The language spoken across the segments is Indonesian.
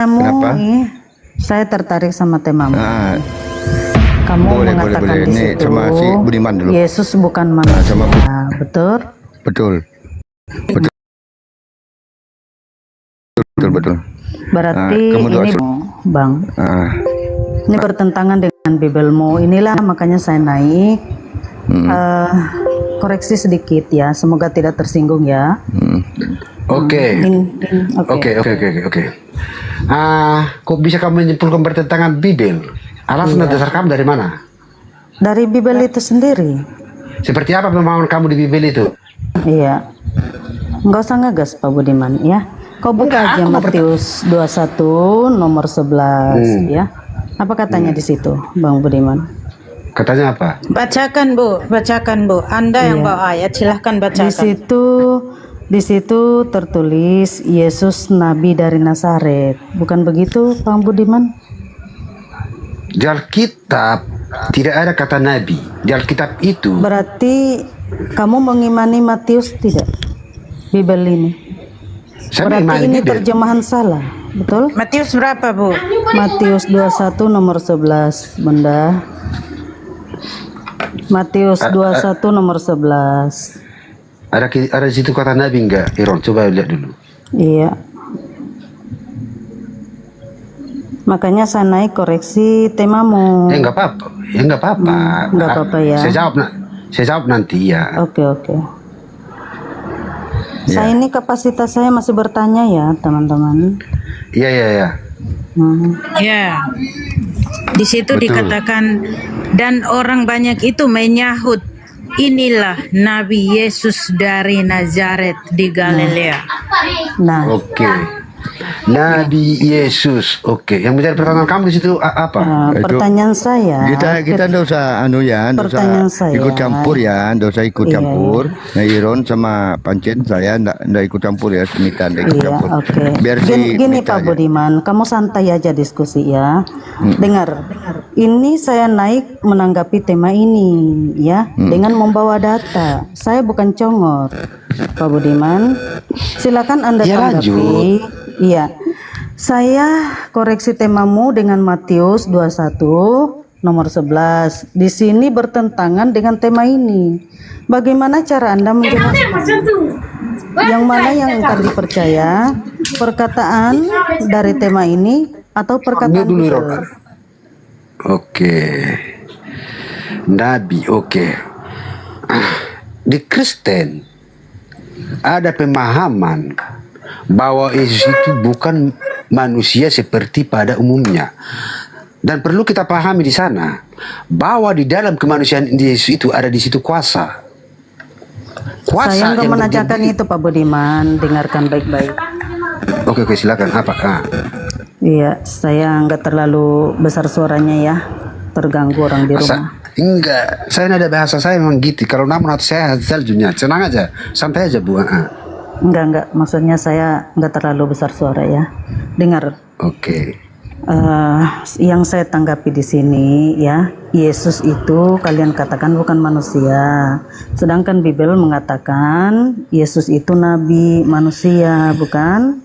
Kenapa? Saya tertarik sama temamu. Kamu boleh, mengatakan boleh. di Ini situ sama si Budiman dulu. Yesus bukan manusia, betul? Betul. Berarti kamu doa ini Bang, ini bertentangan dengan Bibelmu. Inilah makanya saya naik. Koreksi sedikit ya, semoga tidak tersinggung ya. Oke. Kok bisa kamu menyimpulkan bertentangan Bibel? Alasan dasar kamu dari mana? Dari Bibel itu sendiri. Seperti apa pemahaman kamu di Bibel itu? Iya. Nggak usah ngegas Pak Budiman ya. Kau buka aja Matius 21 nomor 11 ya. Apa katanya di situ, Bang Budiman? Katanya apa? Bacakan Bu. Anda yang bawa ayat, silahkan bacakan. Di situ tertulis Yesus Nabi dari Nazaret. Bukan begitu, Bang Budiman? Di Alkitab tidak ada kata Nabi. Di Alkitab itu. Berarti kamu mengimani Matius tidak? Bibel ini. Berarti ini terjemahan salah, betul? Matius berapa Bu? Matius 21 nomor 11, Bunda. Matius 21 nomor 11. Ada di situ kata Nabi enggak? Iron, coba lihat dulu. Iya. Makanya saya naik koreksi temamu. Enggak apa-apa. Enggak apa-apa ya. Saya jawab nanti ya. Oke. Saya ini kapasitas saya masih bertanya ya, teman-teman. Iya. Ya. Di situ dikatakan dan orang banyak itu menyahut, inilah Nabi Yesus dari Nazaret di Galilea. Nah, oke. Nabi Yesus. Oke. Yang menjadi pertanyaan kamu di situ apa? Pertanyaan saya. Kita enggak usah enggak usah ikut campur ya, enggak usah ikut campur. Nah, Iron sama Pancen saya enggak ikut campur ya, Smita enggak ikut campur. Oke. Biar gini Pak Budiman, kamu santai aja diskusi ya. Dengar. Ini saya naik menanggapi tema ini ya, dengan membawa data. Saya bukan congor. Pak Budiman, silakan Anda tanggapi. Iya. Saya koreksi temamu dengan Matius 21 nomor 11. Di sini bertentangan dengan tema ini. Bagaimana cara Anda menjelaskan? Yang mana yang akan dipercaya? Perkataan dari tema ini atau perkataan Bibel? Oke. Nabi, oke. Di Kristen ada pemahaman bahwa Yesus itu bukan manusia seperti pada umumnya. Dan perlu kita pahami di sana bahwa di dalam kemanusiaan Yesus itu ada di situ kuasa. Saya nggak menanyakan itu Pak Budiman, dengarkan baik-baik. Oke, silakan. Apa? Iya, saya nggak terlalu besar suaranya ya, terganggu orang di rumah. Enggak, saya ada bahasa saya memang gitu. Kalau namun saya saljunya, tenang aja, santai aja Bu. Enggak, maksudnya saya nggak terlalu besar suara ya. Dengar. Oke. Yang saya tanggapi di sini ya, Yesus itu kalian katakan bukan manusia. Sedangkan Bibel mengatakan Yesus itu nabi manusia, bukan?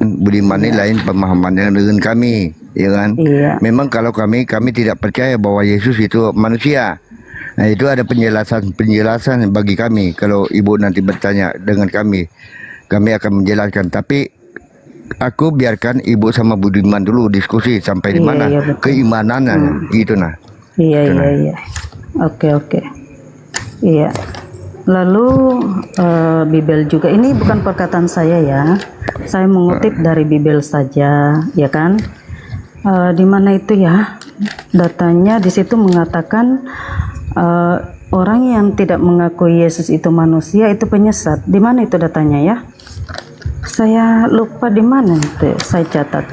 Budiman ini lain pemahamannya dengan kami, ya kan? Iya. Memang kalau kami tidak percaya bahwa Yesus itu manusia. Nah, itu ada penjelasan bagi kami. Kalau Ibu nanti bertanya dengan kami akan menjelaskan. Tapi aku biarkan Ibu sama Budiman dulu diskusi sampai di mana keimanannya, gitu nah. Iya. Oke. Iya. Lalu Bibel juga, ini bukan perkataan saya ya. Saya mengutip dari Bibel saja, ya kan? Di mana itu ya? Datanya di situ mengatakan orang yang tidak mengakui Yesus itu manusia itu penyesat. Di mana itu datanya ya? Saya lupa di mana itu. Saya catat.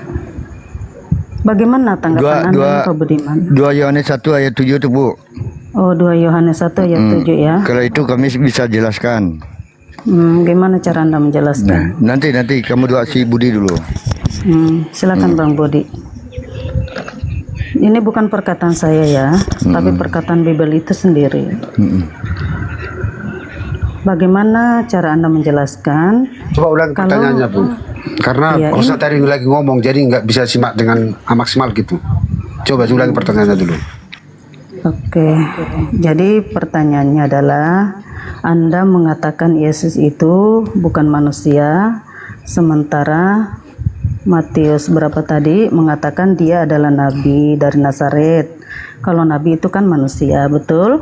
Bagaimana tanggapan Anda Pak Budiman? 2 Yohanes 1 ayat 7 itu Bu. Oh, 2 Yohanes 1 ayat 7 ya. Kalau itu kami bisa jelaskan. Gimana cara Anda menjelaskan? Nah, nanti kamu doa si Budi dulu. Silakan Bang Budi. Ini bukan perkataan saya ya, tapi perkataan Bibel itu sendiri. Bagaimana cara Anda menjelaskan? Coba ulang pertanyaannya Bu. Karena Iya, Ustaz tadi lagi ngomong, jadi nggak bisa simak dengan maksimal gitu. Coba ulangi pertanyaannya dulu. Oke, jadi pertanyaannya adalah Anda mengatakan Yesus itu bukan manusia, sementara Matius berapa tadi mengatakan dia adalah nabi dari Nazaret. Kalau nabi itu kan manusia, betul?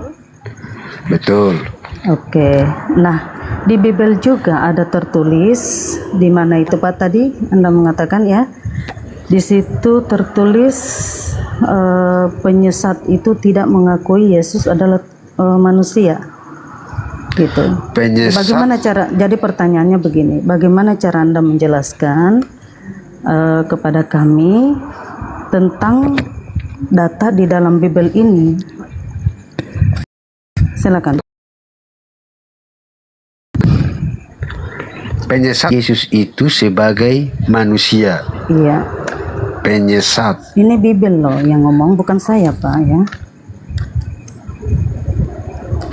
Betul. Oke, nah di Bible juga ada tertulis di mana itu Pak tadi Anda mengatakan ya, di situ tertulis penyesat itu tidak mengakui Yesus adalah manusia, gitu. Penyesat. Bagaimana cara? Jadi pertanyaannya begini, bagaimana cara Anda menjelaskan kepada kami tentang data di dalam Bible ini? Silakan. Penyesat Yesus itu sebagai manusia. Iya. Penyesat. Ini Bible loh yang ngomong, bukan saya Pak ya.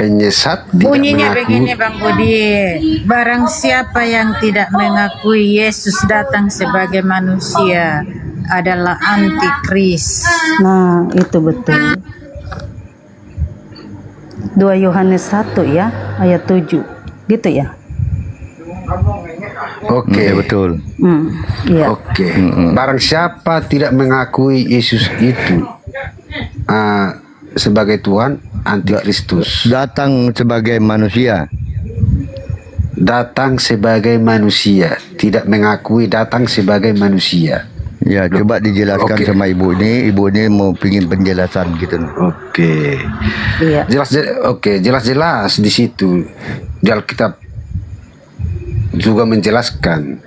Penyesat tidak Bunyinya mengaku. begini Bang Budi, barang siapa yang tidak mengakui Yesus datang sebagai manusia adalah antikris. Nah itu betul. 2 Yohanes 1 ya, ayat 7. Gitu ya? Oke. Iya betul. Iya. Oke. Barang siapa tidak mengakui Yesus itu sebagai Tuhan, antikristus. Datang sebagai manusia. Datang sebagai manusia, tidak mengakui datang sebagai manusia. Ya, coba dijelaskan Oke. sama ibu ini. Ibu ini mau pingin penjelasan gitu. Oke. Iya. Jelas-jelas di situ di Alkitab juga menjelaskan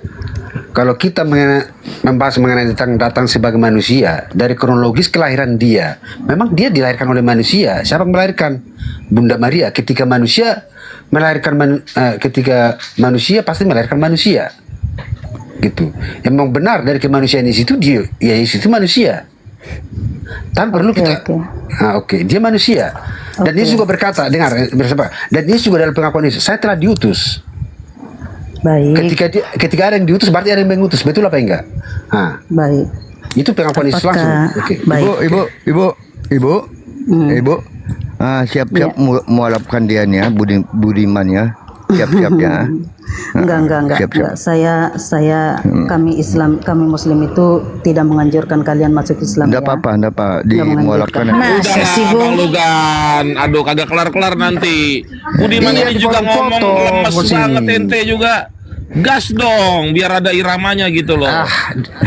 kalau kita membahas mengenai datang sebagai manusia dari kronologis kelahiran dia, memang dia dilahirkan oleh manusia. Siapa yang melahirkan? Bunda Maria. Ketika manusia melahirkan ketika manusia pasti melahirkan manusia. Gitu. Yang memang benar dari kemanusiaan di situ dia, ya Yesus itu manusia. Tan perlu kita. Oke. Dia manusia. Dan Yesus juga berkata, dengar bersama. Dan Yesus juga dalam pengakuan Yesus, saya telah diutus. Baik. Ketika ada yang diutus berarti ada yang mengutus, betul apa enggak? Baik. Itu pengakuan Yesus langsung. Oke. Baik. Ibu. Siap-siap mualafkan dia nih ya, budiman ya. Siap-siap ya. Enggak. Siap-siap. Saya kami Islam, kami Muslim itu tidak menganjurkan kalian masuk Islam. Enggak apa-apa, dimualafkan. Masa sih Bang Bu? Lugan, aduh kagak kelar-kelar nanti. Budiman Iya, ini juga ngomong foto, lemes posisi. banget ente juga. Gas dong, biar ada iramanya gitu loh.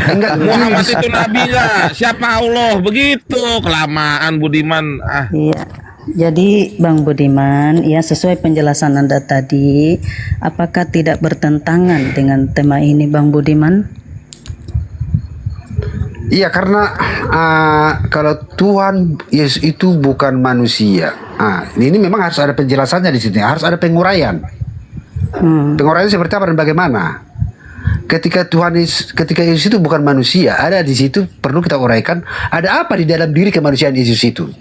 Enggak. Muhammad itu nabi nggak? Siapa Allah? Begitu kelamaan Budiman. Iya. Jadi Bang Budiman, ya sesuai penjelasan Anda tadi, apakah tidak bertentangan dengan tema ini Bang Budiman? Iya, karena kalau Tuhan Yesus itu bukan manusia. Ini memang harus ada penjelasannya di sini, harus ada penguraian. Penguraian seperti apa dan bagaimana? Ketika Yesus itu bukan manusia, ada di situ perlu kita uraikan ada apa di dalam diri kemanusiaan Yesus itu.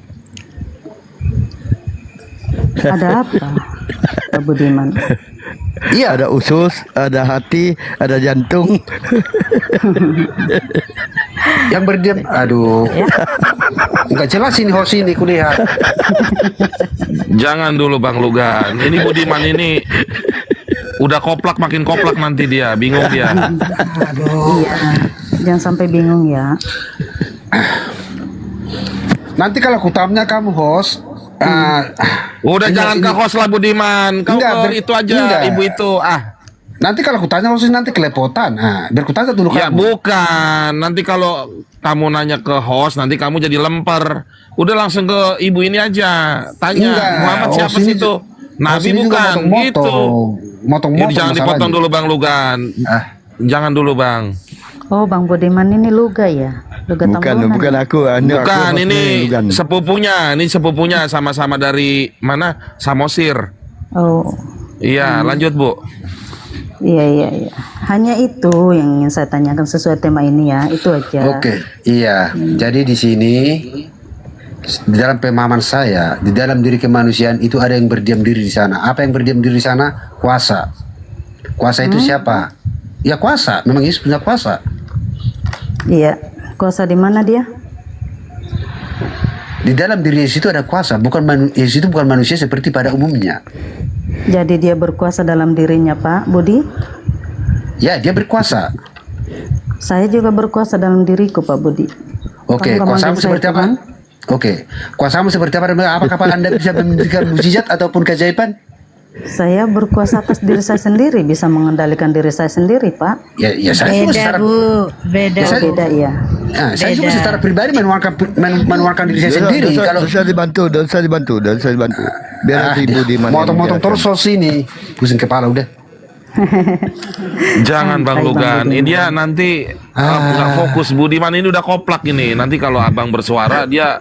Ada apa Pak Budiman? Iya, Ada usus, ada hati, ada jantung. yang berdiam. Aduh, nggak jelas ini host ini kulihat. Jangan dulu Bang Lugan. Ini Budiman ini udah koplak makin koplak nanti dia, bingung dia. Iya. Jangan sampai bingung ya. Nanti kalau kutamnya kamu host. Udah jangan ke host lah Budiman. Kau Enggak, ke itu aja, enggak. ibu itu. Nanti kalau kutanya host nanti kelepotan. Biar kutanya dulu Ya kamu. bukan. Nanti kalau kamu nanya ke host, nanti kamu jadi lemper. Udah langsung ke ibu ini aja. Tanya Enggak, Muhammad host siapa ini sih itu? host Nabi ini juga bukan motong-motong. gitu. Motong-motong Jadi jangan dipotong masalahnya. dulu Bang Lugan. Jangan dulu Bang. Oh Bang Budiman ini luga ya? Luga Tambunan. Bukan aku. Bukan, ini bukan. sepupunya sama-sama dari mana? Samosir. Oh. Iya, lanjut Bu. Iya. Hanya itu yang ingin saya tanyakan sesuai tema ini ya, itu aja. Oke, iya. Jadi di sini di dalam pemahaman saya, di dalam diri kemanusiaan itu ada yang berdiam diri di sana. Apa yang berdiam diri di sana? Kuasa. Kuasa itu siapa? Ya kuasa, memang Yesus punya kuasa. Iya. Kuasa di mana dia? Di dalam diri Yesus itu ada kuasa, Yesus itu bukan manusia seperti pada umumnya. Jadi dia berkuasa dalam dirinya, Pak Budi? Ya, dia berkuasa. Saya juga berkuasa dalam diriku, Pak Budi. Oke, Kamu kuasamu memanggil saya seperti apa? Tuhan? Oke, kuasamu seperti apa? Apakah Anda bisa memberikan mukjizat ataupun keajaiban? Saya berkuasa atas diri saya sendiri, bisa mengendalikan diri saya sendiri, Pak. Ya saya juga Beda secara, Bu, beda. Ya, saya- Beda ya. saya juga secara pribadi menuangkan diri saya sendiri. Kalau Dosa dibantu. Biar si Budiman yang motong-motong menjelaskan. terus sos ini, pusing kepala udah. Jangan Bang Hai, Bang Lugan, Budiman. dia nanti nggak fokus. Budiman ini udah koplak ini. Nanti kalau abang bersuara dia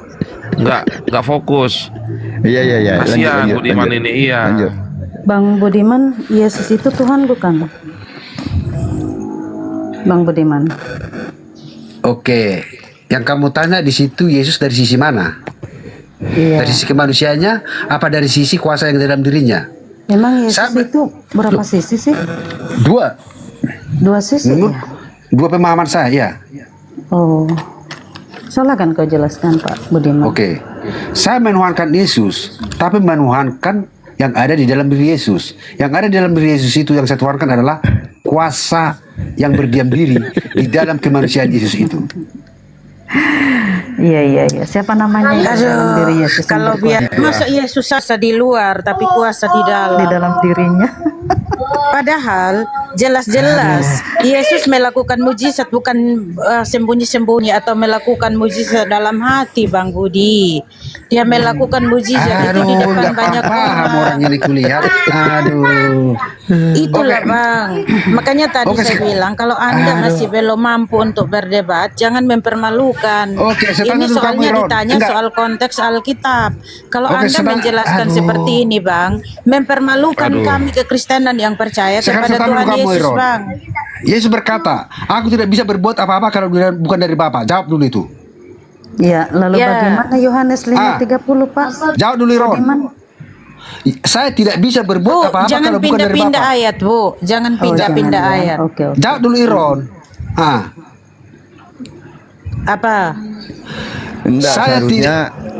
nggak fokus. Iya. Kasihan Budiman ini, iya. Lanjut. Bang Budiman, Yesus itu Tuhan bukan? Bang Budiman. Oke, yang kamu tanya di situ Yesus dari sisi mana? Iya. Dari sisi kemanusiaannya, apa dari sisi kuasa yang dalam dirinya? Memang Yesus Saya- itu berapa sisi sih? Dua, 2 sisi menurut ya? dua pemahaman saya. Oh. Silakan kau jelaskan, Pak Budiman. Oke, saya menuhankan Yesus, tapi menuhankan yang ada di dalam diri Yesus. Yang ada di dalam diri Yesus itu yang saya tuhankan adalah kuasa yang berdiam diri di dalam kemanusiaan Yesus itu. Iya. Siapa namanya yang di dalam diri Yesus? yang Kalau berkuasa? biar masa Yesus kuasa di luar tapi kuasa di Di dalam. dalam dirinya. Padahal jelas-jelas Yesus melakukan mujizat bukan sembunyi-sembunyi atau melakukan mujizat dalam hati, Bang Budi. Dia melakukan mujizat itu di depan nggak banyak paham orang orang. ini kulihat. Aduh. Itulah Bang. Makanya tadi Oke, saya bilang kalau Anda masih belum mampu untuk berdebat, jangan mempermalukan. Oke, saya tanya Ini dulu kamu, soalnya Iron. ditanya Enggak. soal konteks Alkitab. Kalau Oke, Anda sebentar. menjelaskan Aduh. seperti ini, Bang, mempermalukan Aduh. kami kekristenan yang percaya Sekarang kepada saya tanya Tuhan kamu, Yesus, Iron. Bang. Yesus berkata, aku tidak bisa berbuat apa-apa kalau bukan dari Bapa. Jawab dulu itu. Ya, lalu Ya. bagaimana Yohanes 5:30, Pak? Jawab dulu, Iron. Bagaimana? Saya tidak bisa Bu, berbuat apa-apa jangan kalau bukan dari pindah-pindah Bapa. ayat, Bu. Jangan Oh, pindah-pindah jangan, ya. ayat. Oke. Jawab dulu, Iron. Apa? Enggak,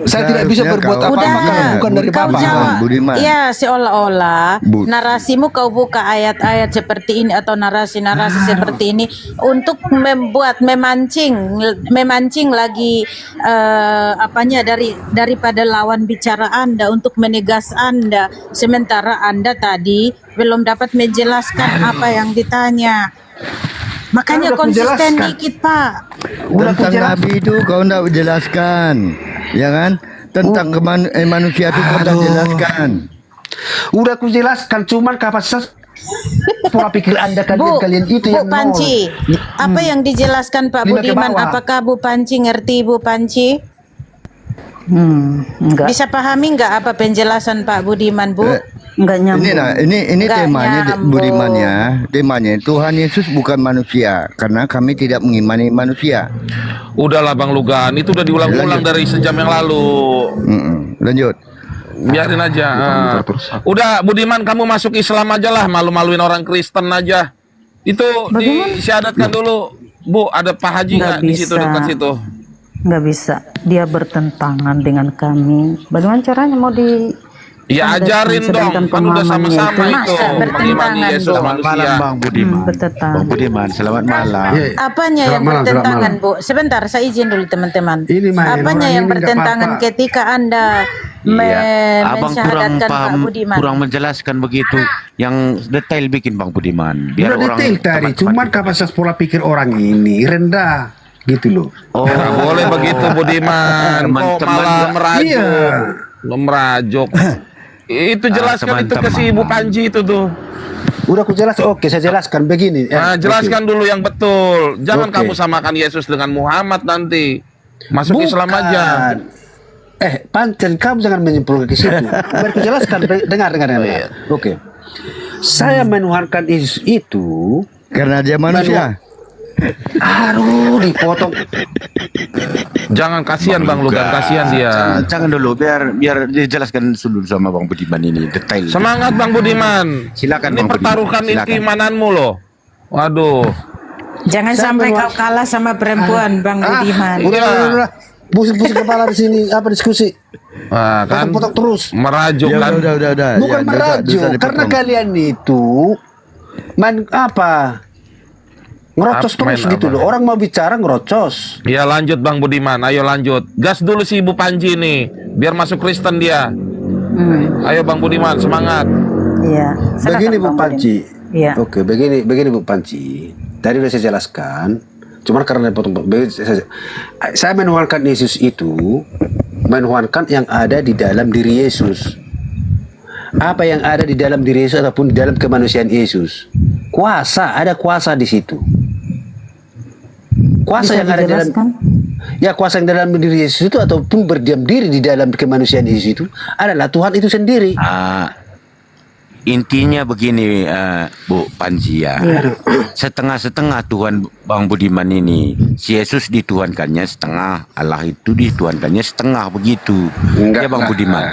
Saya tidak bisa berbuat kau- apa-apa Udah, kalau bukan dari kau Bapa. jawab. Budiman. Ya, seolah-olah Bu- narasimu kau buka ayat-ayat seperti ini atau narasi-narasi seperti ini untuk memancing lagi daripada lawan bicara Anda untuk menegas Anda, sementara Anda tadi belum dapat menjelaskan apa yang ditanya. Makanya Kan udah konsisten kujelaskan. dikit, Pak. Udah Tentang kujelaskan. Nabi itu kau enggak jelaskan, ya kan? Tentang manusia itu kau enggak jelaskan. Udah aku jelaskan, cuman kapasitas pola pikir Anda Bu kalian itu yang Panci, apa yang dijelaskan Pak 5 ke Budiman? bawah. Apakah Bu Panci ngerti, Bu Panci? Enggak. Bisa pahami nggak apa penjelasan Pak Budiman, Bu? Enggak nyambung. Ini Nggak temanya nyambung. Budimannya, temanya Tuhan Yesus bukan manusia karena kami tidak mengimani manusia. Udahlah Bang Lugan, itu udah diulang-ulang dari sejam yang lalu. Lanjut. Biarin aja. Udah Budiman, kamu masuk Islam aja lah, malu-maluin orang Kristen aja. Itu disyahadatkan dulu. Bu, ada Pak Haji Nggak nggak di situ bisa. dekat situ? Nggak bisa. Dia bertentangan dengan kami. Bagaimana caranya mau di Ya ajarin dong, sedangkan kan udah pemahamannya sama-sama itu itu Masa mengimani bertentangan, Yesus Bu? Selamat malam manusia. Bang Budiman. bertetangga. Bang Budiman, selamat malam. Iya. Apanya yang Selamat bertentangan, malam. Bu? Sebentar, saya izin dulu teman-teman. Ini, Mai, Apanya orang yang ini nggak bertentangan apa-apa. ketika Anda Iya, abang kurang mensyahadatkan Pak paham, Budiman? kurang menjelaskan begitu. Yang detail bikin Bang Budiman. Udah Biar orang detail tadi, teman-teman cuman itu. kapasitas pola pikir orang ini rendah. Gitu loh. Oh, Nggak boleh begitu Budiman. Kok Teman-teman malah nggak- merajuk? Iya. Merajuk. Itu jelaskan itu ke si Ibu Panji itu tuh. Udah aku jelas, oke saya jelaskan begini. Nah, jelaskan dulu yang betul. Jangan Oke. kamu samakan Yesus dengan Muhammad nanti. Masuk Islam aja. Pancen kamu jangan menyimpulkan ke situ. Biar aku jelaskan, dengar. iya. Oke. Saya menuhankan Yesus itu, Karena dia manusia. aduh dipotong. Jangan kasihan Bang Lugan, kasihan dia. Jangan dulu, biar dijelaskan dulu sama Bang Budiman ini detail. Semangat Bang Budiman. Silakan, Ini Bang pertaruhkan Budiman, silakan. keimananmu loh. Waduh. Jangan sampai kau kalah sama perempuan, Bang Budiman. Udah. Pusing-pusing kepala di sini, apa diskusi? Nah, kan Potong-potong terus. merajuk Ya kan. udah. Bukan Ya, merajuk, dosa karena dipotong. kalian itu main apa? Ngerocos Main terus gitu apa? loh. Orang mau bicara ngerocos. Ya lanjut Bang Budiman, ayo lanjut. Gas dulu si Ibu Panji nih, biar masuk Kristen dia. Ayo Bang Budiman, semangat. Iya. Silakan, Begini Bu Bang Panci. Budiman. Iya. Oke, begini Bu Panci. Tadi udah saya jelaskan. Cuman karena saya menuhankan Yesus itu, menuhankan yang ada di dalam diri Yesus. Apa yang ada di dalam diri Yesus ataupun di dalam kemanusiaan Yesus. Kuasa, ada kuasa di situ. Kuasa Bisa yang ada di dalam dijelaskan? ya kuasa yang dalam diri Yesus itu ataupun berdiam diri di dalam kemanusiaan Yesus itu adalah Tuhan itu sendiri. Intinya begini, Bu Panji ya. Setengah-setengah Tuhan Bang Budiman ini. Si Yesus dituhankannya setengah, Allah itu dituhankannya setengah begitu. Ya Bang Budiman.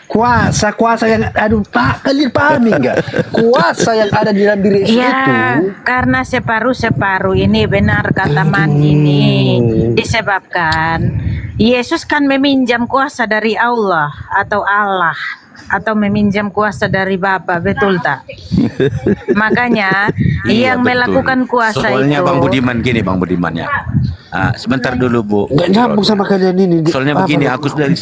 Kuasa yang aduh Pak, kalian pahami enggak? Kuasa yang ada di dalam diri Yesus itu. Ya, karena separuh-separuh ini benar kata Mandi ini disebabkan Yesus kan meminjam kuasa dari Allah atau meminjam kuasa dari Bapa, betul tak? Makanya Iya, yang betul. melakukan kuasa Soalnya itu Bang Budiman gini Bang Budiman ya. Sebentar dulu Bu. Enggak nyambung sama kalian ini. Soalnya begini, aku dari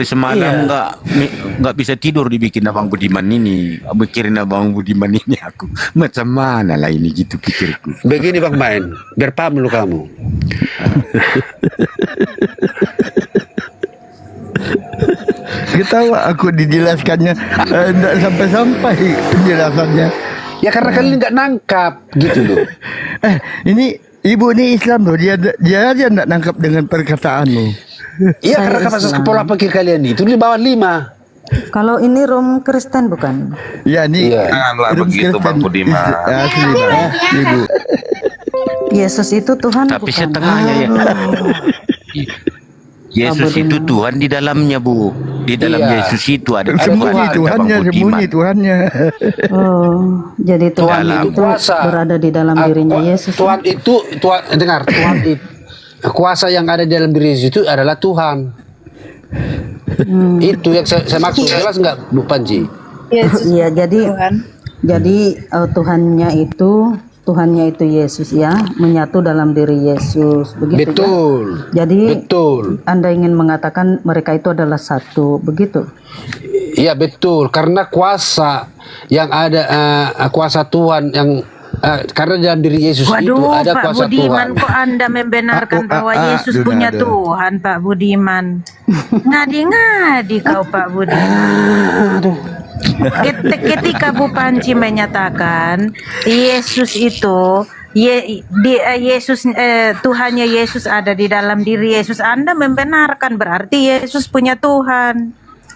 semalam nggak bisa tidur dibikin Abang Budiman ini, mikirin Abang Budiman ini aku macam mana lah ini gitu pikirku. Begini Bang Main, biar paham dulu kamu. Ketawa aku dijelaskannya, enggak sampai-sampai penjelasannya. Ya karena kalian nggak nangkap gitu loh. Ini ibu ini Islam loh, dia aja enggak nangkap dengan perkataanmu. Iya Saya karena kapasitas Islam. kepala pikir kalian itu di bawah 5. Kalau ini Rom Kristen bukan? Ya ini Iya. Janganlah Rum begitu, Kristen. Bang Budiman. Asli Bang, ibu. Yesus itu Tuhan Tapi bukan? setengahnya ya. Yesus Budiman. itu Tuhan di dalamnya Bu. Di dalam Iya. Yesus itu ada Sembunyi kata Tuhannya, Bang Budiman. sembunyi Tuhannya. Oh, jadi Tuhan Dalam. itu Kuasa. berada di dalam dirinya Yesus. Tuhan itu dengar Tuhan itu kuasa yang ada di dalam diri Yesus itu adalah Tuhan. Itu yang saya maksud, jelas nggak Bu Panji? Iya, jadi Tuhannya itu Yesus ya, menyatu dalam diri Yesus, begitu Betul. ya. Jadi Betul. Anda ingin mengatakan mereka itu adalah satu, begitu? Iya betul, karena kuasa yang ada kuasa Tuhan yang karena dalam diri Yesus itu Waduh, ada Pak kuasa Budiman, Tuhan. kok Anda membenarkan bahwa Yesus aduh, punya aduh. Tuhan, Pak Budiman? Ngadi-ngadi kau, Pak Budiman. Ketika Bu Panci menyatakan Yesus itu Tuhannya Yesus ada di dalam diri Yesus, Anda membenarkan berarti Yesus punya Tuhan.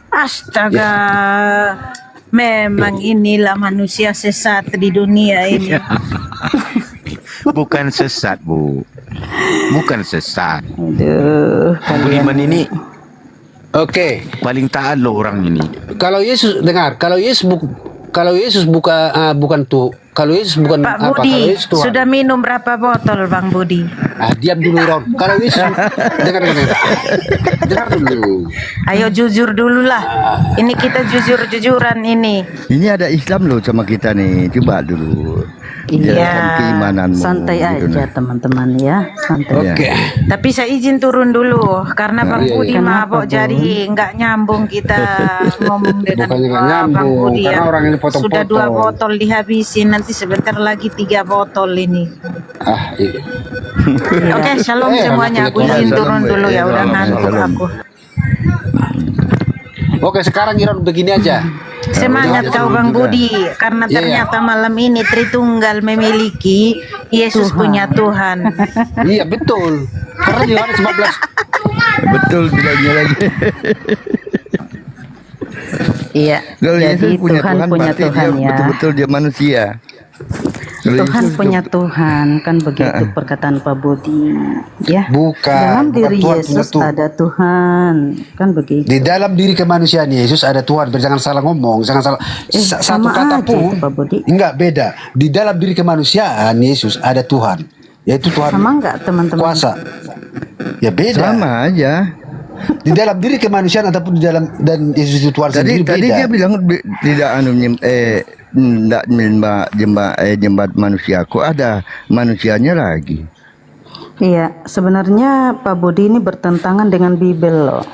Astaga. Memang inilah manusia sesat di dunia ini. Bukan sesat Bu. Bukan sesat. Aduh, Bang Budiman ini Oke, paling taat loh orang ini. kalau Yesus dengar, kalau Yesus bukan tuh, kalau Yesus bukan Pak apa, kalau Budi, Yesus Tuhan. sudah minum berapa botol Bang Budi? Diam dulu Ron. Kalau Yesus dengar dulu. Ayo jujur dulu lah. Ini kita jujur-jujuran ini. Ini ada Islam loh sama kita nih. Coba dulu. Iya. Jelaskan keimananmu. santai gitu, aja nah. teman-teman ya, santai. Iya. Oke. Tapi saya izin turun dulu karena Bang iya, Budi iya. mabok, Kenapa, jadi nggak nyambung kita ngomong dengan Bukannya nggak Bang nyambung, Budi karena ya. orang ini potong-potong. Sudah 2 botol dihabisin, nanti sebentar lagi 3 botol ini. Iya. Oke, shalom semuanya. Aku Tuhan. izin Shalom, turun dulu ya, udah shalom, ngantuk shalom. aku. Oke, sekarang Iron begini aja. Semangat udah, kau udah Bang juga. Budi, karena Iya, ternyata malam ini Tritunggal memiliki Yesus punya Tuhan. Iya betul. Karena di Yohanes 15 Betul bilangnya lagi. Iya, Kalau jadi Yesus punya Tuhan punya berarti Tuhan dia ya. betul-betul dia manusia. Tuhan punya Tuhan, kan begitu perkataan Pak Budi, ya. Bukan, Dalam diri bukan Tuhan punya Yesus Tuhan. ada Tuhan, kan begitu. Di dalam diri kemanusiaan Yesus ada Tuhan. Jangan salah ngomong, jangan salah. Satu sama kata aja pun. itu, Pak Budi. Enggak, beda. Di dalam diri kemanusiaan Yesus ada Tuhan. Yaitu Tuhan Sama enggak teman-teman? kuasa. Ya beda. Sama aja. Di dalam diri kemanusiaan ataupun di dalam dan Yesus itu Tuhan Tadi sendiri beda. dia bilang tidak tidak jembat manusia. Kok ada manusianya lagi? Iya, sebenarnya Pak Budi ini bertentangan dengan Bibel loh.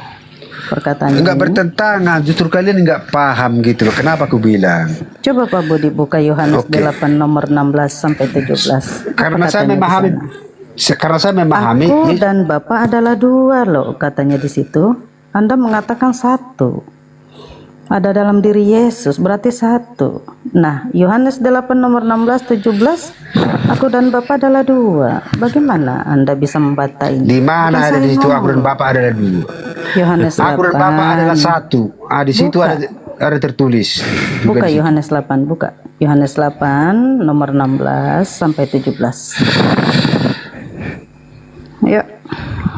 Perkataannya. Enggak ini. bertentangan, justru kalian enggak paham gitu loh. Kenapa aku bilang? Coba Pak Budi buka Yohanes Oke. 8 nomor 16 sampai 17. Karena Apa saya katanya di memahami sana? karena saya memahami Aku dan Bapa adalah dua loh, katanya di situ. Anda mengatakan satu. Ada dalam diri Yesus, berarti satu. Nah, Yohanes 8 nomor 16 17, aku dan Bapa adalah dua. Bagaimana Anda bisa membantah ini? di mana Bukan ada saya di situ aku dan ngomong. Bapa adalah dua. Yohanes 8. Aku dan Bapa adalah satu. Di situ Buka. ada tertulis. Buka Bukan di situ. Yohanes 8, buka. Yohanes 8 nomor 16 sampai 17. Ya,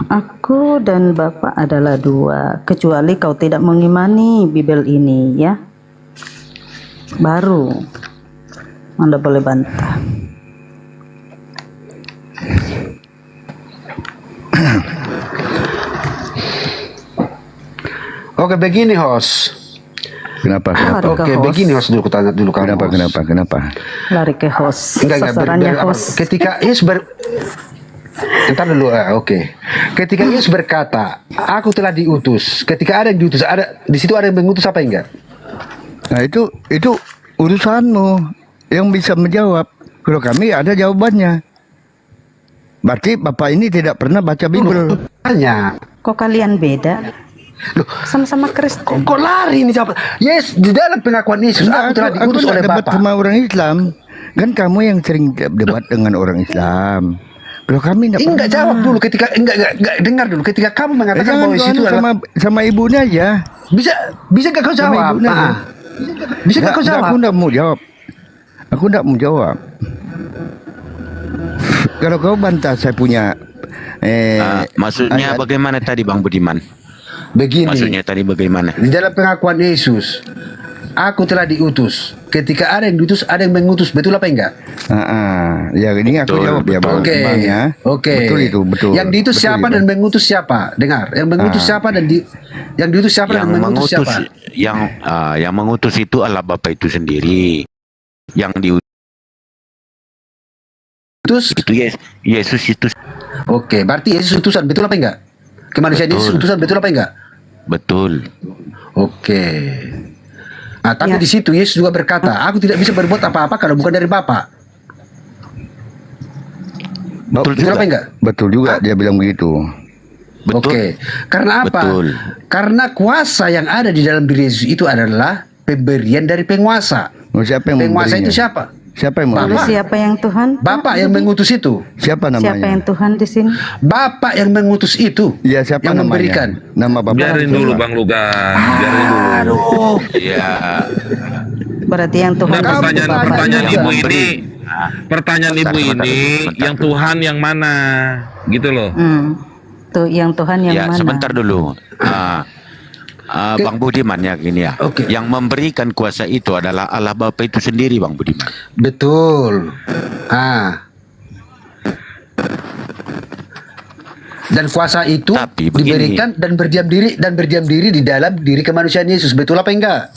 aku dan Bapa adalah dua, kecuali kau tidak mengimani Bibel ini, ya. Baru Anda boleh bantah. Oke, begini host. Kenapa? Lari ke Oke, host. begini host dulu, aku tanya dulu kamu. Kenapa? Lari ke host. Enggak, Sasarannya apa, host. ketika Yesus Entar dulu, oke. Ketika Yesus berkata, aku telah diutus. Ketika ada yang diutus, ada di situ ada yang mengutus apa enggak? Nah itu urusanmu yang bisa menjawab. Kalau kami ada jawabannya. Berarti Bapak ini tidak pernah baca Bible. Tanya. Kok kalian beda? Loh, Sama-sama Kristen. kok lari ini siapa? Yes, di dalam pengakuan Yesus, aku telah diutus nggak oleh debat Bapa. sama orang Islam. Kan kamu yang sering debat dengan orang Islam. Kalau kami enggak Enggak jawab dulu ketika enggak dengar dulu ketika kamu mengatakan jangan bahwa Yesus itu kau adalah sama ibunya aja. bisa enggak kau Sama jawab? ibunya aja. Bisa enggak kau jawab? Aku enggak mau jawab. Aku enggak mau jawab. Kalau kau bantah saya punya Maksudnya ayat. bagaimana tadi Bang Budiman? Begini, Maksudnya tadi bagaimana? di dalam pengakuan Yesus, aku telah diutus. Ketika ada yang diutus, ada yang mengutus. Betul apa enggak? Ya ini aku Betul, jawab ya betul. Bang. Oke. Bang, ya. Oke. Betul itu, betul. Yang diutus Betul siapa itu. dan mengutus siapa? Dengar. Yang mengutus siapa dan yang diutus siapa dan mengutus siapa? yang mengutus itu adalah Bapa itu sendiri. Yang diutus Terus, itu Yesus itu oke, berarti Yesus utusan. Betul apa enggak? Kemanusiaan Yesus Betul. utusan. Betul apa enggak? betul. Oke. Nah, tapi Ya. di situ Yesus juga berkata, aku tidak bisa berbuat apa-apa kalau bukan dari Bapa. Betul Betul apa juga. enggak? Betul juga dia bilang begitu. Betul. Oke. Karena apa? Betul. Karena kuasa yang ada di dalam diri Yesus itu adalah pemberian dari penguasa. Oh, siapa yang Penguasa memberinya? itu siapa? Siapa yang Lalu memberinya? siapa yang Tuhan? Bapak yang mengutus itu. Siapa namanya? Siapa yang Tuhan di sini? Bapak yang mengutus itu. Ya siapa yang namanya? memberikan. Nama Bapak. Biarin siapa? dulu Bang Lugan, biarin dulu. Ya, Berarti yang Tuhan Nah, di situ pertanyaan Bapaknya. ibu ini, pertanyaan ibu ini, yang Tuhan yang mana, gitu loh. Tuh yang Tuhan yang ya mana? sebentar dulu. Bang Budiman ya gini ya. Oke. Yang memberikan kuasa itu adalah Allah Bapa itu sendiri Bang Budiman. Betul. Dan kuasa itu Tapi begini. diberikan dan berdiam diri di dalam diri kemanusiaan Yesus. Betul apa enggak?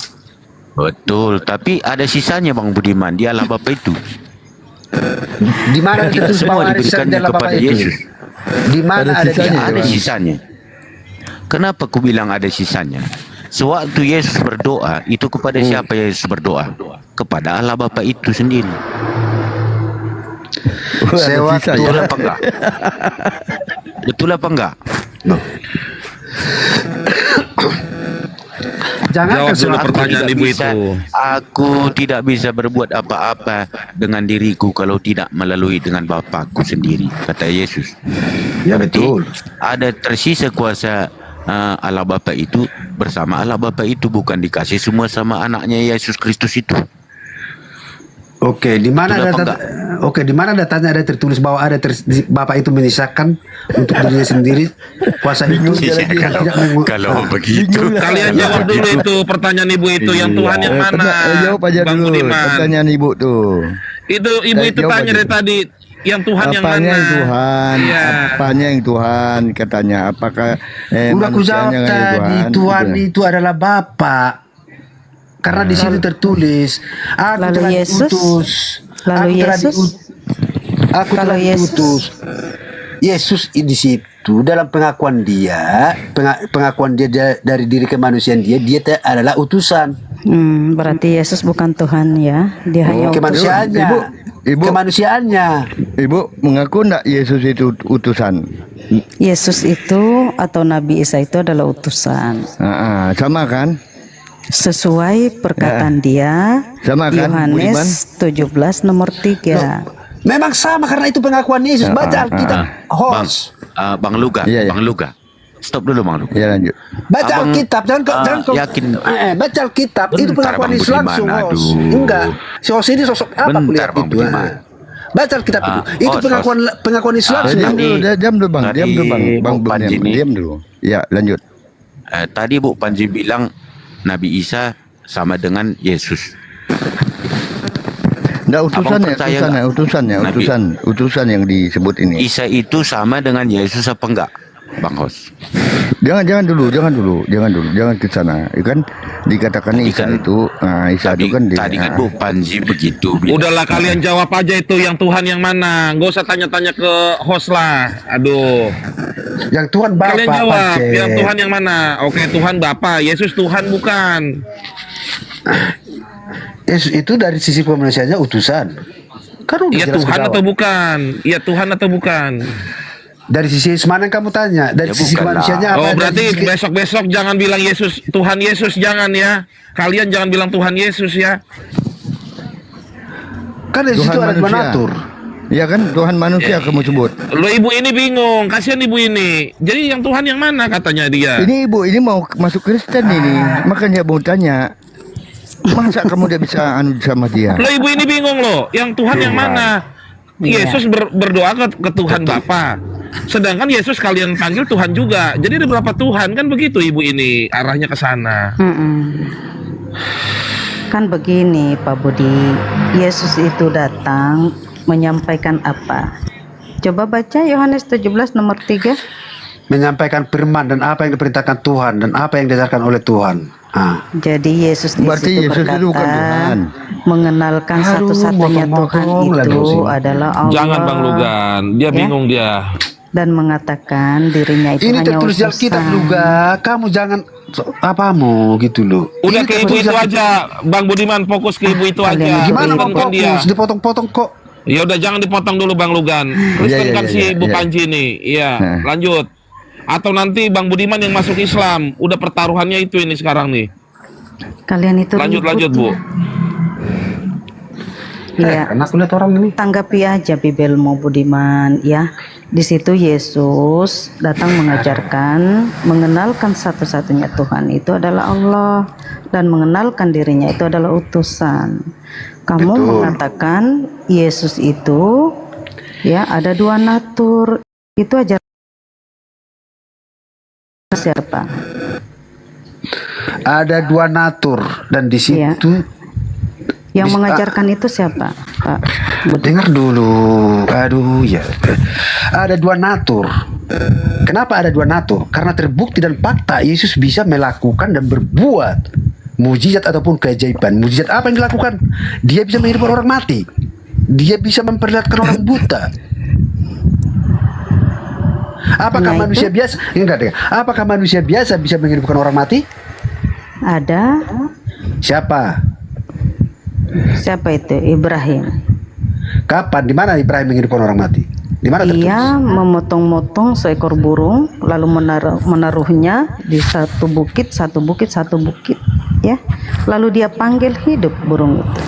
Betul, tapi ada sisanya Bang Budiman, dia Allah Bapa itu. Di mana ada Kita tertulis semua bahwa ada sisa di diberikannya dalam Bapa kepada itu? Yesus. Di mana Ada ada sisanya, sisa? Ada Bang. sisanya. Kenapa ku bilang ada sisanya? Sewaktu Yesus berdoa, itu kepada siapa Yesus berdoa? Kepada Allah Bapa itu sendiri. Oh, ada Sewaktu- sisa Betul ya? apa enggak? Betul apa enggak? Jangan Jawab dulu sewaktu- pertanyaan ibu itu. Aku tidak bisa berbuat apa-apa dengan diriku kalau tidak melalui dengan Bapakku sendiri, kata Yesus. Ya Berarti betul. ada tersisa kuasa Allah Bapa itu bersama Allah Bapa itu, bukan dikasih semua sama anaknya Yesus Kristus itu. Oke, di mana Betul apa data? enggak? Oke, di mana datanya ada tertulis bahwa Bapak itu menyisakan untuk dirinya sendiri kuasa itu Iya, kalau begitu. Kalian jawab dulu itu pertanyaan ibu itu, yang Tuhan yang mana? Jawab aja Bang dulu Budiman. pertanyaan ibu tuh. Itu ibu itu Jawab tanya aja. dari tadi, yang Tuhan yang Apanya mana? yang Tuhan? Iya. Apanya yang Tuhan? Katanya apakah Udah aku jawab manusianya yang tadi, Tuhan Gitu. itu adalah Bapa. Karena di sini tertulis, aku Lalu telah Yesus? diutus. Lalu Aku telah Yesus? Aku Kalau telah Yesus? diutus. Yesus di situ dalam pengakuan dia, pengakuan dia dari diri kemanusiaan dia adalah utusan. Berarti Yesus bukan Tuhan ya. Dia hanya Kemanusiaannya. Ibu. Kemanusiaannya. Ibu mengaku enggak Yesus itu utusan? Yesus itu atau Nabi Isa itu adalah utusan. Sama kan? Sesuai perkataan dia Sama kan, Yohanes 17 nomor 3. Memang sama karena itu pengakuan Yesus. Baca Alkitab. Host. Bang Luga, Iya, iya. Bang Luga. Stop dulu Bang Luga. Ya lanjut. Baca Abang, Alkitab, jangan kau yakin. baca Alkitab itu Bentar, pengakuan Bang Yesus Budiman, langsung, Host. aduh. Enggak, si Host ini sosok apa Bentar, kulihat Bang itu? Budiman. Baca Alkitab itu. Itu Host, pengakuan Yesus langsung. Diam tadi- dulu, diam dulu bang, diam dulu bang, tadi bang, Bu Panji ini- diam dulu. Ya lanjut. Tadi Bu Panji bilang Nabi Isa sama dengan Yesus. Nggak utusan Abang ya, percaya utusan ya, nggak? utusan ya, Nabi. utusan yang disebut ini. Isa itu sama dengan Yesus apa enggak, Bang Hos? Jangan dulu, jangan ke sana. Itu kan dikatakan Tadi Isa kan- itu, Isa Tadi, itu kan tadi kan Bu Panji begitu bilang. Udahlah kalian jawab aja itu yang Tuhan yang mana. Nggak usah tanya-tanya ke host lah. Aduh. Yang Tuhan Bapa. Kalian jawab Pancet. yang Tuhan yang mana. Oke, Tuhan Bapa, Yesus Tuhan bukan. Yesus itu dari sisi kemanusiaannya utusan. Kan udah Iya jelas Tuhan kejawab. atau bukan? Iya Tuhan atau bukan? Dari sisi mana yang kamu tanya? Dari Ya, sisi bukan lah. kemanusiaannya apa? Oh Dari berarti sisi- besok-besok jangan bilang Yesus, Tuhan Yesus jangan ya. Kalian jangan bilang Tuhan Yesus ya. kan dari situ ada dua natur. Ya kan Tuhan manusia kamu sebut. Lo ibu ini bingung, kasihan ibu ini. Jadi yang Tuhan yang mana katanya dia? Ini ibu ini mau masuk Kristen ini, makanya mau tanya. Masa kamu tidak bisa anu sama dia? Lo ibu ini bingung loh, yang Tuhan yang mana? Yesus berdoa ke Tuhan Bapa. Sedangkan Yesus kalian panggil Tuhan juga. Jadi ada berapa Tuhan kan begitu ibu ini arahnya ke sana. Kan begini Pak Budi, Yesus itu datang menyampaikan apa? Coba baca Yohanes 17 nomor 3. Menyampaikan firman dan apa yang diperintahkan Tuhan dan apa yang diajarkan oleh Tuhan. Jadi Yesus di Berarti situ Yesus itu bukan berkata, Tuhan. mengenalkan Aduh, satu-satunya Tuhan motong-motong lah dong itu sini. adalah Allah. Jangan Bang Lugan, dia Ya. bingung dia. Dan mengatakan dirinya itu Ini hanya tertulis di Alkitab utusan. juga. Kamu jangan apamu gitu loh. Udah Ini ke ibu tertulis itu di Alkitab. aja, Bang Budiman fokus ke ibu itu Kalian aja. Gimana mau Kristenkan dia. fokus? Dipotong-potong kok. Ya udah jangan dipotong dulu Bang Lugan. Kristen Iya, kan iya, si iya, Bu iya. Panji ini. Iya, Nah. lanjut. Atau nanti Bang Budiman yang masuk Islam. Udah pertaruhannya itu ini sekarang nih. Kalian itu Lanjut Bu. Iya. Karena aku lihat orang ini. Tanggapi aja Bibelmu Budiman ya. Di situ Yesus datang mengajarkan, mengenalkan satu-satunya Tuhan itu adalah Allah dan mengenalkan dirinya itu adalah utusan. Kamu Betul. mengatakan Yesus itu ya ada dua natur. Itu aja siapa? Ada dua natur dan di Iya. situ Yang Bisa- mengajarkan itu siapa, Pak? dengar dulu. Aduh ya. Ada dua natur. Kenapa ada dua natur? Karena terbukti dan fakta Yesus bisa melakukan dan berbuat mujizat ataupun keajaiban. Mujizat apa yang dilakukan? Dia bisa menghidupkan orang mati. Dia bisa memperlihatkan orang buta. Apakah Nah, itu- manusia biasa? Enggak. Apakah manusia biasa bisa menghidupkan orang mati? Ada Siapa? itu? Ibrahim. Kapan? Di mana Ibrahim menghidupkan orang mati? Di mana tertulis? Ia memotong-motong seekor burung lalu menaruhnya di satu bukit, ya. Lalu dia panggil hidup burung itu.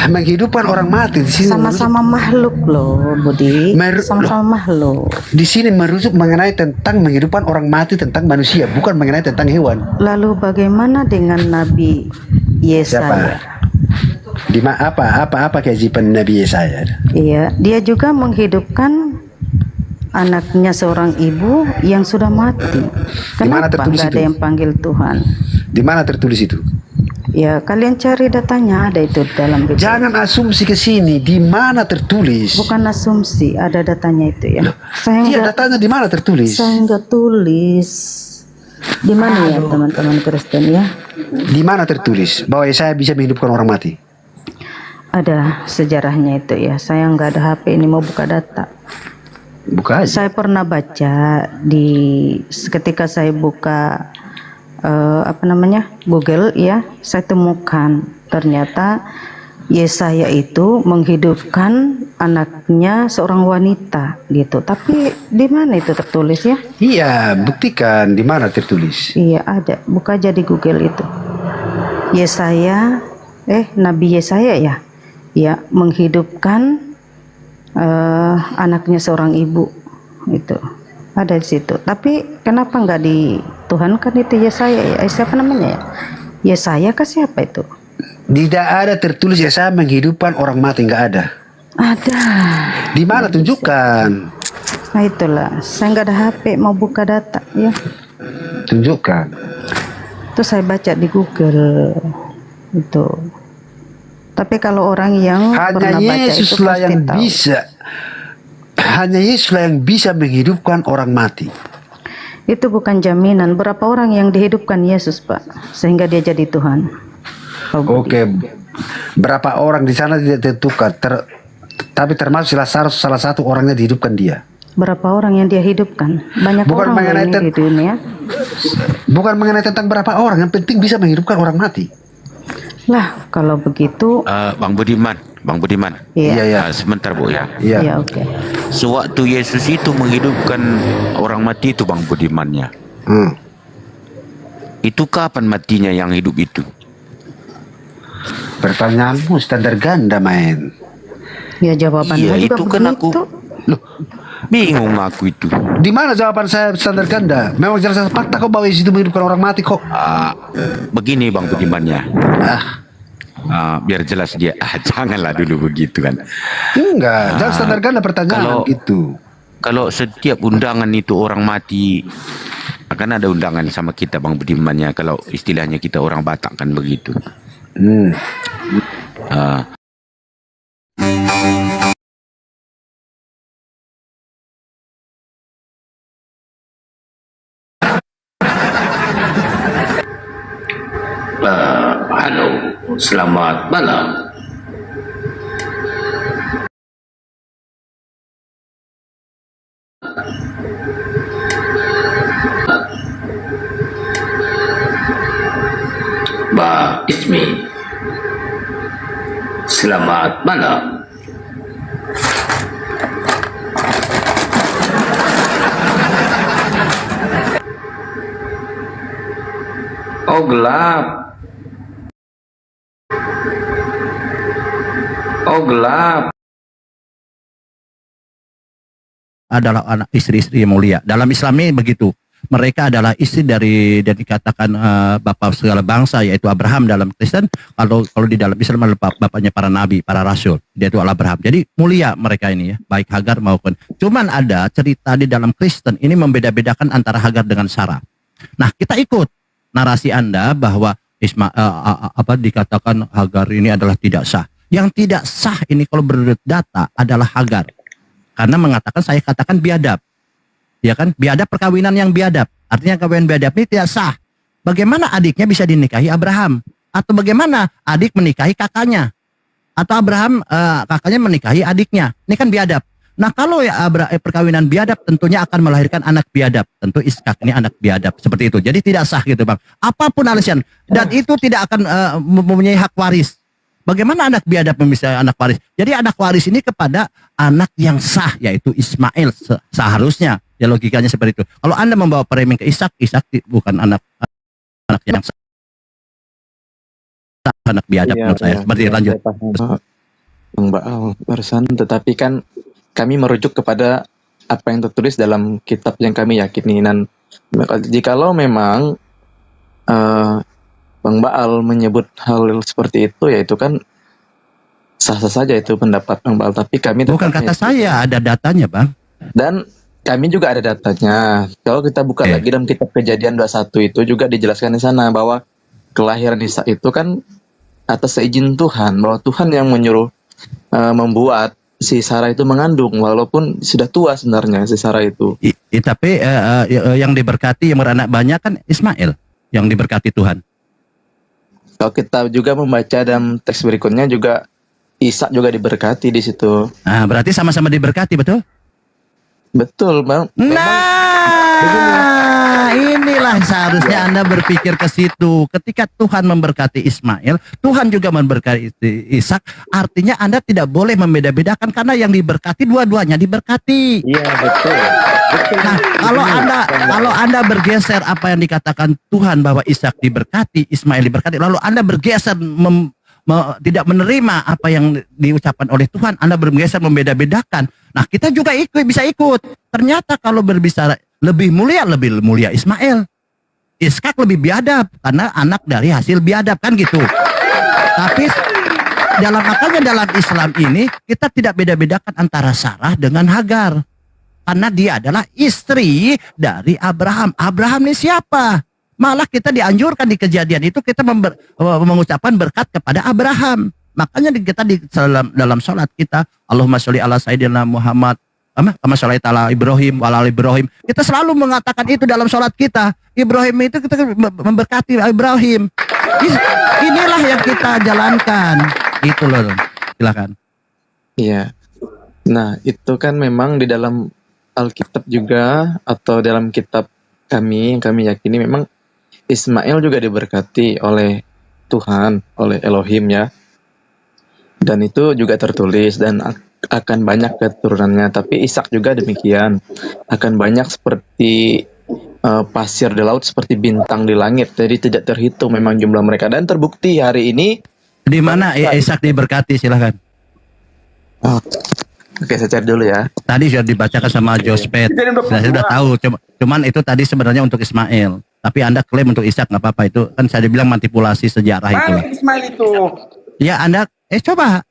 Menghidupkan orang mati di sini. Sama-sama makhluk loh, Budi. Sama-sama makhluk. Di sini merujuk mengenai tentang menghidupkan orang mati tentang manusia, bukan mengenai tentang hewan. Lalu bagaimana dengan Nabi Yesaya? Apa kewajiban Nabi Yesaya? Iya, dia juga menghidupkan anaknya seorang ibu yang sudah mati. Di mana Kenapa tertulis nggak ada itu? yang panggil Tuhan? Di mana tertulis itu? Ya, kalian cari datanya, ada itu dalam Bible. Jangan asumsi ke sini. Di mana tertulis? Bukan asumsi, ada datanya itu ya. Saya Iya, nggak datanya di mana tertulis? saya nggak tulis. Di mana ya teman-teman Kristen ya? Di mana tertulis bahwa Yesaya bisa menghidupkan orang mati? Ada sejarahnya itu ya. Saya nggak ada HP ini mau buka data. Buka aja. Saya pernah baca ketika saya buka Google ya, saya temukan ternyata Yesaya itu menghidupkan anaknya seorang wanita gitu. Tapi di mana itu tertulis ya? Iya, buktikan di mana tertulis. Iya ada, buka aja di Google itu. Nabi Yesaya ya, ya menghidupkan anaknya seorang ibu itu ada di situ. Tapi kenapa nggak dituhankan itu Yesaya ya? Siapa namanya ya? Yesaya kah siapa itu? Tidak ada tertulis Yesaya menghidupkan orang mati, nggak ada. Ada. Di mana tunjukkan? Nah itulah, saya nggak ada HP mau buka data ya. Tunjukkan. Itu saya baca di Google itu. Tapi kalau orang yang Hanya pernah baca itu Yesuslah pasti yang tahu. bisa. Hanya Yesuslah yang bisa menghidupkan orang mati. Itu bukan jaminan. Berapa orang yang dihidupkan Yesus, Pak, sehingga dia jadi Tuhan? Oke, berapa orang di sana tidak ditentukan, tapi termasuk salah satu orangnya dihidupkan dia. Berapa orang yang dia hidupkan? Banyak Bukan orang mengenai ini di dunia. Bukan mengenai tentang berapa orang, yang penting bisa menghidupkan orang mati. Lah, kalau begitu, Bang Budiman. iya, Iya. Sebentar Bu ya. Iya. iya, oke. Sewaktu Yesus itu menghidupkan orang mati itu Bang Budimannya. Itu kapan matinya yang hidup itu? Pertanyaanmu standar ganda, main. Ya jawabannya Iya, juga itu kan aku begitu. Loh, bingung aku itu. di mana jawaban saya standar ganda? Memang jelas fakta kok bahwa Yesus itu menghidupkan orang mati kok. Begini Bang Budimannya. Biar jelas dia. Janganlah dulu begitu kan. Enggak, jangan standar ganda pertanyaan kalau- itu. Kalau setiap undangan itu orang mati, akan ada undangan sama kita Bang Budimannya. Kalau istilahnya kita orang Batak kan begitu. Halo, selamat malam. Mbak Ismi, selamat malam. Oh gelap. Oh gelap. Adalah anak istri-istri yang mulia. Dalam Islam ini begitu. Mereka adalah istri dari dan dikatakan bapa segala bangsa yaitu Abraham dalam Kristen. Kalau di dalam Islam adalah bapaknya para nabi, para rasul. Dia itu Abraham. Jadi mulia mereka ini ya, baik Hagar maupun. Cuman ada cerita di dalam Kristen ini membeda-bedakan antara Hagar dengan Sarah. Nah, kita ikut narasi Anda bahwa dikatakan Hagar ini adalah tidak sah. Yang tidak sah ini kalau berdasarkan data adalah Hagar. Karena mengatakan saya katakan biadab. Ya kan? Biadab perkawinan yang biadab. Artinya kawin biadab ini tidak sah. Bagaimana adiknya bisa dinikahi Abraham? Atau bagaimana adik menikahi kakaknya? Atau Abraham kakaknya menikahi adiknya? Ini kan biadab. Nah, kalau ya perkawinan biadab tentunya akan melahirkan anak biadab. Tentu Ishak ini anak biadab seperti itu. Jadi tidak sah gitu, Bang. Apapun alasan dan itu tidak akan mempunyai hak waris. Bagaimana anak biadab memisahkan anak waris? Jadi anak waris ini kepada anak yang sah, yaitu Ismail seharusnya. Ya logikanya seperti itu. Kalau Anda membawa premen ke Ishak bukan anak yang sah, anak biadab menurut saya. Seperti itu, lanjut. Bang Baal barusan, tetapi kan kami merujuk kepada apa yang tertulis dalam kitab yang kami yakini. Dan jikalau memang Bang Baal menyebut hal seperti itu, yaitu kan sah-sah saja itu pendapat Bang Baal, tapi kami Bukan tetap kata saya, ada datanya Bang. dan kami juga ada datanya. Kalau kita buka Oke. lagi dalam kitab Kejadian 21 itu juga dijelaskan di sana bahwa kelahiran Ishak itu kan atas seizin Tuhan, bahwa Tuhan yang menyuruh membuat si Sarah itu mengandung walaupun sudah tua sebenarnya si Sarah itu. Tapi yang diberkati yang beranak banyak kan Ismail yang diberkati Tuhan. Kalau kita juga membaca dalam teks berikutnya juga Ishak juga diberkati di situ. Nah, berarti sama-sama diberkati, betul? Betul, Bang. Nah, inilah seharusnya Anda berpikir ke situ. Ketika Tuhan memberkati Ismail, Tuhan juga memberkati Ishak. Artinya Anda tidak boleh membeda-bedakan karena yang diberkati dua-duanya diberkati. Iya, betul. Nah, kalau Anda bergeser apa yang dikatakan Tuhan bahwa Ishak diberkati, Ismail diberkati, lalu Anda bergeser tidak menerima apa yang diucapkan oleh Tuhan, Anda bergeser membeda-bedakan. Nah, kita juga bisa ikut. Ternyata kalau berbicara lebih mulia Ismail. Ishak lebih biadab karena anak dari hasil biadab kan gitu. Tapi makanya dalam Islam ini kita tidak beda-bedakan antara Sarah dengan Hagar. Karena dia adalah istri dari Abraham. Abraham ini siapa? Malah kita dianjurkan di Kejadian itu kita mengucapkan berkat kepada Abraham. Makanya kita dalam sholat kita Allahumma sholli ala sayyidina Muhammad kama sholaita ala Ibrahim wa ala Ibrahim. Kita selalu mengatakan itu dalam sholat kita. Ibrahim itu kita memberkati Ibrahim. Inilah yang kita jalankan. Itu loh. Silakan. Iya. Nah, itu kan memang di dalam Alkitab juga atau dalam kitab kami yang kami yakini memang Ismail juga diberkati oleh Tuhan, oleh Elohim ya. Dan itu juga tertulis dan akan banyak keturunannya. Tapi Ishak juga demikian. Akan banyak seperti pasir di laut, seperti bintang di langit. Jadi tidak terhitung memang jumlah mereka. Dan terbukti hari ini. Di mana Ishak diberkati, silahkan. Oh, oke, saya cari dulu ya. Tadi sudah dibacakan sama Jospet. Saya sudah tahu. Cuman itu tadi sebenarnya untuk Ismail. Tapi Anda klaim untuk Ishak nggak apa-apa, itu kan saya bilang manipulasi sejarah itu. Ismail itu. Ya Anda coba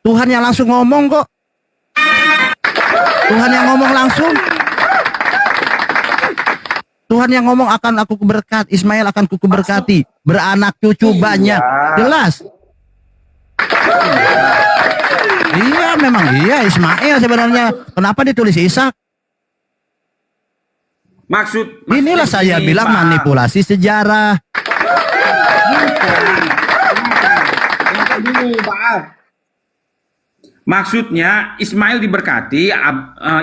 Tuhan yang langsung ngomong kok. Tuhan yang ngomong langsung. Tuhan yang ngomong akan aku berkat, Ismail akan kuku berkati, beranak cucu banyak. Jelas. Iya memang iya Ismail sebenarnya. Kenapa ditulis Ishak? Inilah saya bilang manipulasi sejarah. Maksudnya Ismail diberkati,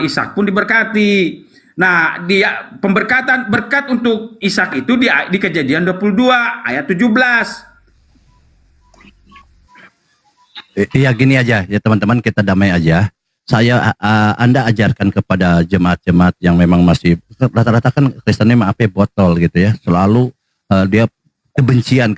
Ishak pun diberkati. Nah, dia berkat untuk Ishak itu di Kejadian 22 ayat 17. Iya gini aja ya teman-teman, kita damai aja. Anda ajarkan kepada jemaat-jemaat yang memang masih rata-rata kan Kristennya maaf ya botol gitu ya, selalu dia kebencian.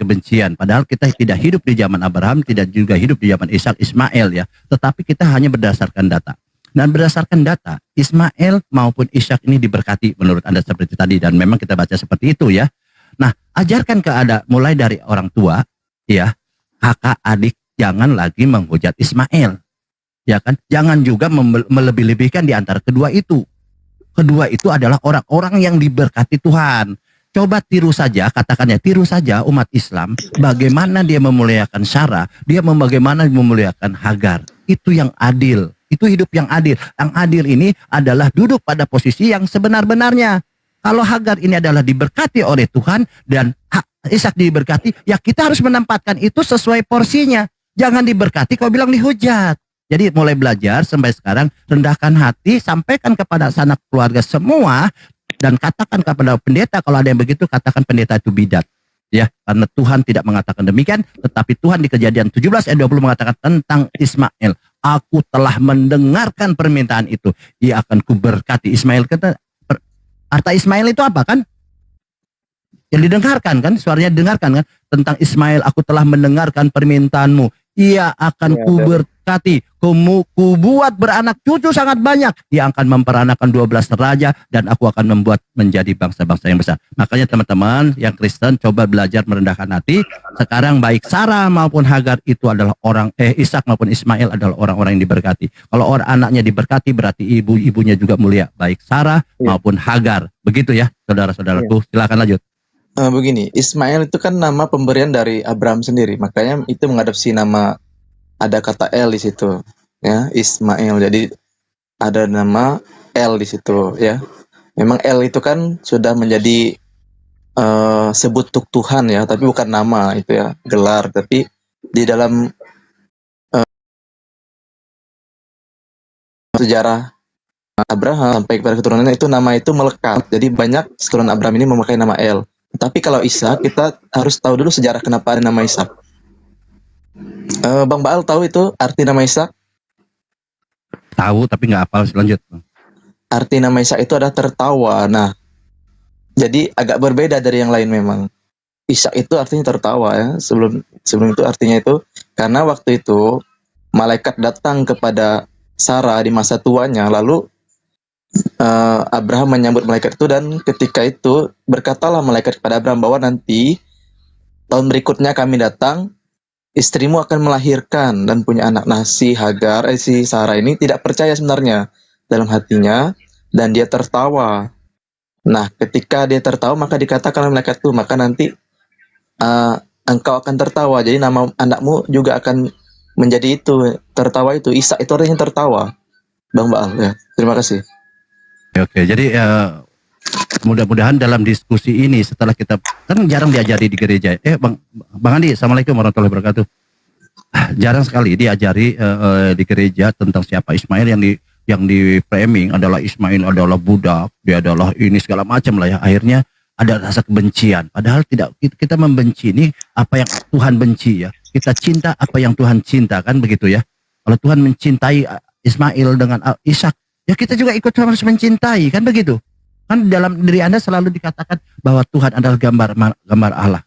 Padahal kita tidak hidup di zaman Abraham, tidak juga hidup di zaman Ishak, Ismail ya. Tetapi kita hanya berdasarkan data. Dan berdasarkan data, Ismail maupun Ishak ini diberkati menurut Anda seperti tadi, dan memang kita baca seperti itu ya. Nah, ajarkan mulai dari orang tua ya, kakak adik jangan lagi menghujat Ismail. Ya kan? Jangan juga melebih-lebihkan di antara kedua itu. Kedua itu adalah orang-orang yang diberkati Tuhan. Coba tiru saja, katakannya tiru saja umat Islam, bagaimana dia memuliakan Sarah, dia bagaimana memuliakan Hagar. Itu yang adil, itu hidup yang adil. Yang adil ini adalah duduk pada posisi yang sebenar-benarnya. Kalau Hagar ini adalah diberkati oleh Tuhan dan Ishak diberkati, ya kita harus menempatkan itu sesuai porsinya. Jangan diberkati kau bilang dihujat. Jadi mulai belajar sampai sekarang, rendahkan hati, sampaikan kepada sanak keluarga semua, dan katakan kepada pendeta, kalau ada yang begitu, katakan pendeta itu bidat. Ya, karena Tuhan tidak mengatakan demikian, tetapi Tuhan di Kejadian 17 ayat 20 mengatakan tentang Ismail, aku telah mendengarkan permintaan itu, ia akan kuberkati. Ismail kata, arti Ismail itu apa kan? Yang didengarkan kan, suaranya didengarkan kan, tentang Ismail, aku telah mendengarkan permintaanmu, ia akan berkati, ku buat beranak cucu sangat banyak. Dia akan memperanakan 12 raja dan aku akan membuat menjadi bangsa-bangsa yang besar. Makanya teman-teman yang Kristen coba belajar merendahkan hati. Sekarang baik Sarah maupun Hagar itu adalah Ishak maupun Ismail adalah orang-orang yang diberkati. Kalau orang anaknya diberkati berarti ibunya juga mulia, baik Sarah maupun Hagar. Begitu ya, saudara-saudaraku. Silakan lanjut. Begini, Ismail itu kan nama pemberian dari Abraham sendiri, makanya itu mengadopsi nama, ada kata El di situ, ya, Ismail. Jadi ada nama El di situ, ya. Memang El itu kan sudah menjadi sebutuk Tuhan ya, tapi bukan nama itu ya, gelar. Tapi di dalam sejarah Abraham sampai kepada keturunannya itu nama itu melekat. Jadi banyak keturunan Abraham ini memakai nama El. Tapi kalau Ishak, kita harus tahu dulu sejarah kenapa ada nama Ishak. Bang Baal tahu itu arti nama Ishak? Tahu tapi nggak hafal. Lanjut. Arti nama Ishak itu adalah tertawa. Nah, jadi agak berbeda dari yang lain memang. Ishak itu artinya tertawa ya. Sebelum itu artinya itu karena waktu itu malaikat datang kepada Sarah di masa tuanya, lalu Abraham menyambut malaikat itu, dan ketika itu berkatalah malaikat kepada Abraham bahwa nanti tahun berikutnya kami datang, istrimu akan melahirkan dan punya anak. Nah, si Sarah ini tidak percaya sebenarnya dalam hatinya, dan dia tertawa. Nah, ketika dia tertawa maka dikatakan oleh malaikat itu, maka nanti engkau akan tertawa, jadi nama anakmu juga akan menjadi itu, tertawa itu. Ishak itu artinya tertawa, Bang Baal ya. Terima kasih. Oke, jadi mudah-mudahan dalam diskusi ini setelah kita kan jarang diajari di gereja. Bang Andi, assalamualaikum warahmatullahi wabarakatuh. Jarang sekali diajari di gereja tentang siapa Ismail, yang di framing adalah Ismail adalah budak, dia adalah ini segala macam lah ya. Akhirnya ada rasa kebencian. Padahal tidak, kita membenci ini apa yang Tuhan benci ya. Kita cinta apa yang Tuhan cinta, kan begitu ya. Kalau Tuhan mencintai Ismail dengan Ishak, ya kita juga ikut harus mencintai, kan begitu. Kan dalam diri Anda selalu dikatakan bahwa Tuhan adalah gambar Allah,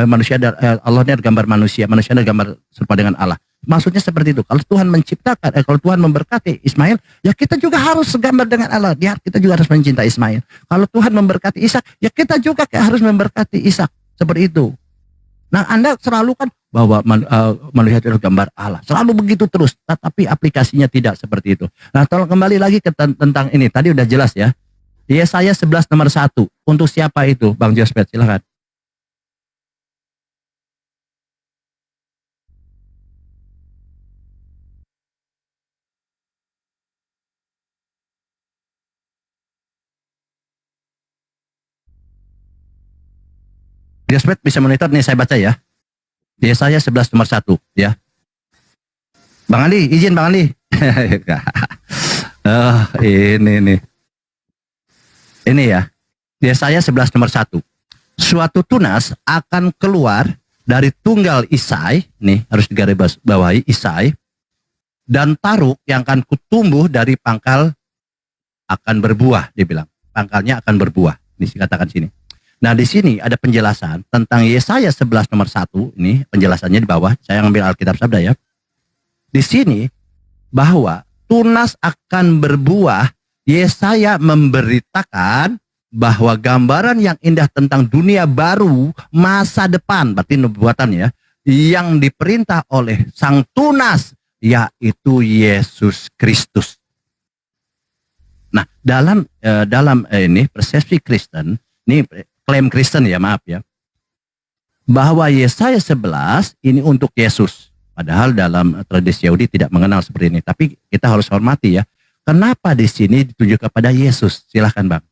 manusia, Allah ini adalah gambar manusia adalah gambar serupa dengan Allah. Maksudnya seperti itu. Kalau Tuhan menciptakan, kalau Tuhan memberkati Ismail, ya kita juga harus segambar dengan Allah. Ya, kita juga harus mencintai Ismail. Kalau Tuhan memberkati Ishak, ya kita juga harus memberkati Ishak. Seperti itu. Nah, Anda selalu kan bahwa manusia adalah gambar Allah. Selalu begitu terus, tetapi aplikasinya tidak seperti itu. Nah, tolong kembali lagi ke tentang ini. Tadi udah jelas ya. Yesaya 11 nomor 1. Untuk siapa itu? Bang Jospet, silakan. Jospet bisa monitor nih, saya baca ya. Yesaya 11 nomor 1 ya. Bang Andi, izin Bang Andi. Ini nih. Ini ya. Yesaya 11 nomor 1. Suatu tunas akan keluar dari tunggal Isai, nih harus digarisbawahi Isai, dan taruk yang akan kutumbuh dari pangkal akan berbuah, dia bilang. Pangkalnya akan berbuah. Ini dikatakan sini. Nah, di sini ada penjelasan tentang Yesaya 11 nomor 1, ini penjelasannya di bawah. Saya ngambil Alkitab Sabda ya. Di sini bahwa tunas akan berbuah, Yesaya memberitakan bahwa gambaran yang indah tentang dunia baru masa depan, berarti nubuatan ya, yang diperintah oleh sang tunas, yaitu Yesus Kristus. Nah, dalam ini persepsi Kristen, ini klaim Kristen ya, maaf ya, bahwa Yesaya 11 ini untuk Yesus. Padahal dalam tradisi Yahudi tidak mengenal seperti ini. Tapi kita harus hormati ya. Kenapa di sini dituju kepada Yesus? Silahkan Bang.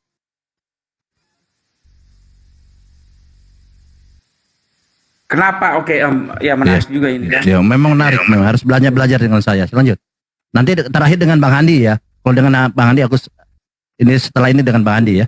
Kenapa? Oke, ya menarik juga ini. Ya, memang menarik. Memang harus belajar dengan saya. Lanjut. Nanti terakhir dengan Bang Andi ya. Kalau dengan Bang Andi setelah ini dengan Bang Andi ya.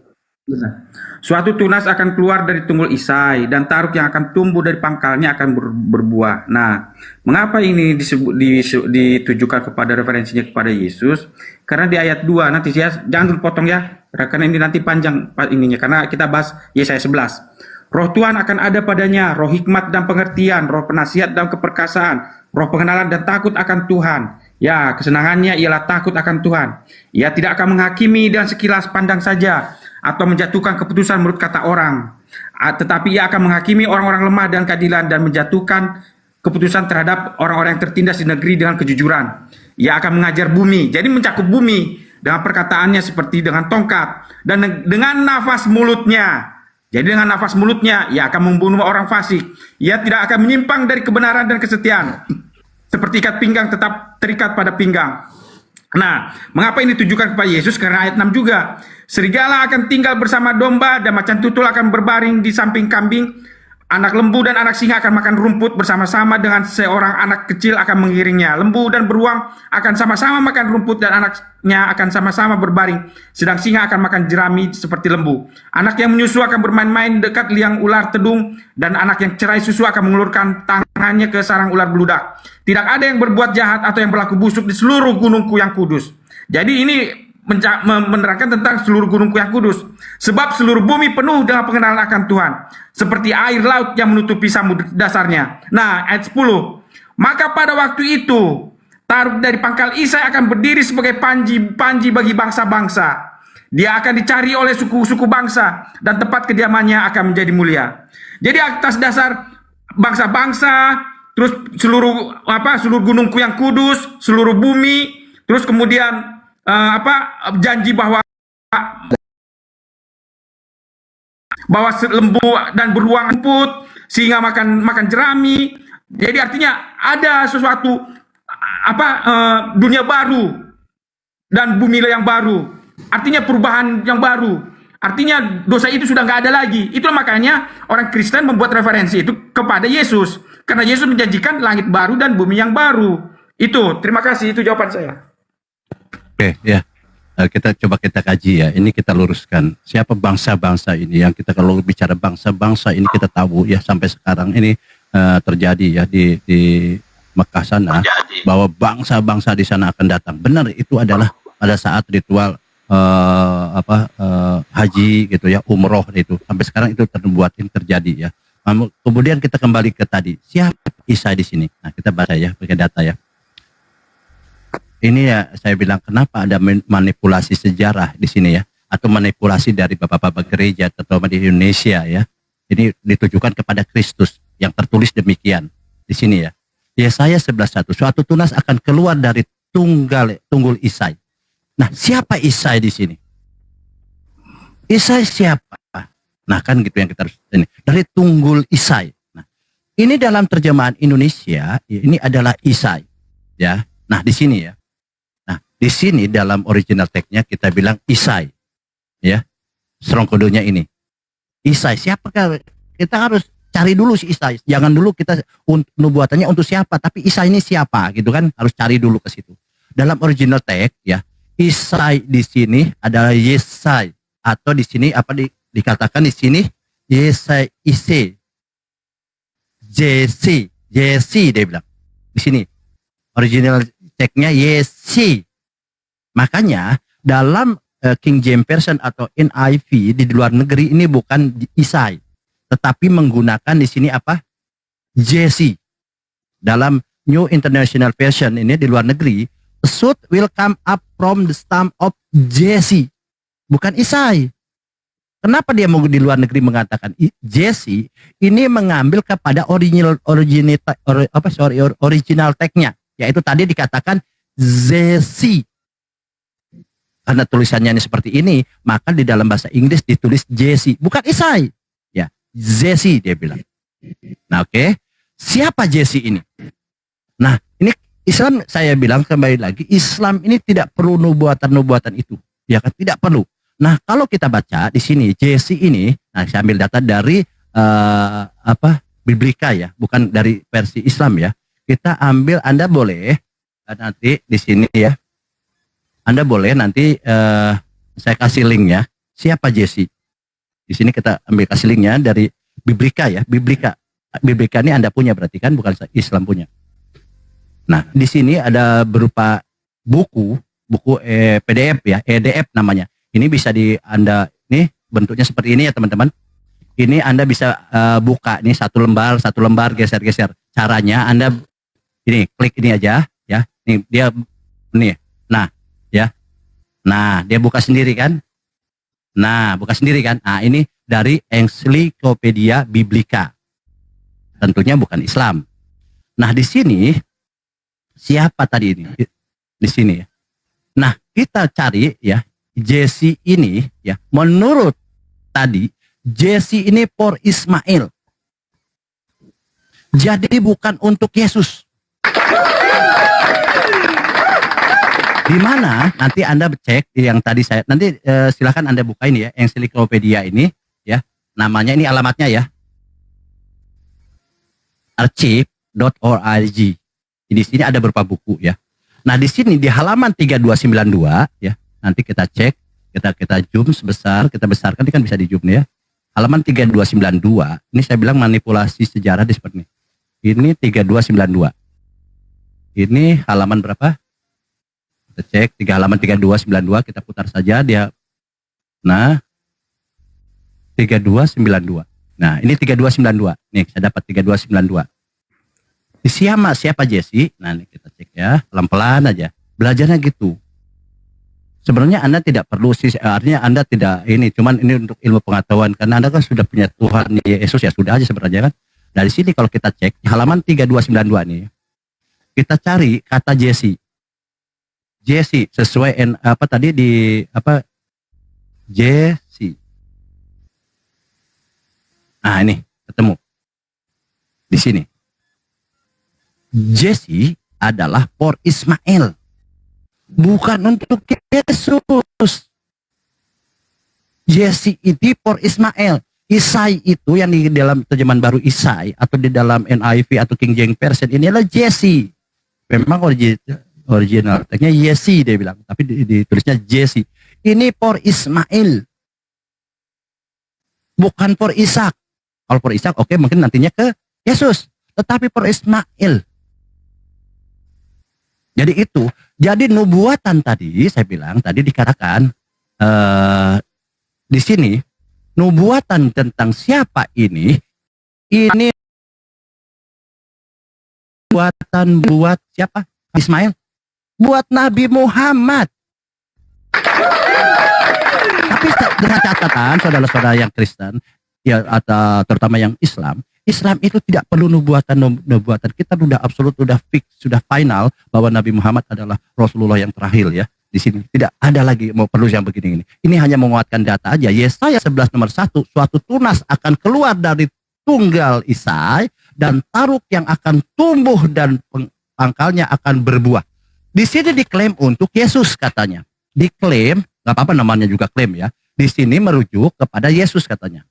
Suatu tunas akan keluar dari tunggul Isai, dan taruk yang akan tumbuh dari pangkalnya akan berbuah. Nah, mengapa ini ditujukan kepada referensinya kepada Yesus? Karena di ayat 2, nanti ya, jangan dulu potong ya, karena ini nanti panjang ininya, karena kita bahas Yesaya 11. Roh Tuhan akan ada padanya, roh hikmat dan pengertian, roh penasihat dan keperkasaan, roh pengenalan dan takut akan Tuhan. Ya, kesenangannya ialah takut akan Tuhan. Ia tidak akan menghakimi dengan sekilas pandang saja atau menjatuhkan keputusan menurut kata orang. Tetapi ia akan menghakimi orang-orang lemah dan keadilan dan menjatuhkan keputusan terhadap orang-orang yang tertindas di negeri dengan kejujuran. Ia akan mengajar bumi, jadi mencakup bumi dengan perkataannya seperti dengan tongkat dan dengan nafas mulutnya. Jadi dengan nafas mulutnya ia akan membunuh orang fasik. Ia tidak akan menyimpang dari kebenaran dan kesetiaan. Seperti ikat pinggang tetap terikat pada pinggang. Nah, mengapa ini ditujukan kepada Yesus? Karena ayat 6 juga. Serigala akan tinggal bersama domba dan macan tutul akan berbaring di samping kambing. Anak lembu dan anak singa akan makan rumput bersama-sama dengan seorang anak kecil akan mengiringnya. Lembu dan beruang akan sama-sama makan rumput dan anaknya akan sama-sama berbaring. Sedang singa akan makan jerami seperti lembu. Anak yang menyusu akan bermain-main dekat liang ular tedung dan anak yang cerai susu akan mengulurkan tangannya ke sarang ular beludak. Tidak ada yang berbuat jahat atau yang berlaku busuk di seluruh gunungku yang kudus. Jadi ini menerangkan tentang seluruh gunungku yang kudus. Sebab seluruh bumi penuh dengan pengenalan akan Tuhan. Seperti air laut yang menutupi samudera dasarnya. Nah, ayat 10. Maka pada waktu itu, Taruk dari pangkal Isai akan berdiri sebagai panji bagi bangsa-bangsa. Dia akan dicari oleh suku-suku bangsa dan tempat kediamannya akan menjadi mulia. Jadi atas dasar bangsa-bangsa, terus seluruh gunungku yang kudus, seluruh bumi, terus kemudian janji bahwa lembu dan beruang rumput, singa makan jerami. Jadi artinya ada sesuatu dunia baru dan bumi yang baru. Artinya perubahan yang baru. Artinya dosa itu sudah nggak ada lagi. Itulah makanya orang Kristen membuat referensi itu kepada Yesus. Karena Yesus menjanjikan langit baru dan bumi yang baru. Itu, terima kasih. Itu jawaban saya. Oke, ya. Kita coba kita kaji ya. Ini kita luruskan. Siapa bangsa-bangsa ini? Yang kita kalau bicara bangsa-bangsa ini kita tahu ya sampai sekarang ini terjadi ya di Mekah sana bahwa bangsa-bangsa di sana akan datang. Benar, itu adalah pada saat ritual haji gitu ya, umroh itu. Sampai sekarang itu terjadi ya. Kemudian kita kembali ke tadi. Siapa Isa di sini? Nah, kita baca ya pakai data ya. Ini ya saya bilang kenapa ada manipulasi sejarah di sini ya, atau manipulasi dari bapak-bapak gereja terutama di Indonesia ya. Ini ditujukan kepada Kristus yang tertulis demikian di sini ya. Yesaya 11:1, suatu tunas akan keluar dari tunggul Isai. Nah, siapa Isai di sini? Isai siapa? Nah, kan gitu yang kita harus ini. Dari tunggul Isai. Nah, ini dalam terjemahan Indonesia ini adalah Isai ya. Nah, di sini ya. Nah, di sini dalam original text-nya kita bilang Isai. Ya. Strong kodenya ini. Isai siapakah? Kita harus cari dulu si Isai. Jangan dulu kita nubuatannya untuk siapa, tapi Isai ini siapa gitu kan? Harus cari dulu ke situ. Dalam original text ya, Isai di sini adalah Yesai, atau di sini dikatakan di sini Yesai Ise. Jesi dia bilang. Di sini original text-nya Yesi. Makanya dalam King James Version atau NIV di luar negeri ini bukan Isai, tetapi menggunakan di sini apa? Jesse. Dalam New International Version ini di luar negeri, a shoot will come up from the stump of Jesse. Bukan Isai. Kenapa dia mau di luar negeri mengatakan Jesse? Ini mengambil kepada original text-nya, yaitu tadi dikatakan Jesse. Karena tulisannya ini seperti ini, maka di dalam bahasa Inggris ditulis Jesse, bukan Isai. Ya, Jesse dia bilang. Nah, oke. Siapa Jesse ini? Nah, ini Islam, saya bilang kembali lagi, Islam ini tidak perlu nubuatan-nubuatan itu. Ya kan, tidak perlu. Nah, kalau kita baca di sini Jesse ini, nah saya ambil data dari Biblika ya, bukan dari versi Islam ya. Kita ambil, Anda boleh nanti di sini ya. Anda boleh nanti saya kasih linknya. Siapa Jesse? Di sini kita ambil kasih linknya dari Biblika ya. Biblika ini Anda punya berarti kan, bukan Islam punya. Nah, di sini ada berupa buku PDF ya, EDF namanya. Ini bisa Anda, nih bentuknya seperti ini ya teman-teman. Ini Anda bisa buka nih satu lembar geser-geser. Caranya Anda ini klik ini aja ya. Nih dia nih. Nah, ya. Nah, dia buka sendiri kan? Nah, ini dari Encyclopedia Biblica. Tentunya bukan Islam. Nah, di sini siapa tadi ini? Di sini ya. Nah, kita cari ya Jesse ini ya. Menurut tadi Jesse ini for Ismail. Jadi bukan untuk Yesus. Di mana nanti Anda cek yang tadi saya nanti silahkan Anda buka ini ya Encyclopedia ini ya. Namanya ini alamatnya ya. archive.org. Di sini ada beberapa buku ya. Nah, di sini di halaman 3292 ya. Nanti kita cek, kita zoom sebesar, kita besarkan, ini kan bisa di zoom nih ya. Halaman 3292. Ini saya bilang manipulasi sejarah di seperti ini. Ini 3292. Ini halaman berapa? Kita cek halaman 3292, kita putar saja dia. Nah, 3292. Nah, ini 3292. Nih, saya dapat 3292. Di siapa Jesse? Nah, ini kita cek ya, pelan-pelan aja. Belajarnya gitu. Sebenarnya Anda tidak perlu sih, artinya Anda tidak ini, cuman ini untuk ilmu pengetahuan karena Anda kan sudah punya Tuhan Yesus ya, sudah aja sebenarnya kan. Dari sini kalau kita cek halaman 3292 nih, kita cari kata Jesse. Jesse sesuai apa tadi di apa Jesse. Nah, ini ketemu di sini. Jesse adalah for Ismail, bukan untuk Yesus. Jesse itu for Ismail. Isai itu yang di dalam terjemahan baru Isai atau di dalam NIV atau King James Version ini adalah Jesse. Memang original teksnya Jesse dia bilang, tapi ditulisnya Jesse. Ini for Ismail, bukan for Ishak. Kalau for Ishak oke, mungkin nantinya ke Yesus, tetapi for Ismail. Jadi itu, jadi nubuatan tadi saya bilang tadi dikatakan di sini nubuatan tentang siapa ini nubuatan buat siapa? Ismail, buat Nabi Muhammad. Tapi dengan catatan saudara-saudara yang Kristen ya, atau terutama yang Islam itu tidak perlu nubuatan. Kita sudah absolut, sudah fix, sudah final bahwa Nabi Muhammad adalah Rasulullah yang terakhir ya. Di sini tidak ada lagi mau perlu yang begini ini. Ini hanya menguatkan data aja. Yesaya 11 nomor 1, suatu tunas akan keluar dari tunggal Isai dan taruk yang akan tumbuh dan pangkalnya akan berbuah. Di sini diklaim untuk Yesus katanya. Diklaim, nggak apa-apa namanya juga klaim ya. Di sini merujuk kepada Yesus katanya.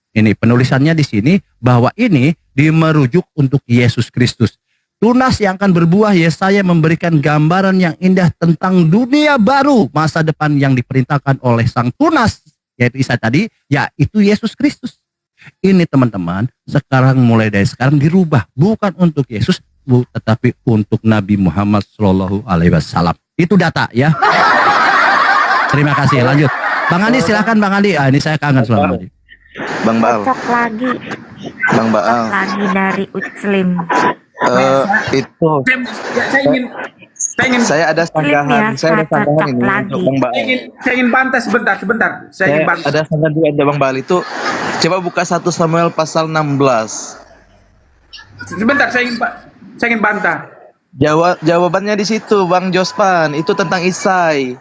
Ini penulisannya di sini bahwa ini merujuk untuk Yesus Kristus. Tunas yang akan berbuah, Yesaya memberikan gambaran yang indah tentang dunia baru, masa depan yang diperintahkan oleh sang tunas, yaitu Isa tadi, yaitu Yesus Kristus. Ini teman-teman, sekarang mulai dari sekarang dirubah, bukan untuk Yesus, tetapi untuk Nabi Muhammad SAW. Itu data ya. Terima kasih, lanjut. Bang Andi silakan Bang Andi. Ini saya kangen selama ini. Bang Baal. Cocok lagi. Bang Baal. Lagi dari Utslim. Itu saya ada sanggahan, saya ada sanggahan ini untuk Bang Baal. Saya ingin bantah sebentar. Saya ingin bantah. Ada sanggahan juga untuk Bang Baal itu. Coba buka 1 Samuel pasal 16. Sebentar, saya ingin bantah. Jawabannya di situ, Bang Jospan. Itu tentang Isai.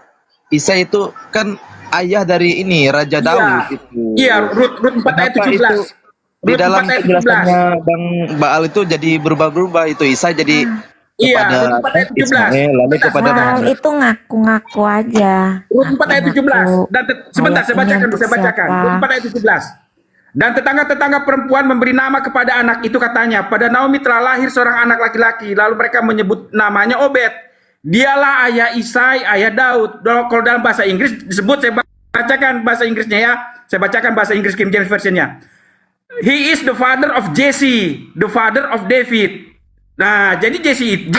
Isai itu kan ayah dari ini Raja Daud itu. Iya, Rut 4 ayat 17. Di dalam penjelasannya Bang Baal itu jadi berubah-berubah itu Isai jadi kepada Ismail lalu kepada Baal itu ngaku-ngaku aja. Rut 4 ayat 17. Dan sebentar saya bacakan. Rut 4 ayat 17. Dan tetangga-tetangga perempuan memberi nama kepada anak itu katanya, pada Naomi telah lahir seorang anak laki-laki, lalu mereka menyebut namanya Obed. Dialah ayah Isai, ayah Daud. Kalau dalam bahasa Inggris disebut, saya bacakan bahasa Inggrisnya ya. Saya bacakan bahasa Inggris King James Version-nya. He is the father of Jesse, the father of David. Nah, jadi Jesse itu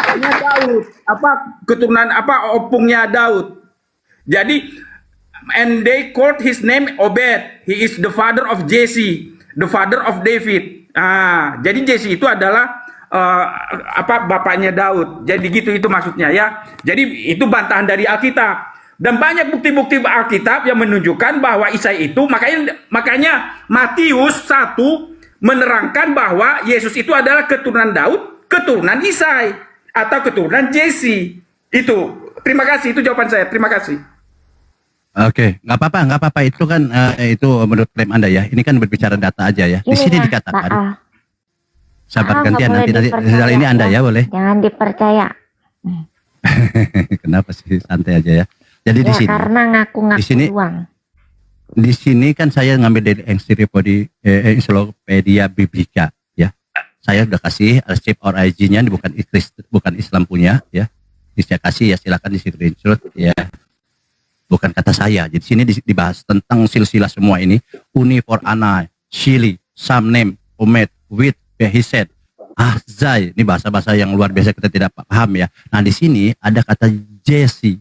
namanya Daud. Keturunan opungnya Daud. Jadi and they called his name Obed. He is the father of Jesse, the father of David. Jadi Jesse itu adalah bapaknya Daud. Jadi gitu itu maksudnya ya. Jadi itu bantahan dari Alkitab. Dan banyak bukti-bukti Alkitab yang menunjukkan bahwa Isa itu, makanya Matius 1 menerangkan bahwa Yesus itu adalah keturunan Daud, keturunan Isai atau keturunan Jesse. Itu. Terima kasih, itu jawaban saya. Terima kasih. Oke, nggak apa-apa. Itu kan itu menurut klaim Anda ya. Ini kan berbicara data aja ya. Di sini dikatakan. Sabar gantian nanti soal ini Anda ya boleh. Jangan dipercaya. Kenapa sih, santai aja ya. Jadi di sini. Karena ngaku-ngaku doang. Di sini kan saya ngambil dari Encyclopedia Biblica ya. Saya udah kasih arsip originnya, bukan Islam punya ya. Saya kasih ya, silakan di screenshot ya. Bukan kata saya. Jadi sini dibahas tentang silsilah semua ini. Uni for Anna, Shili, Samnem, Omet, Wit, Behiset, Ahzai. Ini bahasa-bahasa yang luar biasa kita tidak paham ya. Nah di sini ada kata Jesse.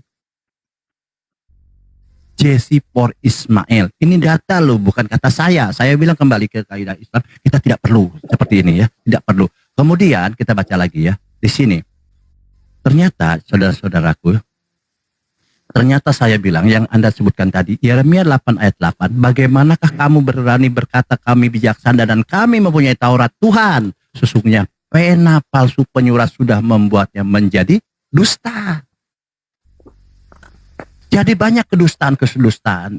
Jesse for Ismail. Ini data loh, bukan kata saya. Saya bilang kembali ke kaidah Islam, kita tidak perlu seperti ini ya, tidak perlu. Kemudian kita baca lagi ya. Di sini ternyata saudara-saudaraku, ternyata saya bilang yang Anda sebutkan tadi, Yeremia 8 ayat 8, bagaimanakah kamu berani berkata kami bijaksana dan kami mempunyai Taurat Tuhan? Sesungguhnya pena palsu penyurat sudah membuatnya menjadi dusta. Jadi banyak kedustaan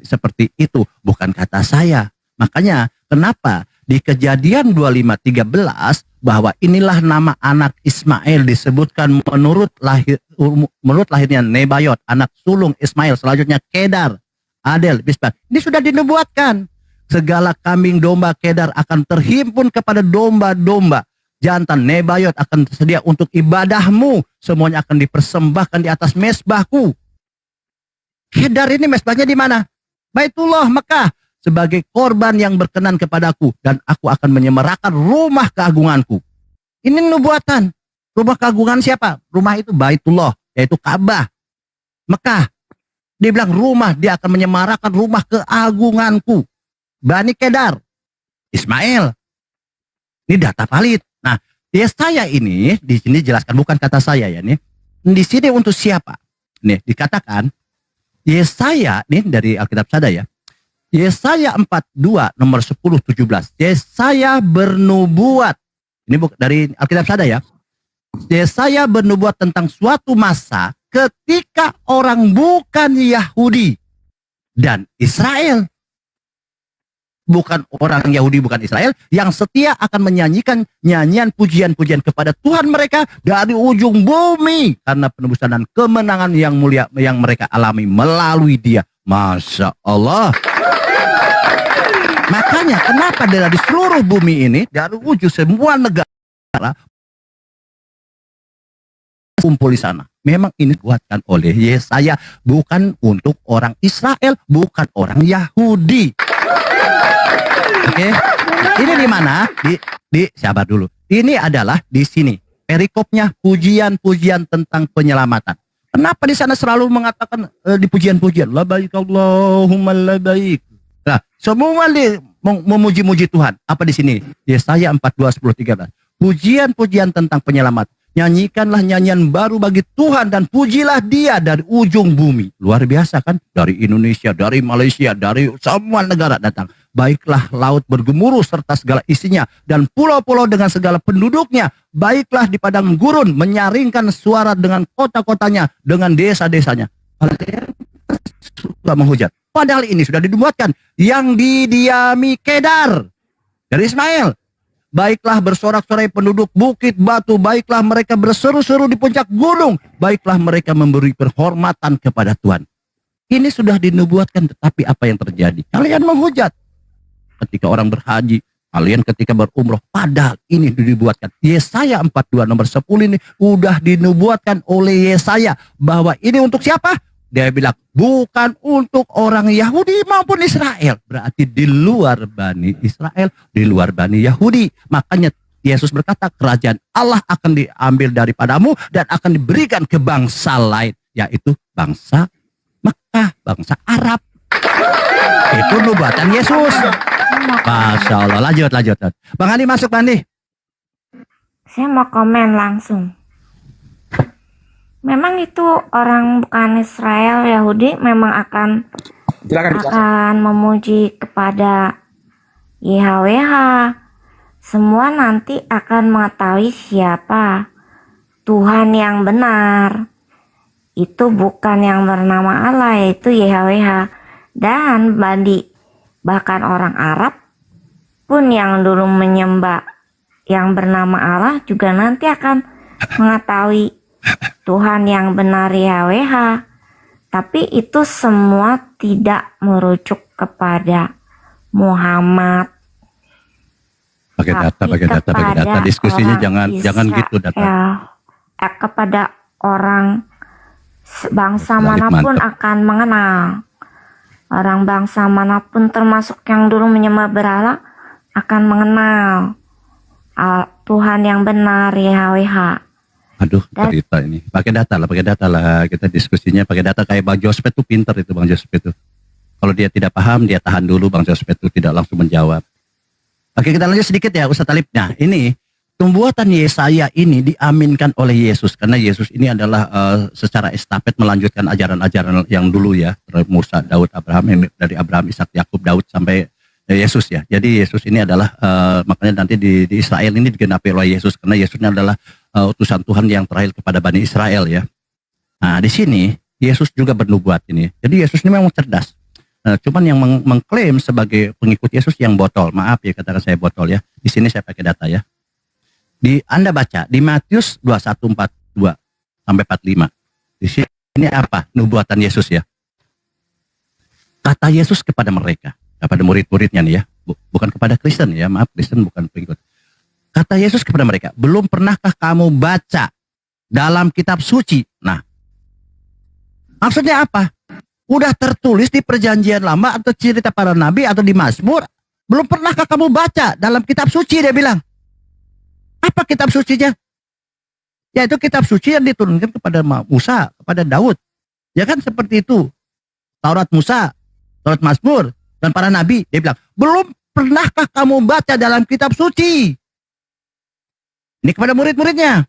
seperti itu, bukan kata saya. Makanya kenapa di Kejadian 25:13 bahwa inilah nama anak Ismail disebutkan menurut lahirnya Nebayot, anak sulung Ismail, selanjutnya Kedar, Adel, Bisbak. Ini sudah dinubuatkan. Segala kambing domba Kedar akan terhimpun kepada domba-domba jantan. Nebayot akan tersedia untuk ibadahmu. Semuanya akan dipersembahkan di atas mezbahku. Kedar ini mezbahnya di mana? Baitullah, Mekah. Sebagai korban yang berkenan kepadaku, dan aku akan menyemarakan rumah keagunganku. Ini nubuatan. Rumah keagungan siapa? Rumah itu Baitullah, yaitu Ka'bah, Mekah. Dia bilang rumah, dia akan menyemarakan rumah keagunganku. Bani Kedar, Ismail. Ini data valid. Nah, Yesaya ini di sini jelaskan, bukan kata saya ya nih. Di sini untuk siapa? Nih dikatakan Yesaya nih dari Alkitab Sada ya. Yesaya 42 nomor 10-17. Yesaya bernubuat. Ini dari Alkitab Sada ya. Yesaya bernubuat tentang suatu masa ketika orang bukan Yahudi dan Israel. Bukan orang Yahudi, bukan Israel, yang setia akan menyanyikan nyanyian pujian-pujian kepada Tuhan mereka dari ujung bumi. Karena penebusan dan kemenangan yang mulia yang mereka alami melalui dia. Masya Allah. Makanya kenapa dari seluruh bumi ini, dari ujung semua negara kumpul di sana. Memang ini dibuatkan oleh Yesaya, bukan untuk orang Israel, bukan orang Yahudi. Oke. Ini di mana? Di sabar dulu. Ini adalah di sini. Perikopnya pujian-pujian tentang penyelamatan. Kenapa di sana selalu mengatakan di pujian-pujian labaik Allahumma labaik. Nah, semua memuji-muji Tuhan. Apa di sini? Yesaya 42:10-13. Pujian-pujian tentang penyelamat. Nyanyikanlah nyanyian baru bagi Tuhan dan pujilah dia dari ujung bumi. Luar biasa kan? Dari Indonesia, dari Malaysia, dari semua negara datang. Baiklah laut bergemuruh serta segala isinya dan pulau-pulau dengan segala penduduknya. Baiklah di padang gurun menyaringkan suara dengan kota-kotanya, dengan desa-desanya. Kalian suka menghujat. Padahal ini sudah dinubuatkan yang didiami Kedar dari Ismail. Baiklah bersorak-sorai penduduk bukit batu, baiklah mereka berseru-seru di puncak gunung, baiklah mereka memberi penghormatan kepada Tuhan. Ini sudah dinubuatkan, tetapi apa yang terjadi? Kalian menghujat. Ketika orang berhaji, kalian ketika berumroh, padahal ini dinubuatkan. Yesaya 42 nomor 10 ini sudah dinubuatkan oleh Yesaya bahwa ini untuk siapa? Dia bilang bukan untuk orang Yahudi maupun Israel. Berarti di luar Bani Israel, di luar Bani Yahudi. Makanya Yesus berkata kerajaan Allah akan diambil daripadamu dan akan diberikan ke bangsa lain. Yaitu bangsa Mekah, bangsa Arab. Itu nubuatan Yesus. Masya Allah. Lanjut. Bang Andi masuk, Bang Andi. Saya mau komen langsung. Memang itu orang bukan Israel, Yahudi memang akan memuji kepada YHWH. Semua nanti akan mengetahui siapa Tuhan yang benar. Itu bukan yang bernama Allah, yaitu YHWH. Dan bahkan orang Arab pun yang dulu menyembah yang bernama Allah juga nanti akan mengetahui Tuhan yang benar YHWH. Tapi itu semua tidak merujuk kepada Muhammad. Pakai data. Diskusinya jangan gitu data. Kepada orang bangsa manapun akan mengenal. Orang bangsa manapun termasuk yang dulu menyembah berhala akan mengenal Tuhan yang benar YHWH. Aduh, cerita ini. Pakai data lah. Kita diskusinya pakai data. Kayak Bang Jospet tuh pinter itu, Bang Jospet tuh. Kalau dia tidak paham, dia tahan dulu. Bang Jospet tuh tidak langsung menjawab. Oke, kita lanjut sedikit ya, Ustaz Talib. Nah, ini pembuatan Yesaya ini diaminkan oleh Yesus. Karena Yesus ini adalah secara estafet melanjutkan ajaran-ajaran yang dulu ya. Musa, Daud, Abraham, dari Abraham, Ishak, Yakub, Daud sampai Yesus ya. Jadi Yesus ini adalah makanya nanti di Israel ini digenapi oleh Yesus. Karena Yesus ini adalah utusan Tuhan yang terakhir kepada Bani Israel ya. Nah, di sini Yesus juga bernubuat ini. Jadi Yesus ini memang cerdas. Cuman yang mengklaim sebagai pengikut Yesus yang botol. Maaf ya, katakan saya botol ya. Di sini saya pakai data ya. Anda baca di Matius 21:42 sampai 45. Di sini apa? Nubuatan Yesus ya. Kata Yesus kepada mereka, kepada murid-muridnya nih ya. Bukan kepada Kristen ya. Maaf, Kristen bukan pengikut. Kata Yesus kepada mereka, belum pernahkah kamu baca dalam kitab suci? Nah, maksudnya apa? Udah tertulis di perjanjian lama atau cerita para nabi atau di Mazmur. Belum pernahkah kamu baca dalam kitab suci, dia bilang. Apa kitab sucinya? Yaitu kitab suci yang diturunkan kepada Musa, kepada Daud. Ya kan seperti itu. Taurat Musa, Taurat Mazmur, dan para nabi. Dia bilang, belum pernahkah kamu baca dalam kitab suci? Ini kepada murid-muridnya.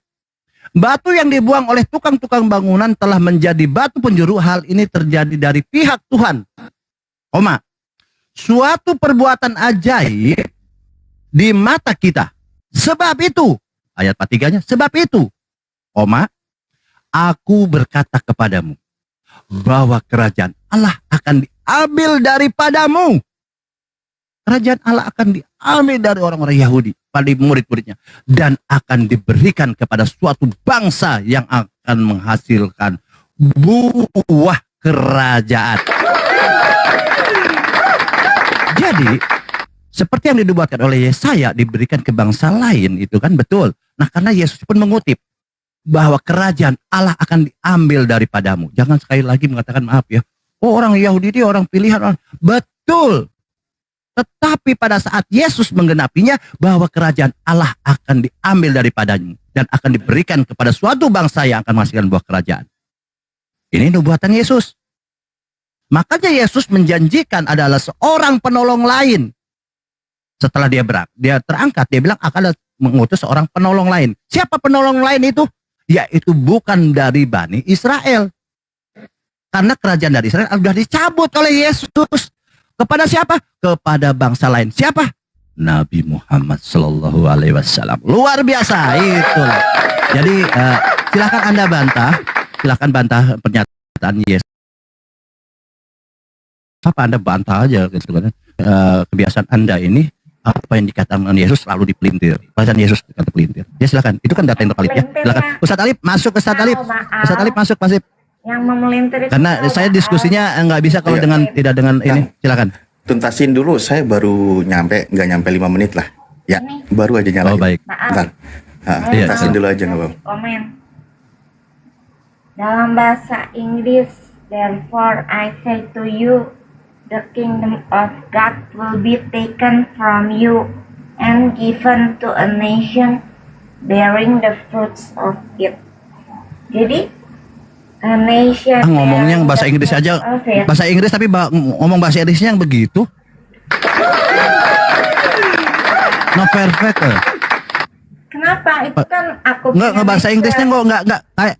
Batu yang dibuang oleh tukang-tukang bangunan telah menjadi batu penjuru. Hal ini terjadi dari pihak Tuhan. Suatu perbuatan ajaib di mata kita. Sebab itu, ayat 43-nya, sebab itu, aku berkata kepadamu, bahwa kerajaan Allah akan diambil daripadamu. Kerajaan Allah akan diambil dari orang-orang Yahudi, pada murid-muridnya, dan akan diberikan kepada suatu bangsa yang akan menghasilkan buah kerajaan. Jadi seperti yang dinubuatkan oleh Yesaya diberikan ke bangsa lain, itu kan betul. Nah, karena Yesus pun mengutip bahwa kerajaan Allah akan diambil daripadamu. Jangan sekali lagi mengatakan maaf ya, oh orang Yahudi itu orang pilihan. Betul. Tetapi pada saat Yesus menggenapinya bahwa kerajaan Allah akan diambil daripadamu dan akan diberikan kepada suatu bangsa yang akan menghasilkan buah kerajaan. Ini nubuatan Yesus. Makanya Yesus menjanjikan adalah seorang penolong lain. Setelah dia terangkat, dia bilang akan mengutus seorang penolong lain. Siapa penolong lain itu? Yaitu bukan dari Bani Israel. Karena kerajaan dari Israel sudah dicabut oleh Yesus. Kepada siapa? Kepada bangsa lain. Siapa? Nabi Muhammad Sallallahu Alaihi Wasallam. Luar biasa itulah. Jadi silakan Anda bantah pernyataan Yesus. Apa Anda bantah aja gitu kan? Kebiasaan Anda ini apa yang dikatakan Yesus selalu dipelintir. Perasaan Yesus kata pelintir. Ya silakan. Itu kan data yang tervalid ya. Silakan. Ustaz Talib masuk. Ustaz Talib masuk masih. Yang memelintir itu karena saya diskusinya nggak bisa kalau tidak dengan ini. Silakan. Tuntasin dulu, saya baru nggak nyampe 5 menit lah. Ya, baru aja nyalain. Oh baik. Bentar. Tuntasin dulu aja nggak apa-apa. Komen. Dalam bahasa Inggris, therefore I say to you, the kingdom of God will be taken from you and given to a nation bearing the fruits of it. Jadi A nation Ngomongnya yang bahasa Inggris aja, of it. bahasa Inggris tapi ngomong bahasa Inggrisnya yang begitu. No perfect. Kenapa? Itu kan aku Nggak bahasa Inggrisnya nggak kayak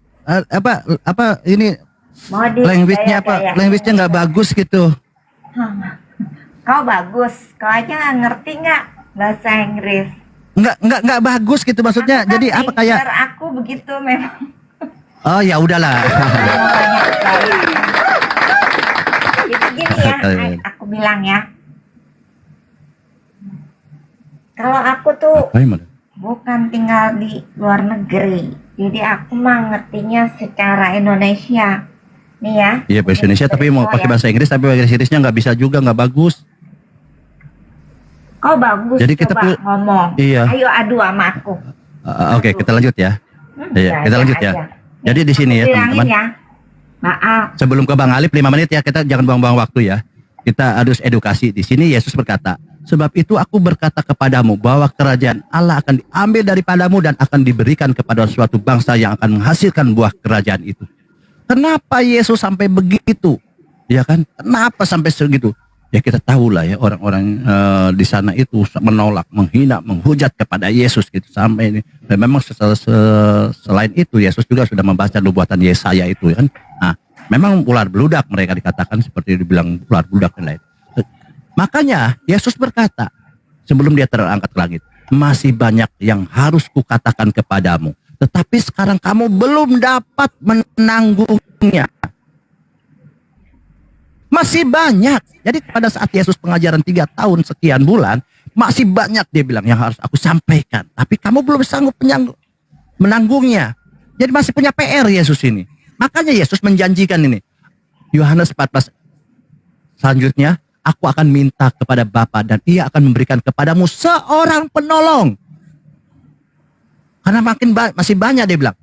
apa ini modis, language-nya apa? gaya-gaya. Language-nya nggak bagus gitu. Kau bagus, kau aja nggak ngerti nggak bahasa Inggris? Nggak bagus gitu maksudnya. Jadi apa kayak Pinter aku begitu memang. oh ya udahlah. Banyak gaya. Jadi gini ya, aku bilang ya. Kalau aku tuh bukan tinggal di luar negeri, jadi aku mah ngertinya secara Indonesia. Nih ya. Iya bahasa Indonesia tapi mau pakai bahasa Inggris tapi bahasa Inggrisnya nggak bisa juga, nggak bagus. Oh bagus, Jadi kita coba ngomong. Iya. Ayo adu sama aku. Oke, kita lanjut ya. Iya, kita lanjut ya. aja. Jadi di sini ya Bilangin teman-teman. ya. Maaf. Sebelum ke Bang Alip 5 menit ya, kita jangan buang-buang waktu ya. Kita harus edukasi. Di sini Yesus berkata, sebab itu aku berkata kepadamu bahwa kerajaan Allah akan diambil daripadamu dan akan diberikan kepada suatu bangsa yang akan menghasilkan buah kerajaan itu. Kenapa Yesus sampai begitu? Ya kan? Kenapa sampai segitu? Ya kita tahu lah ya orang-orang di sana itu menolak, menghina, menghujat kepada Yesus gitu sampai ini. Dan memang selain itu Yesus juga sudah membaca nubuatan Yesaya itu ya kan. Nah, memang ular beludak mereka dikatakan seperti dibilang ular beludak dan lain. Makanya Yesus berkata sebelum dia terangkat ke langit, masih banyak yang harus kukatakan kepadamu, tetapi sekarang kamu belum dapat menanggungnya. Masih banyak. Jadi pada saat Yesus pengajaran 3 tahun sekian bulan, masih banyak dia bilang yang harus aku sampaikan. Tapi kamu belum sanggup menanggungnya. Jadi masih punya PR Yesus ini. Makanya Yesus menjanjikan ini. Yohanes 14 selanjutnya, aku akan minta kepada Bapa dan ia akan memberikan kepadamu seorang penolong. Karena masih banyak dia bilang.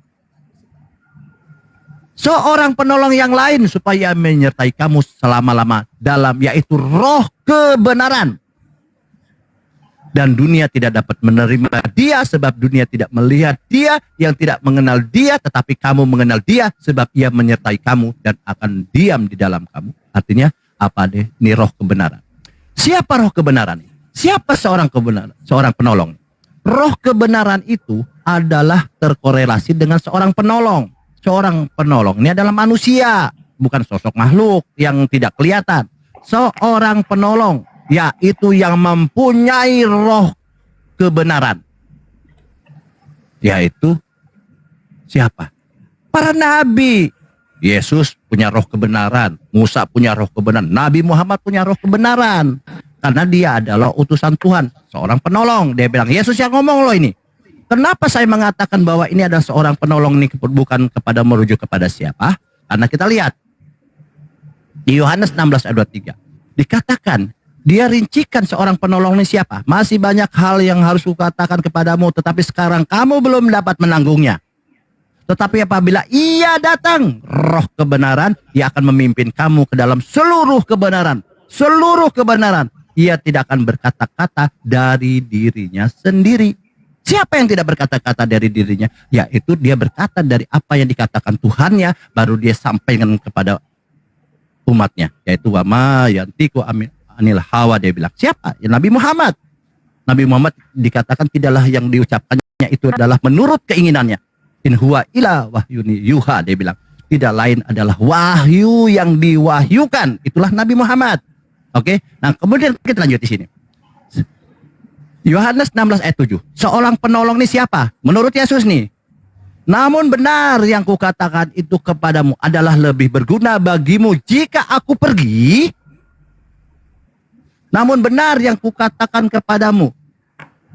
Seorang penolong yang lain supaya menyertai kamu selama-lama dalam, yaitu roh kebenaran. Dan dunia tidak dapat menerima dia sebab dunia tidak melihat dia, yang tidak mengenal dia, tetapi kamu mengenal dia sebab ia menyertai kamu dan akan diam di dalam kamu. Artinya apa deh? Ini roh kebenaran. Siapa roh kebenaran? Siapa seorang kebenaran? Seorang penolong. Roh kebenaran itu adalah terkorelasi dengan seorang penolong. Seorang penolong ini adalah manusia, bukan sosok makhluk yang tidak kelihatan. Seorang penolong, yaitu yang mempunyai roh kebenaran. Yaitu siapa? Para nabi. Yesus punya roh kebenaran, Musa punya roh kebenaran, Nabi Muhammad punya roh kebenaran. Karena dia adalah utusan Tuhan, seorang penolong. Dia bilang, Yesus yang ngomong loh ini. Kenapa saya mengatakan bahwa ini adalah seorang penolong ini bukan kepada merujuk kepada siapa? Karena kita lihat di Yohanes 16 ayat 23 dikatakan dia rincikan seorang penolong ini siapa. Masih banyak hal yang harus kukatakan kepadamu, tetapi sekarang kamu belum dapat menanggungnya. Tetapi apabila ia datang, roh kebenaran, ia akan memimpin kamu ke dalam seluruh kebenaran. Seluruh kebenaran. Ia tidak akan berkata-kata dari dirinya sendiri. Siapa yang tidak berkata-kata dari dirinya? Yaitu dia berkata dari apa yang dikatakan Tuhannya, baru dia sampaikan kepada umatnya. Yaitu wama yantiku anil hawa, dia bilang. Siapa? Ya, Nabi Muhammad. Nabi Muhammad dikatakan tidaklah yang diucapkannya itu adalah menurut keinginannya. In huwa ila wahyuni yuha, dia bilang. Tidak lain adalah wahyu yang diwahyukan. Itulah Nabi Muhammad. Oke. Nah kemudian kita lanjut di sini. Yohanes 16 ayat 7. Seorang penolong ini siapa? Menurut Yesus nih. Namun benar yang kukatakan itu kepadamu adalah lebih berguna bagimu jika aku pergi. Namun benar yang kukatakan kepadamu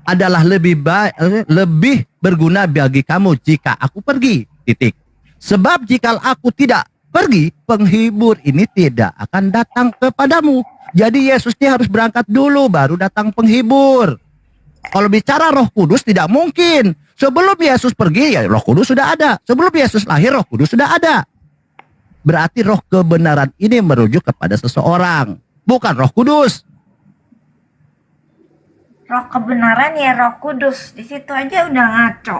adalah lebih berguna bagi kamu jika aku pergi. Titik. Sebab jika aku tidak pergi, penghibur ini tidak akan datang kepadamu. Jadi Yesus ini harus berangkat dulu baru datang penghibur. Kalau bicara Roh Kudus tidak mungkin. Sebelum Yesus pergi ya Roh Kudus sudah ada. Sebelum Yesus lahir Roh Kudus sudah ada. Berarti roh kebenaran ini merujuk kepada seseorang, bukan Roh Kudus. Roh kebenaran ya Roh Kudus. Di situ aja udah ngaco.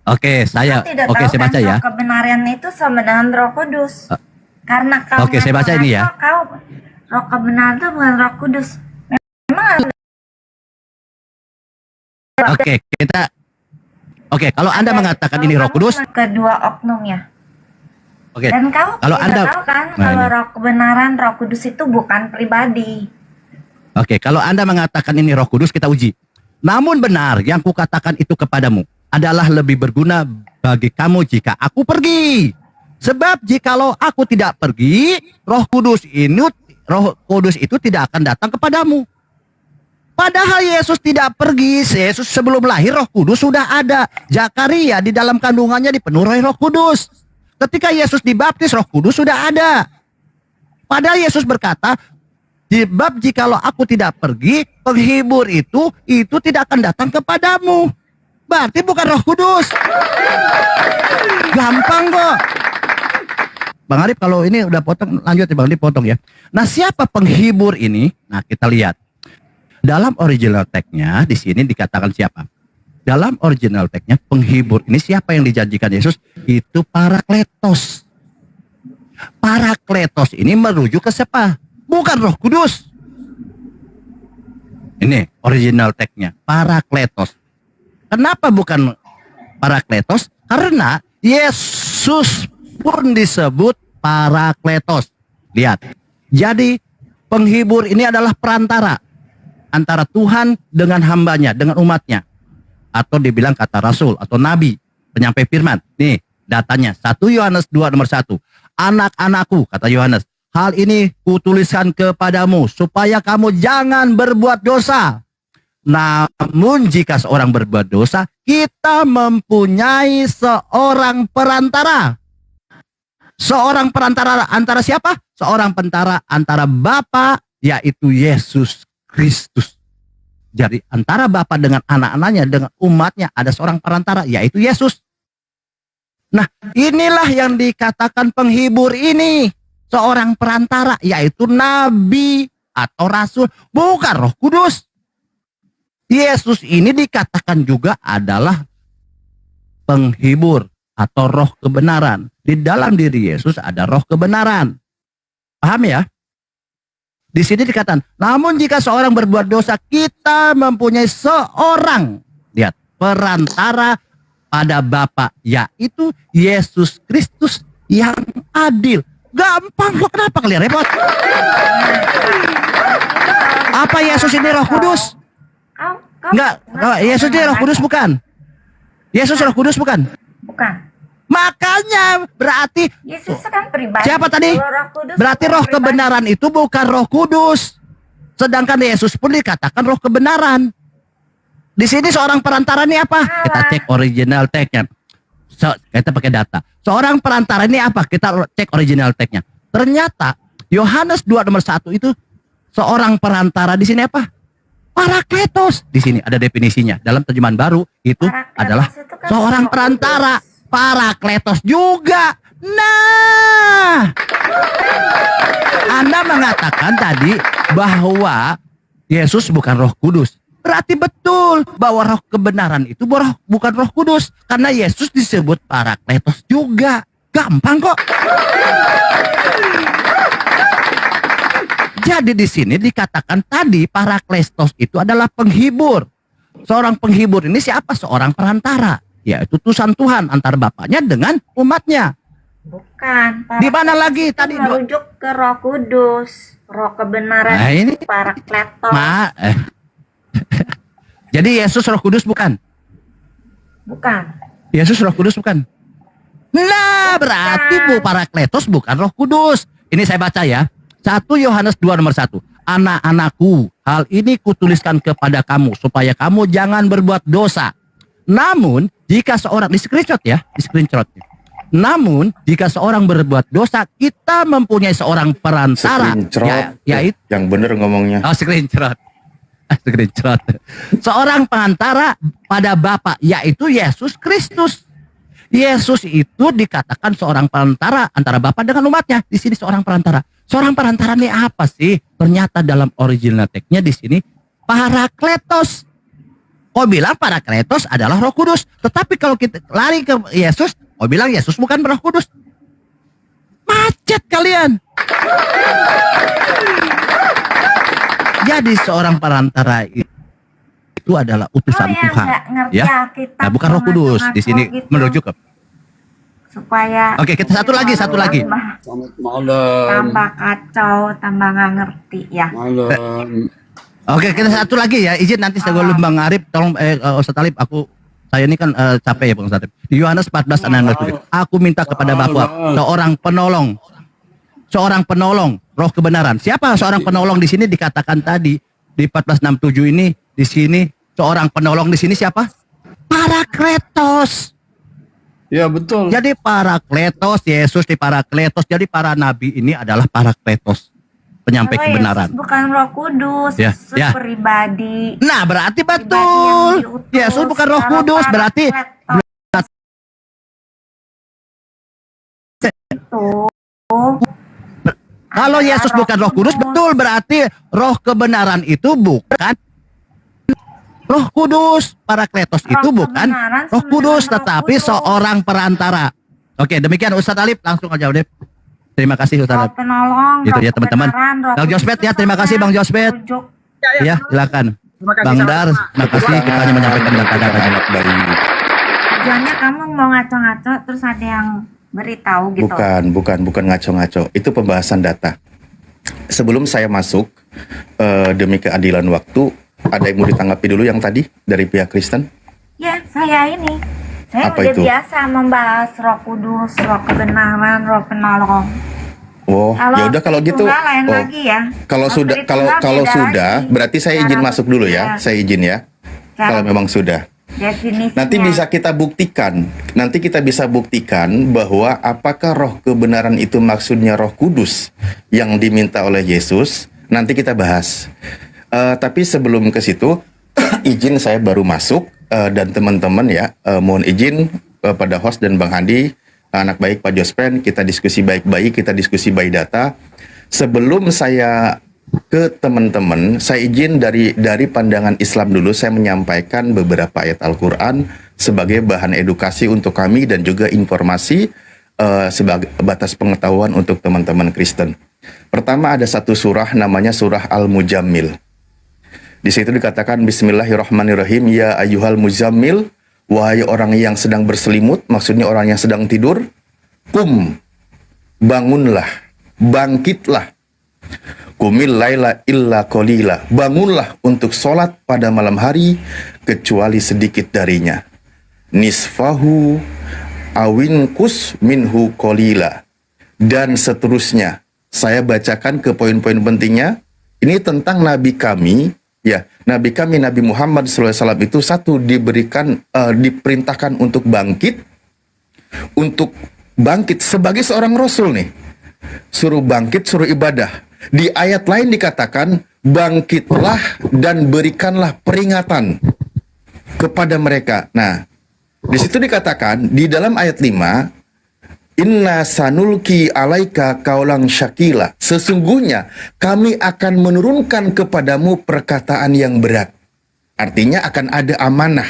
Oke, saya Tidak oke tahu saya kan baca ya. roh kebenaran itu sama dengan Roh Kudus. Karena kau Oke, saya baca ini ya. kau roh kebenaran itu bukan Roh Kudus. Memang ada Oke, kalau Anda mengatakan ini Roh Kudus, kedua oknumnya. oke. Dan kau Kalau tidak Anda tahu kan Nah, kalau ini. roh kebenaran Roh Kudus itu bukan pribadi. Oke, kalau Anda mengatakan ini Roh Kudus, kita uji. Namun benar yang kukatakan itu kepadamu adalah lebih berguna bagi kamu jika aku pergi. Sebab jikalau aku tidak pergi, Roh Kudus itu tidak akan datang kepadamu. Padahal Yesus tidak pergi. Yesus sebelum lahir Roh Kudus sudah ada. Zakaria di dalam kandungannya dipenuhi Roh Kudus. Ketika Yesus dibaptis, Roh Kudus sudah ada. Padahal Yesus berkata, sebab jikalau aku tidak pergi, penghibur itu tidak akan datang kepadamu. Berarti bukan Roh Kudus. Gampang kok. Bang Arif, kalau ini udah potong, lanjut ya Bang, dipotong ya. Nah, siapa penghibur ini? Nah, kita lihat. Dalam original text-nya di sini dikatakan siapa? Dalam original text-nya penghibur ini siapa yang dijanjikan Yesus? Itu Parakletos. Parakletos ini merujuk ke siapa? Bukan Roh Kudus. Ini original text-nya, Parakletos. Kenapa bukan Parakletos? Karena Yesus pun disebut Parakletos. Lihat. Jadi penghibur ini adalah perantara antara Tuhan dengan hambanya, dengan umatnya. Atau dibilang kata Rasul atau Nabi, penyampai firman. Nih datanya, 1 Yohanes 2 nomor 1. Anak-anakku, kata Yohanes, hal ini kutuliskan kepadamu supaya kamu jangan berbuat dosa. Namun jika seorang berbuat dosa, kita mempunyai seorang perantara. Seorang perantara antara siapa? Seorang perantara antara Bapa, yaitu Yesus Kristus. Jadi antara Bapa dengan anak-anaknya, dengan umatnya ada seorang perantara, yaitu Yesus. Nah, inilah yang dikatakan penghibur ini. Seorang perantara, yaitu Nabi atau Rasul, bukan Roh Kudus. Yesus ini dikatakan juga adalah penghibur atau roh kebenaran. Di dalam diri Yesus ada roh kebenaran. Paham ya? Di sini dikatakan, namun jika seorang berbuat dosa, kita mempunyai seorang, lihat, perantara pada Bapa, yaitu Yesus Kristus yang adil. Gampang kok, kenapa kalian repot? Apa Yesus ini Roh Kudus? Enggak, Yesus ini Roh Kudus bukan? Yesus Roh Kudus bukan? Bukan. Makanya berarti Yesus kan pribadi. siapa tadi? Kalau Roh Kudus Berarti bukan roh pribadi. kebenaran itu bukan Roh Kudus. Sedangkan Yesus pun dikatakan roh kebenaran. Di sini seorang perantara ini apa? Kita cek original text-nya. Kita pakai data. Seorang perantara ini apa? Kita cek original text-nya. Ternyata Yohanes 2 nomor 1 itu seorang perantara di sini apa? Parakletos. Di sini ada definisinya. Dalam terjemahan baru itu adalah seorang perantara. Parakletos juga. Nah, Anda mengatakan tadi bahwa Yesus bukan Roh Kudus. Berarti betul bahwa roh kebenaran itu bukan Roh Kudus. Karena Yesus disebut Parakletos juga. Gampang kok. Jadi di sini dikatakan tadi Parakletos itu adalah penghibur. Seorang penghibur ini siapa? Seorang perantara. Yaitu utusan Tuhan antara Bapaknya dengan umatnya. Bukan. Di mana lagi Itu tadi? merujuk ke Roh Kudus, Roh kebenaran, Nah, ini Parakletos. Jadi Yesus Roh Kudus bukan? Bukan. Yesus Roh Kudus bukan? Nah, berarti Parakletos bukan Roh Kudus. Ini saya baca ya. 1 Yohanes 2 nomor 1. Anak-anakku, hal ini kutuliskan kepada kamu supaya kamu jangan berbuat dosa. Namun, jika seorang, di screenshot ya, di screenshot. Namun, jika seorang berbuat dosa, kita mempunyai seorang perantara. Yaitu yang bener ngomongnya. Oh, screenshot. Screenshot. Seorang perantara pada Bapa, yaitu Yesus Kristus. Yesus itu dikatakan seorang perantara antara Bapa dengan umatnya. Di sini seorang perantara. Seorang perantara ini apa sih? Ternyata dalam original text-nya di sini Parakletos. Kau bilang Parakletos adalah Roh Kudus. Tetapi kalau kita lari ke Yesus, kau bilang Yesus bukan Roh Kudus. Macet kalian. Jadi seorang perantara itu adalah utusan Tuhan, ya. Nah, bukan Roh Kudus di sini merujuk ke. Supaya Oke, kita satu lagi. tambah kacau, tambah nggak ngerti ya. Oke, kita satu lagi ya. Izin nanti sebelum Bang Arif, tolong Ustaz Talib, saya ini kan capek ya Bang Ustaz Talib. Di Yohanes 14 ayat 7. Aku minta kepada Bapa seorang penolong roh kebenaran. Siapa seorang penolong di sini dikatakan tadi di 14:67 ini, di sini seorang penolong di sini siapa? Parakletos. Ya betul. Jadi Parakletos, Yesus di Parakletos. Jadi para nabi ini adalah Parakletos, penyampai Kalau kebenaran. Yesus bukan Roh Kudus, Ya, Yesus ya. pribadi. Nah, berarti betul. Yesus bukan Roh Kudus, berarti kalau Yesus bukan Roh Kudus, betul, berarti Roh kebenaran itu bukan Roh Kudus. Parakletos itu bukan Roh Kudus, tetapi seorang perantara. Oke, demikian Ustaz Alif, langsung aja udah. Terima kasih Ustaz Alif. Penolong, Gitu Roh ya teman-teman. kebenaran, Roh Bang Josbet ya, terima kasih Bang Josbet. Ya, silakan. Bang Dar, terima kasih kita hanya menyampaikan data-data dari Tujuannya kamu mau ngaco-ngaco terus ada yang beritahu gitu. Bukan ngaco-ngaco. Itu pembahasan data. Sebelum saya masuk demi keadilan waktu, ada yang mau ditanggapi dulu yang tadi dari pihak Kristen? Ya, saya ini. Saya Apa udah itu? biasa membahas Roh Kudus, Roh kebenaran, Roh penolong. Oh, ya udah kalau gitu. Tunggal lain lagi ya. Kalau Kalau sudah Tritunggal kalau beda sudah, lagi. berarti saya izin Cara masuk dulu ya. berpikir. Saya izin ya. Cara Kalau memang sudah. Definisinya. Nanti bisa kita buktikan. Nanti kita bisa buktikan bahwa apakah roh kebenaran itu maksudnya Roh Kudus yang diminta oleh Yesus. Nanti kita bahas. Tapi sebelum ke situ, izin saya baru masuk dan teman-teman ya, mohon izin pada host dan Bang Handi, anak baik Pak Jospen, kita diskusi baik-baik, kita diskusi by data. Sebelum saya ke teman-teman, saya izin dari pandangan Islam dulu, saya menyampaikan beberapa ayat Al-Quran sebagai bahan edukasi untuk kami dan juga informasi sebagai batas pengetahuan untuk teman-teman Kristen. Pertama ada satu surah namanya surah Al-Mujammil. Di situ dikatakan Bismillahirrahmanirrahim, ya ayyuhal muzammil, wahai orang yang sedang berselimut, maksudnya orang yang sedang tidur, bangunlah, bangkitlah. Qumil laila illa qalila, bangunlah untuk sholat pada malam hari kecuali sedikit darinya. Nisfahu awinkus minhu qalila, dan seterusnya. Saya bacakan ke poin-poin pentingnya. Ini tentang Nabi kami, ya, Nabi kami Nabi Muhammad SAW itu satu diperintahkan untuk bangkit sebagai seorang Rasul nih. Suruh bangkit, suruh ibadah. Di ayat lain dikatakan, bangkitlah dan berikanlah peringatan kepada mereka. Nah, di situ dikatakan, di dalam ayat 5, Inna sanulki alaika kaulang syakila. Sesungguhnya kami akan menurunkan kepadamu perkataan yang berat. Artinya akan ada amanah.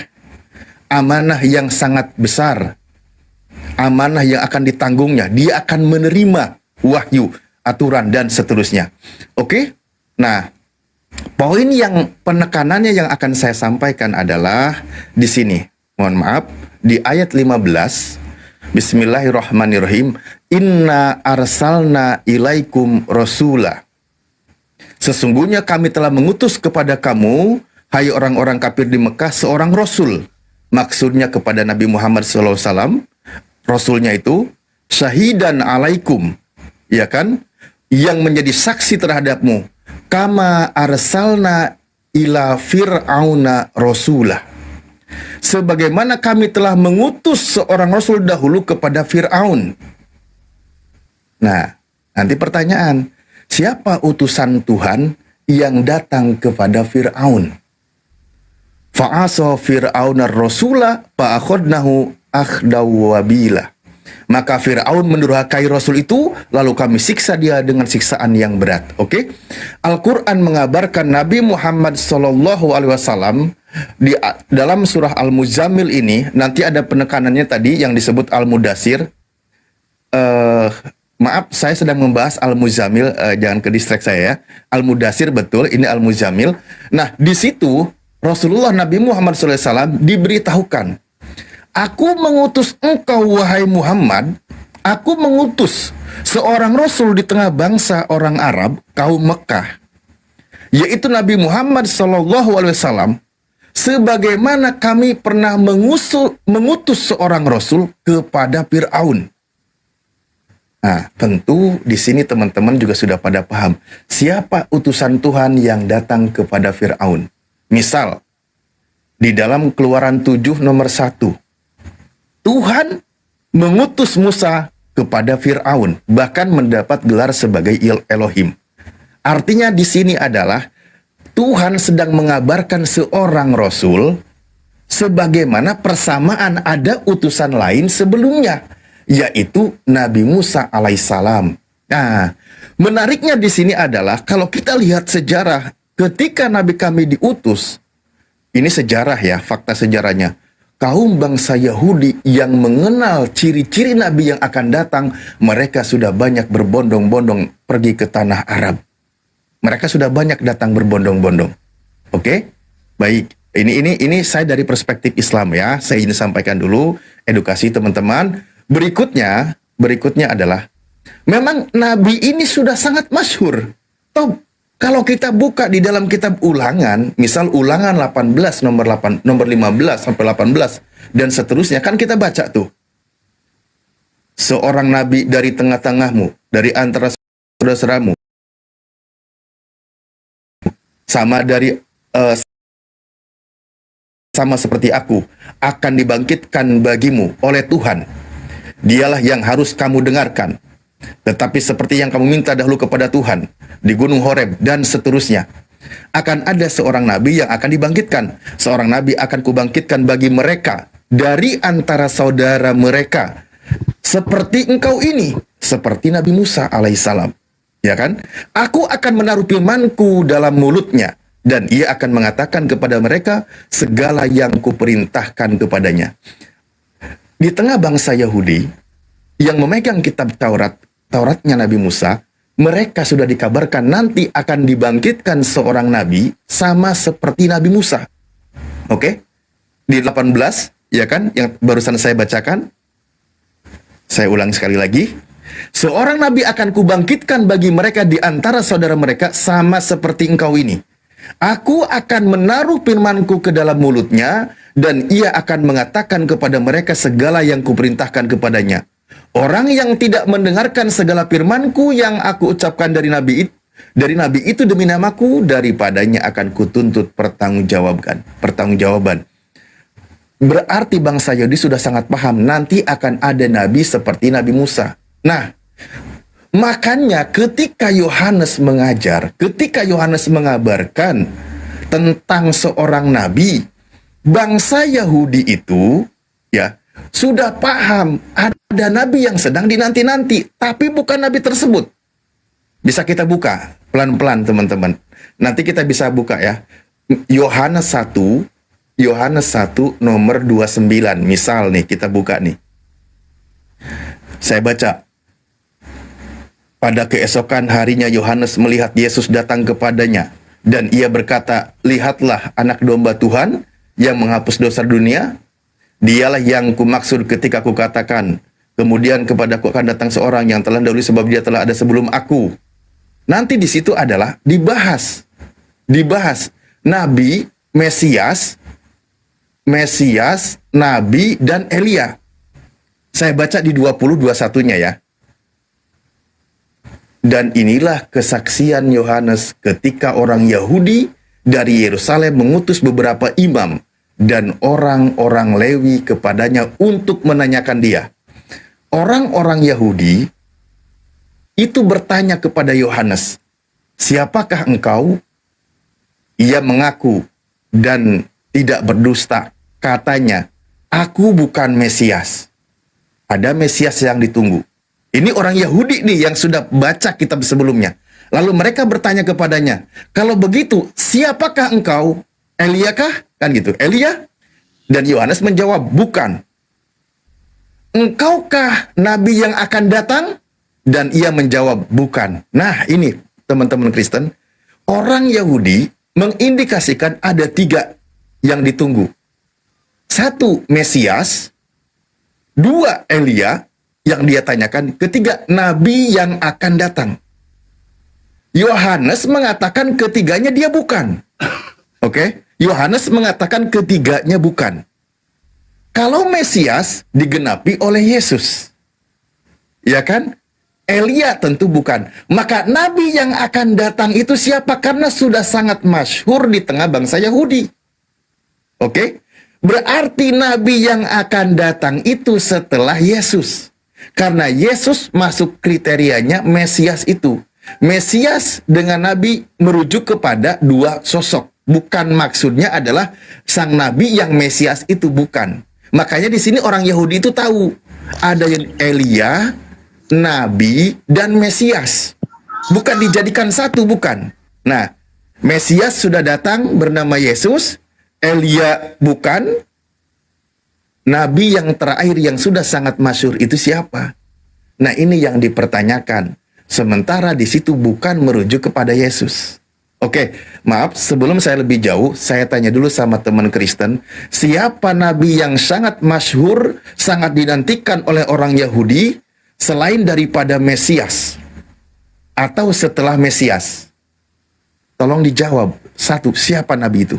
Amanah yang sangat besar. Amanah yang akan ditanggungnya. Dia akan menerima wahyu, aturan, dan seterusnya. Oke? Nah, poin yang penekanannya yang akan saya sampaikan adalah di sini. Mohon maaf, di ayat 15, Bismillahirrahmanirrahim, Inna arsalna ilaikum rasula. Sesungguhnya kami telah mengutus kepada kamu, hai orang-orang kafir di Mekah, seorang Rasul. Maksudnya kepada Nabi Muhammad SAW. Rasulnya itu syahidan alaikum, ya kan, yang menjadi saksi terhadapmu. Kama arsalna ila fir'auna rasulah, sebagaimana kami telah mengutus seorang Rasul dahulu kepada Fir'aun. Nah, nanti pertanyaan, siapa utusan Tuhan yang datang kepada Fir'aun? Fa'asa Fir'aun ar-rasula fa'akhadnahu akhdawabila. Maka Fir'aun mendurhakai Rasul itu, lalu kami siksa dia dengan siksaan yang berat. Oke? Al-Quran mengabarkan Nabi Muhammad SAW dalam surah Al-Muzammil ini, nanti ada penekanannya tadi yang disebut Al-Mudassir. Maaf, saya sedang membahas Al-Muzammil, jangan ke distract saya ya. Al-Mudassir betul, ini Al-Muzammil. Nah, di situ Rasulullah Nabi Muhammad SAW diberitahukan, aku mengutus engkau wahai Muhammad, aku mengutus seorang Rasul di tengah bangsa orang Arab, kaum Mekah, yaitu Nabi Muhammad SAW, sebagaimana kami pernah mengutus seorang Rasul kepada Fir'aun. Nah, tentu di sini teman-teman juga sudah pada paham siapa utusan Tuhan yang datang kepada Fir'aun. Misal, di dalam Keluaran 7 nomor 1, Tuhan mengutus Musa kepada Fir'aun, bahkan mendapat gelar sebagai Elohim. Artinya di sini adalah Tuhan sedang mengabarkan seorang Rasul sebagaimana persamaan ada utusan lain sebelumnya, yaitu Nabi Musa alaihissalam. Nah, menariknya di sini adalah kalau kita lihat sejarah ketika Nabi kami diutus, ini sejarah ya, fakta sejarahnya. Kaum bangsa Yahudi yang mengenal ciri-ciri Nabi yang akan datang, mereka sudah banyak berbondong-bondong pergi ke tanah Arab. Mereka sudah banyak datang berbondong-bondong. Oke? Baik. Ini saya dari perspektif Islam ya. Saya ingin sampaikan dulu edukasi teman-teman. Berikutnya adalah memang Nabi ini sudah sangat masyhur. Toh kalau kita buka di dalam kitab Ulangan, misal Ulangan 18 nomor 15 sampai 18 dan seterusnya, kan kita baca tuh. Seorang nabi dari tengah-tengahmu, dari antara saudara-saudaramu, sama seperti aku, akan dibangkitkan bagimu oleh Tuhan. Dialah yang harus kamu dengarkan. Tetapi seperti yang kamu minta dahulu kepada Tuhan di Gunung Horeb dan seterusnya, akan ada seorang nabi yang akan dibangkitkan. Seorang nabi akan kubangkitkan bagi mereka dari antara saudara mereka, seperti engkau ini, seperti Nabi Musa alaihissalam. Ya kan? Aku akan menaruh firmanku dalam mulutnya, dan ia akan mengatakan kepada mereka segala yang kuperintahkan kepadanya. Di tengah bangsa Yahudi yang memegang kitab Tauratnya Nabi Musa, mereka sudah dikabarkan nanti akan dibangkitkan seorang nabi sama seperti Nabi Musa. Oke? Di 18, ya kan, yang barusan saya bacakan. Saya ulang sekali lagi. Seorang nabi akan kubangkitkan bagi mereka di antara saudara mereka sama seperti engkau ini. Aku akan menaruh firmanku ke dalam mulutnya, dan ia akan mengatakan kepada mereka segala yang kuperintahkan kepadanya. Orang yang tidak mendengarkan segala firmanku yang aku ucapkan dari nabi itu demi namaku, daripadanya akan kutuntut pertanggungjawaban. Berarti bangsa Yahudi sudah sangat paham nanti akan ada nabi seperti Nabi Musa. Nah, makanya ketika Yohanes mengajar, ketika Yohanes mengabarkan tentang seorang nabi, bangsa Yahudi itu ya sudah paham ada nabi yang sedang dinanti-nanti, tapi bukan nabi tersebut. Bisa kita buka pelan-pelan teman-teman. Nanti kita bisa buka ya. Yohanes 1 nomor 29. Misal nih kita buka nih. Saya baca. Pada keesokan harinya Yohanes melihat Yesus datang kepadanya, dan ia berkata, lihatlah anak domba Tuhan yang menghapus dosa dunia. Dialah yang kumaksud ketika kukatakan, kemudian kepadaku akan datang seorang yang telah dahulu sebab dia telah ada sebelum aku. Nanti di situ adalah dibahas Nabi, Mesias, Nabi, dan Elia. Saya baca di 20:21-nya ya. Dan inilah kesaksian Yohanes ketika orang Yahudi dari Yerusalem mengutus beberapa imam dan orang-orang Lewi kepadanya untuk menanyakan dia. Orang-orang Yahudi itu bertanya kepada Yohanes, siapakah engkau? Ia mengaku dan tidak berdusta. Katanya, aku bukan Mesias. ada Mesias yang ditunggu. Ini orang Yahudi nih yang sudah baca kitab sebelumnya. Lalu mereka bertanya kepadanya, kalau begitu siapakah engkau? Elia kah? Kan gitu, Elia? Dan Yohanes menjawab, bukan. Engkaukah nabi yang akan datang? Dan ia menjawab, bukan. Nah ini teman-teman Kristen, orang Yahudi mengindikasikan ada 3 yang ditunggu. 1 Mesias, 2 Elia yang dia tanyakan, ketiga nabi yang akan datang. Yohanes mengatakan ketiganya dia bukan. Oke, Yohanes mengatakan ketiganya bukan. Kalau Mesias digenapi oleh Yesus, ya kan? Elia tentu bukan. Maka nabi yang akan datang itu siapa? Karena sudah sangat masyhur di tengah bangsa Yahudi. Oke? Berarti nabi yang akan datang itu setelah Yesus. Karena Yesus masuk kriterianya Mesias itu. Mesias dengan nabi merujuk kepada 2 sosok. Bukan maksudnya adalah sang nabi yang Mesias itu, bukan. Makanya di sini orang Yahudi itu tahu ada yang Elia, nabi, dan Mesias. Bukan dijadikan satu, bukan. Nah, Mesias sudah datang bernama Yesus, Elia bukan, nabi yang terakhir yang sudah sangat masyhur itu siapa? Nah, ini yang dipertanyakan. Sementara di situ bukan merujuk kepada Yesus. Oke, maaf, sebelum saya lebih jauh, saya tanya dulu sama teman Kristen, siapa nabi yang sangat masyhur, sangat dinantikan oleh orang Yahudi, selain daripada Mesias? Atau setelah Mesias? Tolong dijawab. 1, siapa nabi itu?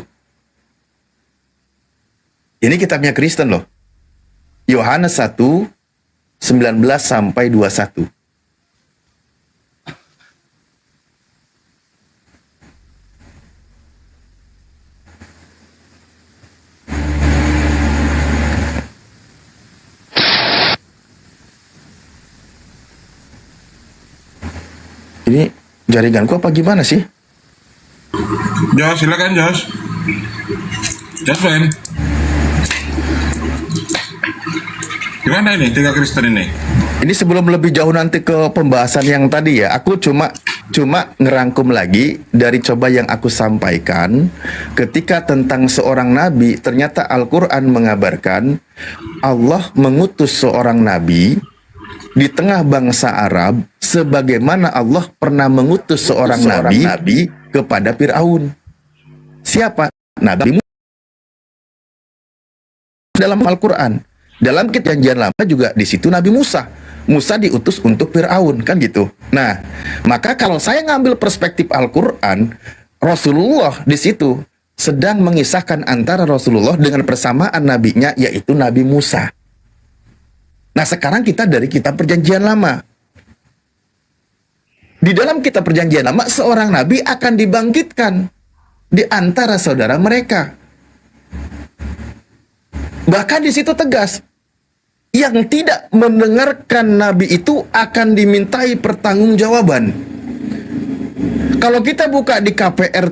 Ini kitabnya Kristen loh. Yohanes 1, 19 sampai 21. Ini jaringanku apa gimana sih? Jos, silakan Jos. Jos, Ben. Gimana ini 3 Kristen ini? Ini sebelum lebih jauh nanti ke pembahasan yang tadi ya, aku cuma ngerangkum lagi dari coba yang aku sampaikan ketika tentang seorang nabi. Ternyata Al-Quran mengabarkan Allah mengutus seorang nabi di tengah bangsa Arab sebagaimana Allah pernah mengutus seorang nabi kepada Fir'aun. Siapa? Nabi Musa. Dalam Al-Quran, dalam Perjanjian Lama juga di situ Nabi Musa. Musa diutus untuk Fir'aun, kan gitu. Nah, maka kalau saya ngambil perspektif Al-Quran, Rasulullah di situ sedang mengisahkan antara Rasulullah dengan persamaan nabinya, yaitu Nabi Musa. Nah, sekarang kita dari kitab Perjanjian Lama. Di dalam kitab Perjanjian Lama, seorang nabi akan dibangkitkan di antara saudara mereka. Bahkan di situ tegas, yang tidak mendengarkan nabi itu akan dimintai pertanggungjawaban. Kalau kita buka di KPR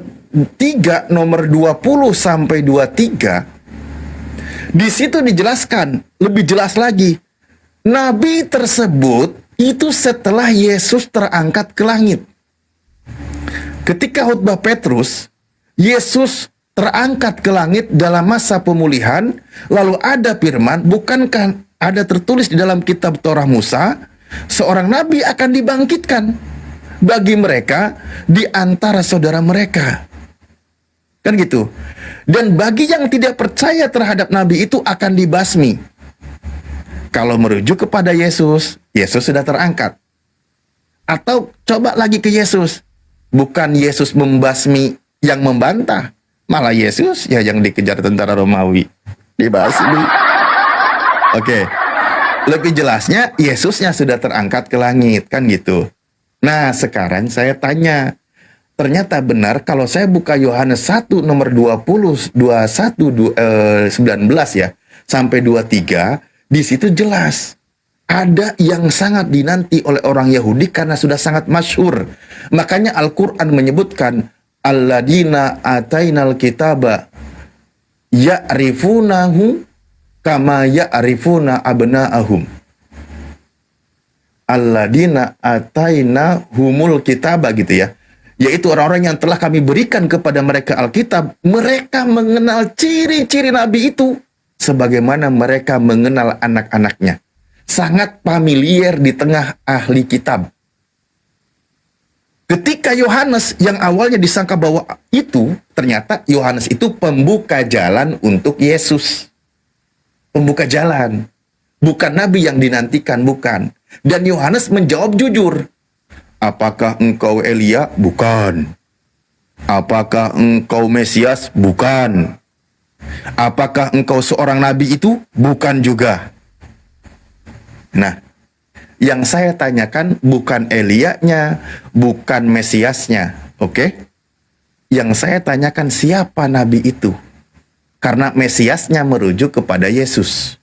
3 nomor 20 sampai 23, di situ dijelaskan lebih jelas lagi. Nabi tersebut itu setelah Yesus terangkat ke langit. Ketika khutbah Petrus, Yesus terangkat ke langit dalam masa pemulihan, lalu ada firman, bukankah ada tertulis di dalam kitab Torah Musa, seorang nabi akan dibangkitkan bagi mereka di antara saudara mereka. Kan gitu. Dan bagi yang tidak percaya terhadap nabi itu akan dibasmi. Kalau merujuk kepada Yesus, Yesus sudah terangkat. Atau coba lagi ke Yesus. Bukan Yesus membasmi yang membantah. Malah Yesus ya yang dikejar tentara Romawi. Dibasmi. Oke. Lebih jelasnya, Yesusnya sudah terangkat ke langit. Kan gitu. Nah, sekarang saya tanya. Ternyata benar kalau saya buka Yohanes 1 nomor 20, 21, 19 ya. Sampai 23. Di situ jelas ada yang sangat dinanti oleh orang Yahudi karena sudah sangat masyhur. Makanya Al-Quran menyebutkan alladzina atainal kitaba ya'rifunahu kama ya'rifuna abna'ahum. Alladina ataina humul kitaba gitu ya. Yaitu orang-orang yang telah kami berikan kepada mereka Alkitab. Mereka mengenal ciri-ciri Nabi itu sebagaimana mereka mengenal anak-anaknya. Sangat familiar di tengah ahli kitab. Ketika Yohanes yang awalnya disangka bahwa itu, ternyata Yohanes itu pembuka jalan untuk Yesus. Pembuka jalan. Bukan nabi yang dinantikan, bukan. Dan Yohanes menjawab jujur. Apakah engkau Elia? Bukan. Apakah engkau Mesias? Bukan. Apakah engkau seorang nabi itu? Bukan juga. Nah, yang saya tanyakan bukan Elia-nya, bukan Mesiasnya, oke? Yang saya tanyakan siapa nabi itu? Karena Mesiasnya merujuk kepada Yesus.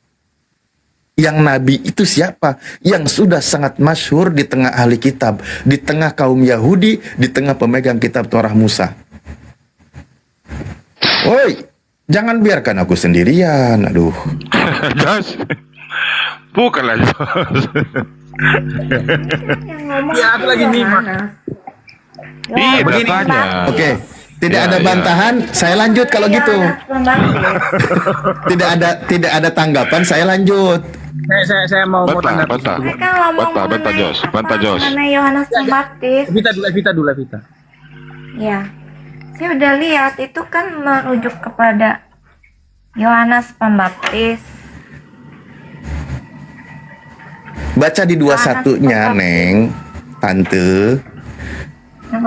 Yang nabi itu siapa? Yang sudah sangat masyhur di tengah ahli kitab, di tengah kaum Yahudi, di tengah pemegang kitab Torah Musa. Woi, jangan biarkan aku sendirian. Aduh. Jos, bukanlah Jos. Ya, aku lagi nyimak. Iya, begini. Oke, tidak ada bantahan, saya lanjut kalau gitu. Tidak ada tanggapan, saya lanjut. Saya mau tanggapi. Mereka ngomong Bantah Jos. mengenai Yohanes Pembaptis. Evita dulu. Ya, saya udah lihat itu kan merujuk kepada Yohanes Pembaptis. Baca di 21-nya, Neng, Tante.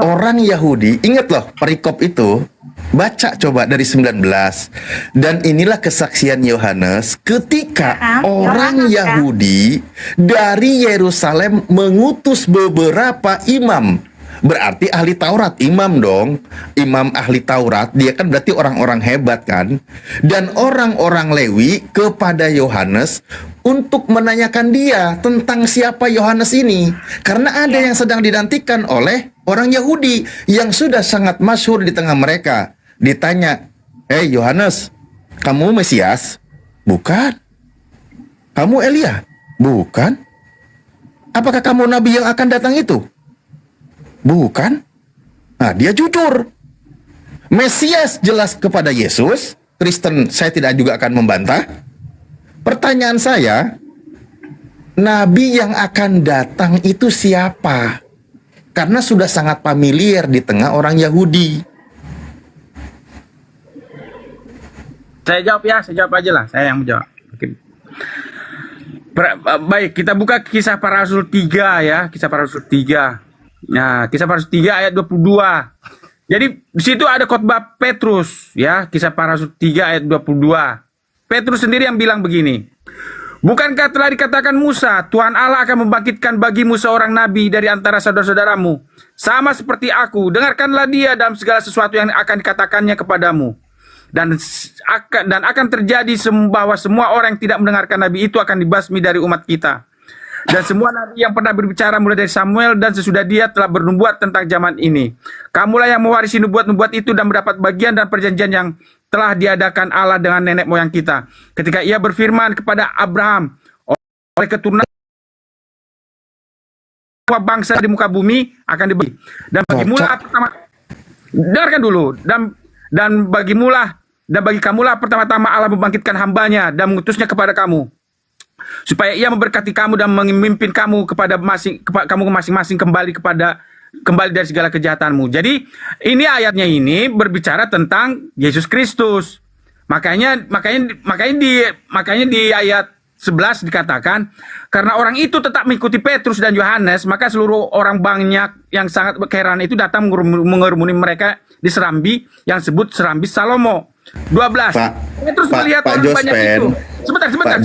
Orang Yahudi, ingat loh, perikop itu, baca coba dari 19. Dan inilah kesaksian Yohanes ketika orang Yahudi dari Yerusalem mengutus beberapa imam. Berarti ahli Taurat, imam dong. Imam ahli Taurat, dia kan berarti orang-orang hebat kan. Dan orang-orang Lewi kepada Yohanes untuk menanyakan dia tentang siapa Yohanes ini. Karena ada yang sedang dinantikan oleh orang Yahudi yang sudah sangat masyhur di tengah mereka. Ditanya, "Hei Yohanes, kamu Mesias?" "Bukan." "Kamu Elia?" "Bukan." "Apakah kamu nabi yang akan datang itu?" "Bukan." Nah, dia jujur. Mesias jelas kepada Yesus. Kristen saya tidak juga akan membantah. Pertanyaan saya, nabi yang akan datang itu siapa? Karena sudah sangat familiar di tengah orang Yahudi. Saya jawab aja lah. Saya yang menjawab. Baik, kita buka Kisah Para Rasul 3 ya. Kisah Para Rasul 3. Nah, Kisah Para Rasul 3 ayat 22. Jadi di situ ada khotbah Petrus ya, Kisah Para Rasul 3 ayat 22. Petrus sendiri yang bilang begini. Bukankah telah dikatakan Musa, Tuhan Allah akan membangkitkan bagimu seorang nabi dari antara saudara-saudaramu, sama seperti aku. Dengarkanlah dia dalam segala sesuatu yang akan dikatakannya kepadamu. Dan akan terjadi bahwa semua orang yang tidak mendengarkan nabi itu akan dibasmi dari umat kita. Dan semua nabi yang pernah berbicara mulai dari Samuel dan sesudah dia telah bernubuat tentang zaman ini. Kamulah yang mewarisi nubuat-nubuat itu dan mendapat bagian dan perjanjian yang telah diadakan Allah dengan nenek moyang kita. Ketika ia berfirman kepada Abraham, oleh keturunan bangsa di muka bumi akan diberi. Dan bagimulah pertama, dengarkan dulu, dan bagi kamulah pertama-tama Allah membangkitkan hambanya dan mengutusnya kepada kamu, supaya ia memberkati kamu dan memimpin kamu kepada kamu masing-masing kembali dari segala kejahatanmu. Jadi ini ayatnya ini berbicara tentang Yesus Kristus. Makanya di ayat 11 dikatakan, karena orang itu tetap mengikuti Petrus dan Yohanes, maka seluruh orang banyak yang sangat keheranan itu datang mengerumuni mereka di serambi yang disebut serambi Salomo. 12. Petrus melihat orang banyak itu. Sebentar.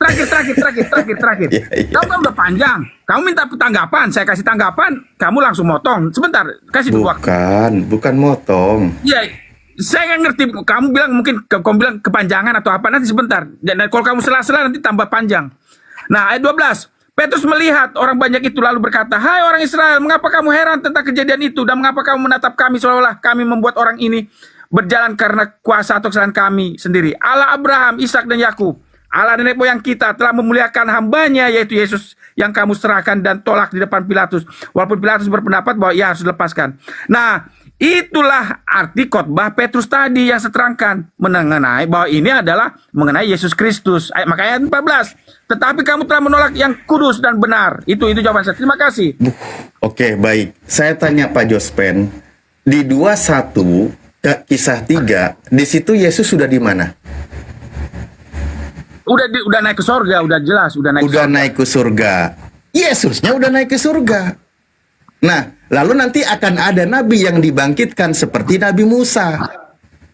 Terakhir. Kamu kan udah panjang. Kamu minta tanggapan, saya kasih tanggapan, kamu langsung motong. Sebentar, kasih dulu waktu. Bukan motong. Iya, saya nggak ngerti. Kamu bilang kepanjangan atau apa, nanti sebentar. Dan kalau kamu sela-sela nanti tambah panjang. Nah, ayat 12. Petrus melihat orang banyak itu lalu berkata, "Hai orang Israel, mengapa kamu heran tentang kejadian itu? Dan mengapa kamu menatap kami seolah-olah kami membuat orang ini berjalan karena kuasa atau kesalahan kami sendiri? Allah Abraham, Ishak dan Yakub Allah nenek moyang kita telah memuliakan hambanya yaitu Yesus yang kamu serahkan dan tolak di depan Pilatus. Walaupun Pilatus berpendapat bahwa ia harus dilepaskan. Nah, itulah arti khotbah Petrus tadi yang seterangkan mengenai bahwa ini adalah mengenai Yesus Kristus. Makanya ayat 14. Tetapi kamu telah menolak yang kudus dan benar. Itu jawaban saya. Terima kasih. Oke, baik. Saya tanya Pak Jospen, di 21 kisah 3, di situ Yesus sudah di mana? Udah naik ke surga, udah jelas, udah naik ke surga. Yesusnya udah naik ke surga. Nah, lalu nanti akan ada nabi yang dibangkitkan seperti Nabi Musa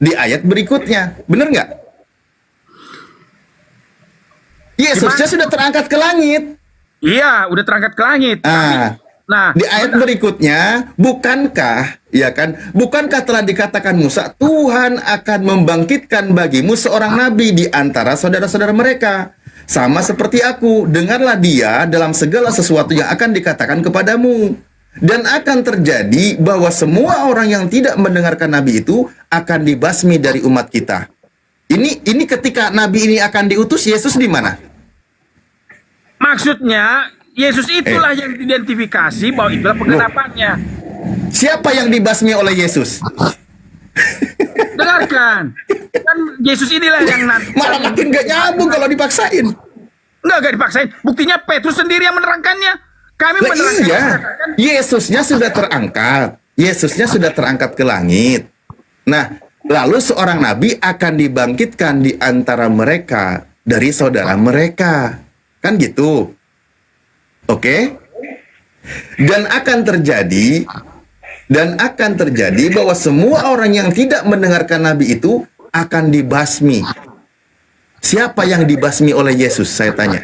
di ayat berikutnya. Benar nggak? Yesusnya sudah terangkat ke langit. Iya, udah terangkat ke langit. Nah, di ayat berikutnya, bukankah telah dikatakan Musa, Tuhan akan membangkitkan bagimu seorang nabi di antara saudara-saudara mereka, sama seperti aku. Dengarlah dia dalam segala sesuatu yang akan dikatakan kepadamu. Dan akan terjadi bahwa semua orang yang tidak mendengarkan nabi itu akan dibasmi dari umat kita. Ini ketika nabi ini akan diutus, Yesus di mana? Maksudnya Yesus itulah yang diidentifikasi bahwa itulah penggenapannya. Siapa yang dibasmi oleh Yesus? Dengarkan. Kan Yesus inilah yang nanti. Malah makin gak nyambung kalau dipaksain. Gak dipaksain. Buktinya Petrus sendiri yang menerangkannya. Kami menerangkan. Iya. Yesusnya sudah terangkat. Yesusnya sudah terangkat ke langit. Nah, lalu seorang nabi akan dibangkitkan di antara mereka dari saudara mereka. Kan gitu. Oke? Dan akan terjadi bahwa semua orang yang tidak mendengarkan nabi itu akan dibasmi. Siapa yang dibasmi oleh Yesus? Saya tanya.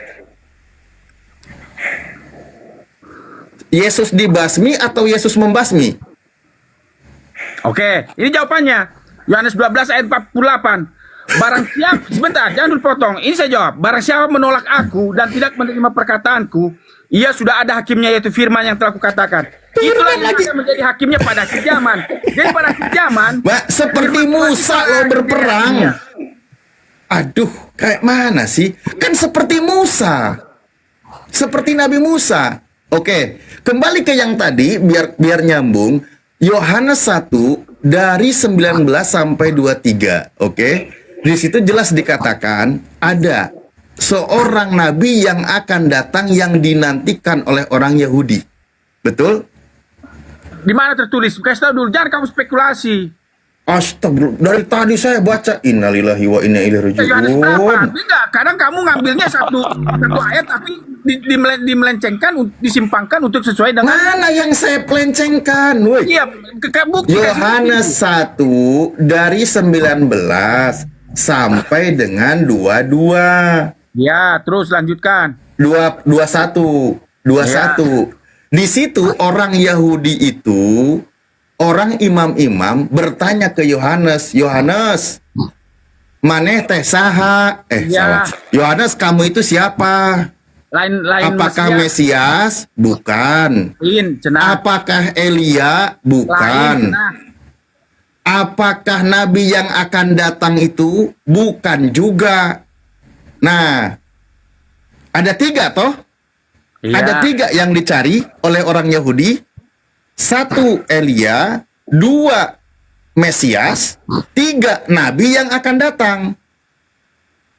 Yesus dibasmi atau Yesus membasmi? Oke, ini jawabannya. Yohanes 12 ayat 48. Barang siapa, sebentar, jangan dulu potong. Ini saya jawab. Barang siapa menolak aku dan tidak menerima perkataanku, ia sudah ada hakimnya, yaitu firman yang telah kukatakan. Itulah yang akan menjadi hakimnya pada akhir zaman. Jadi pada akhir zaman, seperti Musa lo berperang. Aduh, kayak mana sih? Kan seperti Musa. Seperti Nabi Musa. Oke, kembali ke yang tadi biar nyambung. Yohanes 1 dari 19 sampai 23. Oke. Di situ jelas dikatakan ada seorang nabi yang akan datang yang dinantikan oleh orang Yahudi. Betul? Di mana tertulis? Kasih tahu dulu, jangan kamu spekulasi. Astagfirullah, dari tadi saya baca innalillahi wa inna ilaihi raji'un. Enggak, kadang kamu ngambilnya satu ayat tapi dimelencengkan, disimpangkan untuk sesuai dengan. Mana yang saya pelencengkan, woi? Iya, bukti. Yohanes 1 dari 19 sampai dengan 22. Ya, terus lanjutkan. 21. Di situ orang Yahudi itu, orang imam-imam bertanya ke Yohanes, maneh teh saha? Salah. Yohanes, kamu itu siapa? Apakah Mesias? Bukan. Apakah Elia? Bukan. Apakah nabi yang akan datang itu? Bukan juga. Nah, ada 3 toh? Ada 3 yang dicari oleh orang Yahudi. 1 Elia, 2 Mesias, 3 nabi yang akan datang.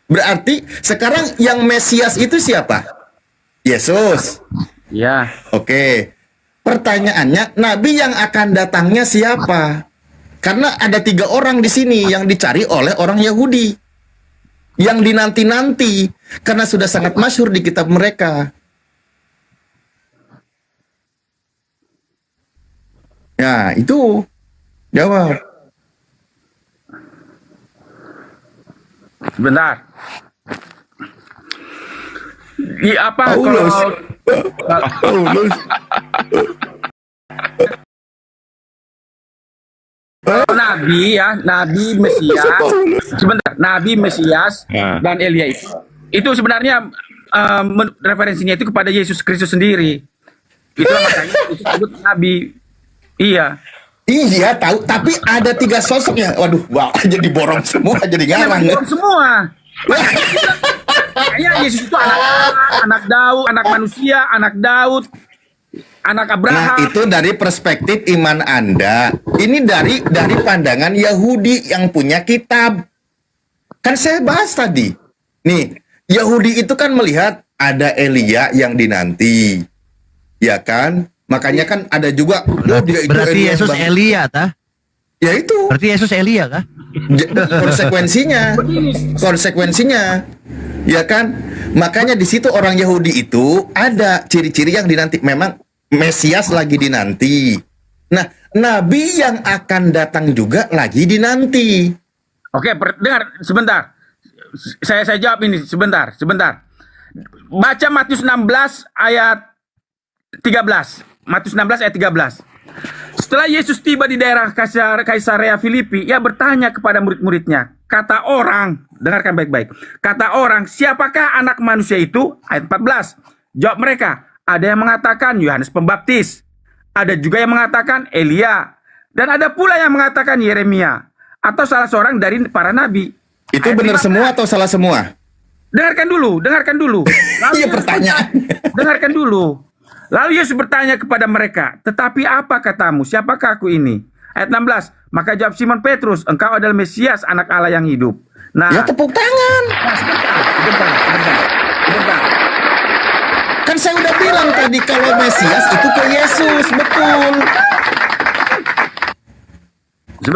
Berarti sekarang yang Mesias itu siapa? Yesus. Ya. Oke. Pertanyaannya, nabi yang akan datangnya siapa? Karena ada 3 orang di sini yang dicari oleh orang Yahudi. Yang dinanti-nanti. Karena sudah sangat masyhur di kitab mereka. Ya, itu. Jawab. Sebentar. Apa Paulus. Nabi ya, Nabi Mesias. Sebentar, Nabi Mesias dan Elia itu sebenarnya referensinya itu kepada Yesus Kristus sendiri. Itulah makanya itu disebut Nabi. Iya. Iya, tahu. Tapi ada 3 sosoknya. Waduh, wah, jadi borong semua, jadi garang. Borong semua. Makanya Yesus itu anak Daud, anak manusia, anak Daud, anak Nah, Abraham. itu dari perspektif iman Anda. Ini dari pandangan Yahudi yang punya kitab. Kan saya bahas tadi. Nih, Yahudi itu kan melihat ada Elia yang dinanti. Ya kan? Makanya kan ada juga dia itu Berarti Elia Yesus bang. Elia kah? Ya itu Berarti Yesus Elia kah? konsekuensinya. Ya kan? Makanya di situ orang Yahudi itu ada ciri-ciri yang dinanti. Memang Mesias lagi dinanti. Nah, nabi yang akan datang juga lagi dinanti. Oke, dengar sebentar. Saya jawab ini sebentar. Baca Matius 16 ayat 13. Matius 16 ayat 13. Setelah Yesus tiba di daerah Kaisarea Filipi, ia bertanya kepada murid-muridnya. Kata orang, dengarkan baik-baik. Kata orang, siapakah anak manusia itu? Ayat 14. Jawab mereka, ada yang mengatakan Yohanes Pembaptis. Ada juga yang mengatakan Elia. Dan ada pula yang mengatakan Yeremia. Atau salah seorang dari para nabi. Itu benar semua atau salah semua? Dengarkan dulu. Iya pertanyaan. Dengarkan dulu. Lalu Yesus bertanya kepada mereka, tetapi apa katamu? Siapakah aku ini? Ayat 16. Maka jawab Simon Petrus, engkau adalah Mesias, anak Allah yang hidup. Nah, Ya tepuk tangan. sebentar. Kan saya udah bilang tadi kalau Mesias itu ke Yesus, betul.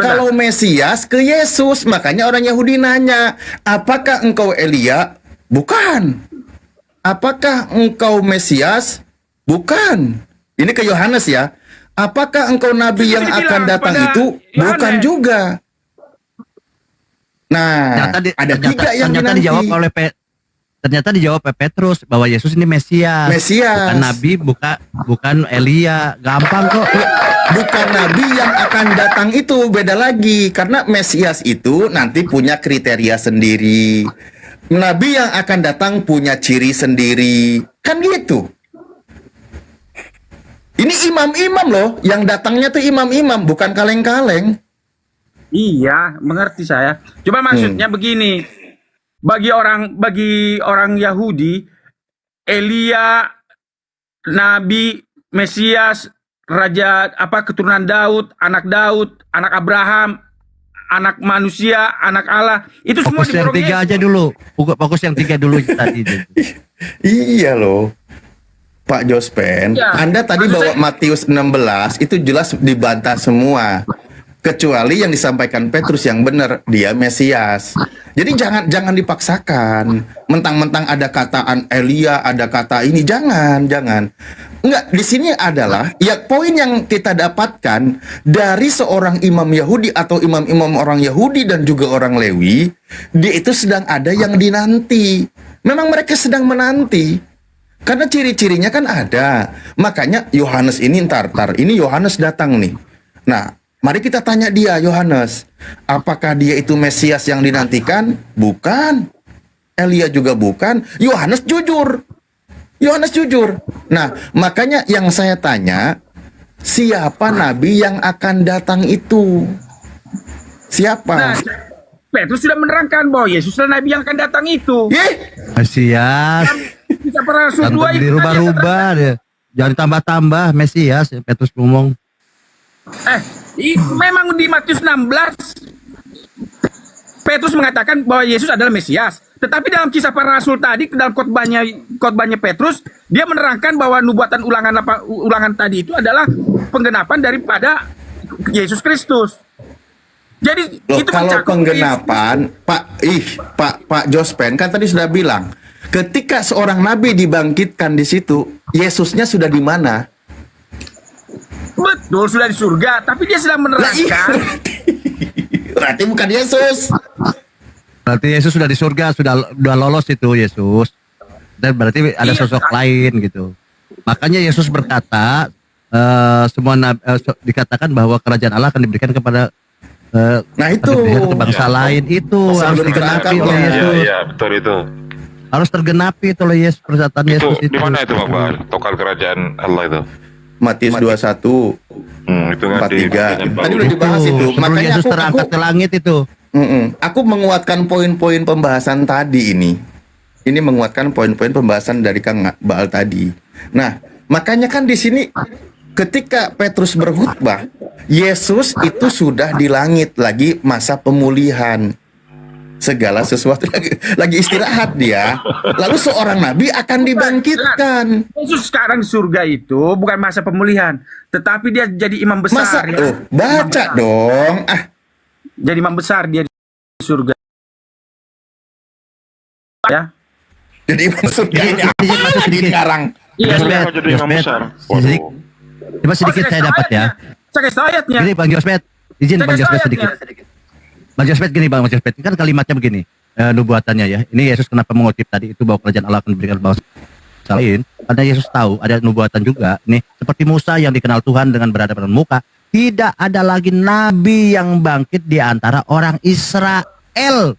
Kalau Mesias ke Yesus, makanya orang Yahudi nanya, apakah engkau Elia? Bukan. Apakah engkau Mesias? Bukan. Ini ke Yohanes ya. Apakah engkau nabi yang akan datang itu? Bukan juga. Nah, ada tiga yang ternyata dinanti. dijawab oleh Petrus bahwa Yesus ini Mesias. Bukan nabi, bukan Elia. Gampang kok. Bukan nabi yang akan datang itu, beda lagi. Karena Mesias itu nanti punya kriteria sendiri. Nabi yang akan datang punya ciri sendiri. Kan gitu. Ini imam-imam loh, yang datangnya tuh imam-imam, bukan kaleng-kaleng. Iya, mengerti saya. Cuma maksudnya begini. Bagi orang Yahudi, Elia, Nabi, Mesias, Raja keturunan Daud, anak Abraham, anak manusia, anak Allah, itu semua Fokus yang diborong tiga Yesus. aja dulu. Fokus yang tiga dulu tadi. Iya loh. Pak Jospen, Ya, Anda tadi bawa Matius 16 itu jelas dibantah semua. Kecuali yang disampaikan Petrus yang benar, dia Mesias. Jadi jangan dipaksakan. Mentang-mentang ada kataan Elia, ada kata ini, jangan. Enggak, di sini adalah ya poin yang kita dapatkan dari seorang imam Yahudi atau imam-imam orang Yahudi dan juga orang Lewi, dia itu sedang ada yang dinanti. Memang mereka sedang menanti. Karena ciri-cirinya kan ada. Makanya Yohanes ini ini Yohanes datang nih. Nah, mari kita tanya dia, Yohanes, apakah dia itu Mesias yang dinantikan? Bukan. Elia juga bukan. Yohanes jujur. Nah, makanya yang saya tanya, siapa nabi yang akan datang itu? Siapa? Nah, Petrus sudah menerangkan bahwa Yesus adalah nabi yang akan datang itu. Mesias. Bisa para rasul dua itu dirubah-rubah deh. Jangan tambah-tambah Mesias, Petrus ngomong. Memang di Matius 16 Petrus mengatakan bahwa Yesus adalah Mesias. Tetapi dalam kisah para rasul tadi, dalam khotbahnya Petrus, dia menerangkan bahwa nubuatan ulangan tadi itu adalah penggenapan daripada Yesus Kristus. Jadi Loh, itu kalau mencakup pengganapan, Pak Jospen kan tadi sudah bilang, ketika seorang nabi dibangkitkan di situ, Yesusnya sudah di mana? Betul, sudah di surga, tapi dia sedang menerangkan. Berarti bukan Yesus. Berarti Yesus sudah di surga, sudah lolos itu Yesus. Dan berarti ada sosok lain gitu. Makanya Yesus berkata, semua dikatakan bahwa kerajaan Allah akan diberikan kepada nah itu ke bangsa lain itu harus digenapi oleh Yesus. Iya, betul itu. Harus tergenapi itu oleh Yesus, perkataan Yesus itu. Di mana itu Bapak? Tokal kerajaan Allah itu. Matius 21 itu kan 43. Tadi udah dibahas itu. Sebelum Yesus terangkat ke langit itu. Aku menguatkan poin-poin pembahasan tadi ini. ini menguatkan poin-poin pembahasan dari Kang Baal tadi. Nah, makanya kan di sini ketika Petrus berkhutbah, Yesus itu sudah di langit, lagi masa pemulihan. Segala sesuatu lagi istirahat dia. Lalu seorang nabi akan dibangkitkan. Yesus sekarang di surga itu bukan masa pemulihan, tetapi dia jadi imam besar. Masa? Ya. Oh, baca dong. Jadi imam besar dia di surga. Ya. Jadi imam surga ini apa lagi sekarang? Iya, Kenapa jadi imam besar? Sedikit, coba sedikit saya dapat ya. Saya kasih ayatnya. Gini Bang Jospet, izin Bang Jospet sedikit. Bang Jospet gini Bang Jospet, kan kalimatnya begini, nubuatannya ya. Ini Yesus kenapa mengutip tadi itu bahwa kerajaan Allah akan diberikan bangsa lain? Karena Yesus tahu ada nubuatan juga. Nih seperti Musa yang dikenal Tuhan dengan berhadapan muka, tidak ada lagi nabi yang bangkit di antara orang Israel.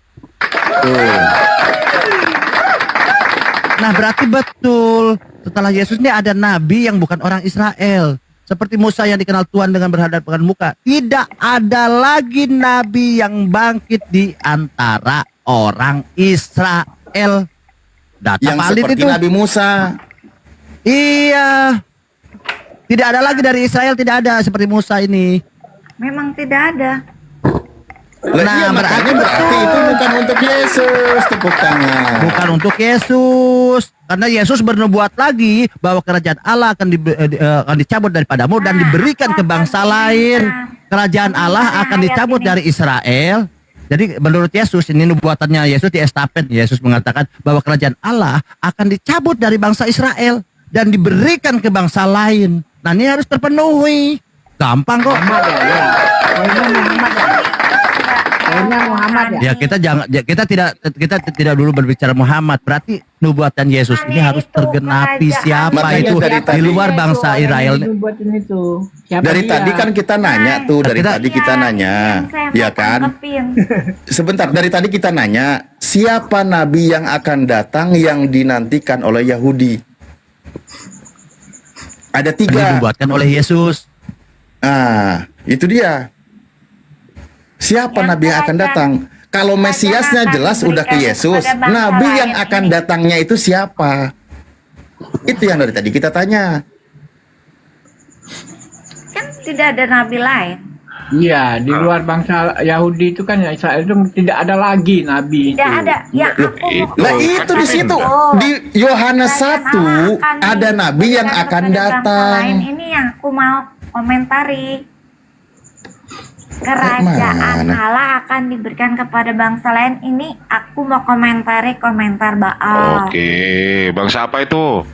Nah berarti betul setelah Yesus ini ada nabi yang bukan orang Israel. Seperti Musa yang dikenal Tuhan dengan berhadapan muka, tidak ada lagi nabi yang bangkit di antara orang Israel. Data Yang valid seperti itu. Nabi Musa. Iya. Tidak ada lagi dari Israel, tidak ada seperti Musa ini. Memang tidak ada. Nah, berarti itu bukan untuk Yesus. Tepuk tangan. Bukan untuk Yesus. Karena Yesus bernubuat lagi bahwa kerajaan Allah akan dicabut daripadamu dan diberikan ke bangsa lain. Kerajaan Allah akan dicabut dari Israel. Jadi menurut Yesus ini nubuatannya Yesus diestafet. Yesus mengatakan bahwa kerajaan Allah akan dicabut dari bangsa Israel dan diberikan ke bangsa lain. Nah ini harus terpenuhi. Gampang kok. Ya kita tidak dulu berbicara Muhammad. Berarti nubuatan Yesus ini harus tergenapi. Siapa Makanya itu dari tadi- di luar bangsa Israel? Dari tadi kan kita nanya tuh, dari tadi kita nanya, ya kan? Sebentar, dari tadi kita nanya, siapa nabi yang akan datang yang dinantikan oleh Yahudi? Ada 3. Dibuatkan oleh Yesus. Itu dia. Siapa nabi yang akan datang? Kalau Mesiasnya jelas udah ke Yesus. Nabi yang akan datangnya itu siapa? Itu yang dari tadi kita tanya. Kan tidak ada nabi lain. Iya, di luar bangsa Yahudi itu kan Israel itu tidak ada lagi nabi Tidak itu. ada. Ya aku Lah itu di situ di Yohanes 1 ada nabi yang akan datang. lain ini yang aku mau komentari. Kerajaan Mana? Allah akan diberikan kepada bangsa lain. Ini aku mau komentari komentar Baal. Oke, bangsa apa itu?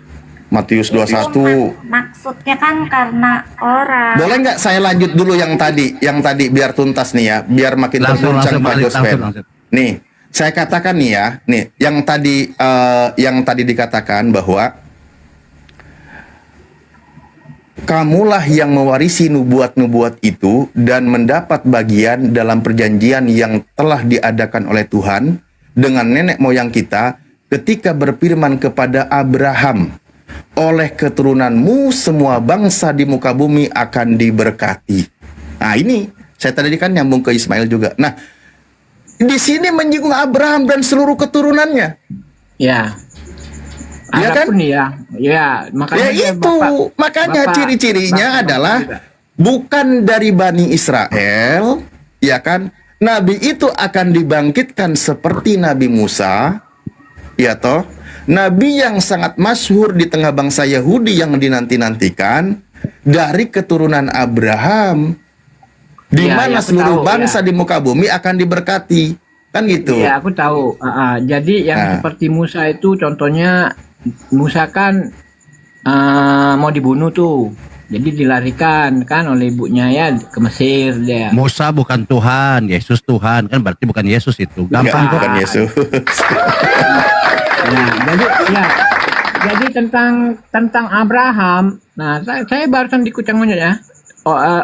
Matius 21. Maksudnya kan karena orang. Boleh nggak saya lanjut dulu yang tadi biar tuntas nih ya, biar makin terguncang Pak Jospen. Nih, saya katakan nih ya, nih yang tadi dikatakan bahwa kamulah yang mewarisi nubuat-nubuat itu dan mendapat bagian dalam perjanjian yang telah diadakan oleh Tuhan dengan nenek moyang kita ketika berfirman kepada Abraham, oleh keturunanmu semua bangsa di muka bumi akan diberkati. Nah ini, saya tadi kan nyambung ke Ismail juga. Nah, di sini menyinggung Abraham dan seluruh keturunannya. Ya. Ya kan? Ya, makanya Ya itu, makanya ciri-cirinya adalah bukan dari Bani Israel, ya kan? Nabi itu akan dibangkitkan seperti Nabi Musa, ya toh? Nabi yang sangat masyhur di tengah bangsa Yahudi yang dinanti-nantikan dari keturunan Abraham, di Ya, mana aku seluruh tahu, bangsa di muka bumi akan diberkati, kan gitu? Iya, aku tahu. Jadi yang seperti Musa itu contohnya Musa kan mau dibunuh tuh. Jadi dilarikan kan oleh ibunya ya ke Mesir dia. Musa bukan Tuhan, Yesus Tuhan, kan berarti bukan Yesus itu. Gampang kok. Bukan Yesus. Jadi tentang Abraham. Nah, saya barusan dikucang ya.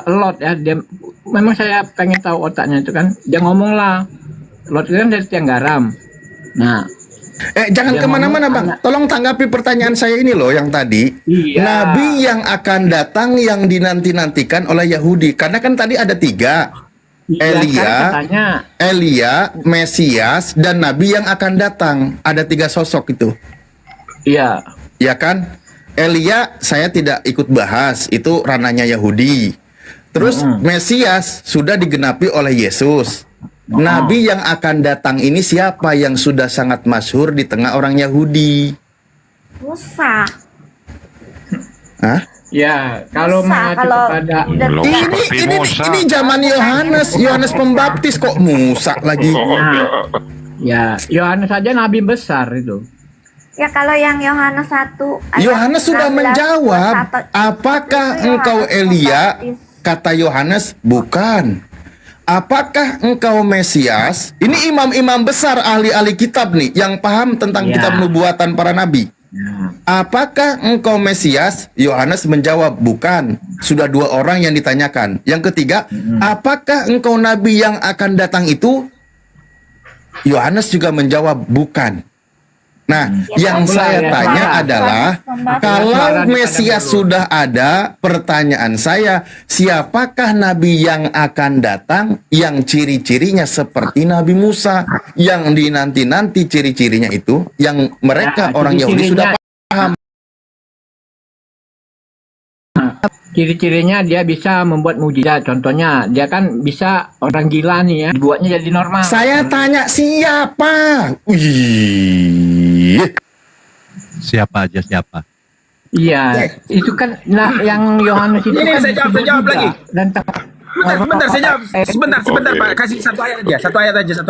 Lot ya, dia memang saya pengen tahu otaknya itu kan. Dia ngomong lah, Lot itu kan dari tiang garam. Nah, jangan kemana-mana Bang, tolong tanggapi pertanyaan saya ini loh yang tadi. Iya. Nabi yang akan datang yang dinanti-nantikan oleh Yahudi, karena kan tadi ada 3. Iya, sekarang katanya. Elia, Mesias, dan Nabi yang akan datang. Ada 3 sosok itu. Iya. Ya kan? Elia saya tidak ikut bahas, itu ranahnya Yahudi. Terus Mesias sudah digenapi oleh Yesus. Nabi yang akan datang ini siapa yang sudah sangat masyhur di tengah orang Yahudi? Musa. Hah? Ya, kalau mengacu kepada Ini zaman Yohanes Pembaptis kok Musa lagi. Ya, Yohanes saja nabi besar itu. Ya kalau yang Yohanes 1 Yohanes sudah menjawab, apakah engkau Elia? Kata Yohanes, bukan. Apakah engkau Mesias? Ini imam-imam besar ahli-ahli kitab nih yang paham tentang kitab nubuatan para nabi. Apakah engkau Mesias? Yohanes menjawab, bukan. Sudah 2 orang yang ditanyakan. Yang ketiga, apakah engkau nabi yang akan datang itu? Yohanes juga menjawab, bukan. Nah, yang saya tanya adalah, kalau Mesias sudah ada, pertanyaan saya, siapakah nabi yang akan datang yang ciri-cirinya seperti Nabi Musa, yang dinanti-nanti ciri-cirinya itu, yang mereka orang Yahudi sudah paham. Ciri-cirinya dia bisa membuat mujizat. Contohnya, dia kan bisa orang gila nih ya, dibuatnya jadi normal. Saya tanya siapa? Wih. Siapa aja siapa? Iya, itu kan yang Yohanes itu Ini kan saya jawab lagi. Dan Sebentar, saya jawab. Sebentar Pak, kasih satu ayat aja. Satu ayat aja. Satu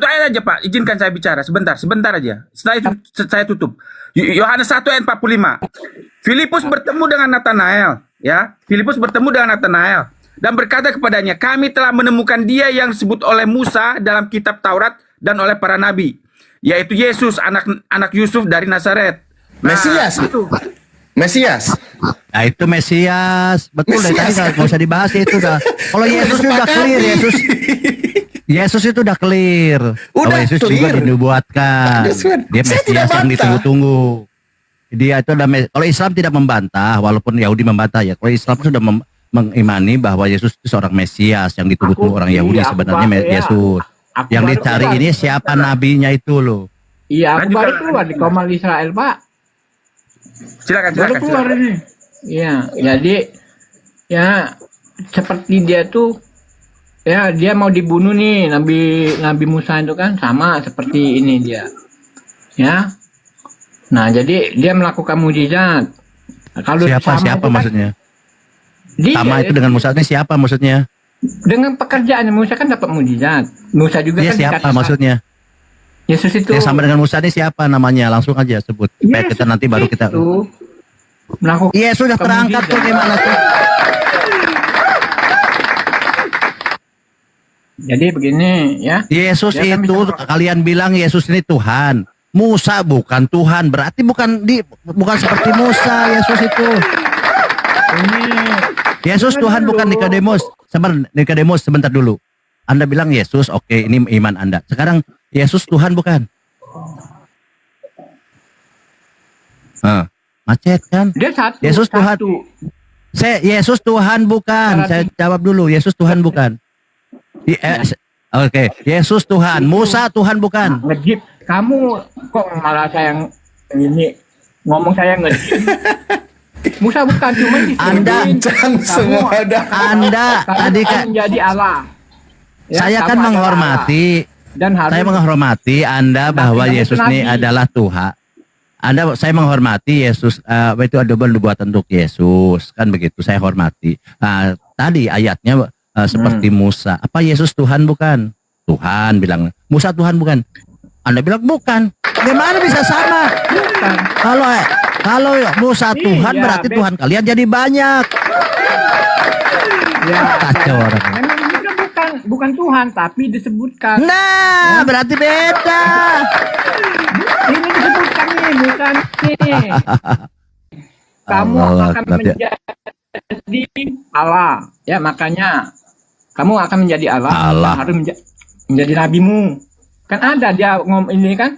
ayat aja Pak, izinkan saya bicara sebentar aja. Setelah itu saya tutup. Yohanes 1 ayat 45. Filipus bertemu dengan Natanael, ya. Filipus bertemu dengan Natanael dan berkata kepadanya, "Kami telah menemukan dia yang disebut oleh Musa dalam kitab Taurat dan oleh para nabi, yaitu Yesus anak Yusuf dari Nazaret." Mesias. Mesias. Nah itu Mesias. Betul deh, tadi nggak usah dibahas itu dah. Kalau Yesus sudah clear, Yesus itu udah clear. Kalau Yesus juga dinubuatkan. Dia Mesias yang ditunggu-tunggu. Dia itu ada kalau Islam tidak membantah, walaupun Yahudi membantah ya. Kalau Islam sudah mengimani bahwa Yesus itu seorang Mesias yang ditunggu-tunggu orang Yahudi sebenarnya Yesus. Yang dicari ini siapa nabinya itu loh. Iya, aku baru keluar di Komal Israel, Pak. Baru keluar ini. Iya, jadi ya seperti dia tuh ya dia mau dibunuh nih Nabi Musa itu kan sama seperti ini dia. Ya. Nah, jadi dia melakukan mujizat. Nah, kalau siapa maksudnya? Sama itu dengan Musa ini siapa maksudnya? Dengan pekerjaan Musa kan dapat mujizat. Musa juga dia kan siapa maksudnya? Yesus itu. Yang sama dengan Musa ini siapa namanya? Langsung aja sebut. Supaya kita nanti baru kita. Iya sudah terangkat tuh gimana tuh? Jadi begini ya. Yesus dia itu kalian bilang Yesus ini Tuhan. Musa bukan Tuhan, berarti bukan seperti Musa Yesus itu. Yesus Tuhan bukan Nikodemus. Nikodemus sebentar dulu. Anda bilang Yesus, oke, ini iman Anda. Sekarang Yesus Tuhan bukan? Macet kan? Dia satu. Yesus Tuhan. Yesus Tuhan bukan. Saya jawab dulu. Yesus Tuhan bukan. Oke, Yesus Tuhan. Musa Tuhan bukan. Ngejip. Kamu kok malah saya ini ngomong saya ngejip. Musa bukan cuma Anda tadi kan menjadi Allah. Ya, saya kan menghormati dan saya menghormati Anda bahwa Yesus ini adalah Tuhan. Saya menghormati Yesus itu ada nubuatan untuk Yesus kan begitu. Saya hormati. Tadi ayatnya seperti Musa. Apa Yesus Tuhan bukan? Tuhan bilang. Musa Tuhan bukan? Anda bilang bukan. Gimana bisa sama? Bukan. Kalau Musa Tuhan berarti Tuhan kalian jadi banyak. Ya, kacau orang. Memang Musa bukan Tuhan tapi disebutkan. Nah, ya. Berarti beda. Ini disebutkan nih, bukan nih. Kamu akan menjadi Allah. Ya, makanya kamu akan menjadi Allah. Harus menjadi nabimu. Kan ada dia ini kan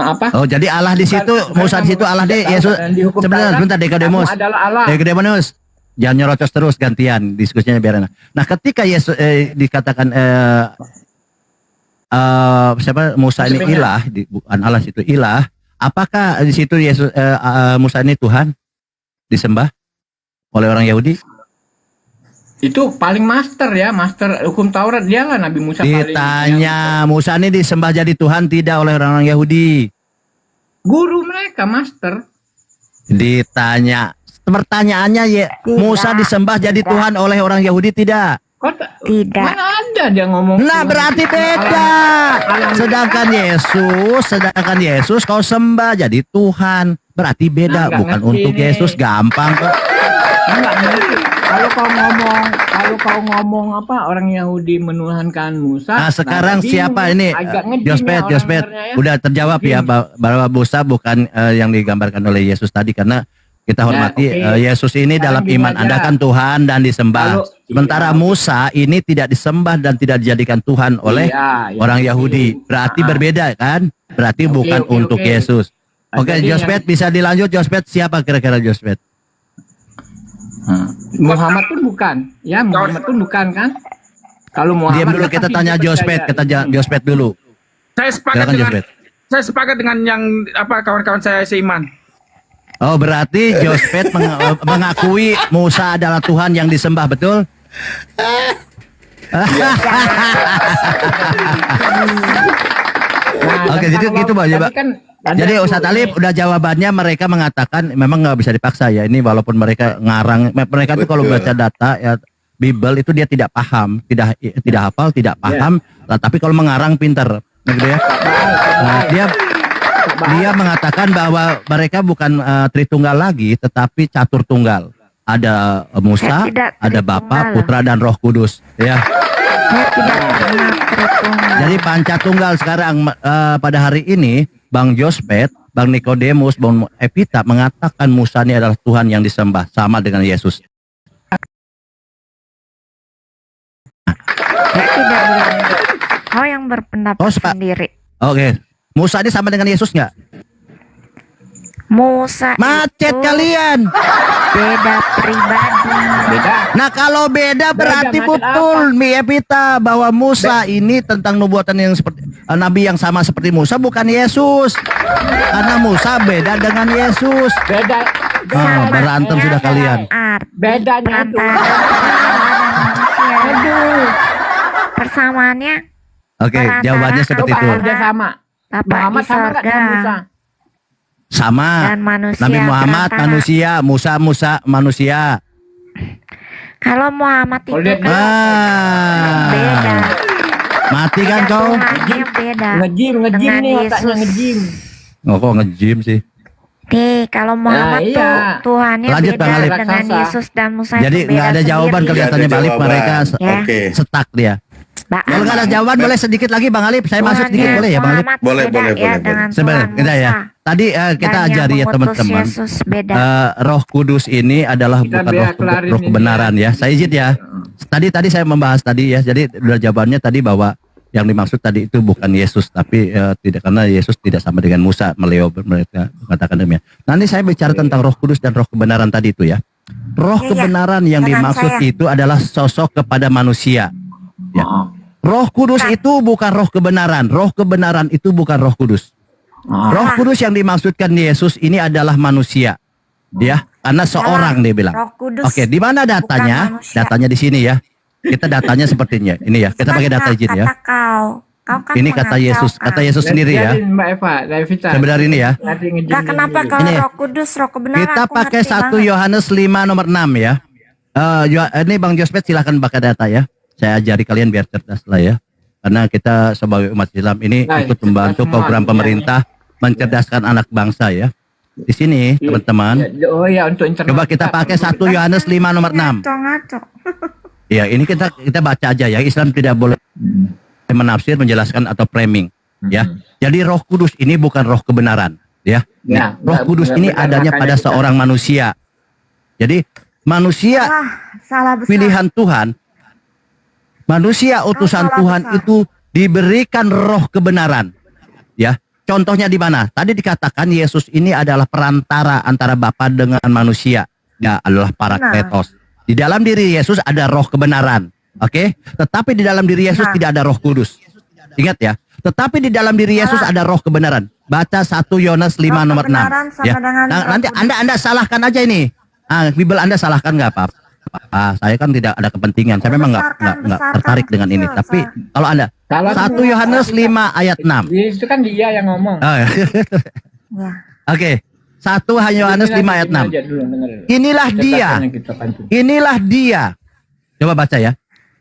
apa? Oh, jadi Allah di situ, Musa di situ, Allah di Yesus. Sebentar, Nikodemus. Adalah Allah. Nikodemus. Jangan nyerocos terus, gantian diskusinya biar enak. Nah, ketika Yesus dikatakan siapa Musa ini ilah, bukan Allah itu ilah, apakah di situ Yesus Musa ini Tuhan disembah oleh orang Yahudi? Itu paling master ya, master hukum Taurat, dia lah Nabi Musa. Ditanya, Musa ini disembah jadi Tuhan tidak oleh orang-orang Yahudi? Guru mereka, master. Ditanya, pertanyaannya ya, Musa disembah jadi Tuhan oleh orang Yahudi tidak? Tidak. Mana ada dia ngomong. Nah, berarti beda. Sedangkan Yesus kau sembah jadi Tuhan, berarti beda. Nah, bukan untuk nih. Yesus, gampang kok. Enggak ngerti. Kalau kau ngomong apa orang Yahudi menuhankan Musa. Nah, sekarang siapa ini? Jospet, ya. udah terjawab ya bahwa Musa bukan yang digambarkan oleh Yesus tadi, karena kita hormati Yesus ini dalam iman Anda kan Tuhan dan disembah. Sementara Musa ini tidak disembah dan tidak dijadikan Tuhan oleh orang Yahudi. Berarti berbeda kan? Berarti bukan untuk Yesus. Oke, Jospet bisa dilanjut. Jospet, siapa kira-kira Jospet? Muhammad pun bukan, ya Muhammad pun bukan kan? Kalau Muhammad. Diam dulu, kita tanya Jospet, Jospet dulu. Saya sepakat dengan yang kawan-kawan saya seiman. Oh, berarti Jospet mengakui Musa adalah Tuhan yang disembah, betul? Oke, jadi gitu Pak. Jadi Ustadz Alif udah jawabannya, mereka mengatakan memang nggak bisa dipaksa ya. Ini walaupun mereka ngarang, mereka tuh kalau baca data ya Bible itu dia tidak paham, tidak hafal, tidak paham. Nah, tapi kalau mengarang pinter, gitu ya. Nah, dia mengatakan bahwa mereka bukan Tritunggal lagi, tetapi catur tunggal. Ada Musa, ada Bapa, Putra dan Roh Kudus, ya. Jadi Pancatunggal sekarang pada hari ini. Bang Jospet, Bang Nikodemus, Bang Epita mengatakan Musa ini adalah Tuhan yang disembah, sama dengan Yesus. Saya tidak bilang itu. Kau yang berpendapat sendiri. Oke. Musa ini sama dengan Yesus nggak? Musa macet itu kalian. Beda pribadi. Nah, kalau beda berarti betul Mi Epita bahwa Musa ini tentang nubuatan yang seperti nabi yang sama seperti Musa, bukan Yesus. Karena Musa beda dengan Yesus. Beda. Berantem sudah kalian. Bedanya itu. Aduh. Persamaannya. Oke, jawabannya seperti itu. Sama. Bapak di sorga. Sama. Dan manusia Nabi Muhammad perantara. manusia, Musa manusia. Kalau Muhammad itu kan beda. Mati kan kau? Tuhannya beda. Ngejim dengan nih otaknya Yesus. ngejim. Oh, kok ngejim sih? Nih, kalau Muhammad iya. tuh Tuhannya Lanjut, Bang beda Alif. dengan Yesus dan Musa. Jadi itu beda nggak ada jawaban sendiri. kelihatannya balik mereka stuck dia. Kalau nggak ada jawaban boleh sedikit lagi Bang Alif, saya masuk sedikit boleh ya Bang Alif? Boleh. Sebenarnya kita ya. Tadi kita ajari ya teman-teman. Roh Kudus ini adalah bukan roh kebenaran ya. Saya izin ya. Tadi saya membahas tadi ya. Jadi udah jawabannya tadi bahwa yang dimaksud tadi itu bukan Yesus, tapi tidak, karena Yesus tidak sama dengan Musa. Mereka mengatakan demikian. Nanti saya bicara tentang Roh Kudus dan roh kebenaran tadi itu ya. Roh kebenaran yang dimaksud itu adalah sosok kepada manusia. Ya. Roh Kudus itu bukan roh kebenaran. Roh kebenaran itu bukan Roh Kudus. Roh Kudus yang dimaksudkan Yesus ini adalah manusia. Ya, karena seorang dia bilang. Oke, di mana datanya? Datanya di sini ya. Kita datanya sepertinya. Ini ya, kita pakai data izin ya. Ini kata Yesus, kata Yesus sendiri ya. Mbak Eva, Davita. Sebenarnya ini ya. Nah, kenapa kalau Ini. Roh Kudus, roh kebenaran? Kita aku pakai ngerti 1 banget. Yohanes 5 nomor 6 ya. Ini Bang Jospet silahkan pakai data ya. Saya ajari kalian biar cerdas lah ya. Karena kita sebagai umat Islam ini ikut membantu program pemerintah mencerdaskan anak bangsa ya. Di sini teman-teman. Oh ya, untuk internet. Coba kita pakai 1 Yohanes 5 nomor 6. Ngaco. Ya, ini kita baca aja ya. Islam tidak boleh menafsir, menjelaskan atau framing ya. Jadi Roh Kudus ini bukan roh kebenaran ya. Ya, Roh Kudus ini adanya pada seorang manusia. Jadi manusia Salah besar. pilihan Tuhan, manusia utusan salah Tuhan besar. itu diberikan roh kebenaran. Ya, contohnya di mana? Tadi dikatakan Yesus ini adalah perantara antara Bapa dengan manusia. Ya, adalah Parakletos. Di dalam diri Yesus ada roh kebenaran. Oke? Tetapi di dalam diri Yesus tidak ada Roh Kudus. Ingat ya. Tetapi di dalam diri Yesus ada roh kebenaran. Baca 1 Yohanes 5 nomor 6. Ya. Nanti Anda salahkan aja ini. Bibel Anda salahkan nggak apa-apa. Saya kan tidak ada kepentingan. Saya memang nggak tertarik dengan ini. Tapi kalau Anda 1 Yohanes 5 ayat 6. Itu kan dia yang ngomong. Oh, ya. Oke. 1 Yohanes 5 ayat 6. Inilah dia. Inilah dia. Coba baca ya.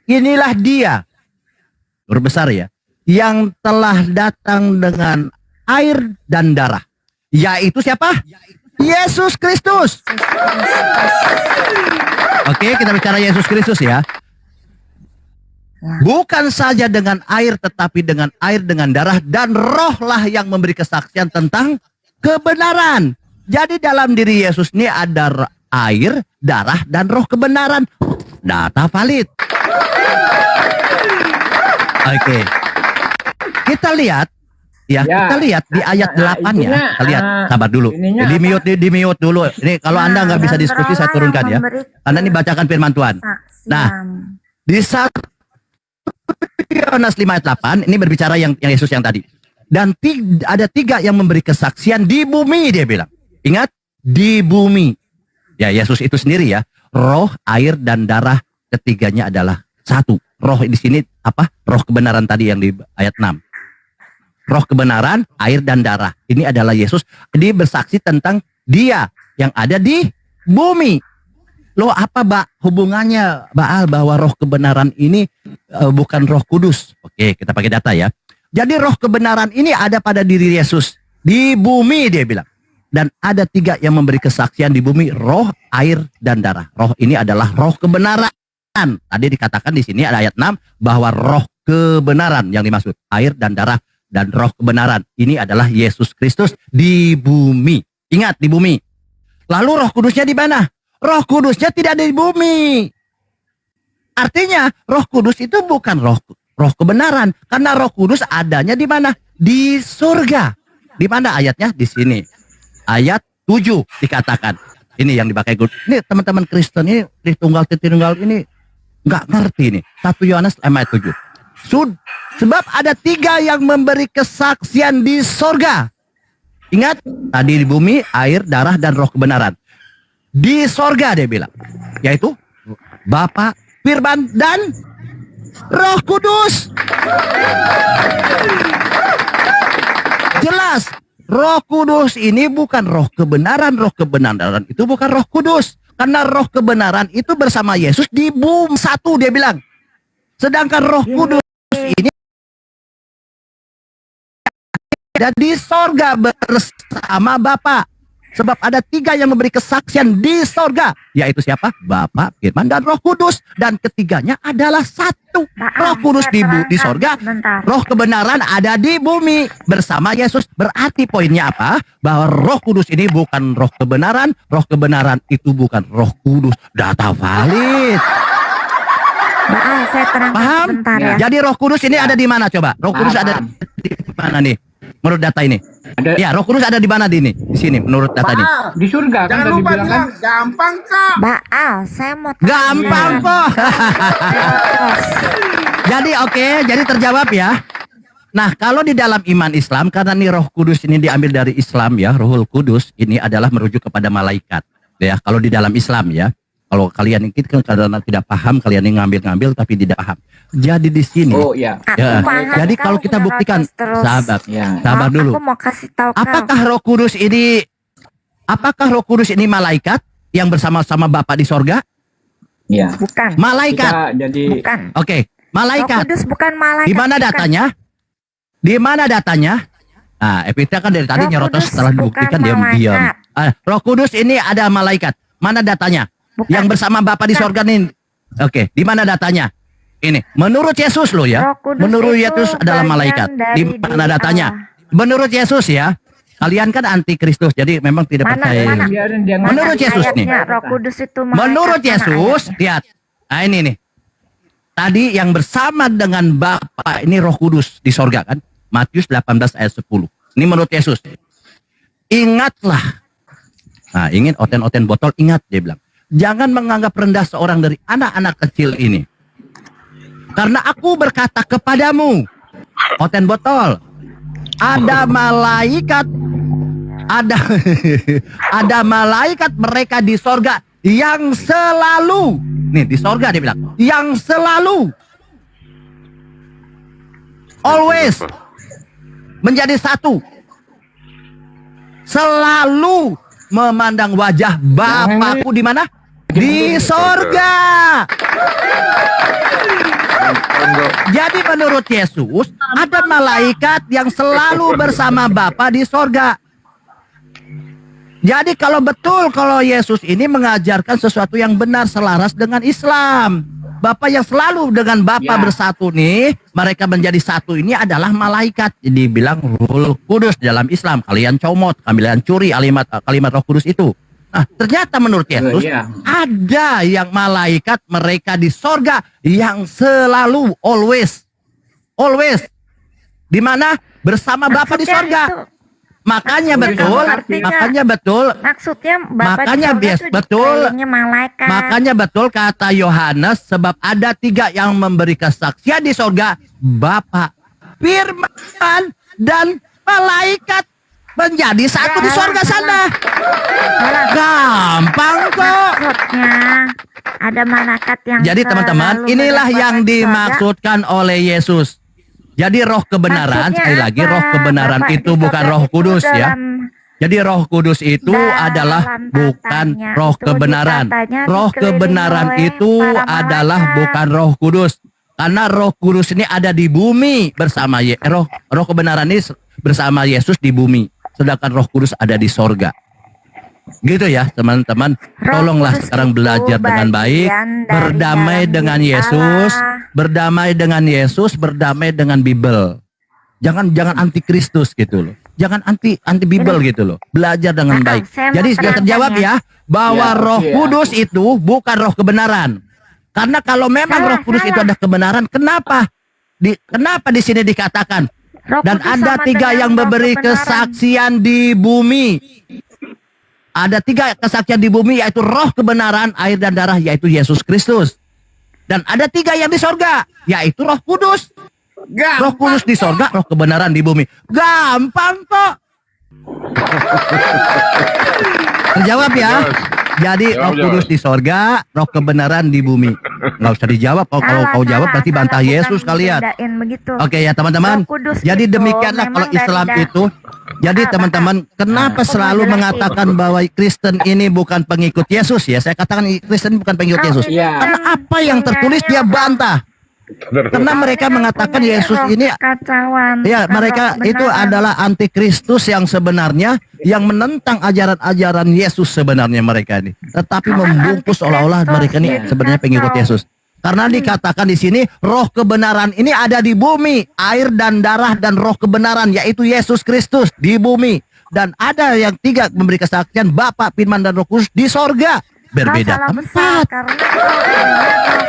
Inilah dia. Huruf besar ya. Yang telah datang dengan air dan darah. Yaitu siapa? Yesus Kristus. Oke, kita bicara Yesus Kristus ya. Bukan saja dengan air, tetapi dengan air, dengan darah, dan rohlah yang memberi kesaksian tentang kebenaran. Jadi dalam diri Yesus ini ada air, darah, dan roh kebenaran. Data valid. Oke. Kita lihat ya, kita lihat di ayat 8 ya. Kita lihat, sabar dulu. Di mute dulu. Ini kalau Anda nggak bisa diskusi saya turunkan ya. Karena ini bacakan firman Tuhan. Nah, di 1 Yohanes 5 ayat 8 ini berbicara yang Yesus yang tadi. Dan ada 3 yang memberi kesaksian di bumi, dia bilang. Ingat, di bumi. Ya, Yesus itu sendiri ya. Roh, air, dan darah, ketiganya adalah satu. Roh di sini apa? Roh kebenaran tadi yang di ayat 6. Roh kebenaran, air, dan darah. Ini adalah Yesus. Dia bersaksi tentang dia yang ada di bumi. Loh, apa hubungannya Baal bahwa roh kebenaran ini bukan Roh Kudus? Oke, kita pakai data ya. Jadi roh kebenaran ini ada pada diri Yesus. Di bumi dia bilang. Dan ada 3 yang memberi kesaksian di bumi. Roh, air, dan darah. Roh ini adalah roh kebenaran. Tadi dikatakan di sini ada ayat 6 bahwa roh kebenaran yang dimaksud. Air dan darah dan roh kebenaran. Ini adalah Yesus Kristus di bumi. Ingat, di bumi. Lalu Roh Kudusnya di mana? Roh Kudusnya tidak ada di bumi. Artinya Roh Kudus itu bukan roh kebenaran, karena Roh Kudus adanya di mana? Di surga. Di mana ayatnya? Di sini. Ayat 7 dikatakan. Ini yang dipakai Gud. Ini teman-teman Kristen ini di tunggal ini nggak ngerti nih. 1 Yohanes ayat 7. Sebab ada 3 yang memberi kesaksian di surga. Ingat, tadi di bumi, air, darah, dan roh kebenaran. Di surga dia bilang. Yaitu Bapa, Firman, dan Roh Kudus. Jelas, Roh Kudus ini bukan roh kebenaran. Roh kebenaran itu bukan Roh Kudus. Karena roh kebenaran itu bersama Yesus di bumi satu dia bilang. Sedangkan Roh Kudus ini ada di sorga bersama Bapa. Sebab ada 3 yang memberi kesaksian di sorga. Yaitu siapa? Bapa, Firman, dan Roh Kudus. Dan ketiganya adalah satu. Roh Kudus di sorga. Roh kebenaran ada di bumi bersama Yesus. Berarti poinnya apa? Bahwa Roh Kudus ini bukan roh kebenaran. Roh kebenaran itu bukan Roh Kudus. Data valid. Saya terangkan paham? sebentar ya. Jadi Roh Kudus ini ada di mana coba? Roh Kudus ada di mana nih? Menurut data ini. Ya, Roh Kudus ada di mana ini? Di sini menurut data ini. Di surga kan tadi bilang kan. Gampang kok. Baal, saya mau tanya. Gampang kok. Jadi oke, jadi terjawab ya. Nah, kalau di dalam iman Islam, karena nih Roh Kudus ini diambil dari Islam ya, Rohul Kudus ini adalah merujuk kepada malaikat. Ya, kalau di dalam Islam ya. Kalau kalian ini kan karena tidak paham, kalian ini ngambil tapi tidak paham. Jadi di sini. Oh iya. Ya, jadi kalau kita buktikan, sabar dulu. Aku mau kasih tahu Apakah Roh Kudus ini malaikat yang bersama-sama Bapa di sorga? Iya. Bukan. Malaikat. Bukan. Oke, malaikat. Roh Kudus bukan malaikat. Di mana datanya? Di mana datanya? Nah, Epita kan dari tadi nyerotos setelah dibuktikan diam-diam. Roh Kudus ini ada malaikat. Mana datanya? Yang bersama Bapa di sorga nih. Oke, di mana datanya? Ini, menurut Yesus loh ya. Menurut Yesus adalah malaikat. Di mana datanya? Menurut Yesus ya. Kalian kan anti Kristus, jadi memang tidak percaya. Menurut Yesus nih. Roh Kudus itu malaikat. Menurut Yesus, lihat. Nah ini nih. Tadi yang bersama dengan Bapa ini Roh Kudus di sorga kan. Matius 18 ayat 10. Ini menurut Yesus. Ingatlah. Nah, ingin oten-oten botol, ingat dia bilang. jangan menganggap rendah seorang dari anak-anak kecil ini. Karena aku berkata kepadamu, Oten botol, ada malaikat, ada malaikat mereka di sorga yang selalu, nih di sorga dia bilang, yang selalu, always menjadi satu, selalu memandang wajah Bapakku di mana? Di sorga. Jadi menurut Yesus ada malaikat yang selalu bersama Bapa di sorga. Jadi kalau Yesus ini mengajarkan sesuatu yang benar selaras dengan Islam. Bapa yang selalu dengan Bapa bersatu nih, mereka menjadi satu ini adalah malaikat. Jadi bilang Roh Kudus dalam Islam. Kalian comot, kalian curi kalimat Roh Kudus itu. Nah, ternyata menurut Yesus ada yang malaikat mereka di sorga yang selalu always di mana bersama Bapa di sorga. Makanya betul. Maksudnya Bapak Makanya di sorga tuh betul. dikelilingi malaikat. Makanya betul kata Yohanes, sebab ada 3 yang memberi kesaksian di sorga, Bapa, Firman, dan malaikat menjadi satu di sorga sana. Gampang kok. Maksudnya ada malaikat yang Jadi teman-teman, selalu inilah berada yang di sorga. dimaksudkan oleh Yesus. Jadi roh kebenaran, Maksudnya sekali lagi apa? roh kebenaran Bapak itu di bukan sorga roh itu kudus ya. dalam Jadi roh kudus itu adalah bukan roh itu kebenaran. dikatanya Roh dikelilingi kebenaran oleh itu para adalah malaikat. bukan roh kudus. Karena roh kudus ini ada di bumi bersama roh kebenaran ini bersama Yesus di bumi. Sedangkan roh kudus ada di sorga. Gitu ya teman-teman. Tolonglah Kudus sekarang itu belajar dengan baik. bagian dari Berdamai dalam dengan diri Yesus. Allah. Berdamai dengan Yesus. Berdamai dengan Bible. Jangan anti Kristus gitu loh. Jangan anti Bible gitu loh. Belajar dengan baik. saya mau Jadi sudah terangkan terjawab ya bahwa Roh Kudus itu bukan roh kebenaran. Karena kalau memang Roh Kudus itu ada kebenaran, kenapa di sini dikatakan Roh dan Kudus ada sama 3 dengan yang roh memberi kebenaran. kesaksian di bumi. Ada 3 kesaksian di bumi, yaitu roh kebenaran, air dan darah, yaitu Yesus Kristus. Dan ada 3 yang di sorga, yaitu Roh Kudus. Roh Kudus di sorga, roh kebenaran di bumi. Gampang kok. Terjawab ya. Jadi Roh Kudus di sorga, roh kebenaran di bumi. Nggak usah dijawab. Kalau kau jawab berarti bantah Yesus kalian. Bedain begitu. Oke ya teman-teman. Roh Kudus Jadi itu demikianlah memang kalau Islam dari itu. Jadi teman-teman, kenapa selalu mengatakan bahwa Kristen ini bukan pengikut Yesus ya? Saya katakan Kristen bukan pengikut Yesus. Karena apa yang tertulis dia bantah. Karena mereka mengatakan Yesus ini, ya mereka itu adalah antikristus yang sebenarnya, yang menentang ajaran-ajaran Yesus sebenarnya mereka ini. Tetapi membungkus seolah-olah mereka ini sebenarnya pengikut Yesus. Karena dikatakan di sini roh kebenaran ini ada di bumi, air dan darah dan roh kebenaran yaitu Yesus Kristus di bumi. Dan ada yang 3 memberi kesaksian, Bapa, Firman dan Roh Kudus di sorga. Berbeda tempat.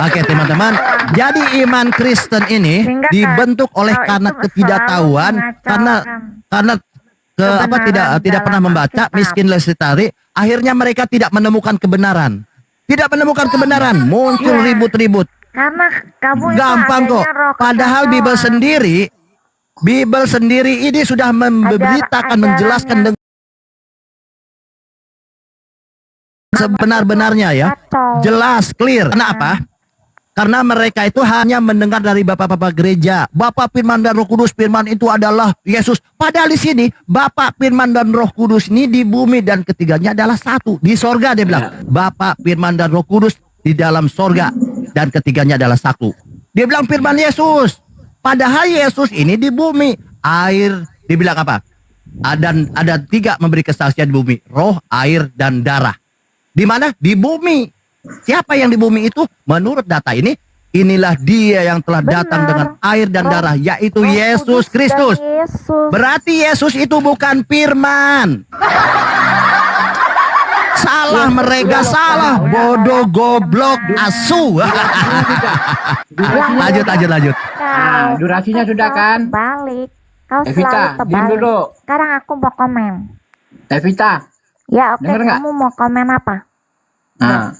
Oke teman-teman, jadi iman Kristen ini dibentuk oleh karena ketidaktahuan, karena tidak pernah membaca, miskin lestari, akhirnya mereka tidak menemukan kebenaran. Tidak menemukan kebenaran, muncul ribut-ribut. Karena kamu itu Gampang kok. adanya roh Padahal Bible sendiri ini sudah memberitakan, menjelaskan dengan sebenar-benarnya ya. Jelas, clear. Kenapa? Karena mereka itu hanya mendengar dari bapak-bapak gereja. Bapa, Firman dan Roh Kudus. Firman itu adalah Yesus. Padahal di sini Bapa, Firman dan Roh Kudus ini di bumi dan ketiganya adalah satu. Di sorga dia bilang. Bapa, Firman dan Roh Kudus di dalam sorga dan ketiganya adalah satu. Dia bilang firman Yesus. Padahal Yesus ini di bumi. Air, dibilang apa? Ada 3 memberi kesaksian di bumi. Roh, air, dan darah. Di mana? Di bumi. Siapa yang di bumi itu? Menurut data ini, inilah dia yang telah datang dengan air dan darah, yaitu Yesus Kristus. Berarti Yesus itu bukan firman. Salah mereka, salah. Bodoh, goblok, asu. Lanjut. Nah, durasinya sudah kan? Balik. Kau Evita, selalu diam terbalik. dulu. Sekarang aku mau komen. Evita, Ya oke, Denger nggak? kamu mau komen apa? nah,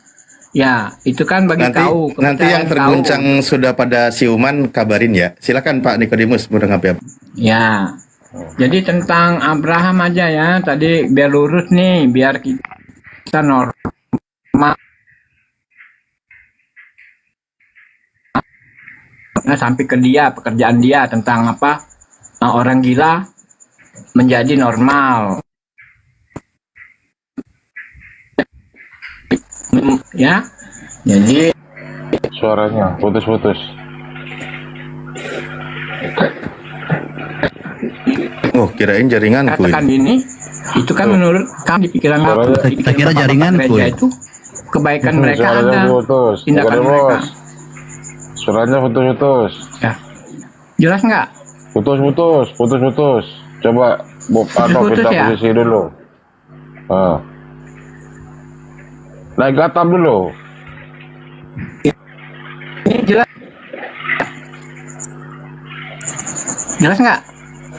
Ya, itu kan bagi kau. Nanti yang terguncang sudah pada siuman kabarin ya. Silakan Pak Nikodemus menanggapi apa? Ya. Jadi tentang Abraham aja ya. Tadi biar lurus nih, biar kita normal. Nah, sampai ke dia, pekerjaan dia tentang apa? Orang gila menjadi normal. Ya. Jadi Suaranya putus-putus. Oh, kirain jaringanku. katakan ini, itu kan menurut kami di pikiran Kita kira jaringanku. gereja itu kebaikan mereka ada, Putus. tindakan Nikodemus. mereka. Suaranya putus-putus. Ya. Jelas nggak? Putus-putus. Coba Putus-putus pindah ya? posisi dulu. Naik ke atap dulu. Ini jelas. Jelas nggak?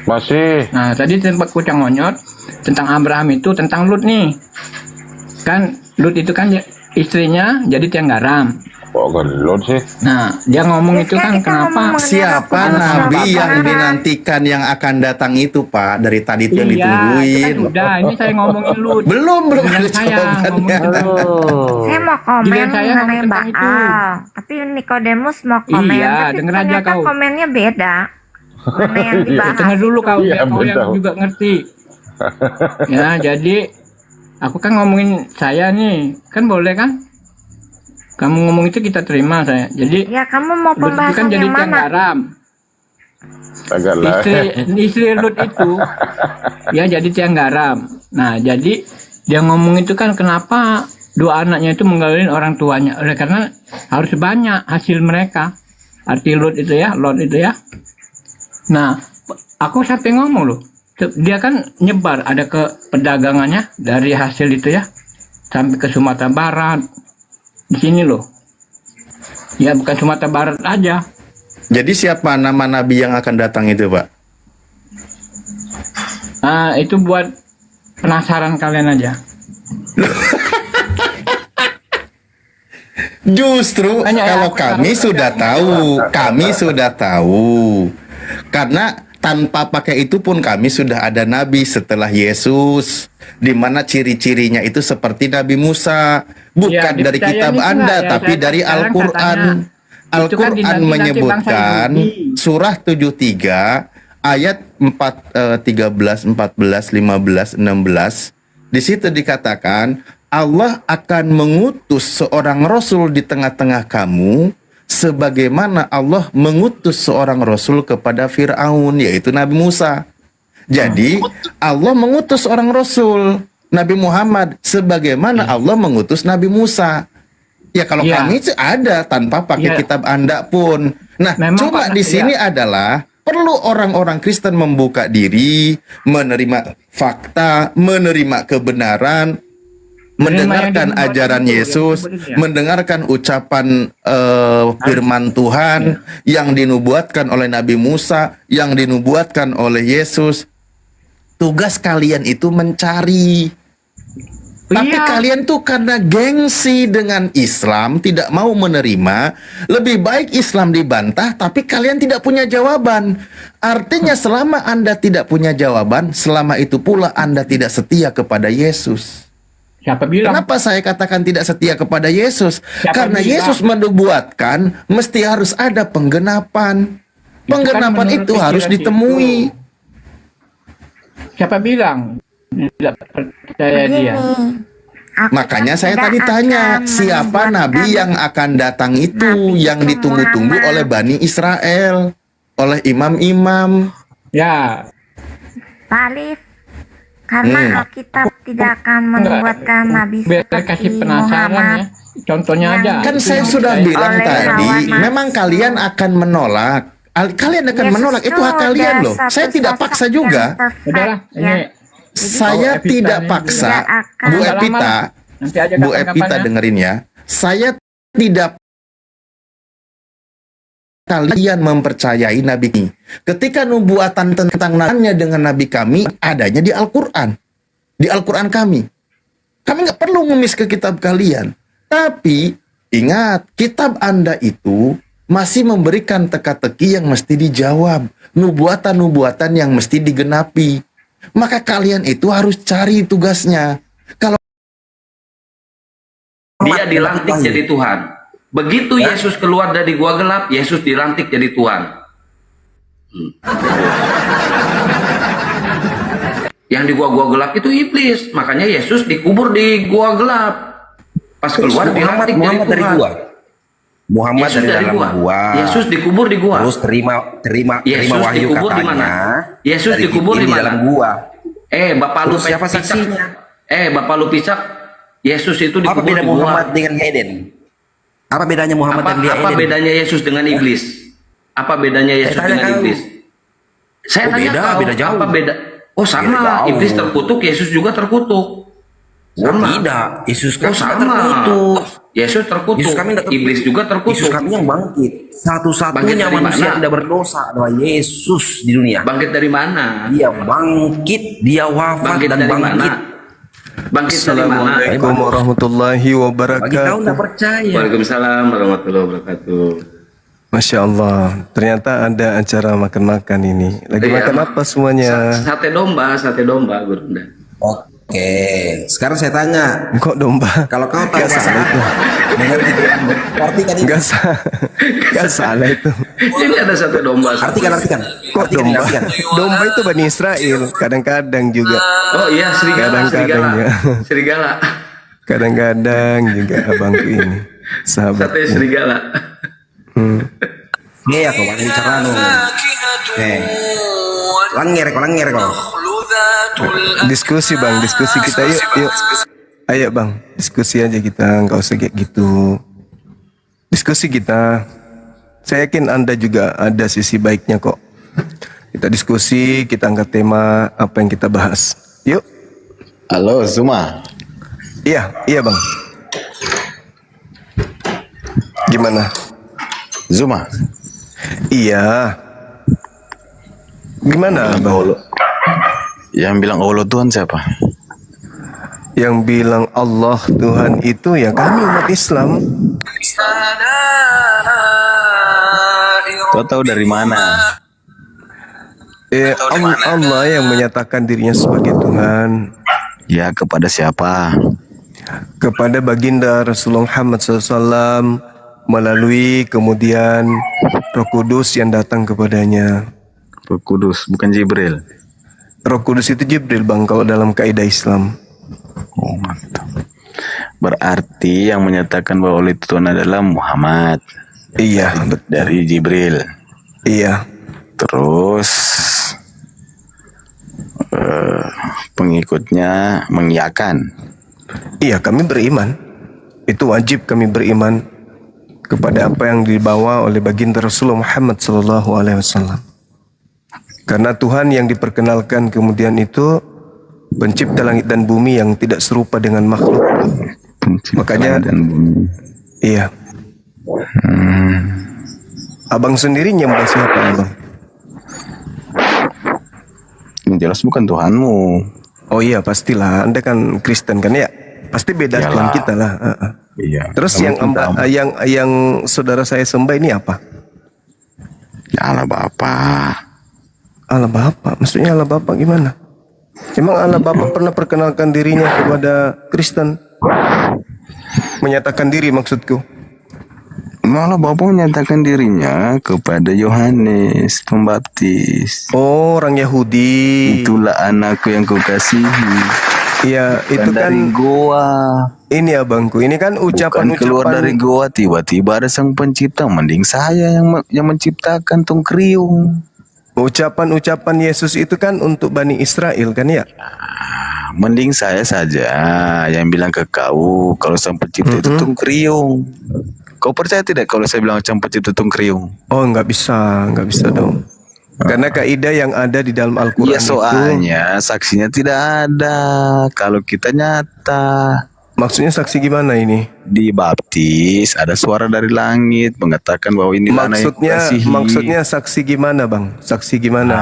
Masih. Nah, tadi tempat kucang monyet tentang Abraham itu tentang Lut nih. Kan Lut itu kan istrinya jadi tiang garam. Kok gelut sih? Nah, dia ngomong itu kan kenapa? Siapa nabi yang dinantikan yang akan datang itu, Pak? Dari tadi itu yang Iya, itu kan ditungguin. udah. Ini saya ngomongin Lut. Belum Giliran ada saya jawabannya. ngomongin Lut. Saya mau komen Giliran saya mengenai ngomong tentang itu. Baal, tapi Nikodemus mau komen, Iya, tapi denger aja ternyata kau. komennya beda. Mana yang dibahas? Dengar dulu kau, Iya, biar kau yang betul. juga ngerti. Ya, jadi aku kan ngomongin saya nih, kan boleh kan? Kamu ngomong itu kita terima saya. Jadi Ya, kamu mau Lut itu kan pembahasan jadi yang tiang mana? garam. Agak lah. Istri Lut itu ya jadi tiang garam. Nah, jadi dia ngomong itu kan kenapa dua anaknya itu menggalauin orang tuanya? Oleh karena harus banyak hasil mereka. Arti Lot itu ya. Nah, aku sampai ngomong loh. Dia kan nyebar ada ke perdagangannya dari hasil itu ya sampai ke Sumatera Barat. Di sini loh. Ya bukan Sumatera Barat aja. Jadi siapa nama nabi yang akan datang itu, Pak? Itu buat penasaran kalian aja. Justru Hanya kalau aku kami sudah tahu. Karena tanpa pakai itu pun kami sudah ada nabi setelah Yesus, di mana ciri-cirinya itu seperti Nabi Musa, bukan Ya, dari kitab dipercayai Anda, juga, ya. tapi Saya dari sekarang Al-Qur'an. katanya, itu kan Al-Qur'an dinanti-nanti menyebutkan bangsa Yahudi. surah 73 ayat 13, 14, 15, 16. Di situ dikatakan Allah akan mengutus seorang rasul di tengah-tengah kamu sebagaimana Allah mengutus seorang rasul kepada Fir'aun, yaitu Nabi Musa. Jadi Allah mengutus seorang rasul Nabi Muhammad sebagaimana Allah mengutus Nabi Musa. Ya kalau Ya. kami sih ada tanpa pakai Ya. kitab Anda pun. Nah, Memang cuma Pak, di sini ya. adalah perlu orang-orang Kristen membuka diri, menerima fakta, menerima kebenaran, mendengarkan yang dibuat ajaran itu, yang Yesus, dibuat ya. mendengarkan ucapan firman Tuhan yang dinubuatkan oleh Nabi Musa, yang dinubuatkan oleh Yesus. Tugas kalian itu mencari. Tapi Iya. kalian tuh karena gengsi dengan Islam tidak mau menerima, lebih baik Islam dibantah tapi kalian tidak punya jawaban. Artinya selama Anda tidak punya jawaban, selama itu pula Anda tidak setia kepada Yesus. Siapa bilang? Kenapa saya katakan tidak setia kepada Yesus? Siapa Karena bilang? Yesus menubuatkan mesti harus ada penggenapan. Penggenapan menurut itu harus pikiran ditemui. Siapa bilang? Tidak percaya dia. Makanya saya tadi tanya, siapa nabi yang akan datang itu yang ditunggu-tunggu oleh Bani Israel, oleh imam-imam. Ya, Pak Alif, karena Alkitab tidak akan menubuatkan Nabi biar seperti kasih penasaran ya. Muhammad. Contohnya Yang aja. Kan saya Yang sudah oleh bilang tadi, hawa nafsu. memang kalian akan menolak. Kalian akan Yesus menolak, itu tuh hak kalian udah loh. satu Saya tidak sosok paksa yang juga. perfect, Udahlah, ya. ini Saya Evita tidak ini paksa. tidak akan. Bu Udah lama Epita, lah. Nanti aja Bu kapan-kapan Epita ya. dengerin ya. Saya tidak kalian mempercayai Nabi ini. Ketika nubuatan tentang nabinya dengan Nabi kami adanya di Al-Quran. Di Al-Quran kami. Kami nggak perlu ngemis ke kitab kalian. Tapi Ingat, kitab Anda itu masih memberikan teka-teki yang mesti dijawab, nubuatan-nubuatan yang mesti digenapi. Maka kalian itu harus cari tugasnya. Kalau Dia dilantik jadi Tuhan. Begitu Yesus keluar dari gua gelap, Yesus dilantik jadi Tuhan. Yang di gua gelap itu iblis. Makanya Yesus dikubur di gua gelap. Pas keluar dilantik jadi Tuhan. dari gua. Muhammad Yesus dari dalam gua. Yesus dikubur di gua. Terus terima Yesus wahyu dikubur di mana? katanya. Yesus dari dikubur di di mana? dalam gua. Bapak lu Terus siapa picak. saksinya? Bapak lu picak. Yesus itu Apa dikubur beda di gua. Muhammad dengan Eden? Apa bedanya Muhammad dan dia Apa Eden? bedanya Yesus dengan iblis? Apa bedanya Yesus tanya dengan kau. iblis? Saya Oh, tanya beda, kau, beda jauh. apa beda? Oh sama, Beda jauh. iblis terkutuk, Yesus juga terkutuk. Sama. Tidak, Yesus kami sama. terkutuk. Yesus terkutuk, Yesus kami tidak terkutuk. iblis juga terkutuk. Yesus kami yang bangkit. Satu-satunya Bangkit dari manusia mana? tidak berdosa adalah Yesus di dunia. Bangkit dari mana? Dia bangkit, dia wafat Bangkit dan dari bangkit. mana? Bangkit dari mana? Assalamualaikum warahmatullahi Bagi kau wabarakatuh. tidak percaya. Waalaikumsalam warahmatullahi wabarakatuh. Masya Allah, ternyata ada acara makan-makan ini. Lagi Iya, makan apa semuanya? Sate domba, Gurunda. Oke, sekarang saya tanya. Kok domba? Kalau kau tahu Gak salah itu. artikan ini. Gak salah itu. Ini ada sate domba. Artikan. Kok domba? Domba itu Bani Israel. Kadang-kadang juga. Oh iya, serigala. Kadang-kadang ya. Serigala. Kadang-kadang juga abangku ini. Sahabat. Sate serigala. Iya, kau pakai bicara nu. Langir kau. Diskusi bang, diskusi kita yuk. Ayo bang, diskusi aja kita, nggak usah kayak gitu. Diskusi kita. Saya yakin Anda juga ada sisi baiknya kok. Kita diskusi, kita angkat tema apa yang kita bahas. Yuk. Halo, Zuma. Iya bang. Gimana? Zuma. Iya. Gimana bang? Yang bilang Allah Tuhan siapa? Yang bilang Allah Tuhan itu ya kami umat Islam. Kau tahu dari mana? Allah yang menyatakan dirinya sebagai Tuhan. Ya, kepada siapa? Kepada baginda Rasulullah Muhammad SAW melalui kemudian Roh Kudus yang datang kepadanya. Roh Kudus, bukan Jibril. Roh Kudus itu Jibril bang kalau dalam kaidah Islam. Oh, mantap. Berarti yang menyatakan bahwa Allah itu Tuhan adalah Muhammad. Iya, dari Jibril. Iya. Terus pengikutnya mengiyakan. Iya, kami beriman. Itu wajib kami beriman kepada apa yang dibawa oleh baginda Rasulullah Muhammad SAW. Karena Tuhan yang diperkenalkan kemudian itu pencipta langit dan bumi yang tidak serupa dengan makhluk. Makanya dan bumi. Iya. Abang sendiri nyembah siapa abang? Yang jelas bukan Tuhanmu. Oh iya pastilah. Anda kan Kristen kan ya? Pasti beda Iyalah. Tuhan kita lah. Iya. Terus yang saudara saya sembah ini apa? Ya Allah Bapa. Allah Bapa. Maksudnya Allah Bapa gimana? Emang Allah Bapa pernah perkenalkan dirinya kepada Kristen? Menyatakan diri maksudku. Allah Bapa menyatakan dirinya kepada Yohanes Pembaptis. Oh, orang Yahudi. Itulah anakku yang kukasihi. Iya, itu kan dari goa. Ini abangku, ini kan ucapan-ucapan keluar dari goa, tiba-tiba ada sang pencipta. Mending saya yang menciptakan tung kriung. Ucapan-ucapan Yesus itu kan untuk Bani Israel kan ya? Mending saya saja yang bilang ke kau kalau sang pencipta itu tung kriung. Kau percaya tidak kalau saya bilang sang pencipta tung kriung? Oh, nggak bisa dong. Karena kaidah yang ada di dalam Al-Quran ya, soalnya saksinya tidak ada. Kalau kita nyata. Maksudnya saksi gimana ini? Dibaptis, ada suara dari langit mengatakan bahwa ini Maksudnya saksi gimana bang? Saksi gimana?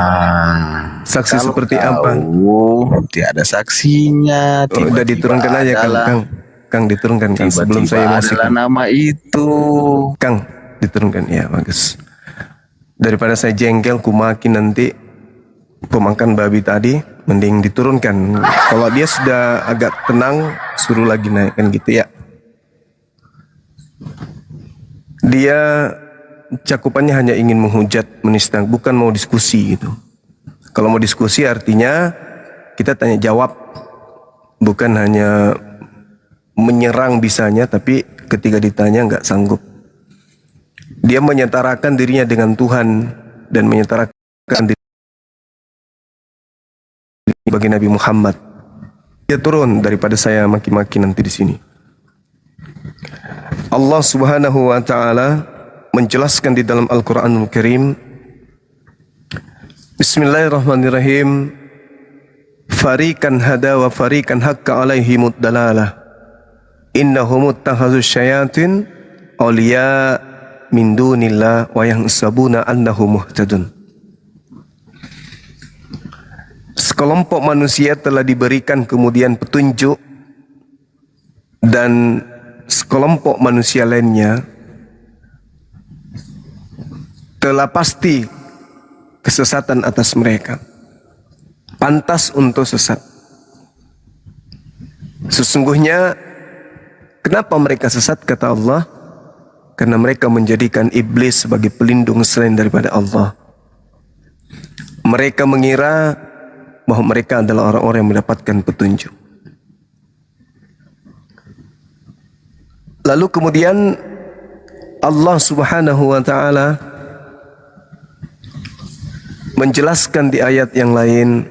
Saksi seperti apa? Tidak ada saksinya. Udah diturunkan aja Kang. Kang diturunkan Kang sebelum Tiba-tiba saya emosi. adalah nama itu. Kang diturunkan ya bagus. Daripada saya jengkel kumaki nanti pemakan babi tadi, mending diturunkan. Kalau dia sudah agak tenang, suruh lagi naik kan gitu ya. Dia cakupannya hanya ingin menghujat, menista, bukan mau diskusi gitu. Kalau mau diskusi artinya kita tanya jawab, bukan hanya menyerang bisanya, tapi ketika ditanya nggak sanggup. Dia menyetarakan dirinya dengan Tuhan dan menyetarakan diri bagi Nabi Muhammad. Dia turun daripada saya maki-maki nanti di sini. Allah Subhanahu wa taala menjelaskan di dalam Al-Qur'anul Karim, Bismillahirrahmanirrahim. Fariqan hada wa fariqan haqqa alaihimud dalalah. Innahum ittakhadhu syayatin awliya min dunillah wa yahsabuna annahum muhtadun. Sekelompok manusia telah diberikan kemudian petunjuk dan sekelompok manusia lainnya telah pasti kesesatan atas mereka. Pantas untuk sesat. Sesungguhnya kenapa mereka sesat kata Allah? Karena mereka menjadikan iblis sebagai pelindung selain daripada Allah. Mereka mengira bahwa mereka adalah orang-orang yang mendapatkan petunjuk. Lalu kemudian Allah Subhanahu wa taala menjelaskan di ayat yang lain,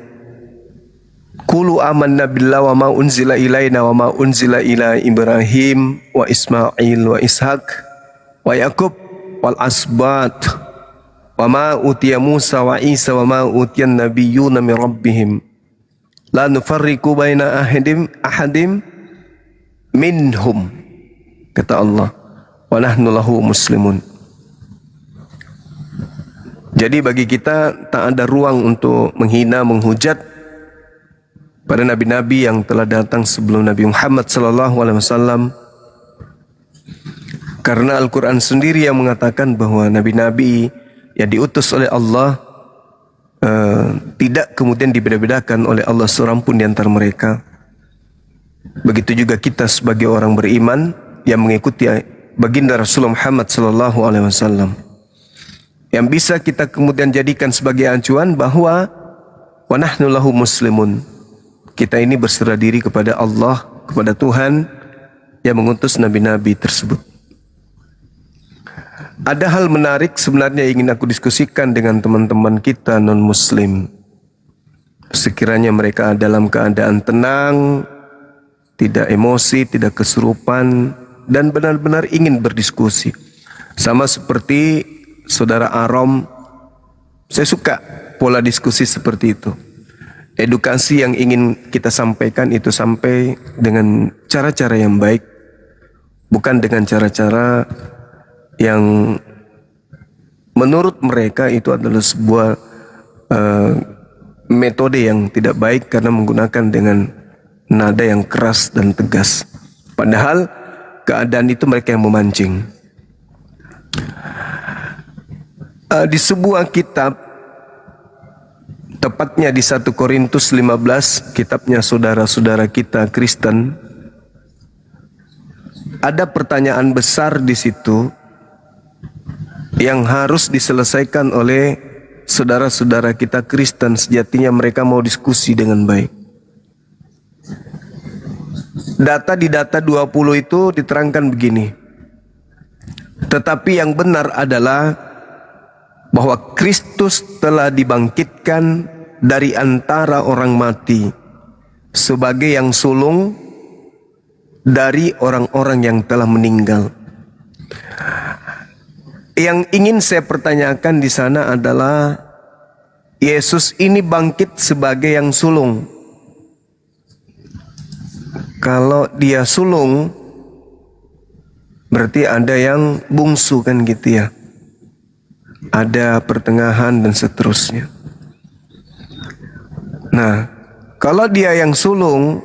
Qulu amanna billahi wa ma unzila ilaina wa ma unzila ila Ibrahim wa Ismail wa Ishaq wa Yaqub wal asbat wa ma utiya Musa wa Isa wa ma utiyan nabiyyuna min rabbihim la nufarriqu baina ahadim minhum kata Allah wa nahnu lahu muslimun. Jadi bagi kita tak ada ruang untuk menghina, menghujat pada nabi-nabi yang telah datang sebelum Nabi Muhammad SAW, karena Al-Quran sendiri yang mengatakan bahwa nabi-nabi yang diutus oleh Allah tidak kemudian dibeda-bedakan oleh Allah seorang pun di antara mereka. Begitu juga kita sebagai orang beriman yang mengikuti baginda Rasulullah Muhammad SAW, yang bisa kita kemudian jadikan sebagai acuan bahwa wa nahnu lahu muslimun. Kita ini berserah diri kepada Allah, kepada Tuhan yang mengutus nabi-nabi tersebut. Ada hal menarik sebenarnya ingin aku diskusikan dengan teman-teman kita non-muslim. Sekiranya mereka dalam keadaan tenang, tidak emosi, tidak kesurupan, dan benar-benar ingin berdiskusi. Sama seperti Saudara Arom, saya suka pola diskusi seperti itu. Edukasi yang ingin kita sampaikan itu sampai dengan cara-cara yang baik, bukan dengan cara-cara yang menurut mereka itu adalah sebuah metode yang tidak baik karena menggunakan dengan nada yang keras dan tegas. Padahal keadaan itu mereka yang memancing. Di sebuah kitab, tepatnya di 1 Korintus 15, kitabnya saudara-saudara kita Kristen, ada pertanyaan besar di situ yang harus diselesaikan oleh saudara-saudara kita Kristen. Sejatinya mereka mau diskusi dengan baik. Data di data 20 itu diterangkan begini. Tetapi yang benar adalah bahwa Kristus telah dibangkitkan dari antara orang mati sebagai yang sulung dari orang-orang yang telah meninggal. Yang ingin saya pertanyakan di sana adalah Yesus ini bangkit sebagai yang sulung. Kalau dia sulung berarti ada yang bungsu kan gitu ya. Ada pertengahan dan seterusnya. Nah, kalau dia yang sulung,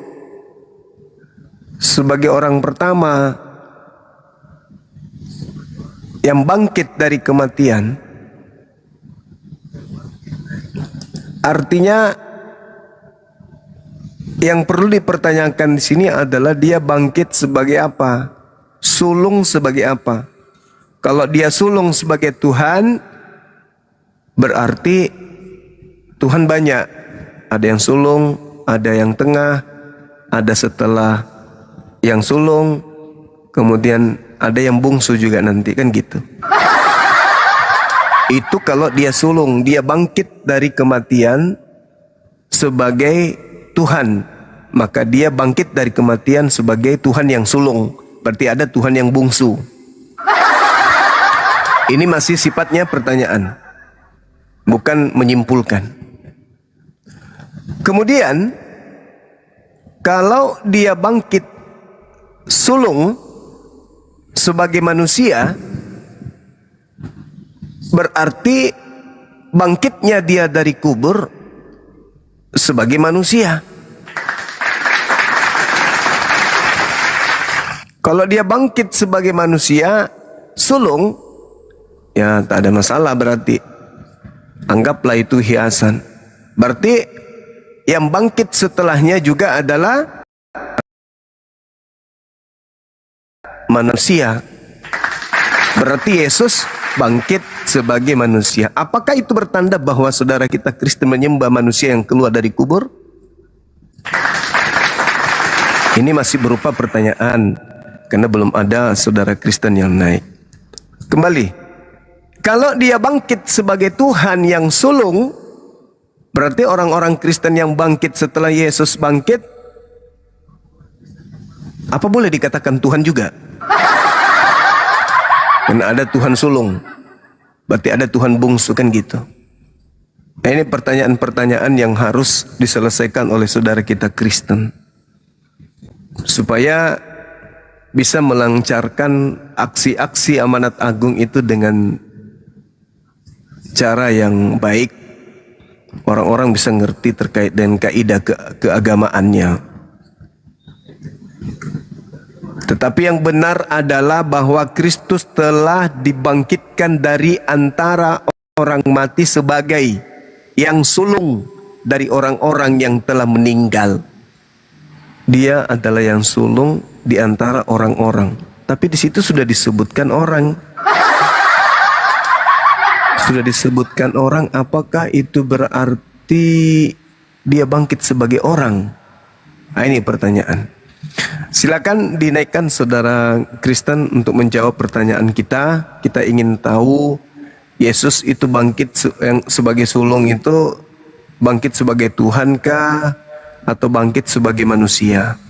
sebagai orang pertama yang bangkit dari kematian, artinya yang perlu dipertanyakan di sini adalah dia bangkit sebagai apa? Sulung sebagai apa? Kalau dia sulung sebagai Tuhan, berarti Tuhan banyak. Ada yang sulung, ada yang tengah, ada setelah yang sulung, kemudian ada yang bungsu juga nanti, kan gitu. Itu kalau dia sulung, dia bangkit dari kematian sebagai Tuhan, maka dia bangkit dari kematian sebagai Tuhan yang sulung. Berarti ada Tuhan yang bungsu. Ini masih sifatnya pertanyaan, bukan menyimpulkan. Kemudian kalau dia bangkit sulung sebagai manusia, berarti bangkitnya dia dari kubur sebagai manusia. Kalau dia bangkit sebagai manusia sulung, ya tak ada masalah berarti. Anggaplah itu hiasan. Berarti yang bangkit setelahnya juga adalah manusia. Berarti Yesus bangkit sebagai manusia. Apakah itu bertanda bahwa saudara kita Kristen menyembah manusia yang keluar dari kubur? Ini masih berupa pertanyaan, karena belum ada saudara Kristen yang naik. Kembali, kalau dia bangkit sebagai Tuhan yang sulung, berarti orang-orang Kristen yang bangkit setelah Yesus bangkit, apa boleh dikatakan Tuhan juga? Karena ada Tuhan sulung, berarti ada Tuhan bungsu, kan gitu. Nah, ini pertanyaan-pertanyaan yang harus diselesaikan oleh saudara kita Kristen, supaya bisa melancarkan aksi-aksi amanat agung itu dengan cara yang baik. Orang-orang bisa ngerti terkait dengan kaidah keagamaannya. Tetapi yang benar adalah bahwa Kristus telah dibangkitkan dari antara orang mati sebagai yang sulung dari orang-orang yang telah meninggal. Dia adalah yang sulung di antara orang-orang. Tapi di situ sudah disebutkan orang. Sudah disebutkan orang, apakah itu berarti dia bangkit sebagai orang? Nah, ini pertanyaan. Silakan dinaikkan saudara Kristen untuk menjawab pertanyaan kita. Kita ingin tahu Yesus itu bangkit yang sebagai sulung itu bangkit sebagai Tuhan kah atau bangkit sebagai manusia?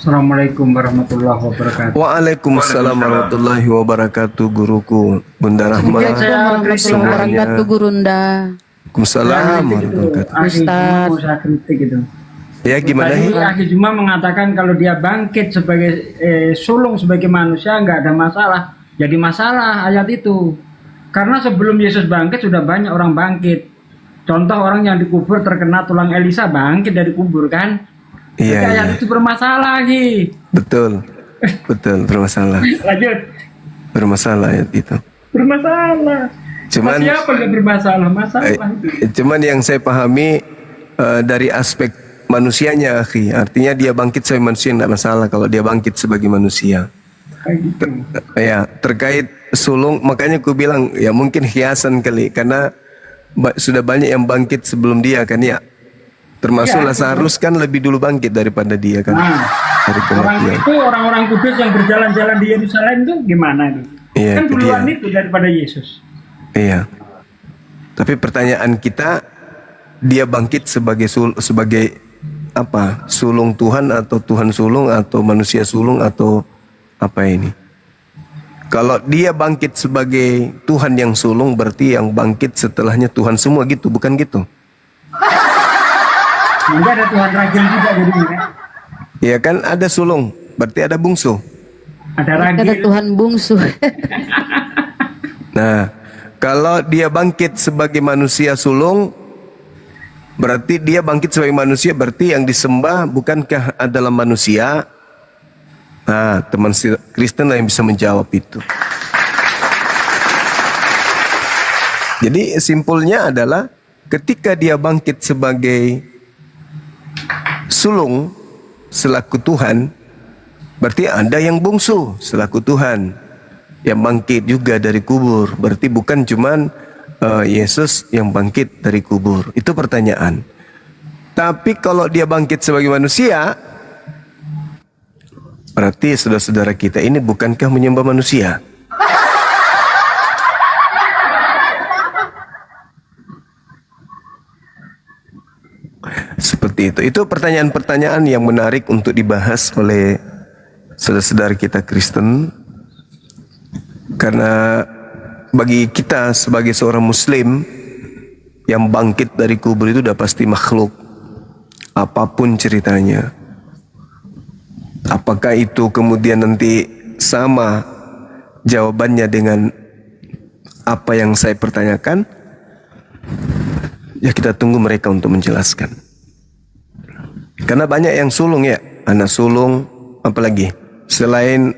Assalamualaikum warahmatullahi wabarakatuh. Waalaikumsalam warahmatullahi wabarakatuh, guruku Bunda Rahma. Wabarakatuh Gurunda. Waalaikumsalam warahmatullahi wabarakatuh. Ustaz, mau saya kritik gitu. Ya gimana? Tadi Akhi Juma mengatakan kalau dia bangkit sebagai sulung sebagai manusia nggak ada masalah. Jadi masalah ayat itu. Karena sebelum Yesus bangkit sudah banyak orang bangkit. Contoh orang yang dikubur terkena tulang Elisa bangkit dari kubur kan. Iya, Jadi ayat itu bermasalah lagi. Betul. Betul, bermasalah. Lanjut. Bermasalah ayat itu. Bermasalah. Cuman Siapa nggak bermasalah? Masalah itu. Cuman yang saya pahami dari aspek manusianya, akhi. Artinya dia bangkit sebagai manusia tidak masalah kalau dia bangkit sebagai manusia. Ya, terkait sulung, makanya aku bilang ya mungkin hiasan kali, karena sudah banyak yang bangkit sebelum dia kan ya. Termasuk Ya, Lazarus kan lebih dulu bangkit daripada dia kan. Nah, dari orang kematian. itu orang-orang kudus yang berjalan-jalan di Yerusalem itu gimana itu? Iya, Kan itu duluan dia. itu daripada Yesus. Iya. Tapi pertanyaan kita, dia bangkit sebagai apa? Sulung Tuhan atau Tuhan sulung atau manusia sulung atau apa ini? Kalau dia bangkit sebagai Tuhan yang sulung, berarti yang bangkit setelahnya Tuhan semua gitu, bukan gitu? Nanti ada Tuhan ragil juga jadinya kan? Iya kan, ada sulung, berarti ada bungsu. Ada ragil. Ada Tuhan bungsu. Nah, kalau dia bangkit sebagai manusia sulung, berarti dia bangkit sebagai manusia, berarti yang disembah bukankah adalah manusia, Nah, teman Kristen lah yang bisa menjawab itu. Jadi simpulnya adalah ketika dia bangkit sebagai sulung selaku Tuhan, berarti ada yang bungsu selaku Tuhan yang bangkit juga dari kubur. Berarti bukan cuman Yesus yang bangkit dari kubur. Itu pertanyaan. Tapi kalau dia bangkit sebagai manusia, berarti saudara-saudara kita ini bukankah menyembah manusia? Seperti itu. Itu pertanyaan-pertanyaan yang menarik untuk dibahas oleh saudara-saudara kita Kristen. Karena bagi kita sebagai seorang Muslim, yang bangkit dari kubur itu udah pasti makhluk. Apapun ceritanya. Apakah itu kemudian nanti sama jawabannya dengan apa yang saya pertanyakan? Ya kita tunggu mereka untuk menjelaskan. Karena banyak yang sulung ya, anak sulung, apalagi selain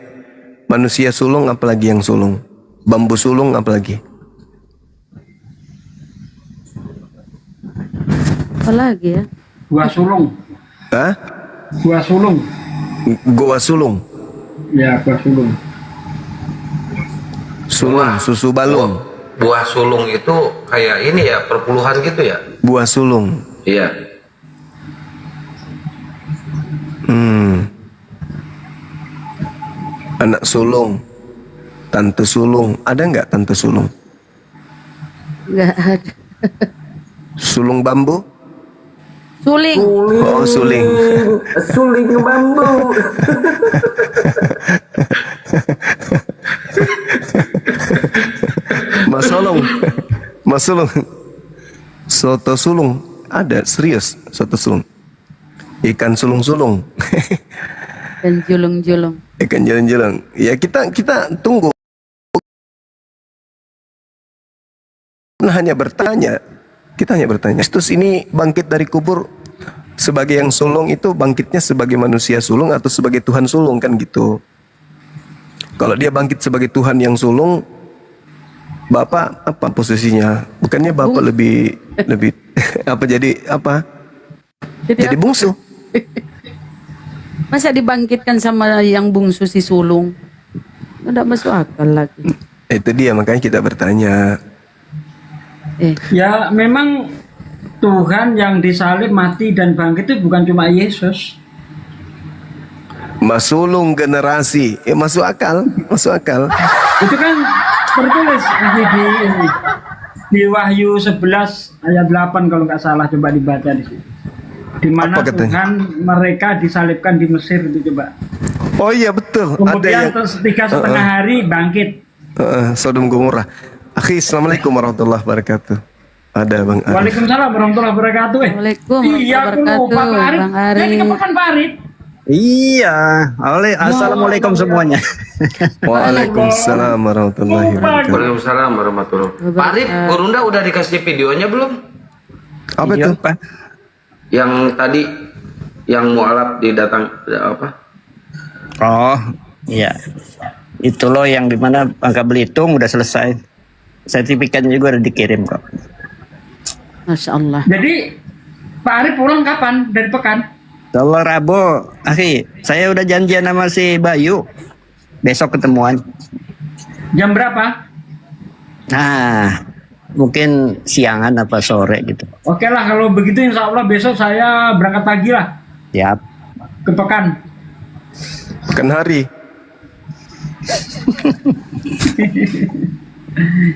manusia sulung, apalagi yang sulung, bambu sulung, apalagi. Apalagi ya? Gua sulung. Hah? Gua sulung. Goa sulung. Ya, gua sulung. Sulung, susu balung. Buah sulung itu kayak ini ya, perpuluhan gitu ya? Buah sulung. Iya. Anak sulung, tante sulung, ada nggak tante sulung? Nggak ada. Sulung bambu? Suling. Oh, suling. Suling bambu. Mas Sulung, Mas Sulung, soto sulung ada serius soto sulung, ikan sulung-sulung, Dan julung-julung. ikan jalan-jalan. Ya kita tunggu. Nah, kita hanya bertanya. Kristus ini bangkit dari kubur sebagai yang sulung itu bangkitnya sebagai manusia sulung atau sebagai Tuhan sulung kan gitu. Kalau dia bangkit sebagai Tuhan yang sulung, Bapak apa posisinya? Bukannya Bapak lebih apa jadi apa? Jadi bungsu. Masa dibangkitkan sama yang bungsu si sulung? Tidak masuk akal lagi. Itu dia makanya kita bertanya. Ya memang Tuhan yang disalib, mati dan bangkit itu bukan cuma Yesus. Mas sulung generasi, masuk akal, masuk akal. Itu kan tertulis di Wahyu 11 ayat 8 kalau nggak salah, coba dibaca di situ. Di mana Tuhan mereka disalibkan di Mesir itu, coba. Oh iya betul. Kemudian 3,5 hari bangkit. Sodom Gomorrah. Akhi, assalamualaikum warahmatullahi wabarakatuh. Ada Bang Arif. Waalaikumsalam warahmatullahi wabarakatuh. Waalaikumsalam Iya, aku lupa Pak Arif. Bang Arif. Jadi kepekan Pak Arif. Iya, assalamualaikum semuanya. Waalaikumsalam warahmatullahi wabarakatuh. Waalaikumsalam warahmatullahi wabarakatuh. Pak Arif, Gurunda udah dikasih videonya belum? Apa itu? Yang tadi yang mualaf didatang apa? Oh, iya. Itu loh yang dimana Bangka Belitung udah selesai. Sertifikatnya juga udah dikirim kok. Masya Allah. Jadi Pak Arif pulang kapan dari Pekan? Allah Rabu, akhi, saya udah janjian sama si Bayu. Besok ketemuan. Jam berapa? Nah, mungkin siangan apa sore gitu. Oke lah, kalau begitu insya Allah besok saya berangkat pagi lah. Siap. Ke Pekan. Pekan hari.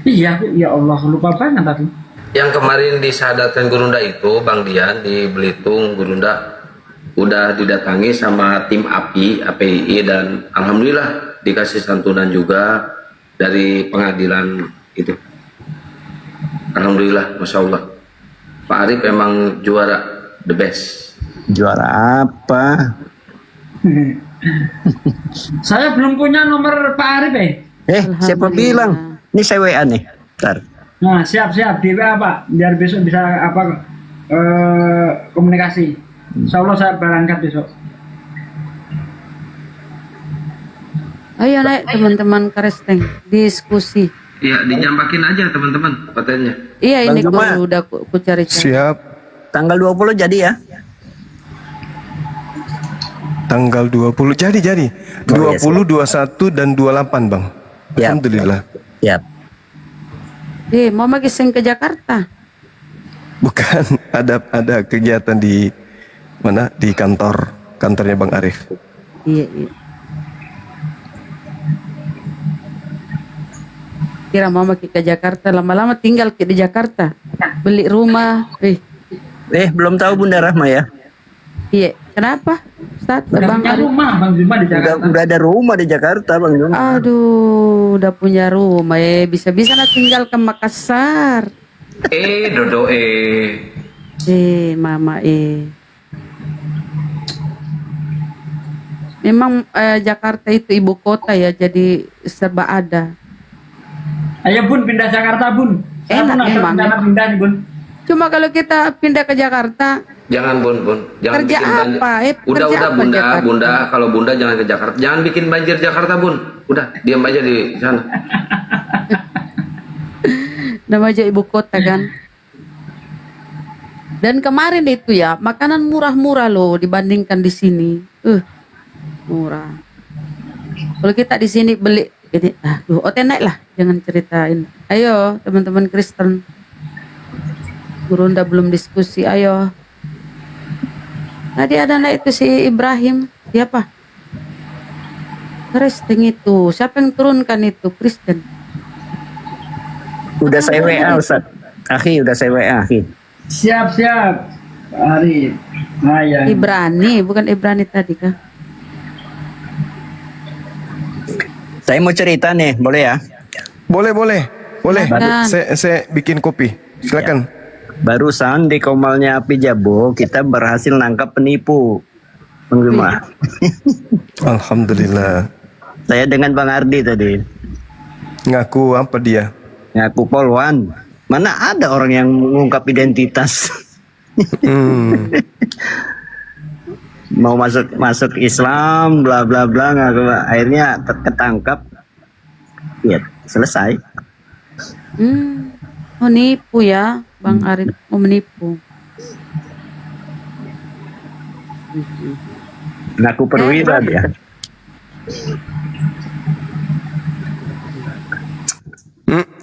Iya, ya Allah, lupa banget tadi. Yang kemarin disahadatkan Gurunda itu, Bang Dian di Belitung, Gurunda udah didatangi sama tim API dan alhamdulillah dikasih santunan juga dari pengadilan itu. Alhamdulillah, Masya Allah. Pak Arif emang juara the best. Juara apa? Saya belum punya nomor Pak Arif siapa bilang? Ini saya WA nih. Bentar. Nah, siap-siap di WA Pak, biar besok bisa komunikasi. Insya Allah saya berangkat besok. Ayo naik teman-teman Kristen, diskusi. Ya, dijambakin aja teman-teman patennya. Iya ini Bang Juma. udah ku cari. Siap. Tanggal 20 jadi ya? Tanggal 20 jadi. Oh, 20, 21 dan 28, Bang. Ya. Alhamdulillah. Ya. Mau magiseng ke Jakarta? Bukan, ada kegiatan di mana? Di kantornya Bang Arif. Iya. Kira mama ke Jakarta, lama-lama tinggal di Jakarta, beli rumah. Belum tahu Bunda Rahma ya? Iya, kenapa? Ustaz, Udah Bang punya Arif. rumah Bang Juma di Jakarta. Udah ada rumah di Jakarta Bang Juma. Aduh, udah punya rumah. Bisa-bisa nak tinggal ke Makassar. Dodo Mama Memang Jakarta itu ibu kota ya, jadi serba ada. Ayo Bun, pindah Jakarta Bun. Saya Enak pun ada emang. rencana pindah nih Bun. Cuma kalau kita pindah ke Jakarta, Jangan Bun, jangan kerja bikin banjir. apa? Udah Kerja apa Bunda, Jakarta? Bunda, kalau Bunda jangan ke Jakarta. Jangan bikin banjir Jakarta Bun. Udah, diam aja di sana. Namanya ibu kota kan. Dan kemarin itu ya, makanan murah-murah loh dibandingkan di sini. Murah. Kalau kita di sini beli ini, naik lah, jangan ceritain. Ayo teman-teman Kristen. Gurunda belum diskusi, ayo. Tadi ada naik itu si Ibrahim, siapa? Kristen itu, siapa yang turunkan itu Kristen? Udah saya WA Ustaz. Akhi, udah saya WA Akhi. Siap. Arif. Maya. Ibrani, bukan Ibrani tadi kah? Saya mau cerita nih, boleh ya? Boleh. Silakan. Saya bikin kopi. Silakan. Barusan di Komalnya Api Jabo kita berhasil nangkap penipu. Bang Juma. Alhamdulillah. Saya dengan Bang Ardi tadi. Ngaku apa dia? Ngaku polwan. Mana ada orang yang mengungkap identitas. Mau masuk Islam bla bla bla, ngaku, akhirnya ketangkap. Ya, selesai. Menipu ya, Bang Arif mau menipu. Ngaku perwira dia.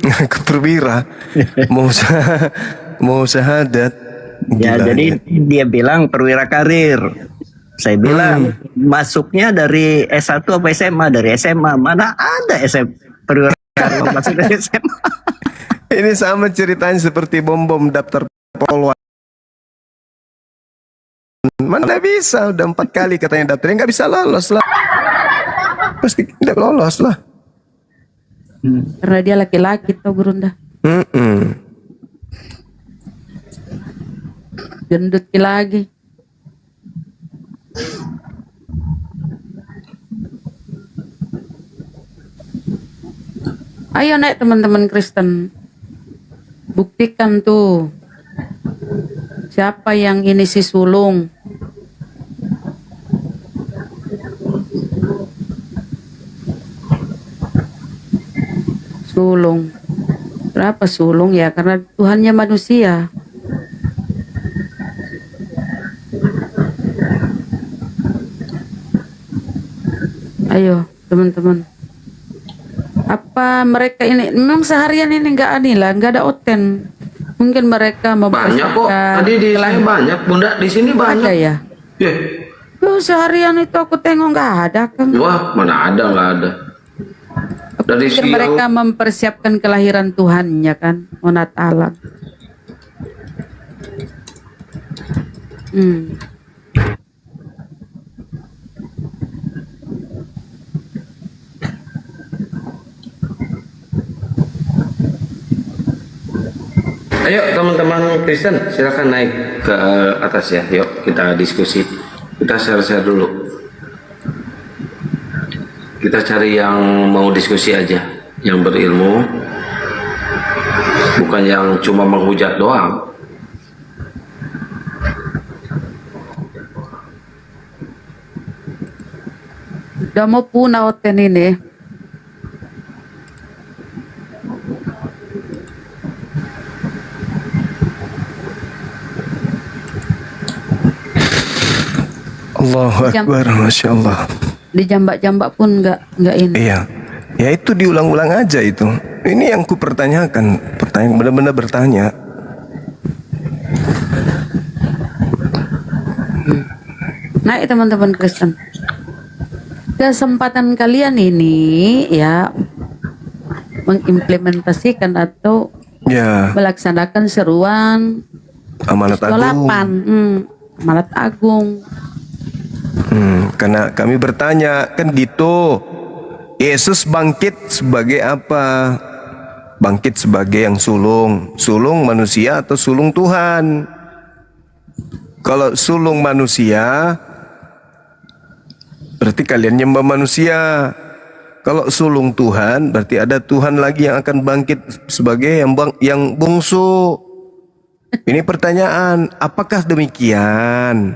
Ngaku perwira. mau syahadat. Ya, Gila, jadi dia bilang perwira karir. Saya bilang masuknya dari S1 apa SMA? Dari SMA. Mana ada perwira karir masuk dari SMA? Ini sama ceritanya seperti bom daftar polwan. Mana bisa, udah 4 kali katanya daftarnya, nggak bisa lolos lah. Pasti tidak lolos lah. Karena dia laki-laki tau Gurunda. Gendut lagi. Ayo naik teman-teman Kristen. Buktikan tuh. Siapa yang ini si sulung? Sulung. Kenapa sulung ya? Karena Tuhannya manusia. Ayo teman-teman. Apa mereka ini memang seharian ini nggak ada oten. Mungkin mereka Banyak kok. Tadi di saya banyak, Bunda. Di sini banyak. Ada ya? Seharian itu aku tengok nggak ada kan. Wah, mana ada, nggak ada. Dari Pikir siang. mereka mempersiapkan kelahiran Tuhannya kan, Monat alam. Ayo teman-teman Kristen, silakan naik ke atas ya. Yuk kita diskusi. Kita share-share dulu. Kita cari yang mau diskusi aja, yang berilmu, bukan yang cuma menghujat doang. Udah mau punah oten ini. Allahu Akbar, Masya Allah. Dijambak-jambak pun nggak ini. Iya, ya itu diulang-ulang aja itu. Ini yang ku pertanyakan, benar-benar bertanya. Nah, teman-teman Kristen, kesempatan kalian ini ya mengimplementasikan atau Ya, melaksanakan seruan amanat agung. 8 amanat agung. Karena kami bertanya kan gitu. Yesus bangkit sebagai apa? Bangkit sebagai yang sulung. Sulung manusia atau sulung Tuhan? Kalau sulung manusia, berarti kalian nyembah manusia. Kalau sulung Tuhan, berarti ada Tuhan lagi yang akan bangkit sebagai yang bungsu. Ini pertanyaan, apakah demikian?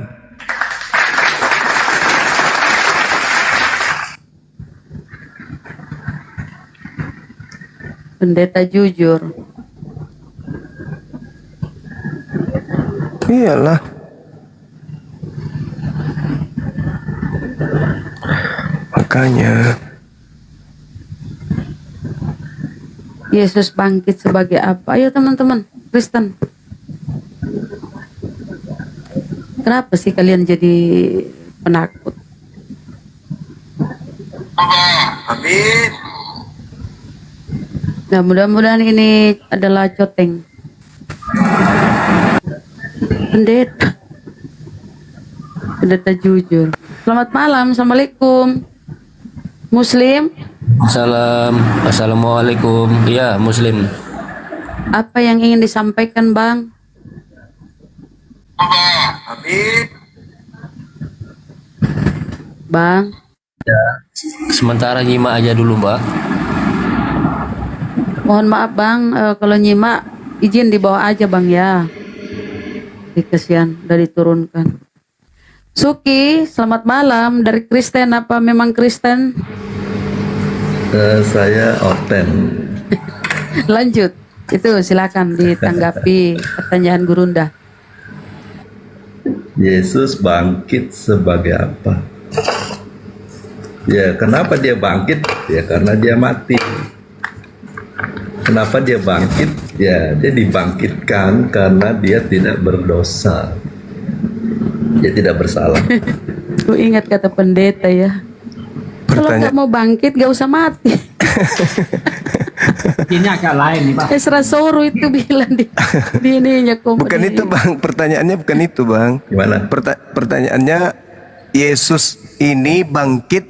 Pendeta jujur. Iyalah. Makanya Yesus bangkit sebagai apa? Ayo teman-teman Kristen. Kenapa sih kalian jadi penakut? Amin. Nah, mudah-mudahan ini adalah coteng. Pendeta jujur. Selamat malam, assalamualaikum. Muslim. Assalamualaikum. Iya, Muslim. Apa yang ingin disampaikan, Bang? Amin. Bang. Ya, sementara nyimak aja dulu, Mbak. Mohon maaf, Bang, kalau nyimak izin di bawah aja, Bang, ya. Kesian, udah diturunkan. Suki, selamat malam. Dari Kristen, apa memang Kristen? Saya Orten. Lanjut, itu silakan ditanggapi pertanyaan Gurunda. Yesus bangkit sebagai apa? Ya, kenapa dia bangkit? Ya, karena dia mati. Kenapa dia bangkit? Ya, dia dibangkitkan karena dia tidak berdosa. Dia tidak bersalah. Lu ingat kata pendeta ya. Kalau nggak mau bangkit, gak usah mati. Ini agak lain nih, Pak. Esra Soro itu bilang di ininya Bukan itu, Bang. Pertanyaannya bukan itu, Bang. Gimana? Pertanyaannya, Yesus ini bangkit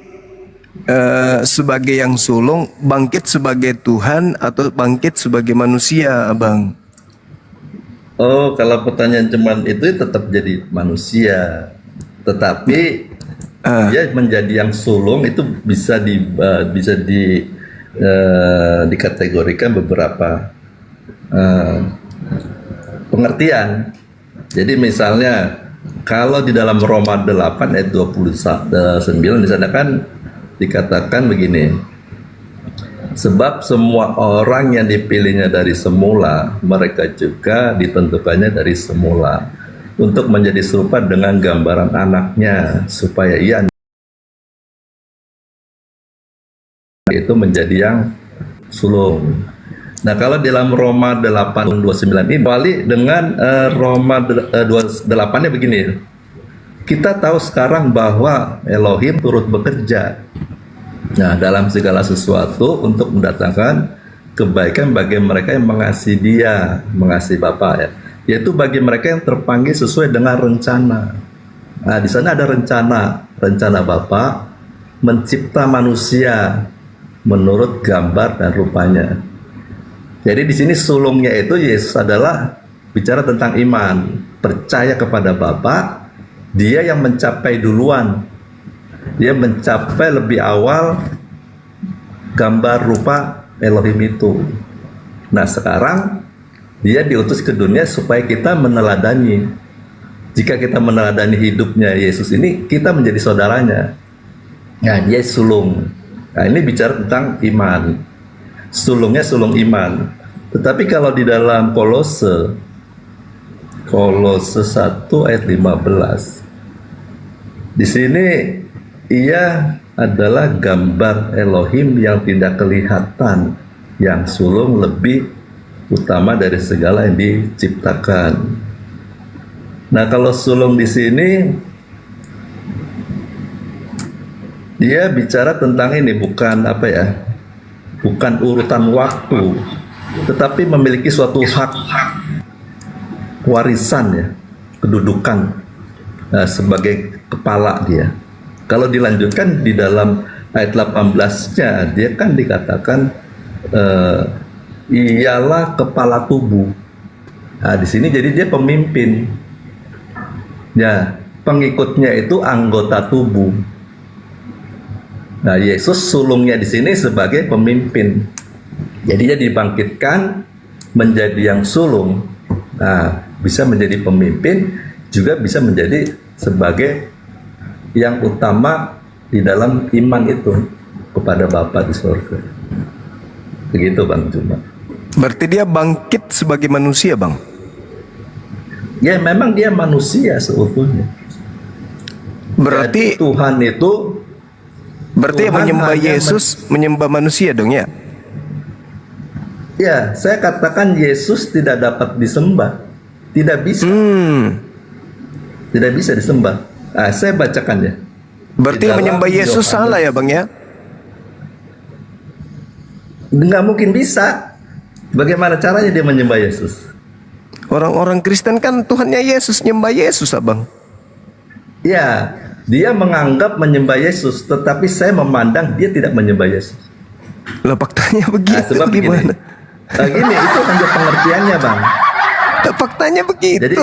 sebagai yang sulung, bangkit sebagai Tuhan atau bangkit sebagai manusia, Bang? Oh, kalau pertanyaan cuman itu tetap jadi manusia. Tetapi dia menjadi yang sulung itu bisa dikategorikan beberapa pengertian. Jadi misalnya kalau di dalam Roma 8 ayat 29 di sana kan dikatakan begini. Sebab semua orang yang dipilihnya dari semula, mereka juga ditentukannya dari semula untuk menjadi serupa dengan gambaran anaknya, supaya ia itu menjadi yang sulung. Nah, kalau di dalam Roma 8:29 ini balik dengan Roma 28-nya begini. Kita tahu sekarang bahwa Elohim turut bekerja. Nah, dalam segala sesuatu untuk mendatangkan kebaikan bagi mereka yang mengasihi Dia, mengasihi Bapa ya. Yaitu bagi mereka yang terpanggil sesuai dengan rencana. Nah, di sana ada rencana Bapa mencipta manusia menurut gambar dan rupanya. Jadi di sini sulungnya itu Yesus adalah bicara tentang iman, percaya kepada Bapa, Dia yang mencapai duluan. Dia mencapai lebih awal gambar rupa Elohim itu. Nah, sekarang Dia diutus ke dunia supaya kita meneladani. Jika kita meneladani hidupnya Yesus ini, kita menjadi saudaranya. Nah, dia sulung. Nah, ini bicara tentang iman. Sulungnya sulung iman. Tetapi kalau di dalam Kolose 1 ayat 15, Di sini ia adalah gambar Elohim yang tidak kelihatan, yang sulung lebih utama dari segala yang diciptakan. Nah, kalau sulung di sini dia bicara tentang ini, bukan apa ya? Bukan urutan waktu, tetapi memiliki suatu hak warisan ya, kedudukan sebagai kepala dia. Kalau dilanjutkan di dalam ayat 18-nya, dia kan dikatakan ialah kepala tubuh. Nah, di sini jadi dia pemimpin. Ya, pengikutnya itu anggota tubuh. Nah, Yesus sulungnya di sini sebagai pemimpin. Jadi dia dibangkitkan menjadi yang sulung. Nah, bisa menjadi pemimpin, juga bisa menjadi sebagai yang utama di dalam iman itu kepada Bapa di surga. Begitu Bang Juma. Berarti dia bangkit sebagai manusia, Bang? Ya, memang dia manusia seutuhnya. Berarti jadi, Tuhan itu berarti yang menyembah Yesus menyembah manusia dong ya? Ya, saya katakan Yesus tidak dapat disembah. Tidak bisa. Tidak bisa disembah. Nah, saya bacakan ya. Berarti yang menyembah Yesus salah ya Bang ya? Nggak mungkin bisa. Bagaimana caranya dia menyembah Yesus? Orang-orang Kristen kan Tuhannya Yesus, nyembah Yesus Abang. Ya, dia menganggap menyembah Yesus, tetapi saya memandang dia tidak menyembah Yesus. Lah faktanya begitu, nah, sebab gimana? Gini, itu hanya pengertiannya Bang. Faktanya begitu. Jadi,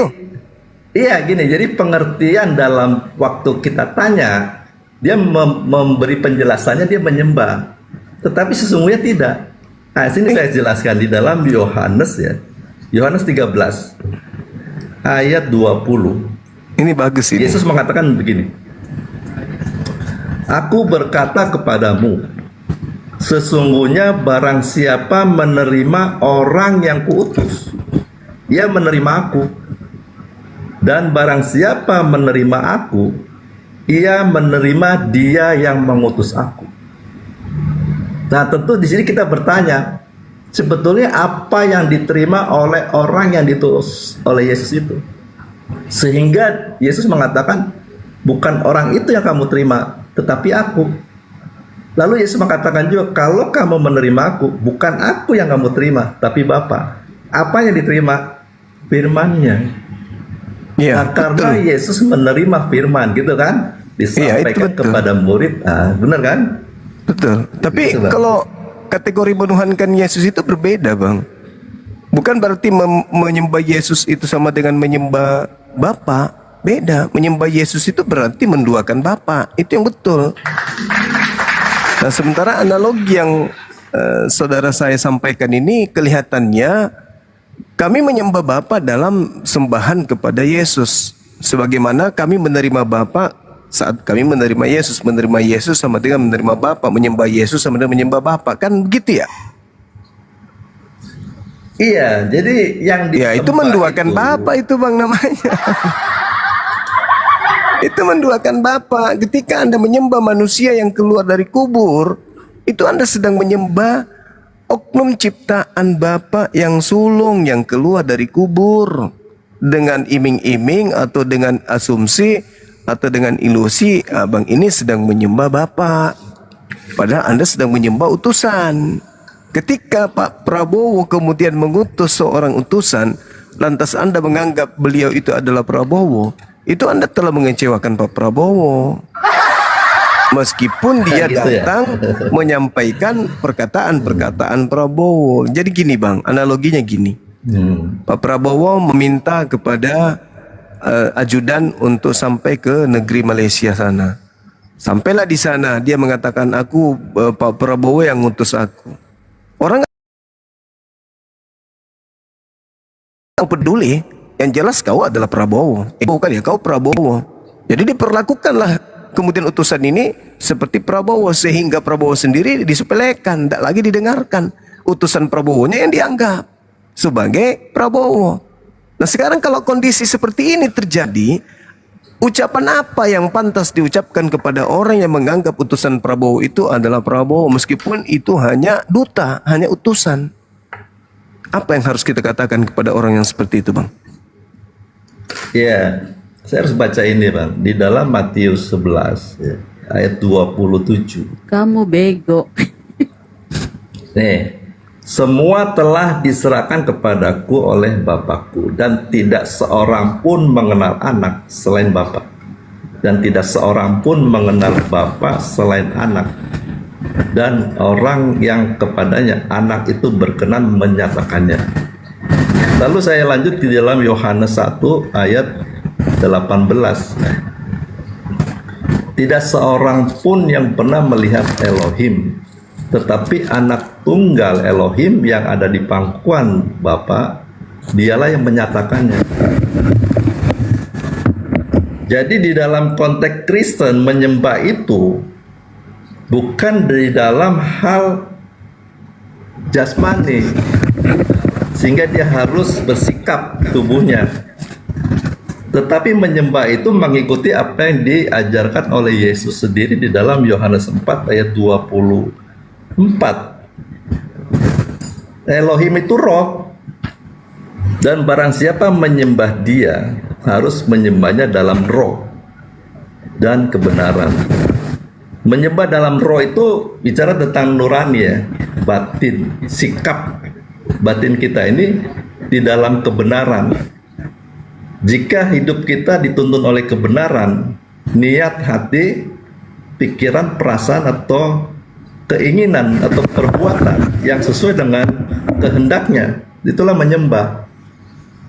iya gini, jadi pengertian dalam waktu kita tanya, dia memberi penjelasannya dia menyembah, tetapi sesungguhnya tidak. Nah, sini saya jelaskan di dalam Yohanes ya, Yohanes 13 ayat 20. Ini bagus ini. Yesus mengatakan begini, Aku berkata kepadamu, sesungguhnya barang siapa menerima orang yang kuutus, ia menerima aku. Dan barang siapa menerima aku, ia menerima dia yang mengutus aku. Nah, tentu di sini kita bertanya, sebetulnya apa yang diterima oleh orang yang diutus oleh Yesus itu? Sehingga Yesus mengatakan, bukan orang itu yang kamu terima, tetapi aku. Lalu Yesus mengatakan juga, kalau kamu menerima aku, bukan aku yang kamu terima, tapi Bapa. Apa yang diterima? Firman-Nya. Ya, nah, karena betul. Yesus menerima firman, gitu kan? Disampaikan kepada murid. Ah, benar kan? Betul. Tapi kalau kategori menuhankan Yesus itu berbeda, Bang. Bukan berarti menyembah Yesus itu sama dengan menyembah Bapa. Beda. Menyembah Yesus itu berarti menduakan Bapa. Itu yang betul. Nah, sementara analogi yang saudara saya sampaikan ini kelihatannya kami menyembah Bapa dalam sembahan kepada Yesus. Sebagaimana kami menerima Bapa saat kami menerima Yesus. Menerima Yesus sama dengan menerima Bapa. Menyembah Yesus sama dengan menyembah Bapa. Kan begitu ya? Iya, jadi yang ya itu menduakan Bapa itu Bang namanya. Itu menduakan Bapa. Ketika Anda menyembah manusia yang keluar dari kubur, itu Anda sedang menyembah oknum ciptaan Bapa yang sulung yang keluar dari kubur dengan iming-iming atau dengan asumsi atau dengan ilusi, abang ini sedang menyembah Bapa. Padahal Anda sedang menyembah utusan. Ketika Pak Prabowo kemudian mengutus seorang utusan, lantas Anda menganggap beliau itu adalah Prabowo, itu Anda telah mengecewakan Pak Prabowo. Meskipun dia datang menyampaikan perkataan-perkataan Prabowo. Jadi gini Bang, analoginya gini. Pak Prabowo meminta kepada ajudan untuk sampai ke negeri Malaysia sana. Sampailah di sana, dia mengatakan, aku Pak Prabowo yang ngutus aku. Orang peduli, yang jelas kau adalah Prabowo. Bukan ya, kau Prabowo. Jadi diperlakukanlah kemudian utusan ini seperti Prabowo, sehingga Prabowo sendiri disepelekan, tidak lagi didengarkan. Utusan Prabowo-nya yang dianggap sebagai Prabowo. Nah sekarang kalau kondisi seperti ini terjadi, Ucapan apa yang pantas diucapkan kepada orang yang menganggap utusan Prabowo itu adalah Prabowo, meskipun itu hanya duta, hanya utusan? Apa yang harus kita katakan kepada orang yang seperti itu, Bang? Ya, saya harus baca ini, Bang. Di dalam Matius 11 ya, ayat 27. Kamu bego. Nih, semua telah diserahkan kepadaku oleh Bapakku, dan tidak seorang pun mengenal anak selain Bapa, dan tidak seorang pun mengenal Bapa selain anak, dan orang yang kepadanya anak itu berkenan menyatakannya. Lalu saya lanjut di dalam Yohanes 1 ayat 18. Tidak seorang pun yang pernah melihat Elohim, tetapi anak tunggal Elohim yang ada di pangkuan Bapa, dialah yang menyatakannya. Jadi di dalam konteks Kristen menyembah itu bukan di dalam hal jasmani, sehingga dia harus bersikap tubuhnya, tetapi menyembah itu mengikuti apa yang diajarkan oleh Yesus sendiri di dalam Yohanes 4 ayat 24. Elohim itu roh, dan barang siapa menyembah dia harus menyembahnya dalam roh dan kebenaran. Menyembah dalam roh itu bicara tentang nurani ya, batin, sikap batin kita ini di dalam kebenaran. Jika hidup kita dituntun oleh kebenaran, niat hati, pikiran, perasaan atau keinginan atau perbuatan yang sesuai dengan kehendaknya, itulah menyembah.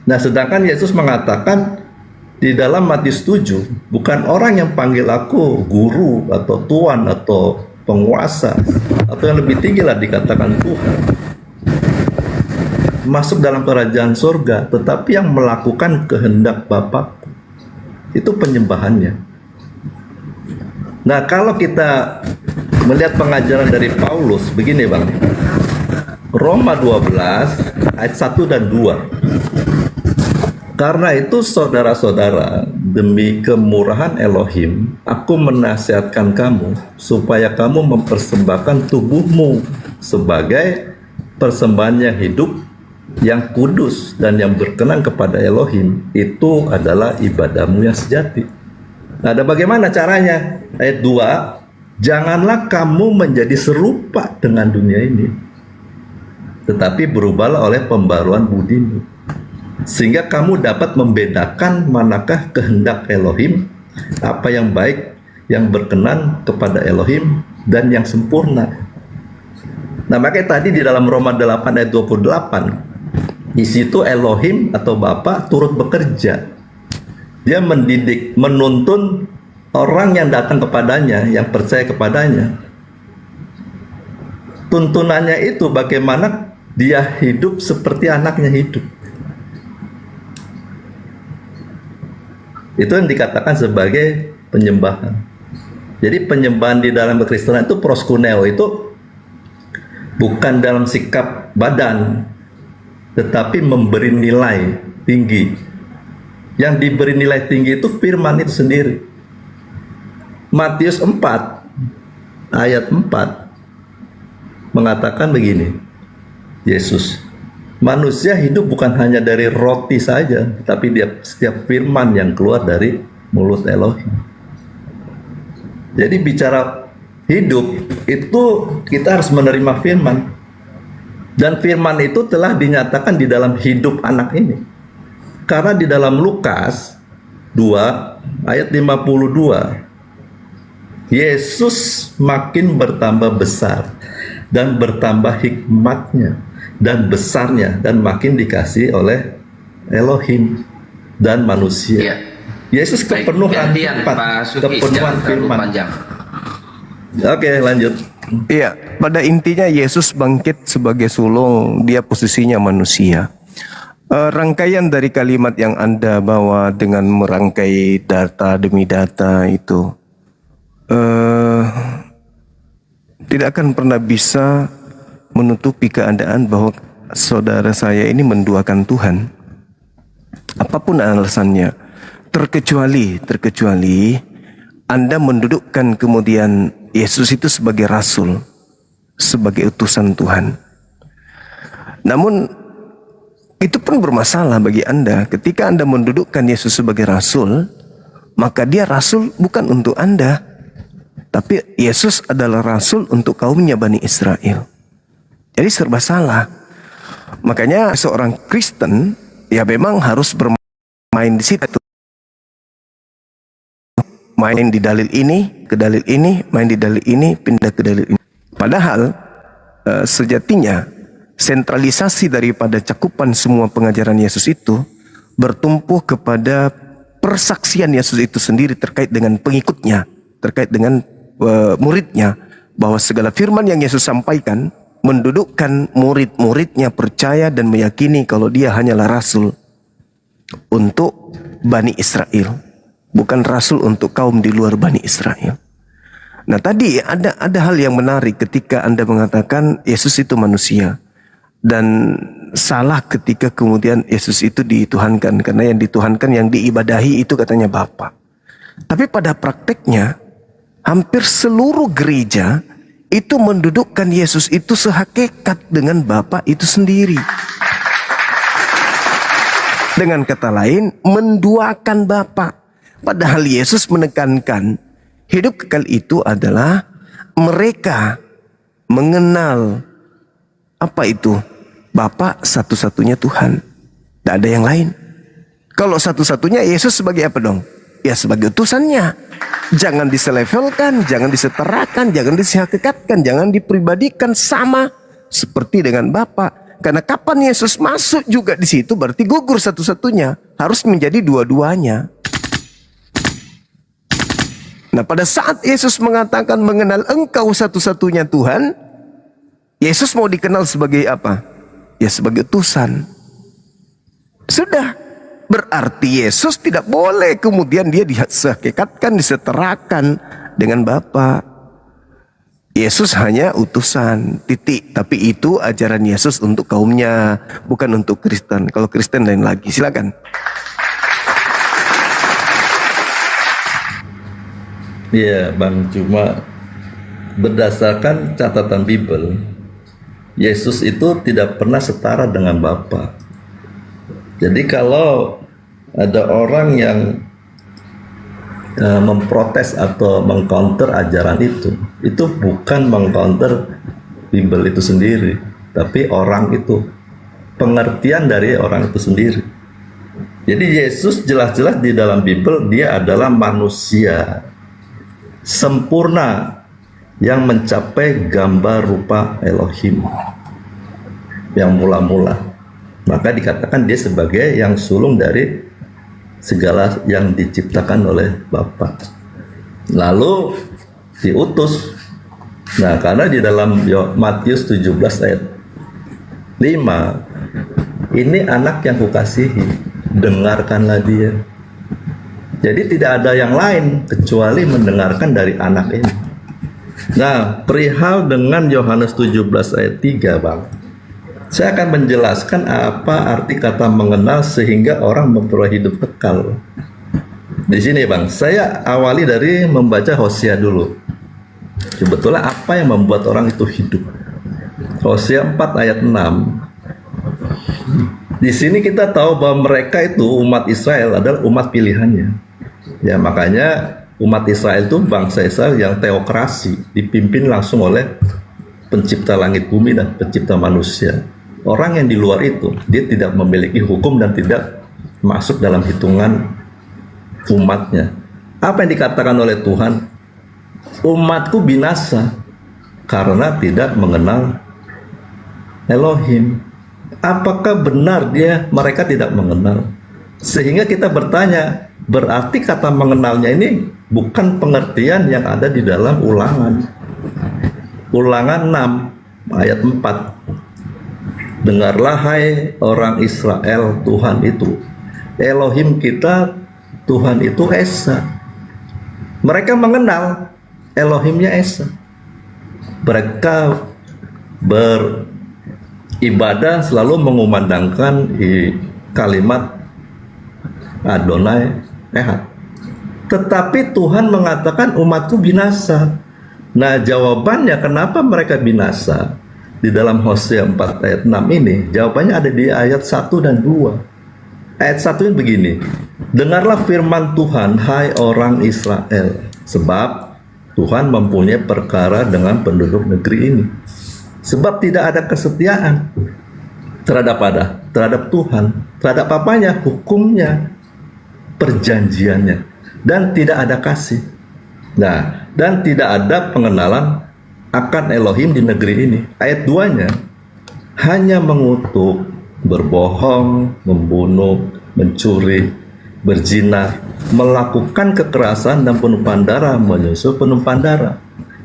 Nah, sedangkan Yesus mengatakan di dalam Matius 7, bukan orang yang panggil aku guru atau tuan atau penguasa atau yang lebih tinggi lah dikatakan Tuhan masuk dalam kerajaan surga, tetapi yang melakukan kehendak Bapakku. Itu penyembahannya. Nah, kalau kita melihat pengajaran dari Paulus, begini Bang, Roma 12 ayat 1 dan 2. Karena itu saudara-saudara, demi kemurahan Elohim, aku menasihatkan kamu supaya kamu mempersembahkan tubuhmu sebagai persembahan yang hidup, yang kudus dan yang berkenan kepada Elohim. Itu adalah ibadahmu yang sejati. Nah, ada bagaimana caranya? Ayat 2, janganlah kamu menjadi serupa dengan dunia ini, tetapi berubahlah oleh pembaruan budimu, sehingga kamu dapat membedakan manakah kehendak Elohim, apa yang baik, yang berkenan kepada Elohim, dan yang sempurna. Nah, makanya tadi di dalam Roma 8 ayat 28, di situ Elohim atau Bapa turut bekerja. Dia mendidik, menuntun orang yang datang kepadanya, yang percaya kepadanya. Tuntunannya itu bagaimana dia hidup seperti anaknya hidup. Itu yang dikatakan sebagai penyembahan. Jadi penyembahan di dalam kekristenan itu proskuneo, itu bukan dalam sikap badan, tetapi memberi nilai tinggi. Yang diberi nilai tinggi itu firman itu sendiri. Matius 4 ayat 4 mengatakan begini, Yesus, manusia hidup bukan hanya dari roti saja, tapi setiap firman yang keluar dari mulut Elohim. Jadi bicara hidup itu kita harus menerima firman. Dan firman itu telah dinyatakan di dalam hidup anak ini. Karena di dalam Lukas 2 ayat 52, Yesus makin bertambah besar dan bertambah hikmatnya dan besarnya, dan makin dikasih oleh Elohim dan manusia. Yesus kepenuhan kepenuhan firman. Oke, lanjut. Iya, pada intinya Yesus bangkit sebagai sulung, dia posisinya manusia. Rangkaian dari kalimat yang Anda bawa dengan merangkai data demi data itu tidak akan pernah bisa menutupi keadaan bahwa saudara saya ini menduakan Tuhan. Apapun alasannya. terkecuali Anda mendudukkan kemudian Yesus itu sebagai rasul, sebagai utusan Tuhan. Namun itu pun bermasalah bagi Anda. Ketika Anda mendudukkan Yesus sebagai rasul, maka dia rasul bukan untuk Anda, tapi Yesus adalah rasul untuk kaumnya Bani Israel. Jadi serba salah. Makanya seorang Kristen ya memang harus bermain di situ. Main di dalil ini, ke dalil ini, main di dalil ini, pindah ke dalil ini. Padahal sejatinya sentralisasi daripada cakupan semua pengajaran Yesus itu bertumpu kepada persaksian Yesus itu sendiri terkait dengan pengikutnya, terkait dengan muridnya, bahwa segala firman yang Yesus sampaikan mendudukkan murid-muridnya percaya dan meyakini kalau dia hanyalah rasul untuk Bani Israel, bukan rasul untuk kaum di luar Bani Israel. Nah tadi ada hal yang menarik ketika Anda mengatakan Yesus itu manusia, dan salah ketika kemudian Yesus itu dituhankan, karena yang dituhankan, yang diibadahi itu katanya Bapa. Tapi pada prakteknya hampir seluruh gereja itu mendudukkan Yesus itu sehakikat dengan Bapa itu sendiri. Dengan kata lain, menduakan Bapa. Padahal Yesus menekankan hidup kekal itu adalah mereka mengenal apa itu? Bapa satu-satunya Tuhan. Tidak ada yang lain. Kalau satu-satunya, Yesus sebagai apa dong? Ya sebagai utusannya. Jangan diselevelkan, jangan disetarakan, jangan disihakikatkan, jangan dipribadikan sama seperti dengan Bapa. Karena kapan Yesus masuk juga di situ berarti gugur satu-satunya. Harus menjadi dua-duanya. Nah pada saat Yesus mengatakan mengenal engkau satu-satunya Tuhan, Yesus mau dikenal sebagai apa? Ya sebagai utusan. Sudah. Berarti Yesus tidak boleh kemudian dia disehakikatkan, disetarakan dengan Bapa. Yesus hanya utusan, titik. Tapi itu ajaran Yesus untuk kaumnya, bukan untuk Kristen. Kalau Kristen lain lagi. Silakan. Iya Bang, cuma berdasarkan catatan Bible, Yesus itu tidak pernah setara dengan Bapa. Jadi kalau ada orang yang memprotes atau mengcounter ajaran itu bukan mengcounter Bible itu sendiri, tapi orang itu, pengertian dari orang itu sendiri. Jadi Yesus jelas-jelas di dalam Bible dia adalah manusia sempurna yang mencapai gambar rupa Elohim yang mula-mula. Maka dikatakan dia sebagai yang sulung dari segala yang diciptakan oleh Bapa. Lalu diutus. Nah, karena di dalam Matius 17 ayat 5, ini anak yang kukasihi, dengarkanlah dia. Jadi tidak ada yang lain kecuali mendengarkan dari anak ini. Nah, perihal dengan Yohanes 17 ayat 3, Bang, saya akan menjelaskan apa arti kata mengenal sehingga orang memperoleh hidup kekal. Di sini Bang, saya awali dari membaca Hosea dulu. Sebetulnya apa yang membuat orang itu hidup? Hosea 4 ayat 6. Di sini kita tahu bahwa mereka itu umat Israel adalah umat pilihannya. Ya makanya umat Israel itu bangsa Israel yang teokrasi, dipimpin langsung oleh pencipta langit bumi dan pencipta manusia. Orang yang di luar itu, dia tidak memiliki hukum dan tidak masuk dalam hitungan umatnya. Apa yang dikatakan oleh Tuhan? Umatku binasa karena tidak mengenal Elohim. Apakah benar mereka tidak mengenal? Sehingga kita bertanya, berarti kata mengenalnya ini bukan pengertian yang ada di dalam Ulangan. Ulangan 6 ayat 4. Dengarlah hai orang Israel, Tuhan itu Elohim kita, Tuhan itu Esa. Mereka mengenal Elohimnya Esa. Mereka beribadah selalu mengumandangkan kalimat Adonai Tetapi Tuhan mengatakan umatku binasa. Nah, jawabannya kenapa mereka binasa di dalam Hosea 4 ayat 6 ini, jawabannya ada di ayat 1 dan 2. Ayat 1 ini begini, dengarlah firman Tuhan, hai orang Israel, sebab Tuhan mempunyai perkara dengan penduduk negeri ini. Sebab tidak ada kesetiaan terhadap terhadap Tuhan, terhadap apanya? Hukumnya, perjanjiannya, dan tidak ada kasih. Nah, dan tidak ada pengenalan akan Elohim di negeri ini. Ayat 2-nya hanya mengutuk, berbohong, membunuh, mencuri, berzina, melakukan kekerasan dan penumpahan darah, menyusup penumpahan darah.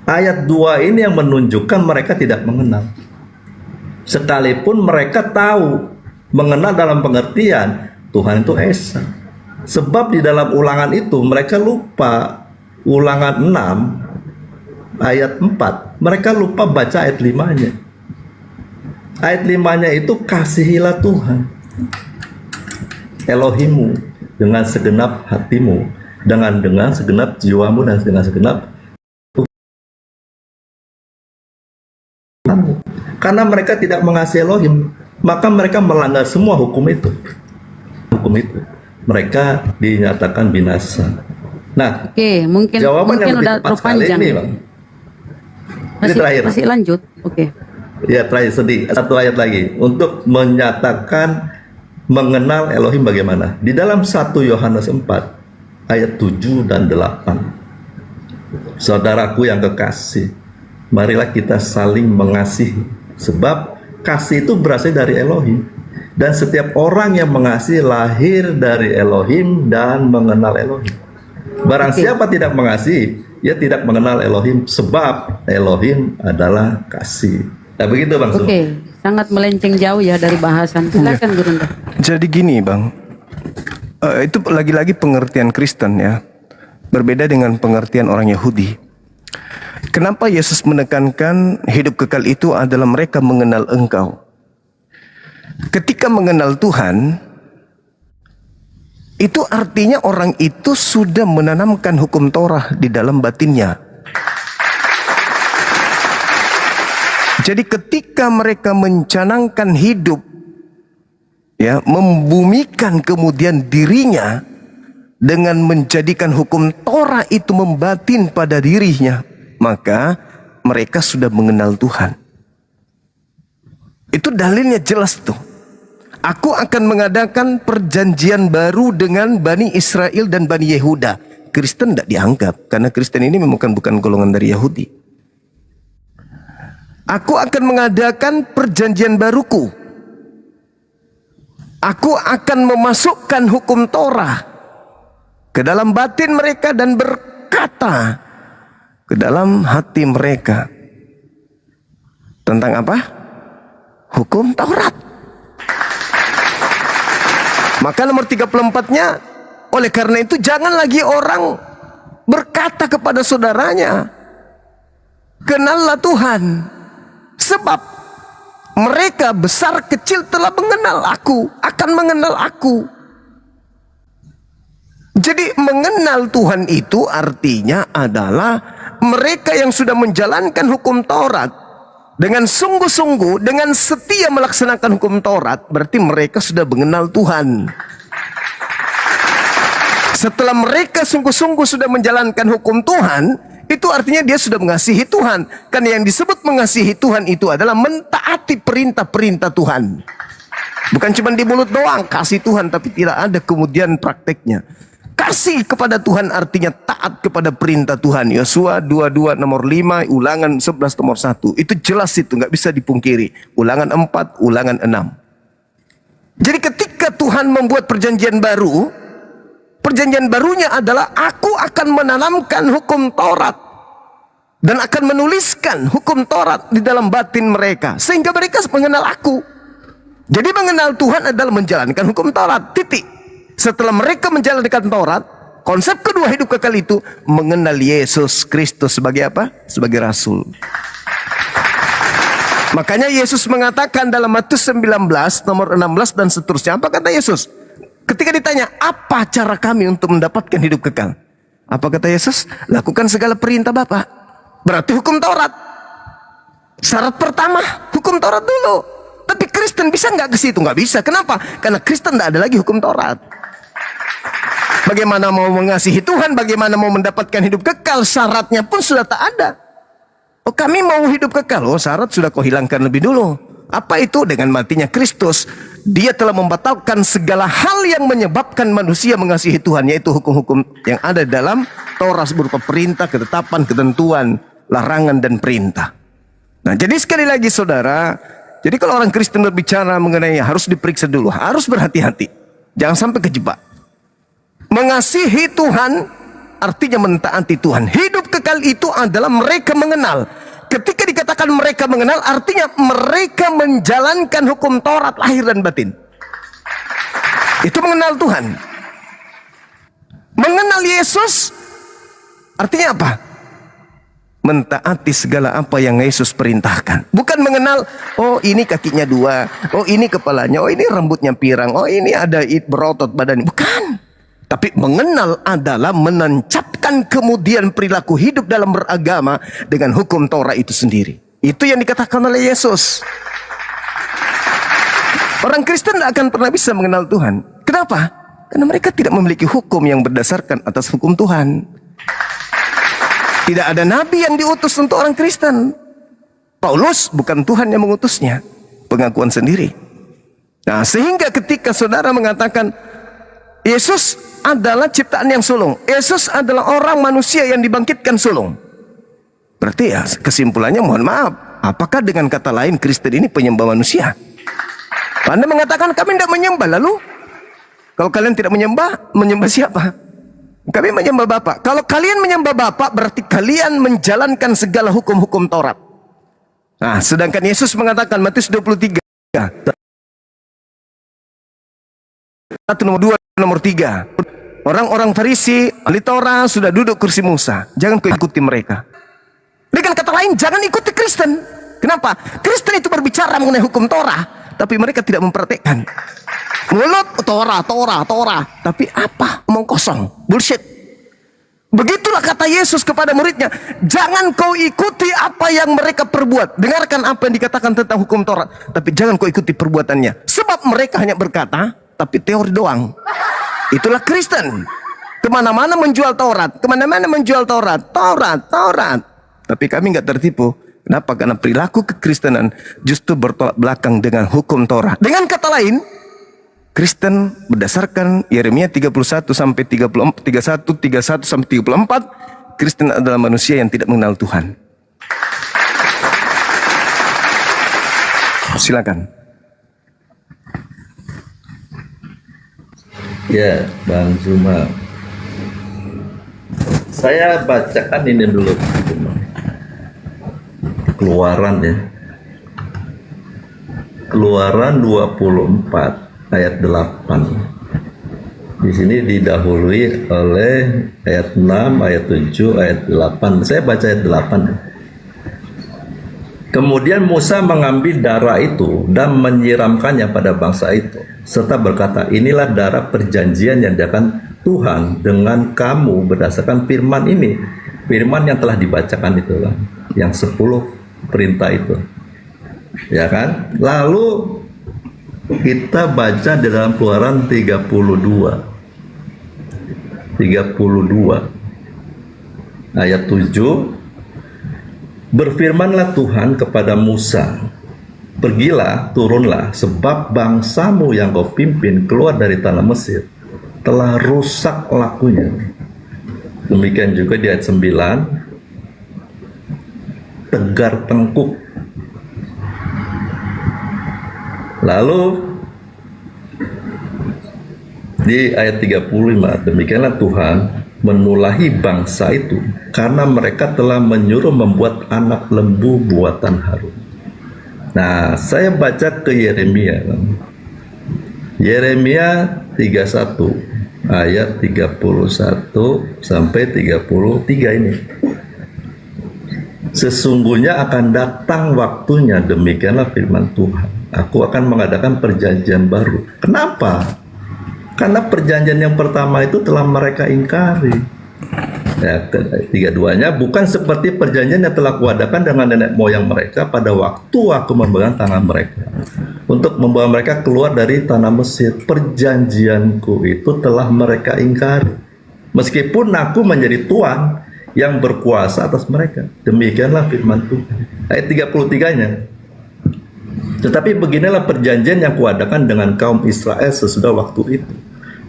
Ayat 2 ini yang menunjukkan mereka tidak mengenal. Sekalipun mereka tahu, mengenal dalam pengertian Tuhan itu Esa. Sebab di dalam ulangan itu mereka lupa, ulangan 6 ayat 4, mereka lupa baca ayat 5-nya. Ayat 5-nya itu kasihilah Tuhan Elohimu dengan segenap hatimu, dengan segenap jiwamu, dan dengan segenap. Karena mereka tidak mengasihi Elohim, maka mereka melanggar semua hukum itu. Mereka dinyatakan binasa. Nah, Oke, mungkin jawaban yang lebih udah tepat sekali terpanjang. ini, Bang. Ini Masih, terakhir. masih lanjut. Oke. Ya, terakhir sedih. Satu ayat lagi untuk menyatakan mengenal Elohim bagaimana. Di dalam 1 Yohanes 4 ayat 7 dan 8. Saudaraku yang kekasih, marilah kita saling mengasihi, sebab kasih itu berasal dari Elohim, dan setiap orang yang mengasihi lahir dari Elohim dan mengenal Elohim. Barang siapa tidak mengasihi, ia tidak mengenal Elohim, sebab Elohim adalah kasih. Nah, begitu Bang Sul. Oke, sangat melenceng jauh ya dari bahasan. Silakan Gurunda. Jadi gini Bang, itu lagi-lagi pengertian Kristen ya, berbeda dengan pengertian orang Yahudi. Kenapa Yesus menekankan hidup kekal itu adalah mereka mengenal Engkau? Ketika mengenal Tuhan, itu artinya orang itu sudah menanamkan hukum Torah di dalam batinnya. Jadi ketika mereka mencanangkan hidup, ya, membumikan kemudian dirinya dengan menjadikan hukum Torah itu membatin pada dirinya, maka mereka sudah mengenal Tuhan. Itu dalilnya jelas tuh. Aku akan mengadakan perjanjian baru dengan Bani Israel dan Bani Yehuda. Kristen tidak dianggap, karena Kristen ini memang bukan golongan dari Yahudi. Aku akan mengadakan perjanjian baruku. Aku akan memasukkan hukum Torah ke dalam batin mereka dan berkata ke dalam hati mereka. Tentang apa? Hukum Taurat. Maka nomor 34-nya, oleh karena itu jangan lagi orang berkata kepada saudaranya, kenallah Tuhan. Sebab mereka besar kecil telah mengenal aku, akan mengenal aku. Jadi mengenal Tuhan itu artinya adalah mereka yang sudah menjalankan hukum Taurat dengan sungguh-sungguh, dengan setia melaksanakan hukum Taurat, berarti mereka sudah mengenal Tuhan. Setelah mereka sungguh-sungguh sudah menjalankan hukum Tuhan, itu artinya dia sudah mengasihi Tuhan. Karena yang disebut mengasihi Tuhan itu adalah mentaati perintah-perintah Tuhan. Bukan cuma di mulut doang kasih Tuhan, tapi tidak ada kemudian prakteknya. Kasih kepada Tuhan artinya taat kepada perintah Tuhan. Yosua 22 nomor 5, Ulangan 11 nomor 1. Itu jelas itu, nggak bisa dipungkiri. Ulangan 4, Ulangan 6. Jadi ketika Tuhan membuat perjanjian baru, perjanjian barunya adalah aku akan menanamkan hukum Taurat dan akan menuliskan hukum Taurat di dalam batin mereka sehingga mereka mengenal aku. Jadi mengenal Tuhan adalah menjalankan hukum Taurat. Titik. Setelah mereka menjalankan Taurat, konsep kedua hidup kekal itu mengenal Yesus Kristus sebagai apa? Sebagai Rasul. Makanya Yesus mengatakan dalam Matius 19 nomor 16 dan seterusnya. Apa kata Yesus? Ketika ditanya, apa cara kami untuk mendapatkan hidup kekal? Apa kata Yesus? Lakukan segala perintah Bapa. Berarti hukum Taurat. Syarat pertama, hukum Taurat dulu. Tapi Kristen bisa nggak ke situ? Nggak bisa. Kenapa? Karena Kristen nggak ada lagi hukum Taurat. Bagaimana mau mengasihi Tuhan? Bagaimana mau mendapatkan hidup kekal? Syaratnya pun sudah tak ada. Oh, kami mau hidup kekal. Oh, syarat sudah kau hilangkan lebih dulu. Apa itu? Dengan matinya Kristus, Dia telah membatalkan segala hal yang menyebabkan manusia mengasihi Tuhan, yaitu hukum-hukum yang ada dalam Taurat berupa perintah, ketetapan, ketentuan, larangan, dan perintah. Nah, jadi sekali lagi saudara, jadi kalau orang Kristen berbicara mengenai harus diperiksa dulu, harus berhati-hati. Jangan sampai kejebak. Mengasihi Tuhan artinya mentaati Tuhan. Hidup kekal itu adalah mereka mengenal. Ketika dikatakan mereka mengenal, artinya mereka menjalankan hukum Taurat lahir dan batin. Itu mengenal Tuhan. Mengenal Yesus artinya apa? Mentaati segala apa yang Yesus perintahkan. Bukan mengenal, oh ini kakinya dua, oh ini kepalanya, oh ini rambutnya pirang, oh ini ada berotot badan. Bukan. Tapi mengenal adalah menancapkan kemudian perilaku hidup dalam beragama dengan hukum Taurat itu sendiri. Itu yang dikatakan oleh Yesus. Orang Kristen tidak akan pernah bisa mengenal Tuhan. Kenapa? Karena mereka tidak memiliki hukum yang berdasarkan atas hukum Tuhan. Tidak ada nabi yang diutus untuk orang Kristen. Paulus bukan Tuhan yang mengutusnya. Pengakuan sendiri. Nah, sehingga ketika saudara mengatakan Yesus adalah ciptaan yang sulung, Yesus adalah orang manusia yang dibangkitkan sulung, berarti ya kesimpulannya mohon maaf, apakah dengan kata lain Kristen ini penyembah manusia? Anda mengatakan kami tidak menyembah, lalu kalau kalian tidak menyembah, menyembah siapa? Kami menyembah Bapa. Kalau kalian menyembah Bapa, berarti kalian menjalankan segala hukum-hukum Taurat. Nah, sedangkan Yesus mengatakan Matius 23 nomor 2, nomor 3. Orang-orang Farisi, ahli Taurat sudah duduk kursi Musa. Jangan kau ikuti mereka. Dengan kata lain, jangan ikuti Kristen. Kenapa? Kristen itu berbicara mengenai hukum Taurat, tapi mereka tidak mempraktekkan. Mulut Taurat. Tapi apa? Omong kosong. Bullshit. Begitulah kata Yesus kepada muridnya. Jangan kau ikuti apa yang mereka perbuat. Dengarkan apa yang dikatakan tentang hukum Taurat, tapi jangan kau ikuti perbuatannya. Sebab mereka hanya berkata, tapi teori doang. Itulah Kristen. Kemana-mana menjual Taurat. Taurat. Tapi kami nggak tertipu. Kenapa? Karena perilaku kekristenan justru bertolak belakang dengan hukum Taurat. Dengan kata lain, Kristen berdasarkan Yeremia 31 sampai 31 sampai 34, Kristen adalah manusia yang tidak mengenal Tuhan. Silakan. Ya, Bang Zuma. Saya bacakan ini dulu. Keluaran ya. Keluaran 24 ayat 8. Di sini didahului oleh ayat 6, ayat 7, ayat 8. Saya baca ayat 8. Kemudian Musa mengambil darah itu dan menyiramkannya pada bangsa itu, serta berkata, inilah darah perjanjian yang diadakan Tuhan dengan kamu berdasarkan firman ini. Firman yang telah dibacakan itu kan, yang 10 perintah itu. Ya kan? Lalu kita baca di dalam Keluaran 32 ayat 7. Berfirmanlah Tuhan kepada Musa, pergilah, turunlah, sebab bangsamu yang kau pimpin keluar dari tanah Mesir telah rusak lakunya. Demikian juga di ayat 9, tegar tengkuk. Lalu di ayat 35, demikianlah Tuhan menulahi bangsa itu karena mereka telah menyuruh membuat anak lembu buatan Harun. Nah, saya baca ke Yeremia. Yeremia 31 ayat 31 sampai 33 ini. Sesungguhnya akan datang waktunya, demikianlah firman Tuhan. Aku akan mengadakan perjanjian baru. Kenapa? Karena perjanjian yang pertama itu telah mereka ingkari. Ya, tiga-duanya bukan seperti perjanjian yang telah kuadakan dengan nenek moyang mereka pada waktu aku memegang tangan mereka untuk membawa mereka keluar dari tanah Mesir. Perjanjianku itu telah mereka ingkari, meskipun aku menjadi Tuhan yang berkuasa atas mereka. Demikianlah firman Tuhan. Ayat 33-nya. Tetapi beginilah perjanjian yang kuadakan dengan kaum Israel sesudah waktu itu.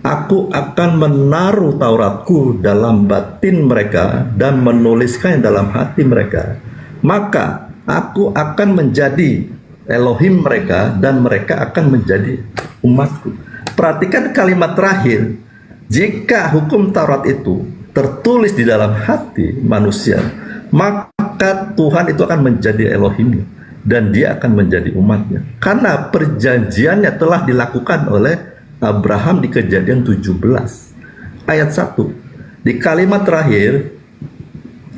Aku akan menaruh Tauratku dalam batin mereka dan menuliskannya dalam hati mereka. Maka aku akan menjadi Elohim mereka dan mereka akan menjadi umatku. Perhatikan kalimat terakhir. Jika hukum Taurat itu tertulis di dalam hati manusia, maka Tuhan itu akan menjadi Elohimnya dan dia akan menjadi umatnya. Karena perjanjiannya telah dilakukan oleh Abraham di Kejadian 17 ayat 1. Di kalimat terakhir,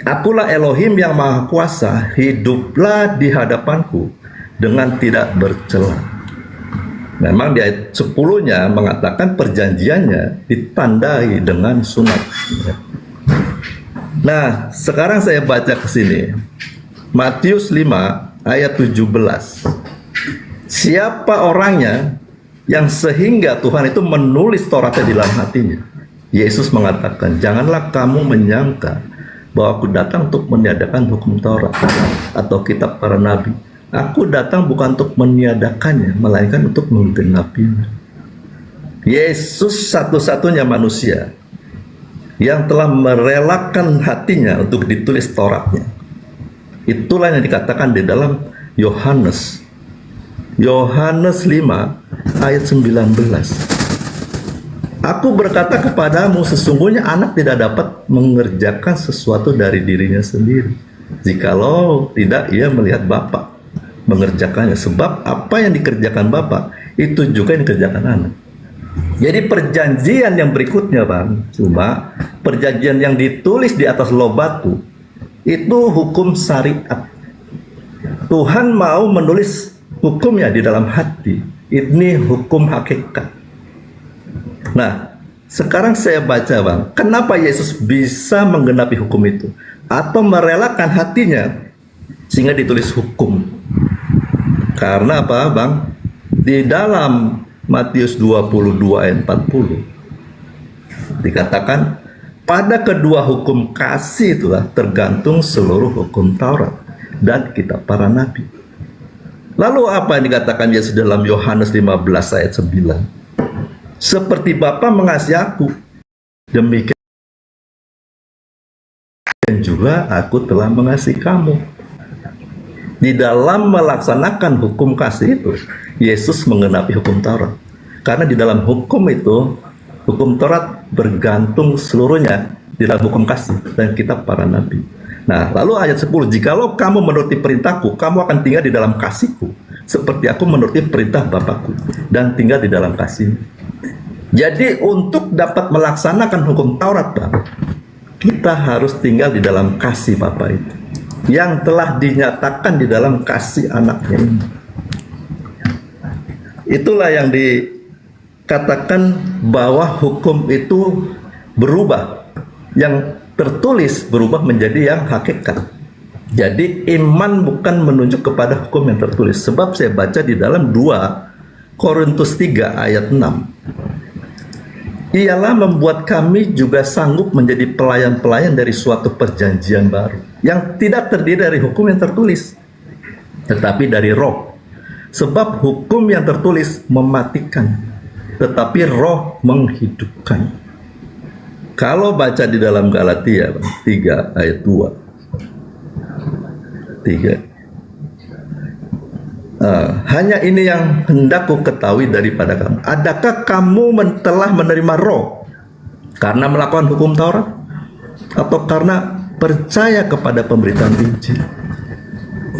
akulah Elohim yang maha kuasa, hiduplah di hadapanku dengan tidak bercela. Memang di ayat 10-nya mengatakan perjanjiannya ditandai dengan sunat. Nah, sekarang saya baca ke sini. Matius 5 ayat 17. Siapa orangnya yang sehingga Tuhan itu menulis Tauratnya di dalam hatinya? Yesus mengatakan, janganlah kamu menyangka bahwa aku datang untuk meniadakan hukum Taurat atau kitab para nabi. Aku datang bukan untuk meniadakannya, melainkan untuk menggenapinya. Yesus satu-satunya manusia yang telah merelakan hatinya untuk ditulis Tauratnya. Itulah yang dikatakan di dalam Yohanes 5 ayat 19. Aku berkata kepadamu, sesungguhnya anak tidak dapat mengerjakan sesuatu dari dirinya sendiri, jikalau tidak ia melihat Bapa mengerjakannya. Sebab apa yang dikerjakan Bapa, itu juga yang dikerjakan anak. Jadi perjanjian yang berikutnya, Bang, cuma perjanjian yang ditulis di atas loh batu, itu hukum syariat. Tuhan mau menulis hukumnya di dalam hati. Ini hukum hakikat. Nah, sekarang saya baca, Bang, kenapa Yesus bisa menggenapi hukum itu atau merelakan hatinya sehingga ditulis hukum? Karena apa, Bang? Di dalam Matius 22 ayat 40 dikatakan, pada kedua hukum kasih itulah tergantung seluruh hukum Taurat dan kitab para nabi. Lalu apa yang dikatakan Yesus dalam Yohanes 15 ayat 9? Seperti Bapa mengasihi aku, demikian juga aku telah mengasihi kamu. Di dalam melaksanakan hukum kasih itu, Yesus menggenapi hukum Taurat. Karena di dalam hukum itu, hukum Taurat bergantung seluruhnya di dalam hukum kasih dan kitab para nabi. Nah, lalu ayat 10, jikalau kamu menuruti perintahku, kamu akan tinggal di dalam kasihku, seperti aku menuruti perintah Bapakku dan tinggal di dalam kasih. Jadi untuk dapat melaksanakan hukum Taurat, Bang, kita harus tinggal di dalam kasih Bapa itu, yang telah dinyatakan di dalam kasih anaknya ini. Itulah yang dikatakan bahwa hukum itu berubah. Yang tertulis berubah menjadi yang hakikat. Jadi iman bukan menunjuk kepada hukum yang tertulis. Sebab saya baca di dalam 2 Korintus 3 ayat 6. Ialah membuat kami juga sanggup menjadi pelayan-pelayan dari suatu perjanjian baru, yang tidak terdiri dari hukum yang tertulis, tetapi dari roh. Sebab hukum yang tertulis mematikan, tetapi roh menghidupkan. Kalau baca di dalam Galatia 3 ayat 2, hanya ini yang hendak ku ketahui daripada kamu. Adakah kamu telah menerima roh karena melakukan hukum Taurat, atau karena percaya kepada pemberitaan Injil?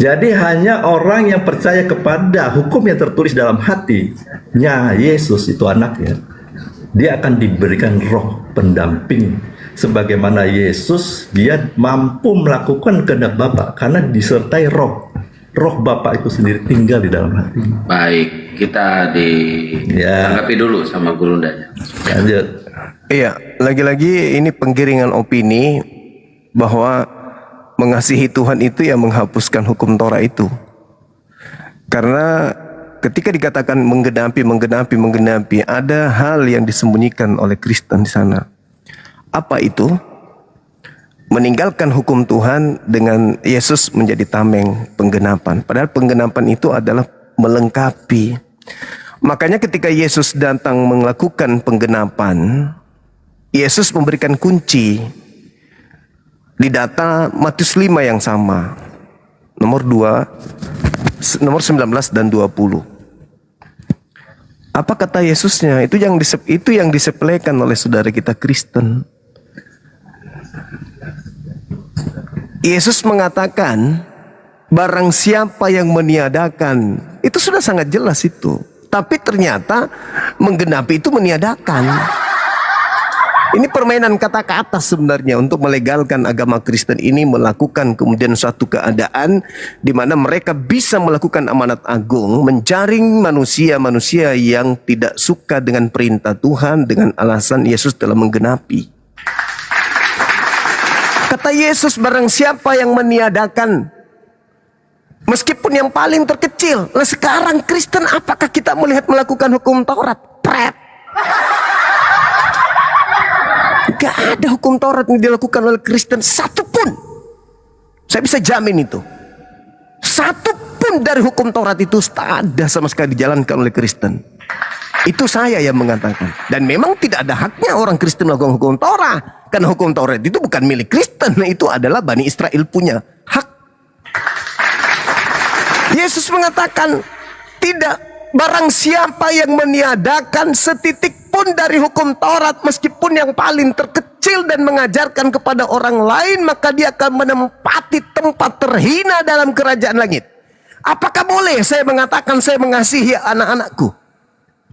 Jadi hanya orang yang percaya kepada hukum yang tertulis dalam hatinya Yesus itu anaknya, dia akan diberikan roh pendamping. Sebagaimana Yesus, dia mampu melakukan kehendak Bapa karena disertai roh. Roh Bapa itu sendiri tinggal di dalam hati. Baik, kita ditanggapi dulu sama gurundanya. Lanjut. Iya, lagi-lagi ini penggiringan opini bahwa mengasihi Tuhan itu yang menghapuskan hukum Torah itu. Karena ketika dikatakan menggenapi, ada hal yang disembunyikan oleh Kristen di sana. Apa itu? Meninggalkan hukum Tuhan dengan Yesus menjadi tameng penggenapan. Padahal penggenapan itu adalah melengkapi. Makanya ketika Yesus datang melakukan penggenapan, Yesus memberikan kunci di data Matius 5 yang sama. Nomor 19 dan 20. Apa kata Yesusnya? Itu yang disepelekan oleh saudara kita Kristen. Yesus mengatakan, barang siapa yang meniadakan, itu sudah sangat jelas itu. Tapi ternyata menggenapi itu meniadakan. Ini permainan kata-kata sebenarnya untuk melegalkan agama Kristen ini melakukan kemudian suatu keadaan di mana mereka bisa melakukan amanat agung, menjaring manusia-manusia yang tidak suka dengan perintah Tuhan dengan alasan Yesus telah menggenapi. Kata Yesus, barang siapa yang meniadakan, meskipun yang paling terkecil. Nah sekarang Kristen, apakah kita melihat melakukan hukum Taurat? Pret. Gak ada hukum Taurat yang dilakukan oleh Kristen satupun. Saya bisa jamin itu. Satupun dari hukum Taurat itu tak ada sama sekali dijalankan oleh Kristen. Itu saya yang mengatakan. Dan memang tidak ada haknya orang Kristen melakukan hukum Taurat. Karena hukum Taurat itu bukan milik Kristen. Itu adalah Bani Israel punya hak. Yesus mengatakan, tidak, barang siapa yang meniadakan setitik pun dari hukum Taurat, meskipun yang paling terkecil, dan mengajarkan kepada orang lain, maka dia akan menempati tempat terhina dalam kerajaan langit. Apakah boleh saya mengatakan saya mengasihi anak-anakku?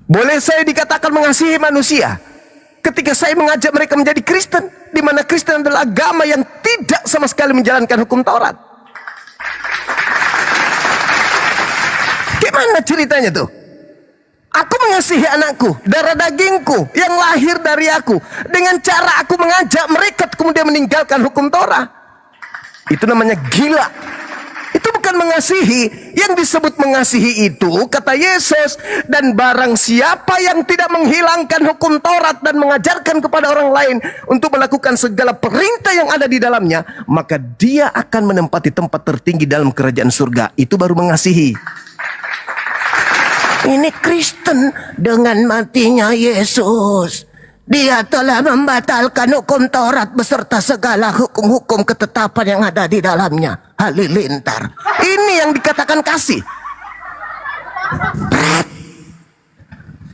Boleh saya dikatakan mengasihi manusia ketika saya mengajak mereka menjadi Kristen, di mana Kristen adalah agama yang tidak sama sekali menjalankan hukum Taurat? Gimana ceritanya tuh? Aku mengasihi anakku, darah dagingku yang lahir dari aku, dengan cara aku mengajak mereka kemudian meninggalkan hukum Torah. Itu namanya gila. Itu bukan mengasihi. Yang disebut mengasihi itu, kata Yesus, dan barang siapa yang tidak menghilangkan hukum Taurat dan mengajarkan kepada orang lain untuk melakukan segala perintah yang ada di dalamnya, maka dia akan menempati tempat tertinggi dalam kerajaan surga. Itu baru mengasihi. Ini Kristen dengan matinya Yesus, dia telah membatalkan hukum Taurat beserta segala hukum-hukum ketetapan yang ada di dalamnya. Halilintar. Ini yang dikatakan kasih.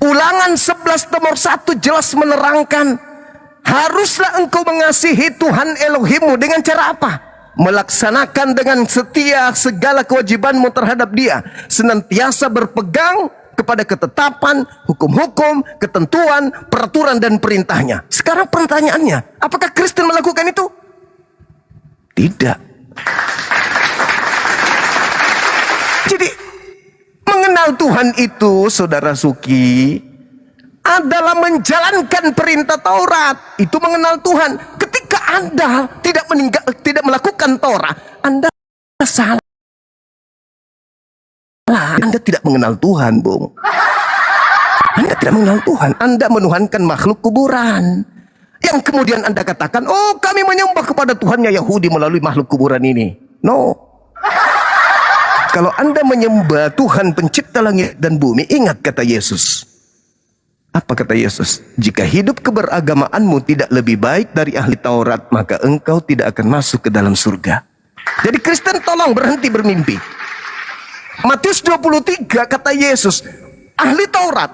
Ulangan 11 nomor 1 jelas menerangkan, haruslah engkau mengasihi Tuhan Elohimmu dengan cara apa? Melaksanakan dengan setia segala kewajibanmu terhadap dia, senantiasa berpegang kepada ketetapan, hukum-hukum, ketentuan, peraturan dan perintahnya. Sekarang pertanyaannya, apakah Kristen melakukan itu? Tidak. Jadi mengenal Tuhan itu, saudara Suki, adalah menjalankan perintah Taurat. Itu mengenal Tuhan. Ketika Anda tidak melakukan Taurat, Anda salah. Anda tidak mengenal Tuhan, Bung. Anda tidak mengenal Tuhan. Anda menuhankan makhluk kuburan. Yang kemudian Anda katakan, oh kami menyembah kepada Tuhannya Yahudi melalui makhluk kuburan ini. No. Kalau Anda menyembah Tuhan pencipta langit dan bumi, ingat kata Yesus. Apa kata Yesus? Jika hidup keberagamaanmu tidak lebih baik dari ahli Taurat, maka engkau tidak akan masuk ke dalam surga. Jadi Kristen tolong berhenti bermimpi. Matius 23 kata Yesus, ahli Taurat,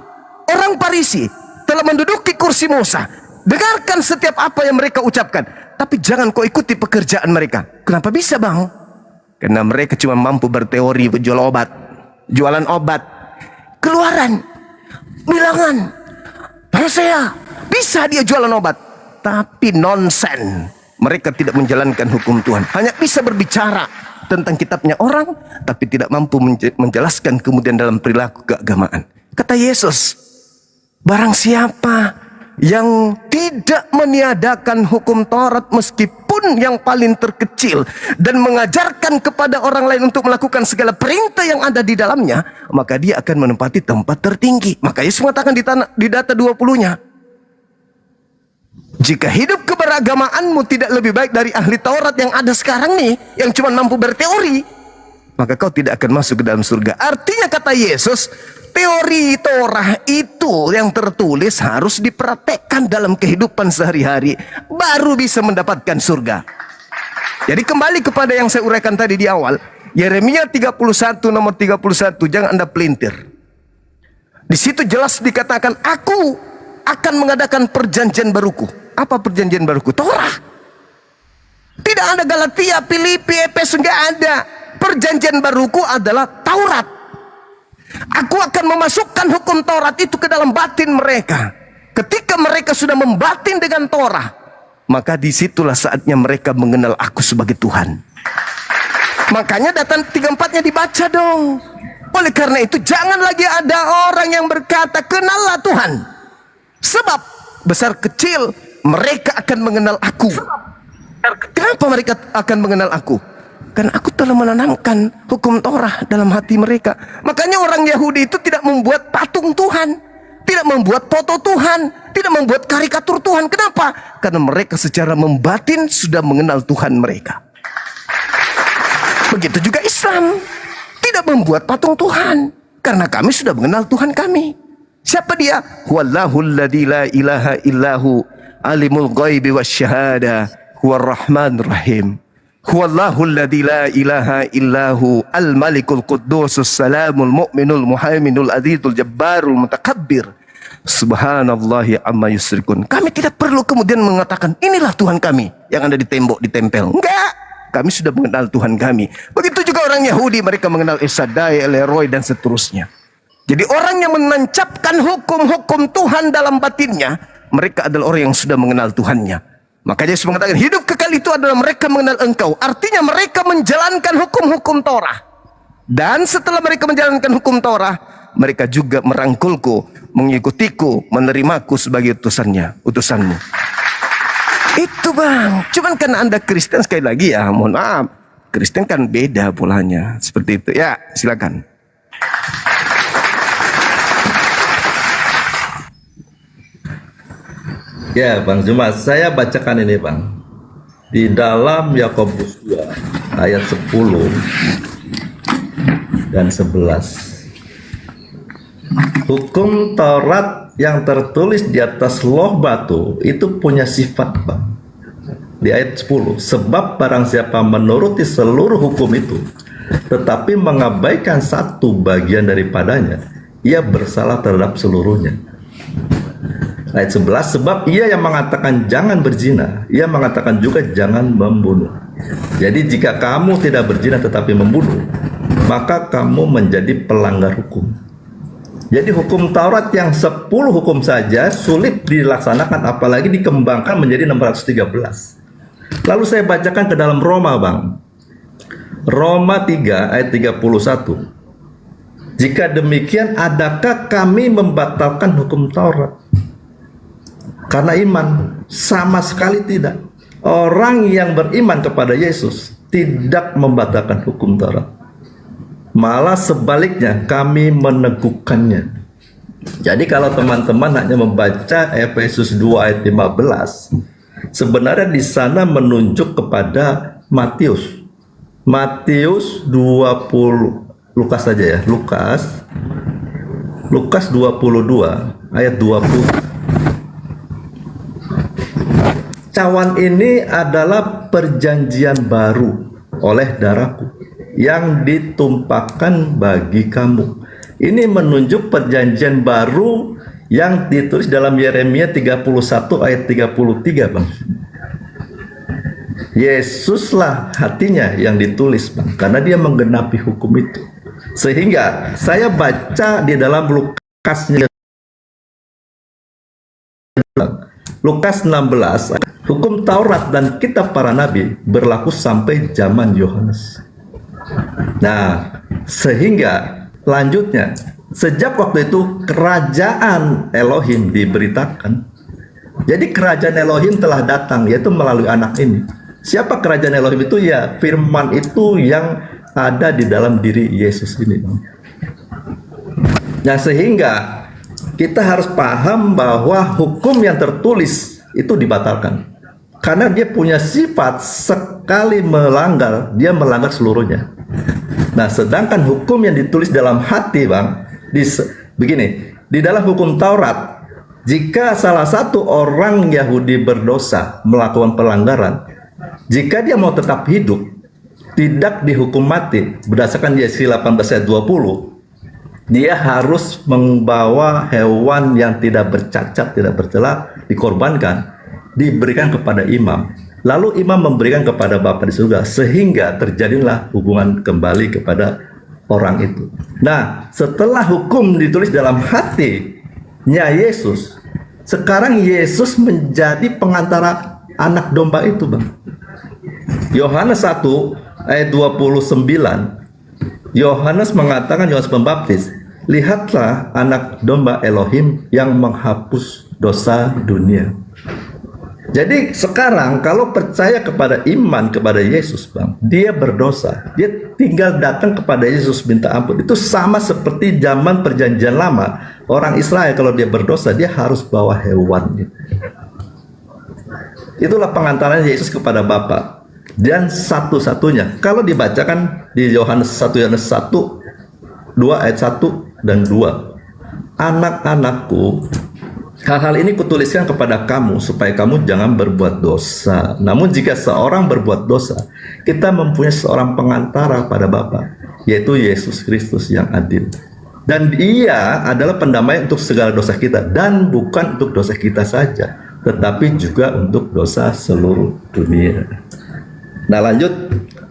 orang Farisi telah menduduki kursi Musa. Dengarkan setiap apa yang mereka ucapkan, tapi jangan kau ikuti pekerjaan mereka. Kenapa bisa, Bang? Karena mereka cuma mampu berteori jualan obat. Keluaran, Bilangan, Hosea, bisa dia jualan obat, tapi nonsen. Mereka tidak menjalankan hukum Tuhan, hanya bisa berbicara tentang kitabnya orang, tapi tidak mampu menjelaskan kemudian dalam perilaku keagamaan. Kata Yesus, barang siapa yang tidak meniadakan hukum Taurat meskipun yang paling terkecil dan mengajarkan kepada orang lain untuk melakukan segala perintah yang ada di dalamnya, maka dia akan menempati tempat tertinggi. Maka Yesus mengatakan di data 20-nya, jika hidup keberagamaanmu tidak lebih baik dari ahli Taurat yang ada sekarang nih, yang cuma mampu berteori, maka kau tidak akan masuk ke dalam surga. Artinya kata Yesus, teori Torah itu yang tertulis harus dipraktekkan dalam kehidupan sehari-hari, baru bisa mendapatkan surga. Jadi kembali kepada yang saya uraikan tadi di awal, Yeremia 31 nomor 31, jangan Anda pelintir. Di situ jelas dikatakan, aku akan mengadakan perjanjian baruku. Apa perjanjian baruku? Torah. Tidak ada Galatia, Filipi, Efesus, enggak ada. Perjanjian baruku adalah Taurat. Aku akan memasukkan hukum Taurat itu ke dalam batin mereka. Ketika mereka sudah membatin dengan Torah, maka disitulah saatnya mereka mengenal aku sebagai Tuhan. Makanya data 34-nya dibaca dong. Oleh karena itu jangan lagi ada orang yang berkata kenallah Tuhan. Sebab besar kecil mereka akan mengenal aku. Kenapa mereka akan mengenal aku? Karena aku telah menanamkan hukum Torah dalam hati mereka. Makanya orang Yahudi itu tidak membuat patung Tuhan, tidak membuat foto Tuhan, tidak membuat karikatur Tuhan. Kenapa? Karena mereka secara membatin sudah mengenal Tuhan mereka. Begitu juga Islam, tidak membuat patung Tuhan, karena kami sudah mengenal Tuhan kami. Siapa dia? Wallahul ladzi la ilaha illahu alimul ghaibi wasyahada huwar rahmanur rahim. Huwallahul ladzi la ilaha illahu al-malikul quddusus salamul mu'minul muhaiminul azizul jabbarul mutakabbir. Subhanallahi amma yusyrikun. Kami tidak perlu kemudian mengatakan inilah Tuhan kami yang ada di tembok ditempel. Enggak. Kami sudah mengenal Tuhan kami. Begitu juga orang Yahudi, mereka mengenal Esadai, Elroy dan seterusnya. Jadi orang yang menancapkan hukum-hukum Tuhan dalam batinnya, mereka adalah orang yang sudah mengenal Tuhannya. Makanya Yesus mengatakan hidup kekal itu adalah mereka mengenal Engkau. Artinya mereka menjalankan hukum-hukum Torah. Dan setelah mereka menjalankan hukum Torah, mereka juga merangkulku, mengikutiku, menerimaku sebagai utusanmu. Itu bang. Cuman karena Anda Kristen, sekali lagi ya, mohon maaf, Kristen kan beda polanya. Seperti itu. Ya, silakan. Ya, Bang Jumat, saya bacakan ini, Bang. Di dalam Yakobus 2 ayat 10 dan 11. Hukum Taurat yang tertulis di atas loh batu itu punya sifat, Bang. Di ayat 10, sebab barang siapa menuruti seluruh hukum itu tetapi mengabaikan satu bagian daripadanya, ia bersalah terhadap seluruhnya. Ayat 11, sebab ia yang mengatakan jangan berzina, ia mengatakan juga jangan membunuh. Jadi jika kamu tidak berzina tetapi membunuh, maka kamu menjadi pelanggar hukum. Jadi hukum Taurat yang 10 hukum saja sulit dilaksanakan, apalagi dikembangkan menjadi 613. Lalu saya bacakan ke dalam Roma, Bang. Roma 3 ayat 31. Jika demikian, adakah kami membatalkan hukum Taurat? Karena iman, sama sekali tidak. Orang yang beriman kepada Yesus tidak membatalkan hukum Taurat. Malah sebaliknya, kami meneguhkannya. Jadi kalau teman-teman hanya membaca Efesus 2 ayat 15, sebenarnya di sana menunjuk kepada Matius. Matius 20, Lukas saja ya, Lukas 22 ayat 20. Cawan ini adalah perjanjian baru oleh darahku yang ditumpahkan bagi kamu. Ini menunjuk perjanjian baru yang ditulis dalam Yeremia 31 ayat 33, Bang. Yesuslah hatinya yang ditulis, Bang, karena dia menggenapi hukum itu. Sehingga saya baca di dalam Lukas 16, hukum Taurat dan kitab para nabi berlaku sampai zaman Yohanes. Nah, sehingga lanjutnya, sejak waktu itu kerajaan Elohim diberitakan, Jadi kerajaan Elohim telah datang, yaitu melalui anak ini. Siapa kerajaan Elohim itu? Ya, firman itu yang ada di dalam diri Yesus ini. Nah, sehingga kita harus paham bahwa hukum yang tertulis itu dibatalkan. Karena dia punya sifat sekali melanggar, dia melanggar seluruhnya. Nah, sedangkan hukum yang ditulis dalam hati, Bang, begini, di dalam hukum Taurat, jika salah satu orang Yahudi berdosa melakukan pelanggaran, jika dia mau tetap hidup, tidak dihukum mati, berdasarkan Yesaya 18 ayat 20, dia harus membawa hewan yang tidak bercacat, tidak bercela, dikorbankan, diberikan kepada imam. Lalu imam memberikan kepada Bapa di surga, sehingga terjadilah hubungan kembali kepada orang itu. Nah, setelah hukum ditulis dalam hatinya Yesus, sekarang Yesus menjadi pengantara anak domba itu, Bang. Yohanes 1 ayat 29, Yohanes mengatakan, Yohanes Pembaptis, lihatlah anak domba Elohim yang menghapus dosa dunia. Jadi sekarang kalau percaya kepada iman kepada Yesus, Bang, dia berdosa, dia tinggal datang kepada Yesus minta ampun. Itu sama seperti zaman perjanjian lama, orang Israel kalau dia berdosa dia harus bawa hewan. Itulah pengantaran Yesus kepada Bapa. Dan satu-satunya, kalau dibacakan di Yohanes 1 2 ayat 1 dan 2, anak-anakku, hal-hal ini kutuliskan kepada kamu supaya kamu jangan berbuat dosa. Namun jika seorang berbuat dosa, kita mempunyai seorang pengantara pada Bapa, yaitu Yesus Kristus yang adil. Dan Ia adalah pendamai untuk segala dosa kita, dan bukan untuk dosa kita saja, tetapi juga untuk dosa seluruh dunia. Nah, lanjut,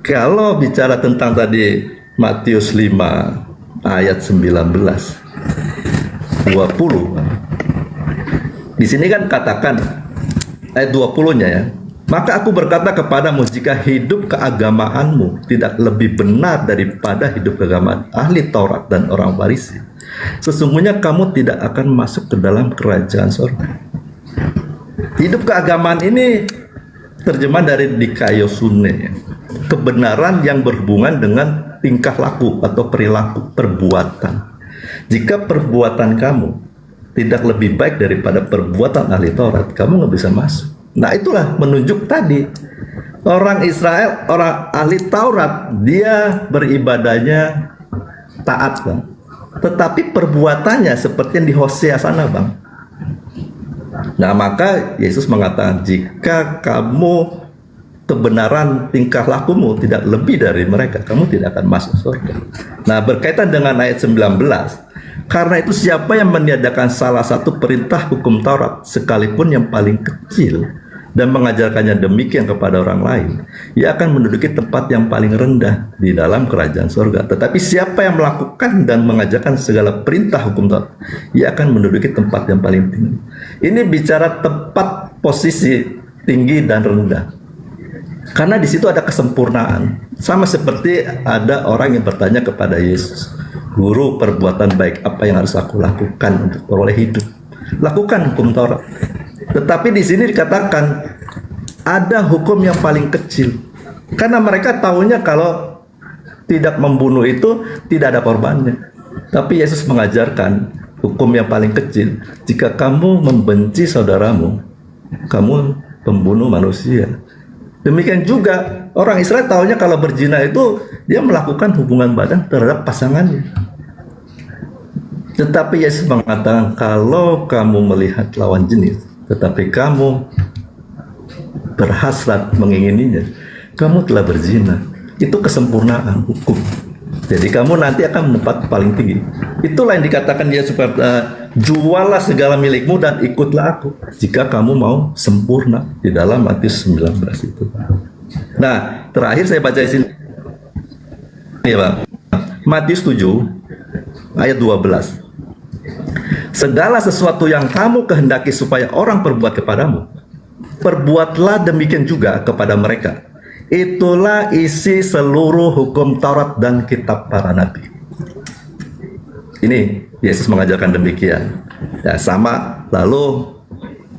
kalau bicara tentang tadi Matius 5 ayat 19 20, di sini kan katakan ayat 20-nya ya. Maka aku berkata kepadamu, jika hidup keagamaanmu tidak lebih benar daripada hidup keagamaan ahli Taurat dan orang Farisi, sesungguhnya kamu tidak akan masuk ke dalam kerajaan surga. Hidup keagamaan ini terjemahan dari dikaiosune, ya. Kebenaran yang berhubungan dengan tingkah laku atau perilaku, perbuatan. Jika perbuatan kamu tidak lebih baik daripada perbuatan ahli Taurat, kamu nggak bisa masuk. Nah, itulah menunjuk tadi orang Israel, orang ahli Taurat, dia beribadahnya taat, Bang. Tetapi perbuatannya seperti yang di Hosea sana, Bang. Nah, maka Yesus mengatakan, jika kamu kebenaran tingkah lakumu tidak lebih dari mereka, kamu tidak akan masuk surga. Nah, berkaitan dengan ayat 19, karena itu siapa yang meniadakan salah satu perintah hukum Taurat, sekalipun yang paling kecil, dan mengajarkannya demikian kepada orang lain, ia akan menduduki tempat yang paling rendah di dalam kerajaan surga. Tetapi siapa yang melakukan dan mengajarkan segala perintah hukum Taurat, ia akan menduduki tempat yang paling tinggi. Ini bicara tempat posisi tinggi dan rendah. Karena di situ ada kesempurnaan. Sama seperti ada orang yang bertanya kepada Yesus, Guru, perbuatan baik apa yang harus aku lakukan untuk peroleh hidup? Lakukan hukum Taurat. Tetapi di sini dikatakan ada hukum yang paling kecil. Karena mereka tahunya kalau tidak membunuh itu tidak ada korbannya. Tapi Yesus mengajarkan hukum yang paling kecil. Jika kamu membenci saudaramu, kamu pembunuh manusia. Demikian juga orang Israel tahunya kalau berzina itu dia melakukan hubungan badan terhadap pasangannya. Tetapi Yesus mengatakan, kalau kamu melihat lawan jenis, tetapi kamu berhasrat mengingininya, kamu telah berzina. Itu kesempurnaan hukum. Jadi kamu nanti akan mendapat paling tinggi. Itulah yang dikatakan Yesus, jualah segala milikmu dan ikutlah aku, jika kamu mau sempurna, di dalam Matius 19 itu. Nah, terakhir saya baca di sini ya, Pak. Matius 7 ayat 12. Segala sesuatu yang kamu kehendaki supaya orang perbuat kepadamu, perbuatlah demikian juga kepada mereka. Itulah isi seluruh hukum Taurat dan kitab para nabi. Ini Yesus mengajarkan demikian. Ya, sama. Lalu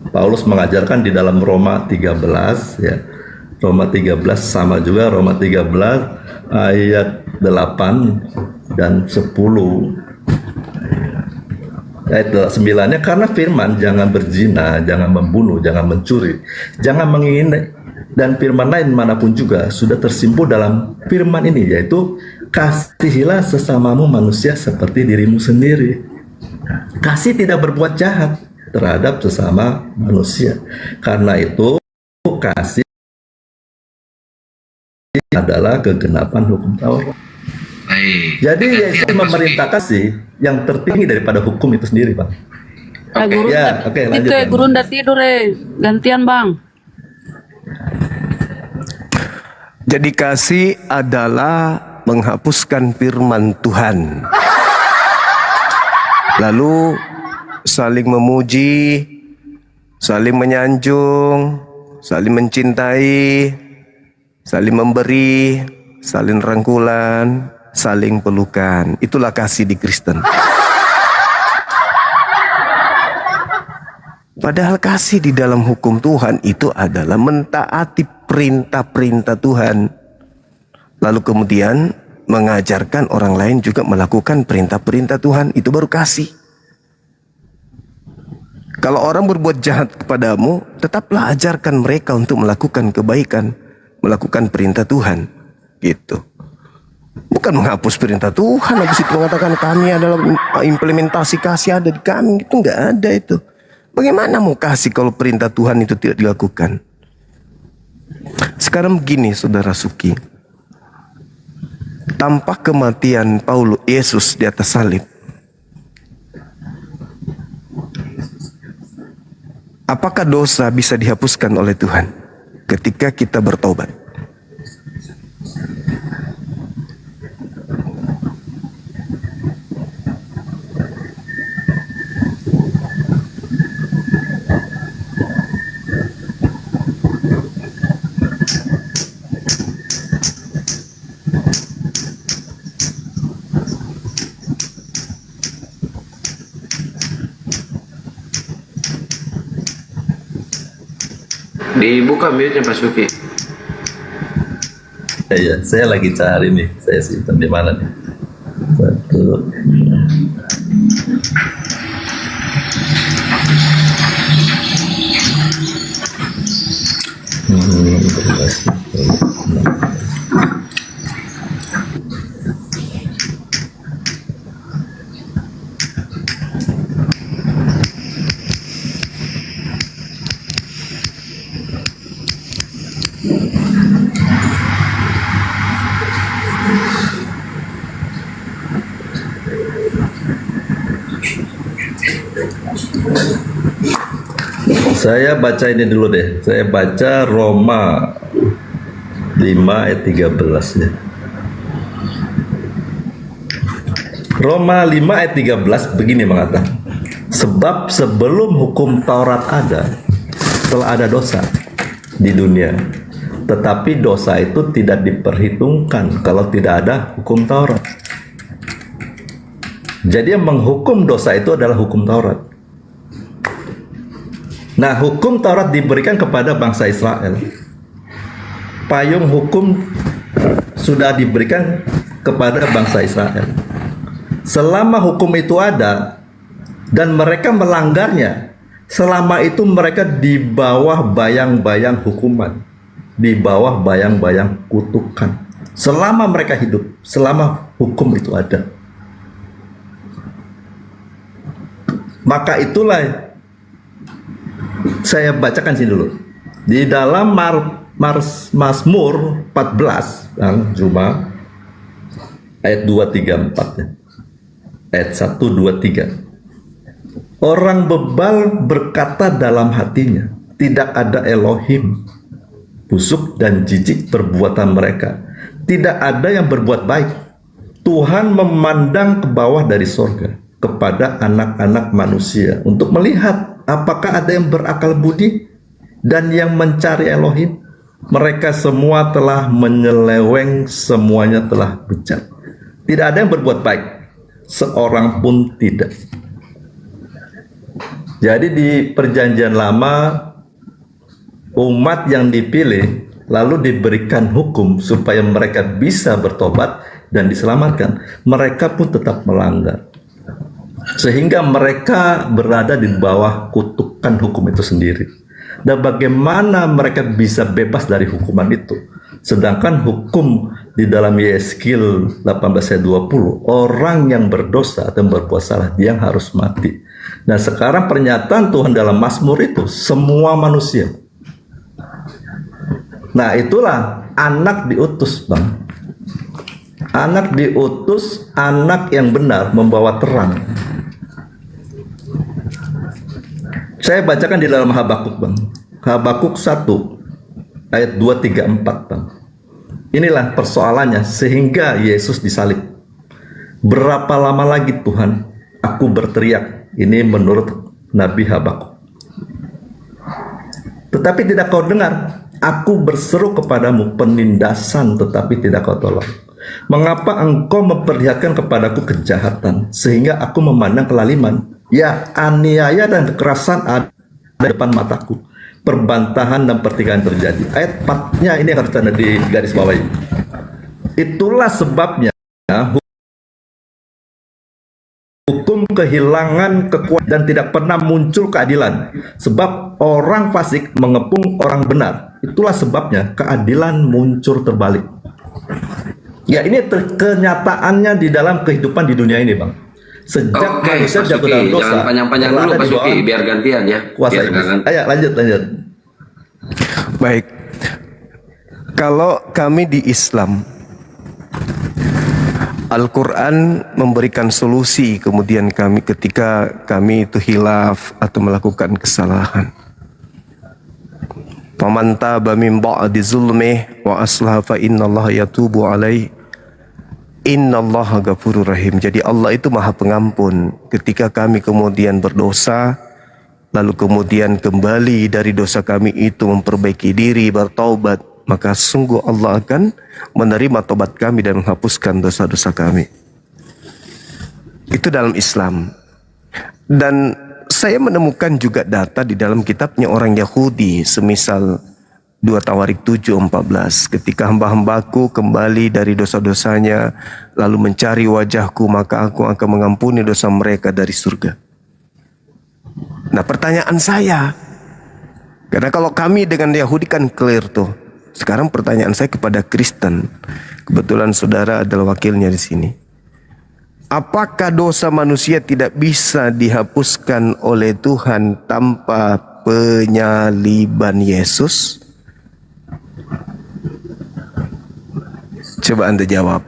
Paulus mengajarkan di dalam Roma 13 ya. Roma 13 sama juga Roma 13 ayat 8 dan 10. Ayat 9-nya, karena firman jangan berzina, jangan membunuh, jangan mencuri, jangan mengingini, dan firman lain manapun juga sudah tersimpul dalam firman ini, yaitu kasihilah sesamamu manusia seperti dirimu sendiri. Kasih tidak berbuat jahat terhadap sesama manusia. Karena itu kasih adalah kegenapan hukum Taurat. Jadi Yesus memerintah kasih yang tertinggi daripada hukum itu sendiri, Bang. Guru, lanjut. itu Bang. guru udah tidur gantian Bang. Jadi kasih adalah menghapuskan firman Tuhan. Lalu saling memuji, saling menyanjung, saling mencintai, saling memberi, saling rangkulan, saling pelukan. Itulah kasih di Kristen. Padahal kasih di dalam hukum Tuhan itu adalah mentaati perintah-perintah Tuhan. Lalu kemudian mengajarkan orang lain juga melakukan perintah-perintah Tuhan. Itu baru kasih. Kalau orang berbuat jahat kepadamu, tetaplah ajarkan mereka untuk melakukan kebaikan, melakukan perintah Tuhan. Gitu. Bukan menghapus perintah Tuhan, habis itu mengatakan kami adalah implementasi kasih ada di kami. Itu nggak ada itu. Bagaimana mau kasih kalau perintah Tuhan itu tidak dilakukan? Sekarang begini, Saudara Suki. Tanpa kematian Paulus Yesus di atas salib, apakah dosa bisa dihapuskan oleh Tuhan ketika kita bertobat? Dibuka mute-nya Pak Suki. Iya, saya lagi cari nih. Saya simpan di mana nih? Satu. Saya baca ini dulu deh. Saya baca Roma 5 ayat 13 ya. Roma 5 ayat 13 begini mengatakan, sebab sebelum hukum Taurat ada, telah ada dosa di dunia. Tetapi dosa itu tidak diperhitungkan kalau tidak ada hukum Taurat. Jadi yang menghukum dosa itu adalah hukum Taurat. Nah, hukum Taurat diberikan kepada bangsa Israel. Payung hukum sudah diberikan kepada bangsa Israel. Selama hukum itu ada dan mereka melanggarnya, selama itu mereka di bawah bayang-bayang hukuman, di bawah bayang-bayang kutukan. Selama mereka hidup, selama hukum itu ada. Maka itulah saya bacakan sini dulu. Di dalam Mazmur 14, Bang Juma, ayat 2, 3, 4 ya. Ayat 1, 2, 3. Orang bebal berkata dalam hatinya, tidak ada Elohim. Busuk dan jijik perbuatan mereka. Tidak ada yang berbuat baik. Tuhan memandang ke bawah dari sorga kepada anak-anak manusia untuk melihat apakah ada yang berakal budi dan yang mencari Elohim. Mereka semua telah menyeleweng, semuanya telah bejat. Tidak ada yang berbuat baik, seorang pun tidak. Jadi di perjanjian lama umat yang dipilih lalu diberikan hukum supaya mereka bisa bertobat dan diselamatkan, mereka pun tetap melanggar. Sehingga mereka berada di bawah kutukan hukum itu sendiri. Dan bagaimana mereka bisa bebas dari hukuman itu? Sedangkan hukum di dalam Yeskil 18 ayat 20, orang yang berdosa atau berbuat salah, dia yang harus mati. Nah sekarang pernyataan Tuhan dalam Mazmur itu, semua manusia. Nah itulah anak diutus, Bang. Anak diutus, anak yang benar membawa terang. Saya bacakan di dalam Habakuk, Bang. Habakuk 1 ayat 2, 3, 4, Bang. Inilah persoalannya sehingga Yesus disalib. Berapa lama lagi Tuhan aku berteriak? Ini menurut Nabi Habakuk. Tetapi tidak kau dengar. Aku berseru kepadamu penindasan tetapi tidak kau tolong. Mengapa engkau memperlihatkan kepadaku kejahatan sehingga aku memandang kelaliman? Ya, aniaya dan kekerasan ada di depan mataku. Perbantahan dan pertikaian terjadi. Ayat 4-nya ini harus ada di garis bawah ini. Itulah sebabnya hukum kehilangan kekuatan dan tidak pernah muncul keadilan. Sebab orang fasik mengepung orang benar. Itulah sebabnya keadilan muncul terbalik. Ya ini kenyataannya di dalam kehidupan di dunia ini, Bang. Sejak manusia jatuh dalam dosa, jangan panjang-panjang dulu Pak Suki, biar gantian ya. Kuasa iblis. Ayo lanjut. Baik. Kalau kami di Islam, Al-Quran memberikan solusi kemudian kami ketika kami itu hilaf atau melakukan kesalahan. Faman taba min ba'di zulmih wa aslaha fa innallaha yatubu alaihi. Innallaha ghafurur rahim. Jadi Allah itu Maha Pengampun. Ketika kami kemudian berdosa, lalu kemudian kembali dari dosa kami itu memperbaiki diri, bertaubat, maka sungguh Allah akan menerima tobat kami dan menghapuskan dosa-dosa kami. Itu dalam Islam. Dan saya menemukan juga data di dalam kitabnya orang Yahudi, semisal 2 Tawarik 7:14, ketika hamba-hambaku kembali dari dosa-dosanya lalu mencari wajahku, maka aku akan mengampuni dosa mereka dari surga. Nah pertanyaan saya, karena kalau kami dengan Yahudi kan clear tuh. Sekarang pertanyaan saya kepada Kristen, kebetulan saudara adalah wakilnya di sini. Apakah dosa manusia tidak bisa dihapuskan oleh Tuhan tanpa penyaliban Yesus? Coba Anda jawab.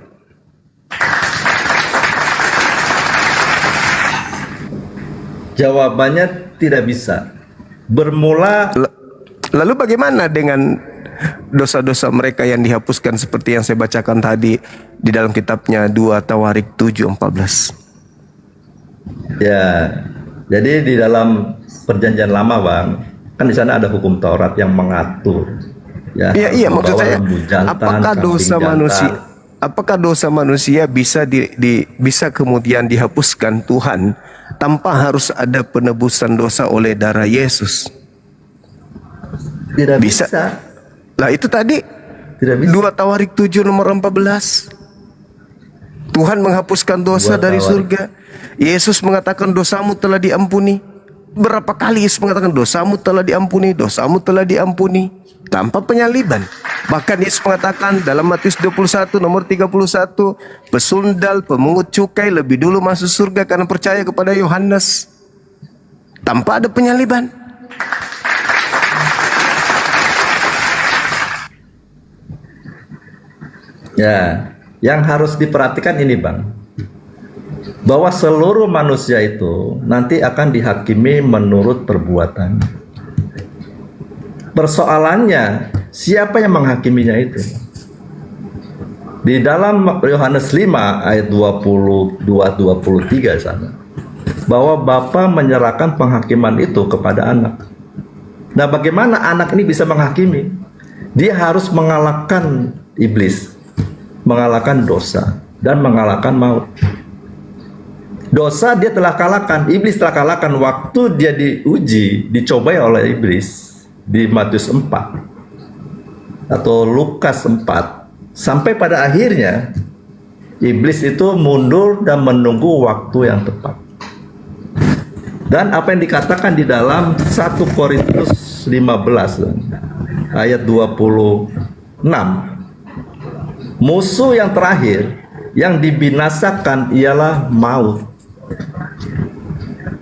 Jawabannya tidak bisa. Bermula. Lalu bagaimana dengan dosa-dosa mereka yang dihapuskan seperti yang saya bacakan tadi di dalam kitabnya 2 Tawarik 7:14? Ya, jadi di dalam perjanjian lama, Bang, kan di sana ada hukum Taurat yang mengatur. Ya, iya maksud saya, jantan, apakah dosa manusia bisa bisa kemudian dihapuskan Tuhan tanpa harus ada penebusan dosa oleh darah Yesus? Tidak bisa. Lah itu tadi 2 Tawarik 7 nomor 14. Tuhan menghapuskan dosa dari surga. Yesus mengatakan dosamu telah diampuni. Berapa kali Yesus mengatakan dosamu telah diampuni, dosamu telah diampuni, tanpa penyaliban. Bahkan Yesus mengatakan dalam Matius 21 nomor 31, pesundal pemungut cukai lebih dulu masuk surga karena percaya kepada Yohanes, tanpa ada penyaliban. Ya, yang harus diperhatikan ini, Bang, bahwa seluruh manusia itu nanti akan dihakimi menurut perbuatan. Persoalannya, siapa yang menghakiminya itu? Di dalam Yohanes 5 ayat 22-23 sana, bahwa Bapa menyerahkan penghakiman itu kepada anak. Nah, bagaimana anak ini bisa menghakimi? Dia harus mengalahkan iblis, mengalahkan dosa, dan mengalahkan maut. Dosa dia telah kalahkan, iblis telah kalahkan waktu dia diuji, dicobai oleh iblis di Matius 4 atau Lukas 4, sampai pada akhirnya iblis itu mundur dan menunggu waktu yang tepat. Dan apa yang dikatakan di dalam 1 Korintus 15 ayat 26, musuh yang terakhir yang dibinasakan ialah maut.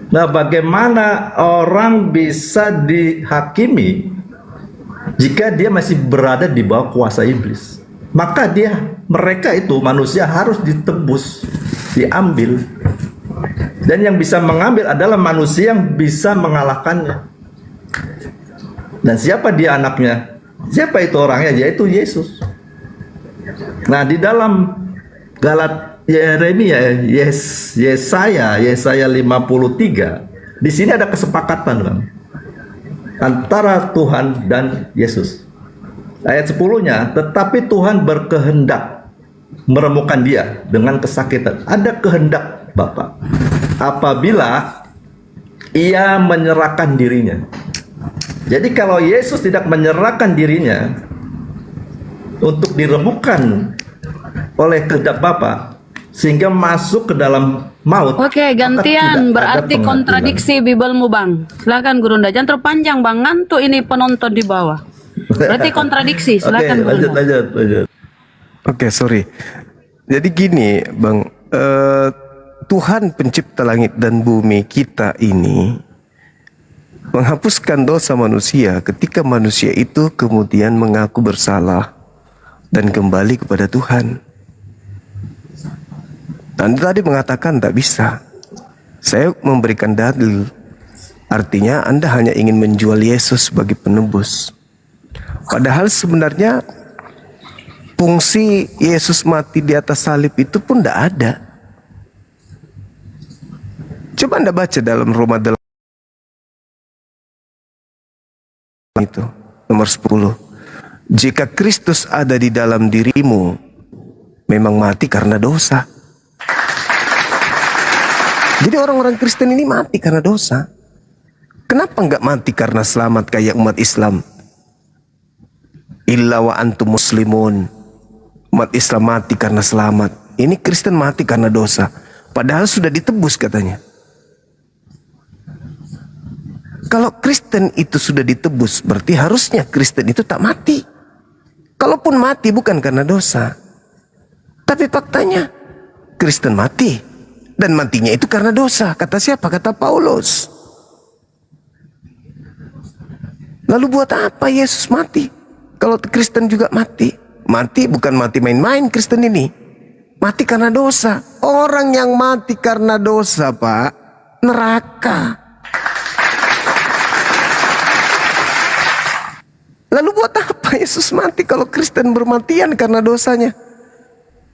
Nah, bagaimana orang bisa dihakimi jika dia masih berada di bawah kuasa iblis? Maka mereka itu manusia harus ditebus, diambil. Dan yang bisa mengambil adalah manusia yang bisa mengalahkannya. Dan siapa dia anaknya? Siapa itu orangnya? Yaitu Yesus. Nah, di dalam Yeremia, Yesaya 53, di sini ada kesepakatan, Bang, antara Tuhan dan Yesus. Ayat 10-nya, tetapi Tuhan berkehendak meremukkan dia dengan kesakitan. Ada kehendak Bapa apabila ia menyerahkan dirinya. Jadi kalau Yesus tidak menyerahkan dirinya untuk diremukkan oleh kehendak Bapa sehingga masuk ke dalam maut. Oke, gantian berarti kontradiksi Bibelmu, Bang. Silakan Gurunda, jangan terlalu panjang, Bang. Ngantuk ini penonton di bawah. Berarti kontradiksi. Silakan Gurunda. Lanjut. Oke, sorry. Jadi gini, Bang, Tuhan pencipta langit dan bumi kita ini menghapuskan dosa manusia ketika manusia itu kemudian mengaku bersalah dan kembali kepada Tuhan. Anda tadi mengatakan tak bisa. Saya memberikan dalil. Artinya Anda hanya ingin menjual Yesus sebagai penebus. Padahal sebenarnya fungsi Yesus mati di atas salib itu pun tidak ada. Coba Anda baca dalam Roma 8 itu nomor 10. Jika Kristus ada di dalam dirimu, memang mati karena dosa. Jadi orang-orang Kristen ini mati karena dosa. Kenapa enggak mati karena selamat kayak umat Islam? Illa wa antum muslimun. Umat Islam mati karena selamat. Ini Kristen mati karena dosa. Padahal sudah ditebus katanya. Kalau Kristen itu sudah ditebus, berarti harusnya Kristen itu tak mati. Kalaupun mati bukan karena dosa. Tapi faktanya Kristen mati. Dan matinya itu karena dosa. Kata siapa? Kata Paulus. Lalu buat apa Yesus mati? Kalau Kristen juga mati. Mati bukan mati main-main Kristen ini. Mati karena dosa. Orang yang mati karena dosa, Pak, neraka. Lalu buat apa Yesus mati kalau Kristen bermatian karena dosanya?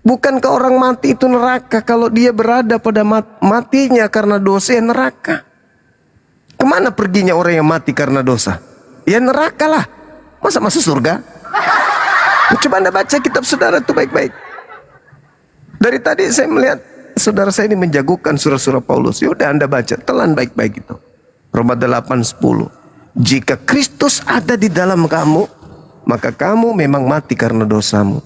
Bukankah orang mati itu neraka kalau dia berada pada matinya karena dosa, ya neraka. Kemana perginya orang yang mati karena dosa? Ya neraka lah. Masa masuk surga? Coba Anda baca kitab saudara itu baik-baik. Dari tadi saya melihat saudara saya ini menjagokan surah-surah Paulus. Ya udah Anda baca, telan baik-baik itu. Roma 8:10. Jika Kristus ada di dalam kamu, maka kamu memang mati karena dosamu.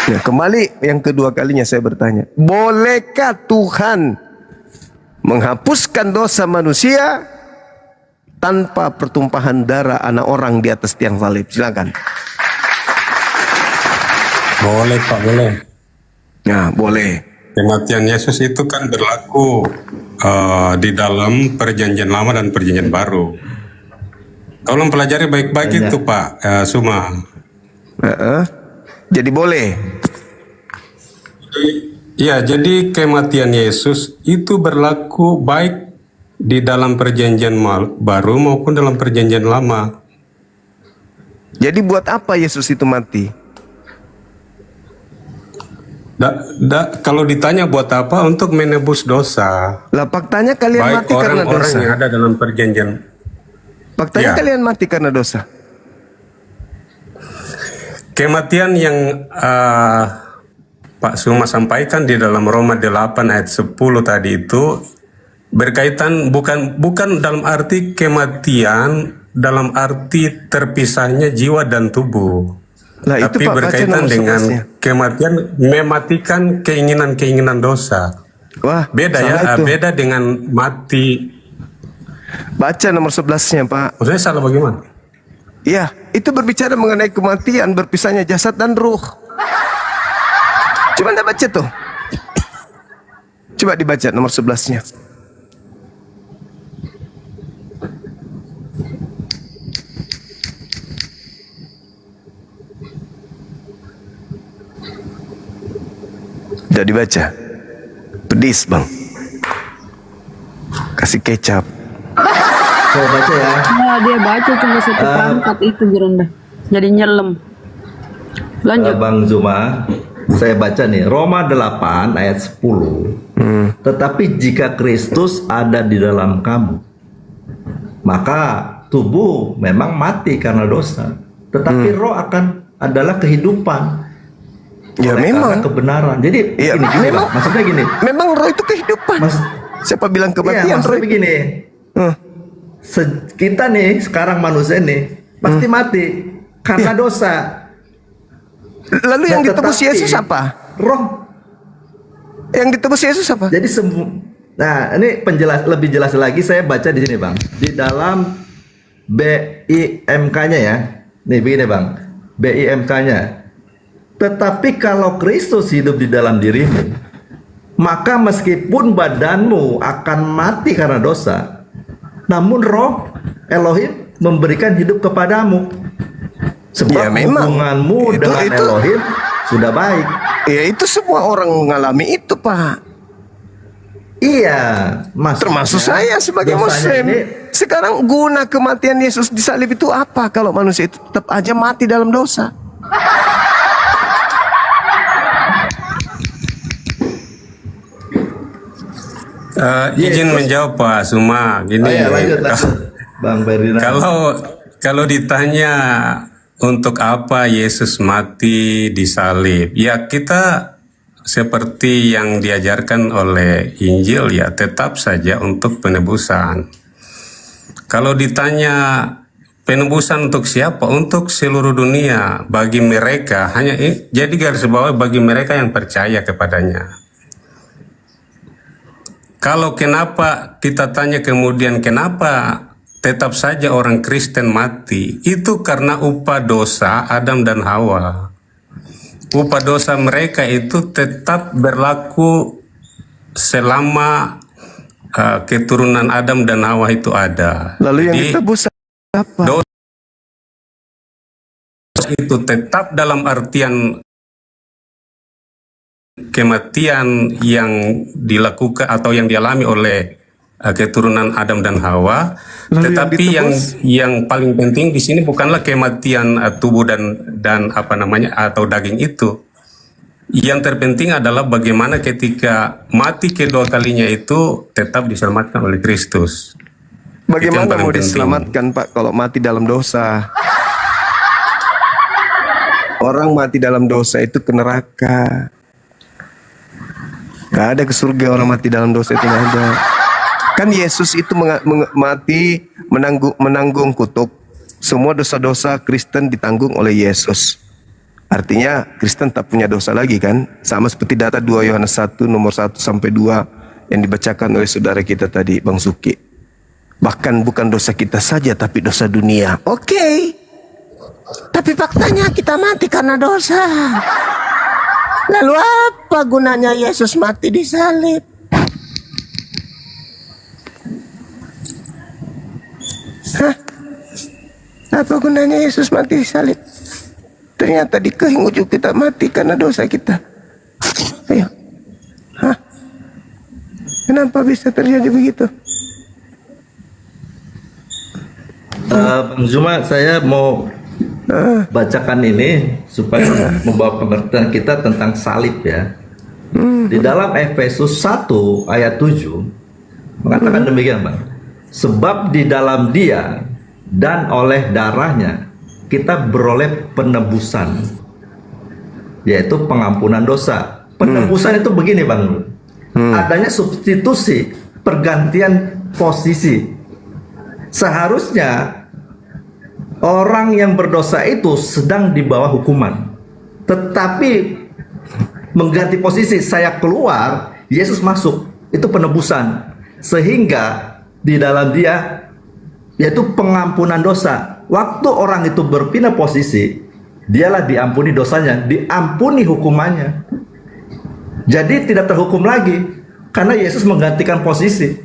Nah, kembali yang kedua kalinya saya bertanya, bolehkah Tuhan menghapuskan dosa manusia tanpa pertumpahan darah anak orang di atas tiang salib? Silakan. Boleh Pak, boleh. Nah, boleh. Kematian Yesus itu kan berlaku di dalam perjanjian lama dan perjanjian baru. Tolong pelajari baik-baik itu Pak Suma. Jadi boleh. Ya, jadi kematian Yesus itu berlaku baik di dalam perjanjian baru maupun dalam perjanjian lama. Jadi buat apa Yesus itu mati? Kalau ditanya buat apa? Untuk menebus dosa. Lah faktanya kalian baik mati karena dosa. Orang-orang yang ada dalam perjanjian. Faktanya kalian mati karena dosa. Kematian yang Pak Suma sampaikan di dalam Roma 8 ayat 10 tadi itu berkaitan bukan dalam arti kematian, dalam arti terpisahnya jiwa dan tubuh. Lah, itu, tapi Pak, baca berkaitan nomor dengan 11-nya. kematian mematikan keinginan-keinginan dosa. Wah, Beda salah ya, itu. beda dengan mati. Baca nomor 11-nya, Pak. Maksudnya salah bagaimana? Iya, itu berbicara mengenai kematian, berpisahnya jasad dan ruh. Coba Anda baca tuh. Coba dibaca nomor 11-nya. Udah dibaca. Pedis, Bang. Kasih kecap. Saya baca ya. Nah, dia baca cuma satu perangkat itu Gurunda. Jadi nyelem. Lanjut. Bang Zuma, saya baca nih Roma 8 ayat 10. Tetapi jika Kristus ada di dalam kamu, maka tubuh memang mati karena dosa, tetapi roh akan adalah kehidupan. Ya oleh memang karena kebenaran. Jadi ya, gini, memang, Bang. Maksudnya gini. Memang roh itu kehidupan. Siapa bilang Iya, kematian? maksudnya begini. Kita nih sekarang manusia nih pasti mati karena dosa. Lalu yang ditebus Yesus apa? Roh. Yang ditebus Yesus apa? Jadi nah, ini lebih jelas lagi saya baca di sini, Bang. Di dalam BIMK-nya ya. Nih begini, Bang. BIMK-nya. Tetapi kalau Kristus hidup di dalam dirimu, maka meskipun badanmu akan mati karena dosa, namun roh Elohim memberikan hidup kepadamu. Sebab Ya, memang. hubunganmu dengan Elohim sudah baik. Ya itu semua orang mengalami itu, Pak. Iya, termasuk saya sebagai dosanya Muslim. Sekarang guna kematian Yesus di salib itu apa kalau manusia itu tetap aja mati dalam dosa? Izin menjawab Pak Suma, gini. Lanjut. Bang Ferdinand. Kalau ditanya untuk apa Yesus mati di salib, ya kita seperti yang diajarkan oleh Injil ya tetap saja untuk penebusan. Kalau ditanya penebusan untuk siapa? Untuk seluruh dunia, bagi mereka jadi garis bawah bagi mereka yang percaya kepadanya. Kalau kenapa kita tanya kemudian kenapa tetap saja orang Kristen mati, itu karena upah dosa Adam dan Hawa. Upah dosa mereka itu tetap berlaku selama keturunan Adam dan Hawa itu ada. Lalu yang Jadi, ditebus apa? dosa itu tetap dalam artian kematian yang dilakukan atau yang dialami oleh keturunan Adam dan Hawa. Lalu Tetapi yang paling penting di sini bukanlah kematian tubuh dan apa namanya atau daging itu. Yang terpenting adalah bagaimana ketika mati kedua kalinya itu tetap diselamatkan oleh Kristus. Bagaimana mau diselamatkan, Pak, kalau mati dalam dosa? Orang mati dalam dosa itu ke neraka. Gak ada ke surga orang mati dalam dosa itu, gak ada. Kan Yesus itu mati menanggung kutuk. Semua dosa-dosa Kristen ditanggung oleh Yesus. Artinya Kristen tak punya dosa lagi kan? Sama seperti data 2 Yohanes 1 nomor 1 sampai 2 yang dibacakan oleh saudara kita tadi, Bang Suki. Bahkan bukan dosa kita saja tapi dosa dunia. Oke. Tapi faktanya kita mati karena dosa. Lalu apa gunanya Yesus mati di salib? Hah? Apa gunanya Yesus mati di salib? Ternyata di kehingu kita mati karena dosa kita. Ayo. Hah? Kenapa bisa terjadi begitu? Bang Zuma, saya mau bacakan ini supaya membawa pengertian kita tentang salib ya. Di dalam Efesus 1 ayat 7 mengatakan demikian, Bang. Sebab di dalam Dia dan oleh darahnya kita beroleh penebusan, yaitu pengampunan dosa Penebusan itu begini Bang. Adanya substitusi, pergantian posisi. Seharusnya orang yang berdosa itu sedang di bawah hukuman. Tetapi mengganti posisi, saya keluar, Yesus masuk. Itu penebusan. Sehingga di dalam dia yaitu pengampunan dosa. Waktu orang itu berpindah posisi, dialah diampuni dosanya, diampuni hukumannya. Jadi tidak terhukum lagi karena Yesus menggantikan posisi.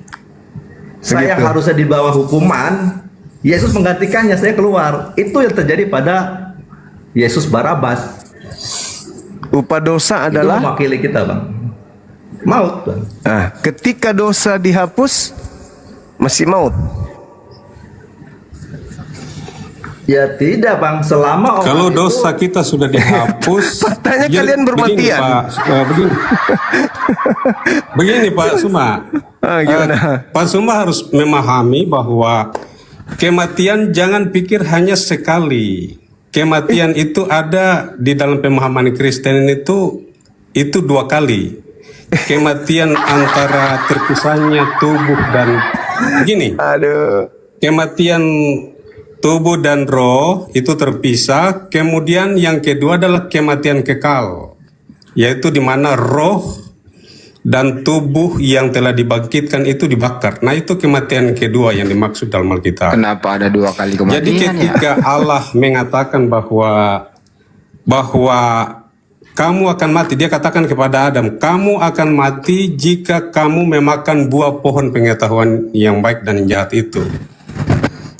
Saya yang harusnya di bawah hukuman, Yesus menggantikannya, saya keluar. Itu yang terjadi pada Yesus Barabas. Upah dosa adalah itu mewakili kita, Bang. Maut, Bang. Ketika dosa dihapus masih maut. Ya tidak Bang, selama kalau dosa kita sudah dihapus, faktanya kalian bermatian. Begini Pak Suma, Pak Suma harus memahami bahwa kematian jangan pikir hanya sekali. Kematian itu ada di dalam pemahaman Kristen itu 2 kali. Kematian antara terpisahnya tubuh dan begini. Kematian tubuh dan roh itu terpisah. Kemudian yang kedua adalah kematian kekal, yaitu di mana roh dan tubuh yang telah dibangkitkan itu dibakar. Nah itu kematian kedua yang dimaksud dalam Alkitab. Kenapa ada 2 kali kematian? Jadi ketika Allah mengatakan bahwa kamu akan mati, dia katakan kepada Adam, kamu akan mati jika kamu memakan buah pohon pengetahuan yang baik dan yang jahat itu.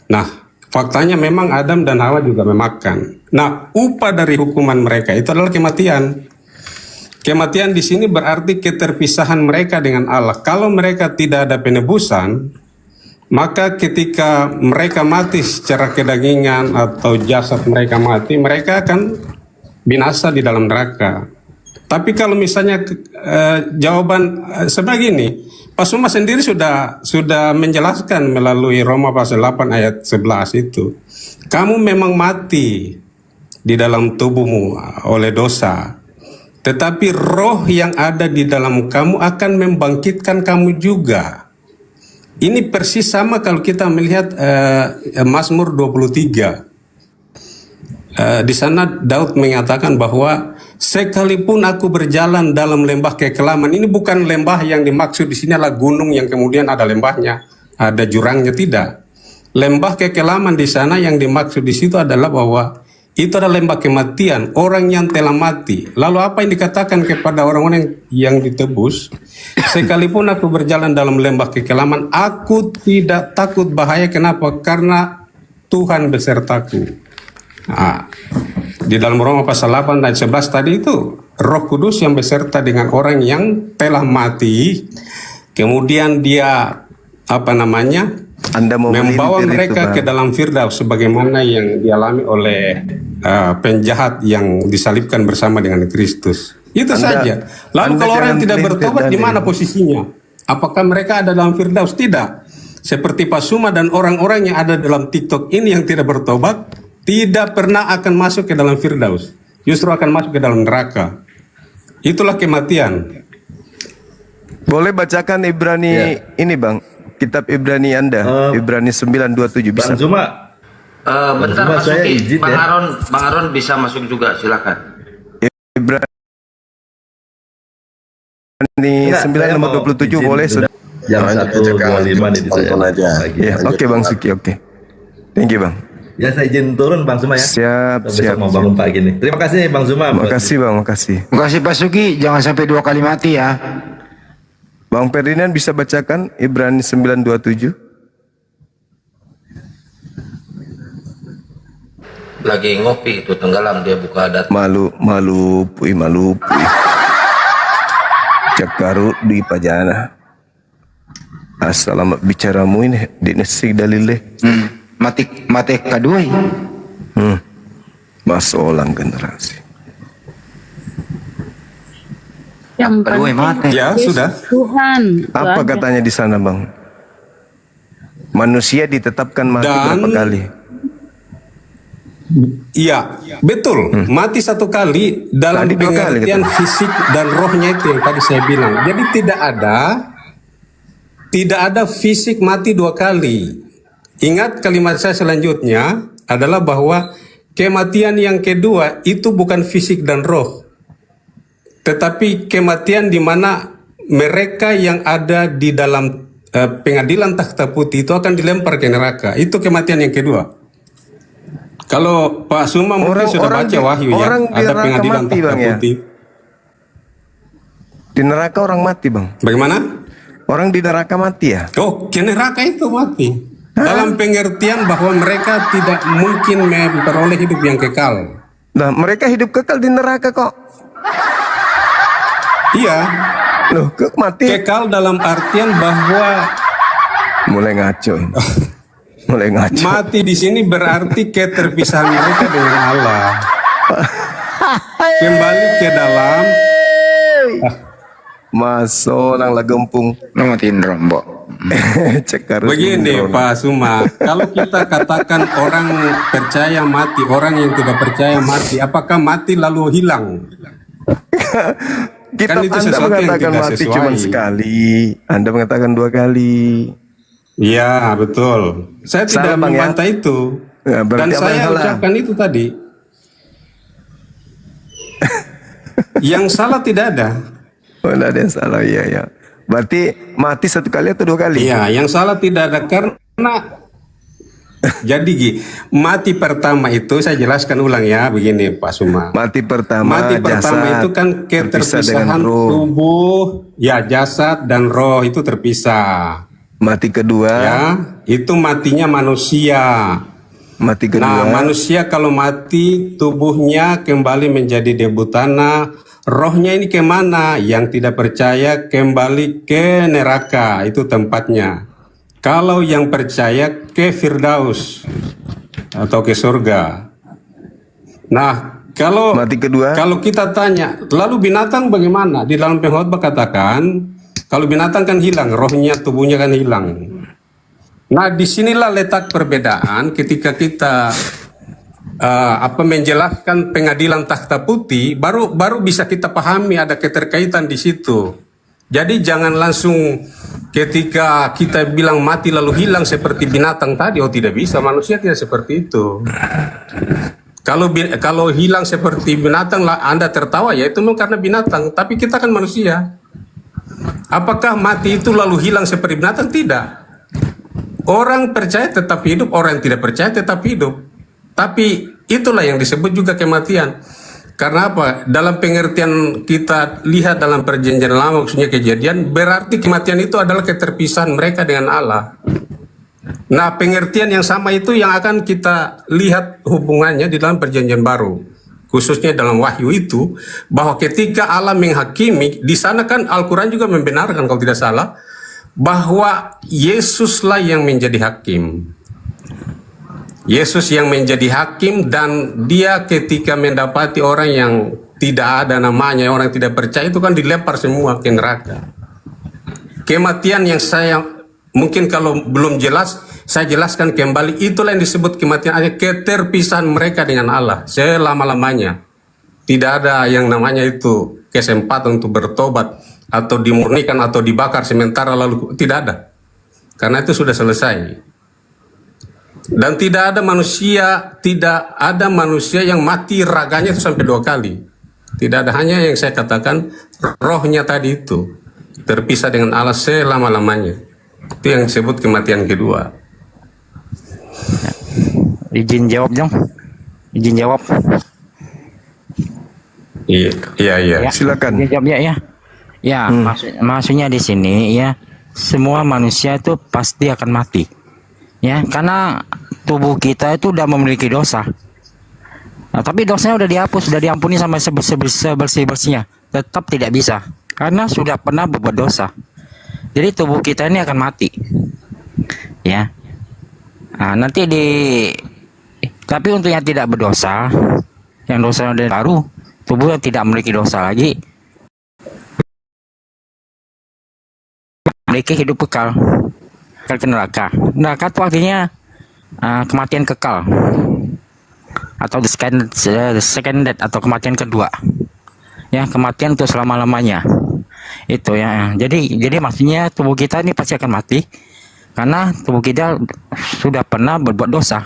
Nah, faktanya memang Adam dan Hawa juga memakan. Nah, upah dari hukuman mereka itu adalah kematian. Kematian di sini berarti keterpisahan mereka dengan Allah. Kalau mereka tidak ada penebusan, maka ketika mereka mati secara kedagingan atau jasad mereka mati, mereka akan binasa di dalam neraka. Tapi kalau misalnya jawaban sebegini, Pak Suma sendiri sudah menjelaskan melalui Roma pasal 8 ayat 11 itu. Kamu memang mati di dalam tubuhmu oleh dosa, tetapi roh yang ada di dalam kamu akan membangkitkan kamu juga. Ini persis sama kalau kita melihat Mazmur 23. Di sana Daud mengatakan bahwa sekalipun aku berjalan dalam lembah kekelaman, ini bukan lembah yang dimaksud di sini adalah gunung yang kemudian ada lembahnya, ada jurangnya, tidak. Lembah kekelaman di sana yang dimaksud di situ adalah bahwa itu adalah lembah kematian, orang yang telah mati. Lalu apa yang dikatakan kepada orang-orang yang ditebus? Sekalipun aku berjalan dalam lembah kekelaman, aku tidak takut bahaya. Kenapa? Karena Tuhan besertaku. Nah, di dalam Roma pasal 8 dan 11 tadi itu Roh Kudus yang beserta dengan orang yang telah mati, kemudian dia membawa mereka ke dalam Firdaus sebagaimana yang dialami oleh penjahat yang disalibkan bersama dengan Kristus. Itu saja. Lalu kalau orang yang tidak bertobat, di mana posisinya? Apakah mereka ada dalam Firdaus? Tidak. Seperti Pak Suma dan orang-orang yang ada dalam TikTok ini yang tidak bertobat, tidak pernah akan masuk ke dalam Firdaus, justru akan masuk ke dalam neraka. Itulah kematian. Boleh bacakan Ibrani ini Bang, kitab Ibrani Anda, Ibrani 9:27 bisa. Bang Zuma, bentar Mas Suki, Bang Aron bisa masuk juga, silakan. Ibrani 9:27 boleh sudah. Jam 1:25 nih saya. Ya, oke Bang Suki, oke. Thank you Bang. Ya saya izin turun Bang Zuma ya. Siap. Mau bangun pagi nih. Terima kasih Bang Zuma. Makasih Bang, makasih. Makasih Pak Suki, jangan sampai 2 kali mati ya. Bang Ferdinand bisa bacakan Ibrani 9:27. Lagi ngopi itu tenggelam dia buka data. Malu pui. Cakaru di pajana. Assalamat bicaramu ini di nasi dalile. Mati kadui. Masolang generasi. Yang penting Ya sudah. Tuhan. Apa katanya di sana Bang? Manusia ditetapkan mati berapa kali? Iya, betul. Mati satu kali dalam Tadi 2 kali pengertian gitu. fisik dan rohnya itu yang tadi saya bilang. Jadi tidak ada fisik mati 2 kali. Ingat kalimat saya selanjutnya adalah bahwa kematian yang kedua itu bukan fisik dan roh, tetapi kematian di mana mereka yang ada di dalam pengadilan takhta putih itu akan dilempar ke neraka. Itu kematian yang kedua. Kalau Pak Suma mungkin sudah baca Wahyu ya, orang di ada neraka pengadilan mati, takhta Bang, ya? putih. Di neraka orang mati, Bang. Bagaimana? Orang di neraka mati ya? Oh, ke neraka itu mati. Dalam pengertian bahwa mereka tidak mungkin memperoleh hidup yang kekal. Nah, mereka hidup kekal di neraka kok. Iya. Loh, mati. Kekal dalam artian bahwa mulai ngaco. Mulai ngaco. Mati di sini berarti keterpisahan mereka dengan Allah. Kembali ke dalam masuk nang lagempung. Matiin rombok. Begini Pak Suma, kalau kita katakan orang percaya mati, orang yang tidak percaya mati, apakah mati lalu hilang? Kitab Kan itu Anda sesuatu yang mengatakan tidak mati sesuai. cuma sekali, Anda mengatakan 2 kali. Iya betul. Saya tidak Salah, Bang, ya? membantah itu. Ya, berarti Dan apa yang saya salah? ucapkan itu tadi. Yang salah tidak ada. Oh, tidak ada yang salah, iya ya. Berarti mati 1 kali atau 2 kali? Iya, yang salah tidak ada karena jadi mati pertama itu saya jelaskan ulang ya, begini Pak Suma. Mati pertama, Mati pertama jasad itu kan terpisah dengan keterpisahan roh. tubuh, ya jasad dan roh itu terpisah. Mati kedua, Ya, itu matinya manusia. mati kedua. Nah, manusia kalau mati tubuhnya kembali menjadi debu tanah, rohnya ini kemana? Yang tidak percaya kembali ke neraka, itu tempatnya. Kalau yang percaya ke Firdaus atau ke surga. Nah, kalau mati kedua, kalau kita tanya, lalu binatang bagaimana? Di dalam pengkhotbah katakan, kalau binatang kan hilang, rohnya, tubuhnya kan hilang. Nah, disinilah letak perbedaan ketika kita menjelaskan pengadilan takhta putih, baru bisa kita pahami ada keterkaitan di situ. Jadi jangan langsung ketika kita bilang mati lalu hilang seperti binatang tadi, oh tidak bisa, manusia tidak seperti itu. Kalau hilang seperti binatang lah Anda tertawa, ya itu memang karena binatang, tapi kita kan manusia. Apakah mati itu lalu hilang seperti binatang? Tidak. Orang percaya tetap hidup, orang yang tidak percaya tetap hidup. Tapi itulah yang disebut juga kematian. Karena apa? Dalam pengertian kita lihat dalam perjanjian lama, maksudnya kejadian, berarti kematian itu adalah keterpisahan mereka dengan Allah. Nah, pengertian yang sama itu yang akan kita lihat hubungannya di dalam perjanjian baru. Khususnya dalam Wahyu itu, bahwa ketika Allah menghakimi, di sana kan Al-Quran juga membenarkan kalau tidak salah, bahwa Yesuslah yang menjadi hakim. Yesus yang menjadi hakim, dan dia ketika mendapati orang yang tidak ada namanya, orang yang tidak percaya itu kan dilempar semua ke neraka. Kematian yang saya mungkin kalau belum jelas, saya jelaskan kembali, itulah yang disebut kematian, ada keterpisahan mereka dengan Allah selama-lamanya. Tidak ada yang namanya itu kesempatan untuk bertobat atau dimurnikan atau dibakar sementara lalu, tidak ada. Karena itu sudah selesai. Dan tidak ada manusia yang mati raganya itu sampai 2 kali. Tidak ada, hanya yang saya katakan rohnya tadi itu terpisah dengan Allah selama-lamanya. Itu yang disebut kematian kedua. Izin jawab dong. Izin jawab. Iya. Silakan. Izin jawab ya. Ya, maksudnya di sini ya, semua manusia itu pasti akan mati. Ya, karena tubuh kita itu udah memiliki dosa. Nah, tapi dosanya udah dihapus, sudah diampuni sama sebersih-bersihnya. Tetap tidak bisa, karena sudah pernah berbuat dosa. Jadi tubuh kita ini akan mati. Ya. Nah, nanti tapi untuk yang tidak berdosa, yang dosa udah baru, tubuh yang tidak memiliki dosa lagi, memiliki hidup kekal ke neraka. Neraka itu artinya kematian kekal. atau the second death atau kematian kedua. Ya, kematian untuk selama-lamanya. Itu ya. Jadi maksudnya tubuh kita ini pasti akan mati karena tubuh kita sudah pernah berbuat dosa.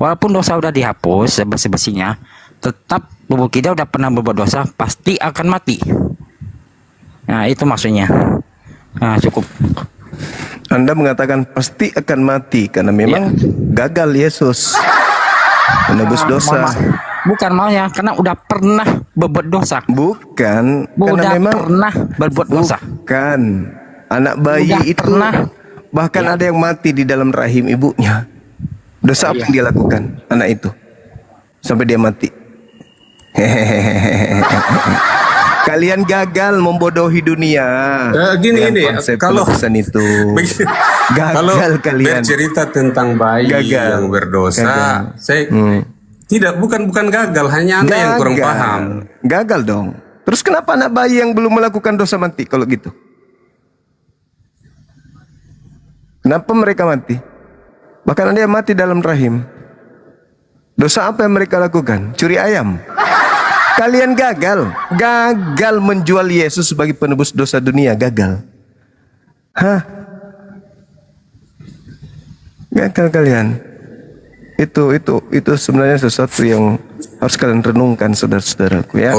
Walaupun dosa udah dihapus bersih-bersihnya, tetap tubuh kita udah pernah berbuat dosa, pasti akan mati. Nah, itu maksudnya. Nah, cukup. Anda mengatakan pasti akan mati karena memang gagal Yesus menebus dosa. Bukan maunya, karena udah pernah berbuat dosa. Bukan, karena Udah memang pernah berbuat dosa. Bukan. Anak bayi Udah itu pernah. bahkan ada yang mati di dalam rahim ibunya. Dosa apa yang dia lakukan anak itu sampai dia mati? Kalian gagal membodohi dunia. Gini, kalau pesan itu kalau gagal kalian bercerita tentang bayi yang berdosa, saya bukan gagal, hanya Anda yang kurang paham. Gagal dong. Terus kenapa anak bayi yang belum melakukan dosa mati kalau gitu? Kenapa mereka mati? Bahkan ada yang mati dalam rahim. Dosa apa yang mereka lakukan? Curi ayam. Kalian gagal menjual Yesus sebagai penebus dosa dunia, gagal. Hah? Gagal kalian. Itu sebenarnya sesuatu yang harus kalian renungkan, saudara-saudaraku ya.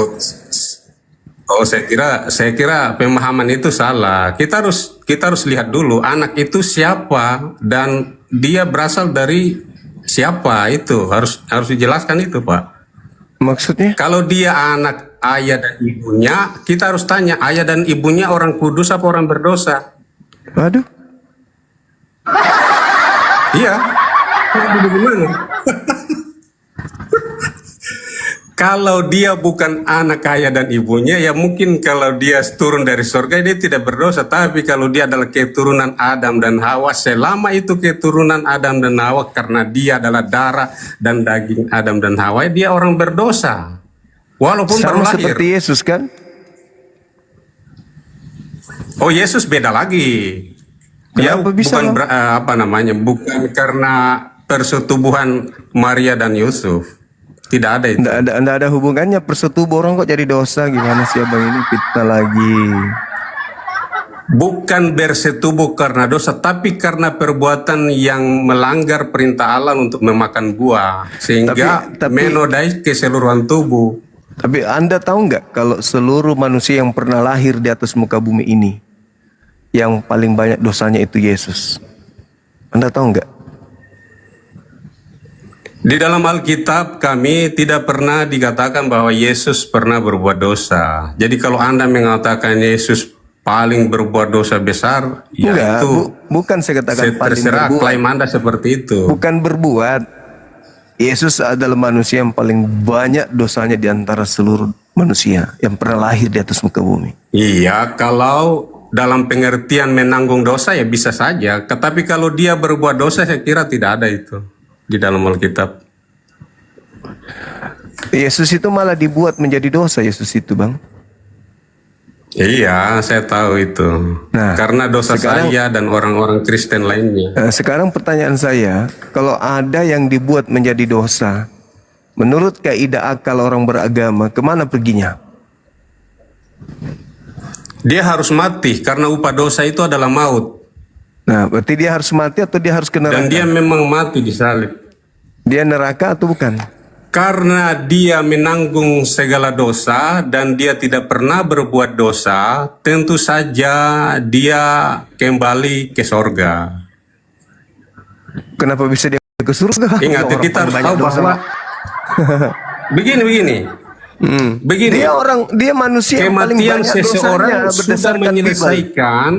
Saya kira pemahaman itu salah. Kita harus lihat dulu anak itu siapa dan dia berasal dari siapa, itu harus dijelaskan itu, Pak. Maksudnya? Kalau dia anak ayah dan ibunya, kita harus tanya ayah dan ibunya orang kudus apa orang berdosa? Waduh. Iya. Bagaimana? Kalau dia bukan anak ayah dan ibunya, ya mungkin kalau dia turun dari surga dia tidak berdosa. Tapi kalau dia adalah keturunan Adam dan Hawa, selama itu keturunan Adam dan Hawa, karena dia adalah darah dan daging Adam dan Hawa, dia orang berdosa. Walaupun baru sama lahir. seperti Yesus kan? Oh, Yesus beda lagi. Dia bukan bukan karena persetubuhan Maria dan Yusuf. Tidak ada itu. Tidak ada hubungannya persetubuh orang kok jadi dosa, gimana sih abang ini, fitnah lagi. Bukan bersetubuh karena dosa, tapi karena perbuatan yang melanggar perintah Allah untuk memakan buah, sehingga menodai keseluruhan tubuh. Tapi Anda tahu nggak kalau seluruh manusia yang pernah lahir di atas muka bumi ini, yang paling banyak dosanya itu Yesus. Anda tahu nggak? Di dalam Alkitab kami tidak pernah dikatakan bahwa Yesus pernah berbuat dosa. Jadi kalau Anda mengatakan Yesus paling berbuat dosa besar, ya enggak, itu bukan saya katakan paling terserah berbuat. klaim Anda seperti itu. Bukan berbuat. Yesus adalah manusia yang paling banyak dosanya di antara seluruh manusia yang pernah lahir di atas muka bumi. Iya, kalau dalam pengertian menanggung dosa ya bisa saja. Tetapi kalau dia berbuat dosa, saya kira tidak ada itu di dalam Alkitab. Yesus itu malah dibuat menjadi dosa, Yesus itu, Bang. Iya, saya tahu itu. Nah, karena dosa saya dan orang-orang Kristen lainnya. Sekarang pertanyaan saya, kalau ada yang dibuat menjadi dosa, menurut kaidah akal orang beragama, kemana perginya? Dia harus mati karena upah dosa itu adalah maut. Nah, berarti dia harus mati atau dia harus ke neraka? Dan dia memang mati di salib. Dia neraka atau bukan? Karena dia menanggung segala dosa dan dia tidak pernah berbuat dosa, tentu saja dia kembali ke sorga. Kenapa bisa dia ke surga? Ingat, kita harus tahu bahwa begini. Begini, dia manusia yang paling kematian banyak seseorang dosanya sudah berdasarkan menyelesaikan.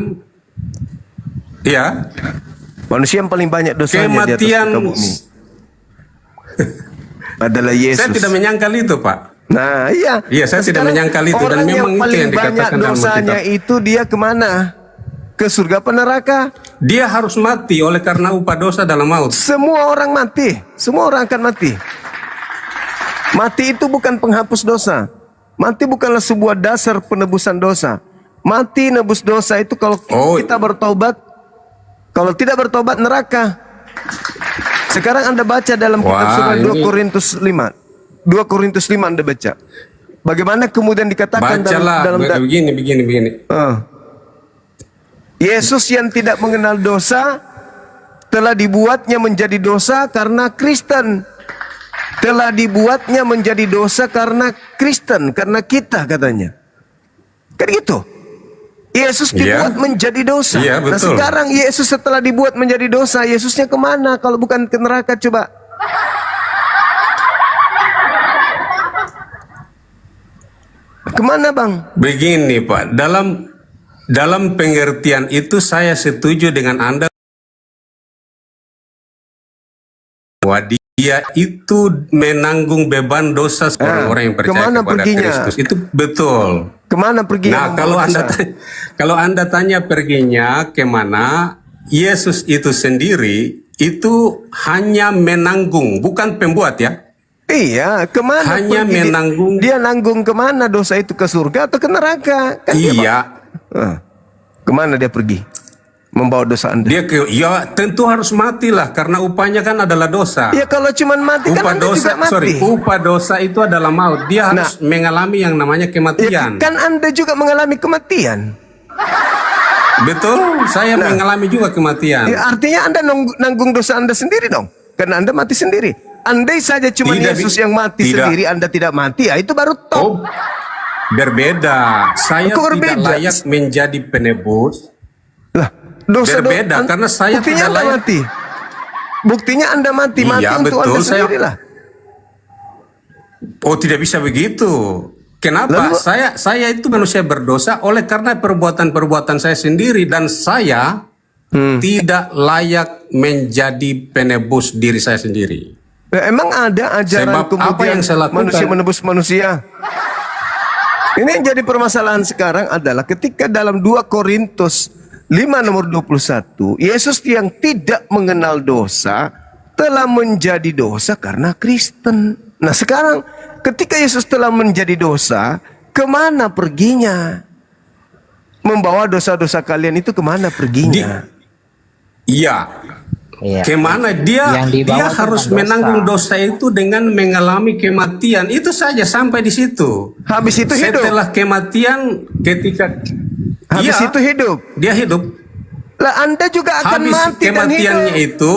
Ya, manusia yang paling banyak dosanya di atas muka bumi adalah Yesus. Saya tidak menyangkal itu, Pak. Nah, iya. Iya, saya tidak menyangkal itu dan memang itu yang dikatakan dalam dosanya Alkitab. itu dia kemana? Ke surga apa neraka? Dia harus mati oleh karena upah dosa dalam maut. Semua orang mati. Semua orang akan mati. Mati itu bukan penghapus dosa. Mati bukanlah sebuah dasar penebusan dosa. Mati nebus dosa itu kalau kita bertobat. Kalau tidak bertobat neraka. Sekarang Anda baca dalam kitab Wah, surah 2 ini- Korintus 5. 2 Korintus 5 Anda baca. Bagaimana kemudian dikatakan Bacalah begini. Yesus yang tidak mengenal dosa telah dibuatnya menjadi dosa karena Kristen. Telah dibuatnya menjadi dosa karena Kristen, karena kita katanya. Kan gitu. Yesus Iya. dibuat menjadi dosa. Iya, Nah betul. sekarang Yesus setelah dibuat menjadi dosa, Yesusnya kemana kalau bukan ke neraka coba? Kemana bang? Begini Pak, dalam pengertian itu saya setuju dengan Anda bahwa dia itu menanggung beban dosa orang-orang yang percaya kemana kepada perginya? Kristus. Itu betul. Kemana pergi? Nah, kalau anda tanya perginya kemana, Yesus itu sendiri itu hanya menanggung, bukan pembuat ya. Iya, kemana Hanya pergi? menanggung. Dia nanggung kemana dosa itu, ke surga atau ke neraka? Kan dia, Iya. Pak. Kemana dia pergi? Membawa dosa Anda. Ya tentu harus matilah karena upahnya kan adalah dosa. Ya kalau cuman mati kan Anda juga mati. Upah dosa itu adalah maut. Dia harus mengalami yang namanya kematian. Kan Anda juga mengalami kematian. Betul, saya mengalami juga kematian. Ya, artinya Anda nanggung dosa Anda sendiri dong. Karena Anda mati sendiri. Andai saja cuma Tidak, Yesus yang mati tidak. sendiri, Anda tidak mati, ya itu baru top. Berbeda. Saya Kok tidak berbeda? layak menjadi penebus. Dosa Berbeda karena saya buktinya tidak Anda layak. mati. Buktinya Anda mati Iya, untuk betul, Anda saya- sendiri lah. Oh, tidak bisa begitu. Kenapa? Saya itu manusia berdosa oleh karena perbuatan-perbuatan saya sendiri dan saya tidak layak menjadi penebus diri saya sendiri. Nah, emang ada ajaran Sebab kemudian apa yang saya lakukan? manusia menebus manusia? Ini yang jadi permasalahan sekarang adalah ketika dalam 2 Korintus 5 nomor 21, Yesus yang tidak mengenal dosa telah menjadi dosa karena Kristen. Nah sekarang ketika Yesus telah menjadi dosa, kemana perginya? Membawa dosa-dosa kalian itu kemana perginya? Iya. Kemana dia? Yang dibawa Dia bukan harus dosa. menanggung dosa itu dengan mengalami kematian. Itu saja sampai di situ. Habis itu hidup. Setelah kematian, ketika Habis Iya, itu hidup. dia hidup. Lah Anda juga akan Habis mati dan kematiannya hidup. itu,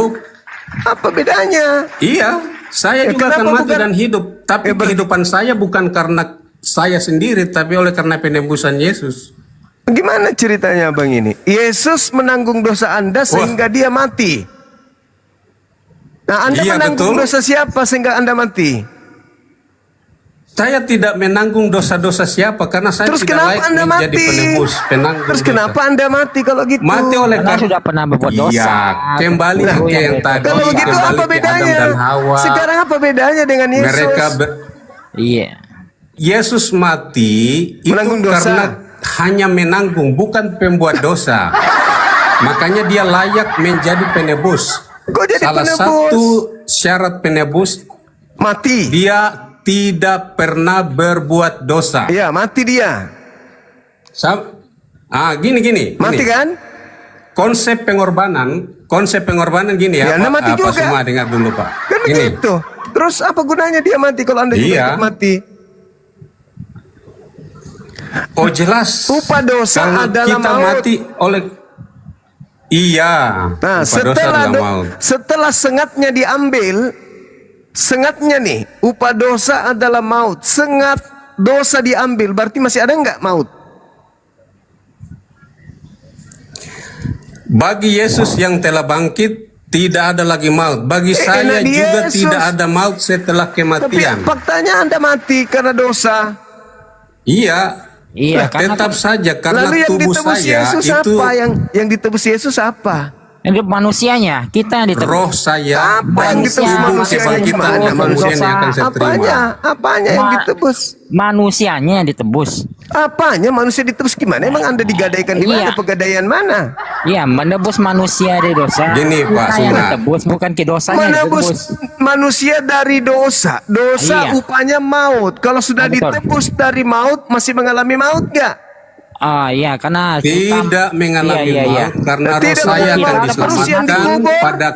Apa bedanya? iya, saya Ya, juga akan kenapa mati bukan- dan hidup. Tapi kehidupan saya bukan karena saya sendiri, tapi oleh karena penebusan Yesus. Gimana ceritanya Bang ini? Yesus menanggung dosa Anda sehingga dia mati. Nah Anda Iya, menanggung betul. dosa siapa sehingga Anda mati? Saya tidak menanggung dosa-dosa siapa karena saya Terus tidak kenapa layak Anda menjadi mati? penebus, penanggung Terus dosa. kenapa Anda mati kalau gitu? Mati oleh Karena sudah pernah berbuat dosa. Iya, kembali Nah, ke yang tadi. Kalau begitu kembali apa ke bedanya? Adam dan Hawa. Sekarang apa bedanya dengan Yesus? Mereka Iya. Yesus mati itu Menanggung dosa. karena hanya menanggung, bukan pembuat dosa. Makanya dia layak menjadi penebus. Kok jadi Salah penebus? satu syarat penebus mati. Dia tidak pernah berbuat dosa. Iya, mati dia. Gini. Mati kan? Konsep pengorbanan gini ya. Ya, Anda Pak. mati juga. Semua dengar dulu Pak. Kan Ini. begitu. Terus apa gunanya dia mati kalau Anda juga Iya. ikut mati? Oh jelas. Upah dosa Kalau adalah kita maut. mati oleh Iya. Nah, upah dosa adalah maut. setelah sengatnya diambil, sengatnya nih, upah dosa adalah maut. Sengat dosa diambil, berarti masih ada nggak maut? Bagi Yesus yang telah bangkit, tidak ada lagi maut. Bagi saya enak di juga Yesus. tidak ada maut setelah Tapi kematian. faktanya Anda mati karena dosa. Iya. Iya, karena Tetap saja karena Lalu yang tubuh ditebus saya Yesus itu apa? Yang ditebus Yesus apa? hidup manusianya, kita yang ditebus. roh saya Apa yang dan ditebus tubuh manusianya? kebangkitannya Gimana? manusia yang akan saya terima. Apanya yang ditebus? Manusianya yang ditebus. Apanya manusia ditebus gimana? Emang Anda digadaikan di mana? Iya. Pegadaian mana? Iya, menebus manusia dari dosa. Gini, Pak Kita yang Suna. ditebus, bukan ke dosanya yang ditebus. Menebus manusia dari dosa. Dosa Iya. upahnya maut. Kalau sudah Betul. ditebus dari maut, masih mengalami maut gak? Ah, iya, karena Tidak mengalami Iya. maut karena roh Tidak saya akan mengalami maut. Manusia yang diselamatkan dikubur. pada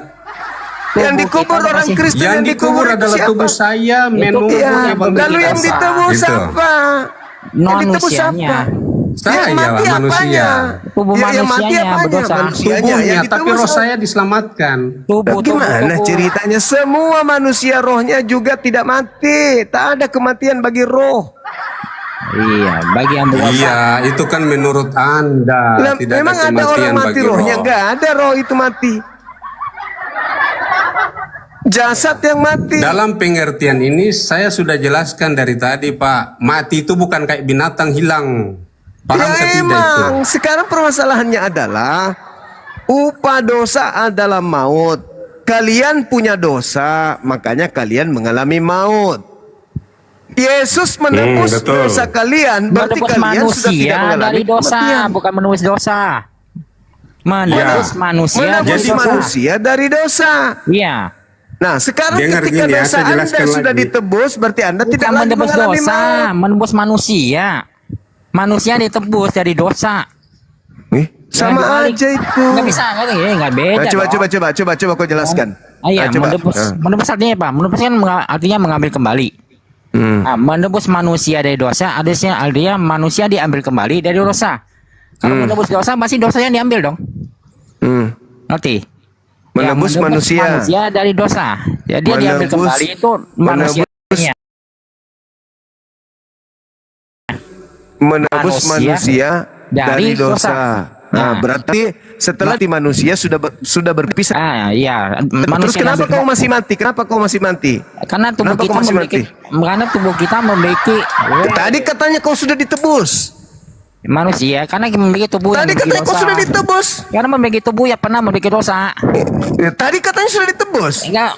Yang dikubur orang Kristen, Yang dikubur itu adalah siapa? tubuh saya menurut Iya, Bang lalu yang Diki. ditebus Itu. apa? Yang ditebus Manusianya. apa? Saya yang mati lah manusia. apanya? Tubuh Yang mati manusianya apanya? berdosa. Manusianya Tubuhnya, yang tapi ditebus roh apa? saya diselamatkan. Tubuh, Gimana ceritanya? Semua manusia rohnya juga tidak mati. Tak ada kematian bagi roh. Iya, bagi yang berdosa. Iya, itu kan menurut Anda. Lah, Tidak memang ada ada orang kematian mati bagi rohnya? roh. Enggak ada roh itu mati. Jasad yang mati. Dalam pengertian ini saya sudah jelaskan dari tadi, Pak. Mati itu bukan kayak binatang hilang. Paham Ya ke tidak itu? emang. Sekarang permasalahannya adalah upah dosa adalah maut. Kalian punya dosa, makanya kalian mengalami maut. Yesus menebus betul. dosa kalian, berarti Menebus kalian sudah tidak manusia mengalami dari dosa, kematian. bukan menebus dosa. Menebus Ya. manusia dari Menebus dosa. manusia dari dosa. Iya. Nah, sekarang Dengar ketika gini ya, dosa saya Anda jelaskan sudah lagi. ditebus, berarti Anda Bukan tidak lagi menebus mengalami dosa, maut. menebus manusia. Manusia ditebus dari dosa. Sama dibalik. aja itu. Nggak bisa, nggak beda. Nah, dong. coba kau jelaskan. Iya, Nah, coba. menebus, menebus artinya apa? Menebus kan artinya mengambil kembali. Nah, menebus manusia dari dosa, artinya manusia diambil kembali dari dosa. Kalau menebus dosa, pasti dosanya diambil dong. Ngerti? Ya, Menebus manusia. dari dosa. Jadi dia diambil Menebus- kembali itu manusia. Menebus manusia dari dosa. Nah, Nah. berarti setelah di manusia sudah berpisah. Iya. Terus Manusia kenapa diambil kau masih mati? Kenapa kau masih mati? Karena tubuh Kenapa kita kau masih memiliki, karena tubuh kita memiliki Tadi katanya kau sudah ditebus. manusia, karena memiliki tubuh yang Tadi memiliki katanya kau dosa. sudah ditebus. Karena memiliki tubuh yang pernah memiliki dosa. Tadi katanya sudah ditebus. Enggak,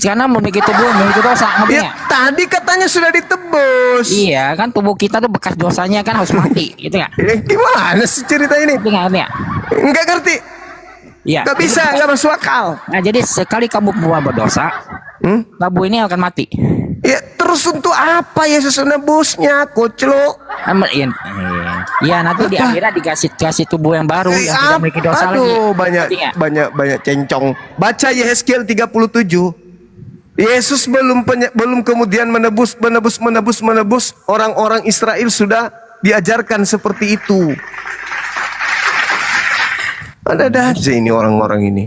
karena memiliki tubuh yang memiliki dosa. Ngerti Ya, nggak? tadi katanya sudah ditebus. Iya, kan tubuh kita tuh bekas dosanya kan harus mati, gitu nggak? Gimana sih cerita ini? Ngerti nggak? Enggak ngerti. Iya. Enggak bisa, enggak masuk akal. Nah, jadi sekali kamu berdosa, tubuh ini akan mati. Ya, terus untuk apa Yesus menebusnya, koclok? Iya, nanti di akhirat dikasih tubuh yang baru yang tidak memiliki dosa lagi. Aduh, Ngerti nggak? banyak cencong. Baca Yehezkiel 37. Yesus belum kemudian menebus orang-orang Israel sudah diajarkan seperti itu. Ada aja ini orang-orang ini.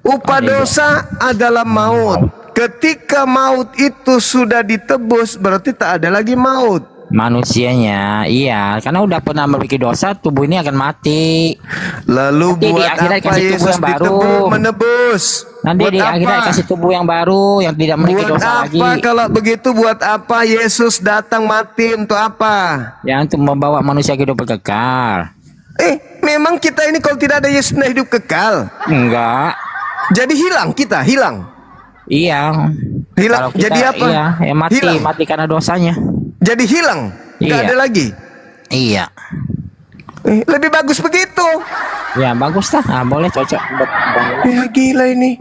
Upah dosa adalah maut. Ketika maut itu sudah ditebus, berarti tak ada lagi maut. Manusianya, iya, karena udah pernah memiliki dosa, tubuh ini akan mati. Lalu Nanti di buat akhirat apa kasih tubuh Yesus yang baru. menebus? Nanti Buat di apa? akhirat kasih tubuh yang baru yang tidak memiliki Buat dosa apa lagi. kalau begitu? Buat apa Yesus datang mati untuk apa? Ya, untuk membawa manusia ke hidup kekal. Memang kita ini kalau tidak ada Yesus hidup kekal? Enggak. Jadi hilang kita, hilang. Iya. Hilang. Kalau kita, Jadi apa? Iya, ya mati, Hilang. mati karena dosanya. Jadi hilang. Nggak Iya. ada lagi. Iya. Lebih bagus begitu. Ya, bagus lah. Nah, boleh cocok. Ya gila ini.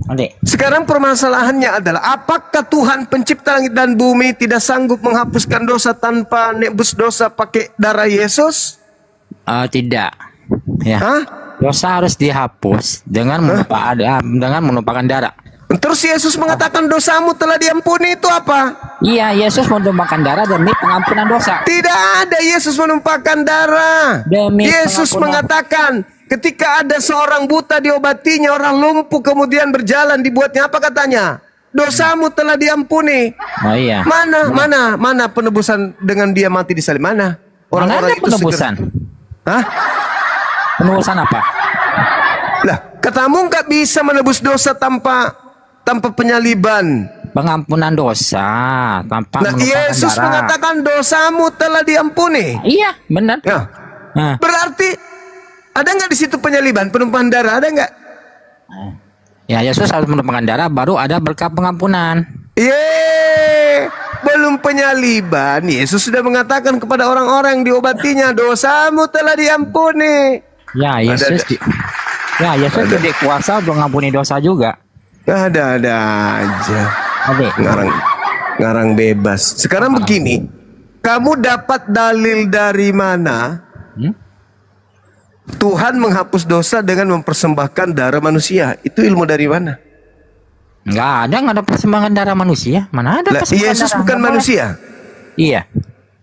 Nanti. Sekarang permasalahannya adalah apakah Tuhan pencipta langit dan bumi tidak sanggup menghapuskan dosa tanpa nebus dosa pakai darah Yesus? Tidak. Ya. Dosa harus dihapus dengan menumpahkan darah. Terus Yesus mengatakan dosamu telah diampuni, itu apa? Iya, Yesus menumpahkan darah demi pengampunan dosa. Tidak ada Yesus menumpahkan darah. Demi Yesus pengampunan. mengatakan ketika ada seorang buta diobatinya, orang lumpuh kemudian berjalan, dibuatnya apa katanya? Dosamu telah diampuni. Oh iya. Mana penebusan dengan dia mati di salib? Mana? Mana ada penebusan? Hah? Penebusan apa? Lah, katamu nggak bisa menebus dosa tanpa penyaliban. Pengampunan dosa tanpa Nah, menumpahkan Yesus darah. mengatakan dosamu telah diampuni. Iya, benar. Ya. Nah. Berarti ada nggak di situ penyaliban, penumpahan darah? Ada nggak? Ya, Yesus harus menumpahkan darah baru ada berkat pengampunan. Belum penyaliban, Yesus sudah mengatakan kepada orang-orang yang diobatinya, dosamu telah diampuni. Ya, Yesus Yesus jadi kuasa untuk mengampuni dosa juga. Ada aja. Ngarang bebas. Sekarang begini, kamu dapat dalil dari mana? Tuhan menghapus dosa dengan mempersembahkan darah manusia. Itu ilmu dari mana? Nggak ada persembahan darah manusia. Mana ada Lah, persembahan Yesus darah? bukan Nggak boleh. manusia. Iya.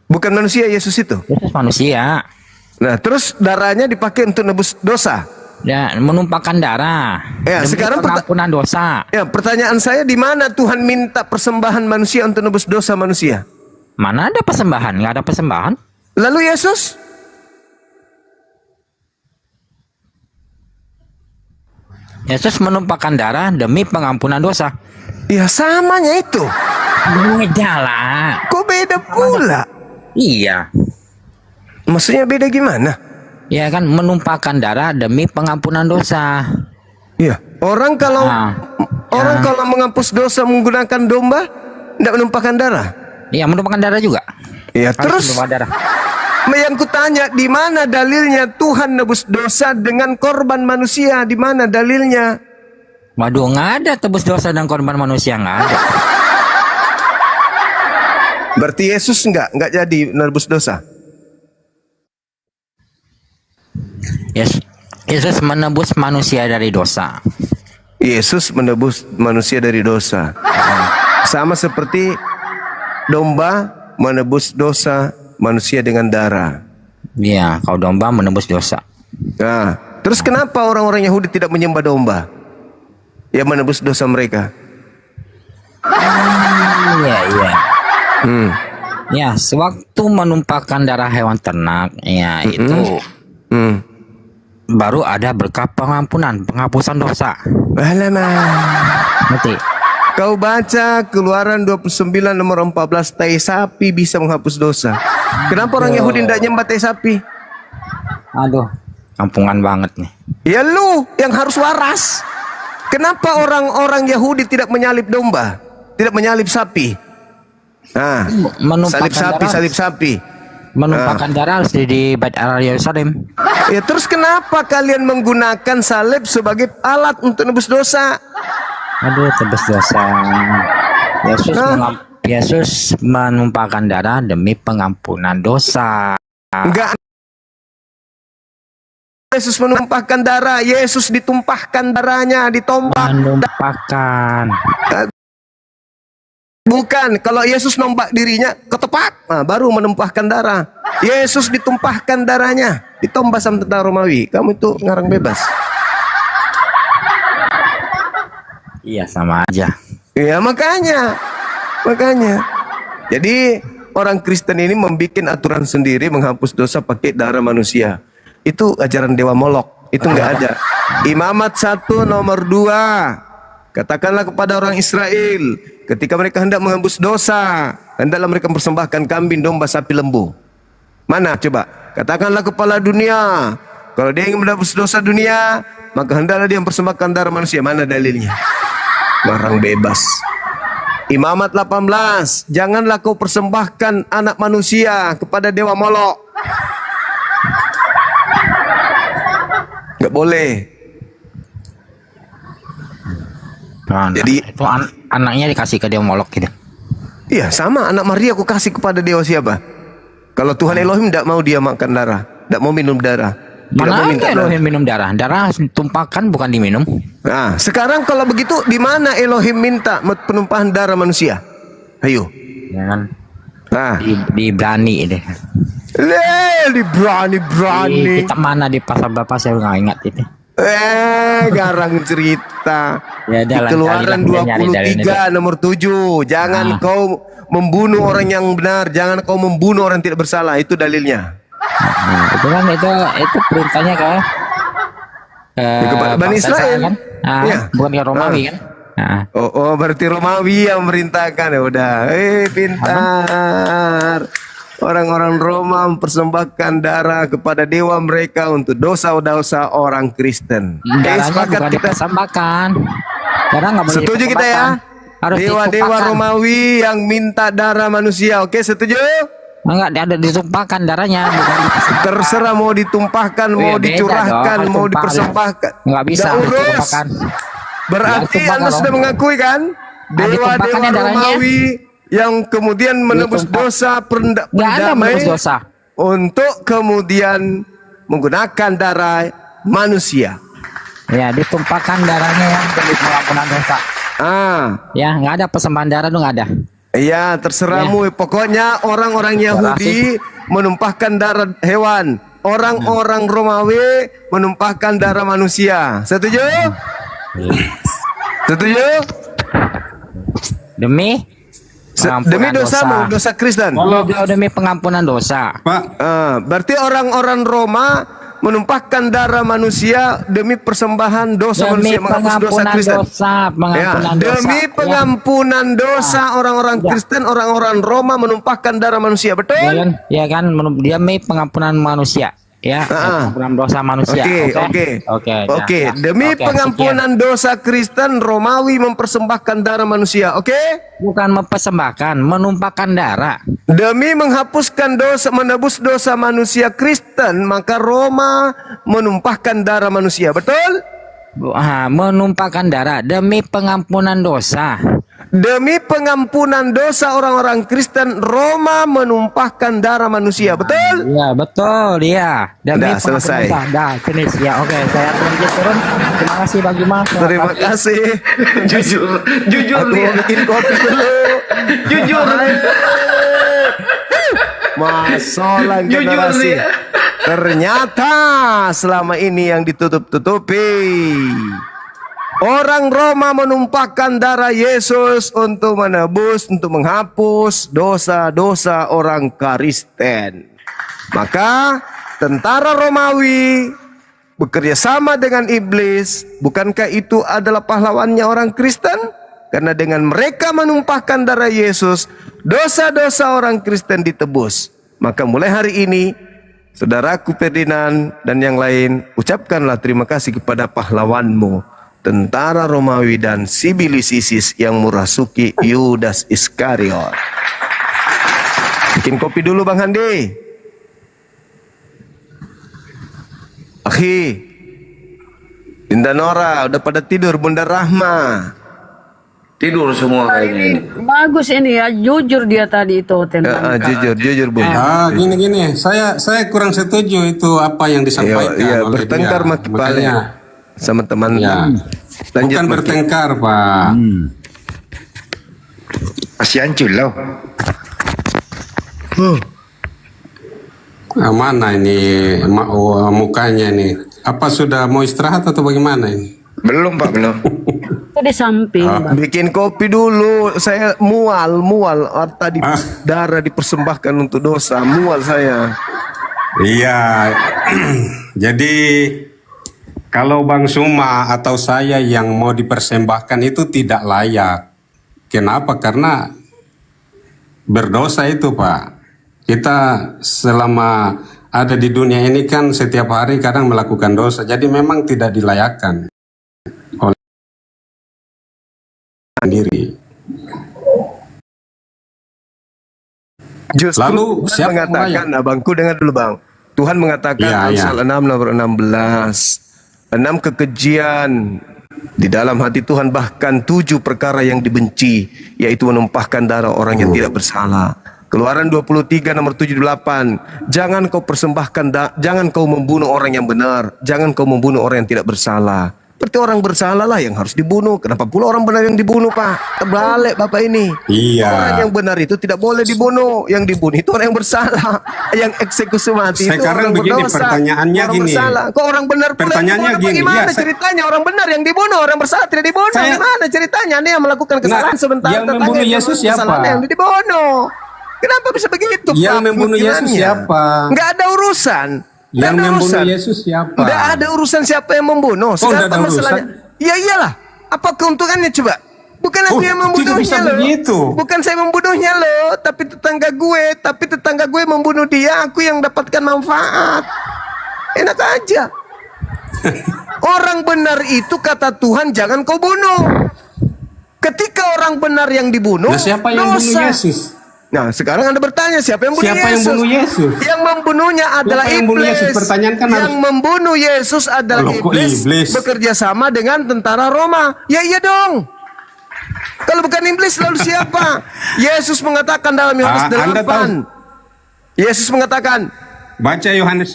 Bukan manusia Yesus itu. Yesus manusia. Nah, terus darahnya dipakai untuk nebus dosa. Ya, menumpahkan darah. Ya, Demi sekarang pengampunan dosa. Ya, pertanyaan saya, di mana Tuhan minta persembahan manusia untuk nebus dosa manusia? Mana ada persembahan? Nggak ada persembahan. Lalu Yesus? Yesus menumpahkan darah demi pengampunan dosa. Ya, samanya itu. Beda lah. Kok beda pula? Iya. Maksudnya beda gimana? Ya kan, menumpahkan darah demi pengampunan dosa. Iya. Orang kalau kalau menghapus dosa menggunakan domba, tidak menumpahkan darah. Iya, menumpahkan darah juga. Iya, Harus terus menumpahkan darah. yang kutanya, di mana dalilnya Tuhan nebus dosa dengan korban manusia? Di mana dalilnya? Waduh, nggak ada tebus dosa dan korban manusia, nggak ada. Berarti Yesus nggak jadi nebus dosa. Yesus menebus manusia dari dosa. Yesus menebus manusia dari dosa. Sama seperti domba menebus dosa manusia dengan darah. Iya, kalau domba menebus dosa. Nah, terus kenapa orang-orang Yahudi tidak menyembah domba yang menebus dosa mereka? Iya. Ya, sewaktu menumpahkan darah hewan ternak, ya itu baru ada berkah pengampunan, penghapusan dosa. Ngerti? Kau baca Keluaran 29 nomor 14, tai sapi bisa menghapus dosa. Kenapa orang Yahudi tidak nyembah tai sapi? Aduh, kampungan banget nih. Ya lu yang harus waras. Kenapa orang-orang Yahudi tidak menyalib domba? Tidak menyalib sapi? Nah, salib sapi. Menumpahkan darah harus di Bait Allah Yerusalem. Ya, terus kenapa kalian menggunakan salib sebagai alat untuk nebus dosa? Aduh, tebus dosa. Yesus menumpahkan darah demi pengampunan dosa. Enggak. Yesus menumpahkan darah. Yesus ditumpahkan darahnya, ditombak. Menumpahkan. Bukan, kalau Yesus nombak dirinya ketepak, nah, baru menumpahkan darah. Yesus ditumpahkan darahnya, ditombak sama tentara Romawi. Kamu itu ngarang bebas. Iya, sama aja. Iya, makanya. Jadi orang Kristen ini membuat aturan sendiri menghapus dosa pakai darah manusia. Itu ajaran Dewa Molok. Itu enggak ada. Imamat 1 nomor 2. Katakanlah kepada orang Israel, ketika mereka hendak menghapus dosa, hendaklah mereka mempersembahkan kambing, domba, sapi, lembu. Mana coba? Katakanlah kepala dunia, kalau dia ingin menghapus dosa dunia, maka hendaklah dia mempersembahkan darah manusia. Mana dalilnya? Marang bebas. Imamat 18, janganlah kau persembahkan anak manusia kepada Dewa Molok. Nggak boleh. Nah, jadi itu anaknya dikasih ke Dewa Molok gitu. Iya, sama anak Maria aku kasih kepada dewa siapa? Kalau Tuhan Elohim tidak mau dia makan darah, tidak mau minum darah. Mana ada Elohim minum darah? Darah tumpahkan bukan diminum. Nah, sekarang kalau begitu di mana Elohim minta penumpahan darah manusia? Ayo. Jangan. Nah, di Ibrani deh. Di berani. Di kitab mana di pasal berapa saya nggak ingat itu. Garang cerita. Ya, di Keluaran 23 nomor 7. Jangan kau membunuh orang yang benar, jangan kau membunuh orang yang tidak bersalah. Itu dalilnya. Itu kan itu perintahnya ke Bani Israel kan? Ya. Bukan ke Romawi kan? Oh, berarti Romawi yang memerintahkan. Ya udah. Pintar. Orang-orang Roma mempersembahkan darah kepada dewa mereka untuk dosa-dosa orang Kristen. Darahnya bukan dipersembahkan. Darah nggak boleh. Setuju kita ya? Dewa-dewa Romawi yang minta darah manusia. Oke, setuju? Enggak, ada ditumpahkan darahnya. Terserah mau ditumpahkan, mau dicurahkan, mau dipersembahkan. Nggak bisa ditumpahkan. Berarti Anda sudah mengakui kan? Dewa-dewa Romawi yang kemudian menebus dosa, berdamai untuk kemudian menggunakan darah manusia. Ya, ditumpahkan darahnya yang demi pengampunan dosa. Ya, nggak ada persembahan darah tuh nggak ada. Iya, terserahmu. Pokoknya orang-orang Yahudi menumpahkan darah hewan. Orang-orang Romawi menumpahkan darah manusia. Setuju? Setuju? Demi demi dosa Kristen. Kalau demi pengampunan dosa. Berarti orang-orang Roma menumpahkan darah manusia demi persembahan dosa manusia, menghapus dosa Kristen. Demi pengampunan dosa orang-orang Kristen, orang-orang Roma menumpahkan darah manusia, betul? Ya kan, demi pengampunan manusia. Ya, pengampunan dosa manusia. Oke. Demi pengampunan dosa Kristen, Romawi mempersembahkan darah manusia. Oke? Bukan mempersembahkan, menumpahkan darah. Demi menghapuskan dosa, menebus dosa manusia Kristen, maka Roma menumpahkan darah manusia. Betul? Menumpahkan darah demi pengampunan dosa. Demi pengampunan dosa orang-orang Kristen, Roma menumpahkan darah manusia. Betul? Ya, betul. Ya. Demi selesai. Dah, finish. Ya, oke. Saya turun. Terima kasih bagi Mas. Terima kasih. Jujur Aku dia. bikin kopi dulu. Jujur. Masalah generasi. Ternyata selama ini yang ditutup-tutupi. Orang Roma menumpahkan darah Yesus untuk menebus, untuk menghapus dosa-dosa orang Kristen. Maka tentara Romawi bekerja sama dengan iblis. Bukankah itu adalah pahlawannya orang Kristen? Karena dengan mereka menumpahkan darah Yesus, dosa-dosa orang Kristen ditebus. Maka mulai hari ini, saudaraku Ferdinand dan yang lain, ucapkanlah terima kasih kepada pahlawanmu, tentara Romawi dan Sibilis ISIS yang merasuki Yudas Iskariot. Bikin kopi dulu Bang Handi. Akhi, Dinda Nora udah pada tidur, Bunda Rahma tidur semua kayaknya. Bagus ini ya, jujur dia tadi itu tentang jujur Bung. Gini, saya kurang setuju itu apa yang disampaikan oleh bertengkar dia. maki pale sama teman. Bukan bertengkar, Pak. Masih hancur loh. Mana ini mukanya ini? Apa sudah mau istirahat atau bagaimana ini? Belum Pak, belum. itu di samping. Bikin kopi dulu. Saya mual. Tadi darah dipersembahkan untuk dosa. Mual saya. Iya. Jadi kalau Bang Suma atau saya yang mau dipersembahkan itu tidak layak. Kenapa? Karena berdosa itu, Pak. Kita selama ada di dunia ini kan setiap hari kadang melakukan dosa. Jadi memang tidak dilayakkan oleh sendiri. Justru Lalu Tuhan siapa mengatakan, abangku dengar dulu Bang. Tuhan mengatakan Amsal 6 nomor 16. 6 kekejian di dalam hati Tuhan, bahkan 7 perkara yang dibenci, yaitu menumpahkan darah orang yang tidak bersalah. Keluaran 23 nomor 78. Jangan kau persembahkan, jangan kau membunuh orang yang benar, jangan kau membunuh orang yang tidak bersalah. Berarti orang bersalah lah yang harus dibunuh. Kenapa pula orang benar yang dibunuh, Pak? Terbalik Bapak ini. Iya. Orang yang benar itu tidak boleh dibunuh. Yang dibunuh itu orang yang bersalah. Yang eksekusi mati itu Sekarang orang begini, berdosa. pertanyaannya orang gini. bersalah. Kok orang benar pula yang Pertanyaannya dibunuh? gini, Bagaimana ya, ceritanya orang benar yang dibunuh, orang bersalah tidak dibunuh? Saya- Gimana ceritanya? Anda yang melakukan kesalahan sebentar. yang tetangga membunuh yang Yesus melakukan kesalahan siapa? yang dibunuh. Kenapa bisa begitu? Yang Pak, membunuh Yesus pemikirannya? siapa? Nggak ada urusan. Yang Nggak ada membunuh urusan. Yesus siapa? Nggak ada urusan siapa yang membunuh. Oh, nggak ada masalahnya. Ya iyalah. Apa keuntungannya coba? Bukan aku yang tidak membunuhnya bisa loh. begitu. Bukan saya membunuhnya loh, tapi tetangga gue membunuh dia, aku yang dapatkan manfaat. Enak aja. Orang benar itu kata Tuhan jangan kau bunuh. Ketika orang benar yang dibunuh, Nah, siapa yang bunuh dosa. Yesus? Nah, sekarang Anda bertanya siapa yang bunuh Siapa Yesus? yang bunuh Yesus? Yang membunuhnya adalah Siapa yang bunuh iblis. Yesus? Pertanyaan kan yang membunuh Yesus adalah Loh, kok iblis, iblis? bekerja sama dengan tentara Roma. Ya iya dong. Kalau bukan iblis lalu siapa? Yesus mengatakan dalam Yohanes Anda tahu? 8. Yesus mengatakan, Baca Yohanes.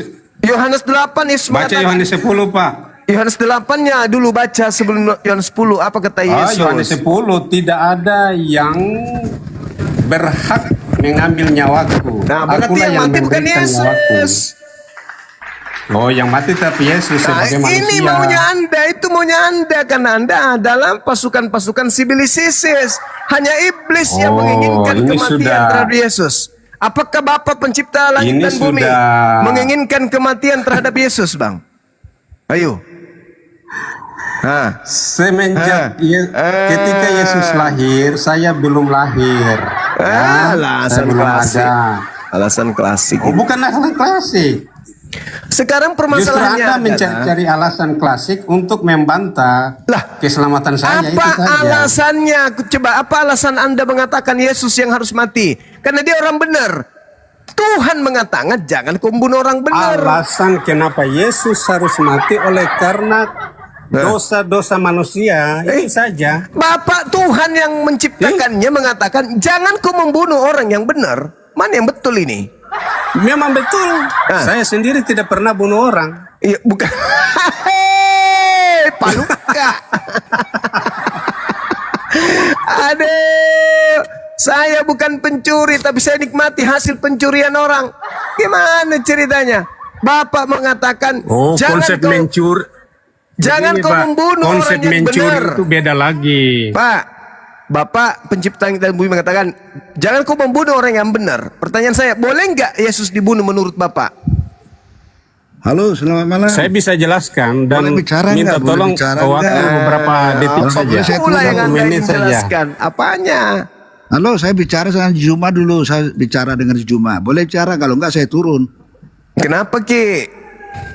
Yohanes 8 Yesus Baca mengatakan. Yohanes 10, Pak. Yohanes 8-nya dulu baca sebelum Yohanes 10. Apa kata Yesus? Yohanes 10, tidak ada yang berhak mengambil nyawaku. Nah, berarti Akulah yang mati bukan memberikan Yesus. nyawaku. Oh, yang mati tapi Yesus Nah, sebagai manusia. ini maunya Anda, itu maunya Anda, karena Anda dalam pasukan-pasukan sibilis ISIS. Hanya iblis yang Oh, menginginkan ini kematian sudah- terhadap Yesus. Apakah Bapa pencipta langit Ini dan bumi sudah- menginginkan kematian terhadap Yesus, Bang? Ayo. Semenjak ketika Yesus lahir, saya belum lahir. Ya, saya Alasan belum klasik. ada. Alasan klasik. Oh, bukan alasan klasik. Sekarang Justru permasalahannya Anda adalah, mencari alasan klasik untuk membantah keselamatan saya, itu apa saja. alasannya? Coba, apa alasan Anda mengatakan Yesus yang harus mati? Karena dia orang benar. Tuhan mengatakan jangan kau membunuh orang benar. Alasan kenapa Yesus harus mati oleh karena dosa-dosa manusia, itu saja. Bapak Tuhan yang menciptakannya mengatakan jangan kau membunuh orang yang benar. Mana yang betul ini? Memang betul. Saya sendiri tidak pernah bunuh orang. Iya, bukan. Paluka. Aduh, saya bukan pencuri, tapi saya nikmati hasil pencurian orang. Gimana ceritanya? Bapak mengatakan Konsep mencuri. Jangan Begini, kau Pak, membunuh konsep orang yang mencuri benar. itu beda lagi. Pak, Bapak pencipta langit dan bumi mengatakan jangan kau membunuh orang yang benar. Pertanyaan saya, boleh nggak Yesus dibunuh menurut Bapak? Halo, selamat malam. Saya bisa jelaskan dan Boleh bicara minta nggak? Boleh tolong bicara waktu nggak? beberapa detik Kalau saja. boleh saya Itulah yang Satu Anda menit ingin saja. jelaskan. Apanya? Halo, saya bicara dengan Juma dulu. Saya bicara dengan Juma. Boleh bicara, kalau enggak saya turun. Kenapa, Ki?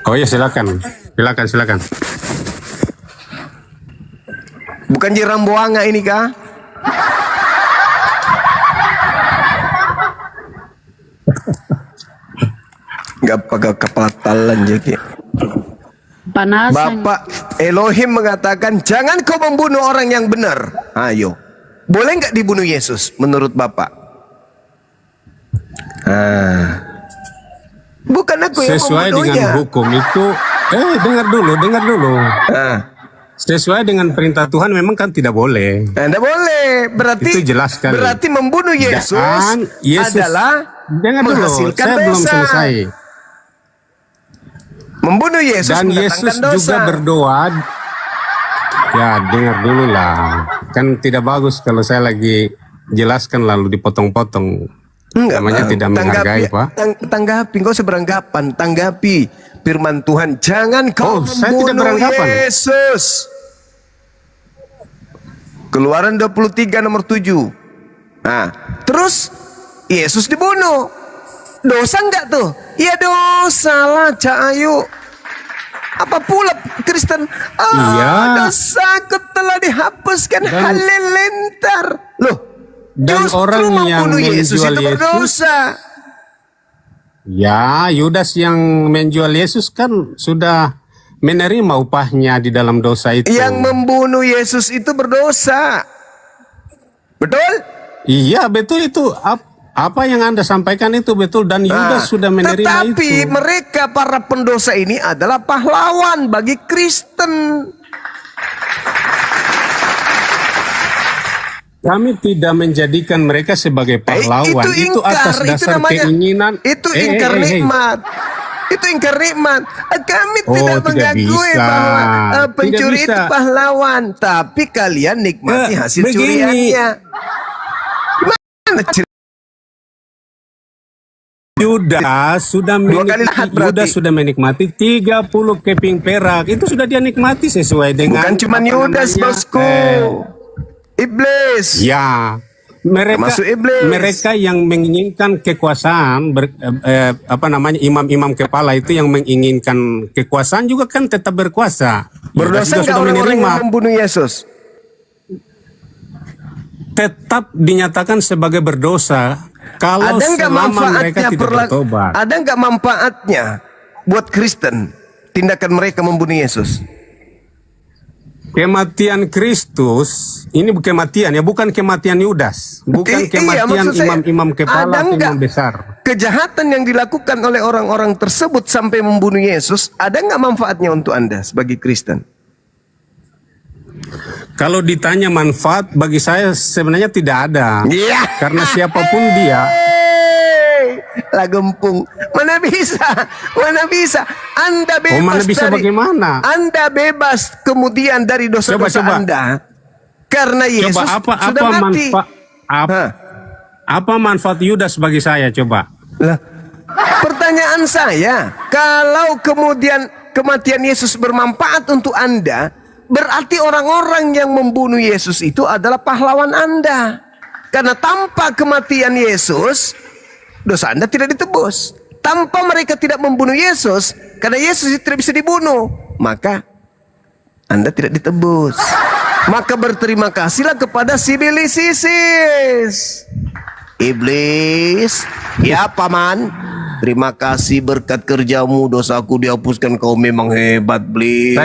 Oh ya, silakan. Silakan. Bukan Jiramboanga ini kah? Gak pakai kepala talan jadi. Panasan. Bapak Elohim mengatakan jangan kau membunuh orang yang benar. Ayo, boleh nggak dibunuh Yesus menurut Bapak? Bukan aku yang Sesuai membunuhnya. dengan hukum itu, dengar dulu. Sesuai dengan perintah Tuhan memang kan tidak boleh. Anda boleh, berarti Itu jelas sekali. berarti membunuh Yesus, Dan Yesus- adalah Dengar dulu, menghasilkan saya dosa. belum selesai. Membunuh Yesus Dan mendatangkan Yesus dosa. juga berdoa. Ya, dengar dulu lah. Kan tidak bagus kalau saya lagi jelaskan lalu dipotong-potong. Namanya tidak menghargai, Pak. Tanggapi, kau seberanggapan. Tanggapi firman Tuhan. Jangan kau saya tidak membunuh beranggapan. Yesus. Keluaran 23 nomor 7. Nah, terus Yesus dibunuh. Dosa enggak tuh? Ya dosa lah, Cak Ayu. Apa pula Kristen? Iya. Dosaku telah dihapuskan. Halilintar. Loh, Dan justru orang yang membunuh Yesus menjual itu Yesus, berdosa. ya Yudas yang menjual Yesus kan sudah menerima upahnya di dalam dosa itu. Yang membunuh Yesus itu berdosa. Betul? Iya, betul itu. Apa yang Anda sampaikan itu betul dan Yudas sudah menerima tetapi itu. mereka para pendosa ini adalah pahlawan bagi Kristen. Kami tidak menjadikan mereka sebagai pahlawan. Itu atas dasar keinginan. Itu ingkar nikmat. Itu ingkar nikmat. Kami tidak mengakui bisa. bahwa pencuri Tidak itu bisa. pahlawan, tapi kalian nikmati hasil begini. curiannya. Gimana cerita? Yudas sudah menikmati 30 keping perak. Itu sudah dia nikmati sesuai dengan. Bukan cuma Yudas, bosku. Iblis. Ya. Mereka, mereka yang menginginkan kekuasaan, imam-imam kepala itu yang menginginkan kekuasaan juga kan tetap berkuasa. Berdosa nggak orang-orang yang membunuh Yesus? Tetap dinyatakan sebagai berdosa kalau ada nggak selama mereka tidak bertobat. Ada nggak manfaatnya buat Kristen tindakan mereka membunuh Yesus? Kematian Kristus ini kematian ya, bukan kematian Yudas, bukan Iya, kematian maksud saya, imam-imam kepala ada atau nggak imam besar. kejahatan yang dilakukan oleh orang-orang tersebut sampai membunuh Yesus, ada nggak manfaatnya untuk Anda sebagai Kristen? Kalau ditanya manfaat, bagi saya sebenarnya tidak ada. Iya. Karena siapapun dia, lah gempung. Mana bisa? Mana bisa? Anda bebas mana bisa dari, bagaimana? Anda bebas kemudian dari dosa-dosa Coba. Anda. Karena Yesus coba sudah mati. apa manfaat Yudas bagi saya? Coba. Lah, pertanyaan saya, kalau kemudian kematian Yesus bermanfaat untuk Anda, berarti orang-orang yang membunuh Yesus itu adalah pahlawan Anda. Karena tanpa kematian Yesus, dosa Anda tidak ditebus. Tanpa mereka tidak membunuh Yesus, karena Yesus tidak bisa dibunuh, maka Anda tidak ditebus. Maka berterima kasihlah kepada Sibilis Isis. Iblis, ya paman, terima kasih berkat kerjamu dosaku dihapuskan, kau memang hebat, Blis.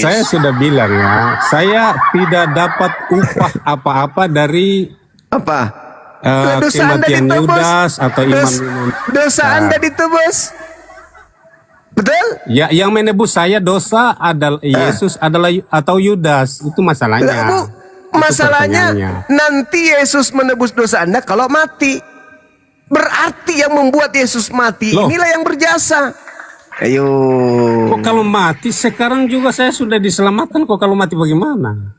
Saya sudah bilang ya, saya tidak dapat upah apa-apa dari dosa Anda kematian ditebus. Yudas atau imam-imam. Dosa Anda ditebus. Betul? Ya, yang menebus saya dosa adalah Yesus adalah atau Yudas, itu masalahnya. Masalahnya nanti Yesus menebus dosa Anda kalau mati. Berarti yang membuat Yesus mati inilah yang berjasa. Ayo. Kok kalau mati sekarang juga saya sudah diselamatkan, kok kalau mati bagaimana?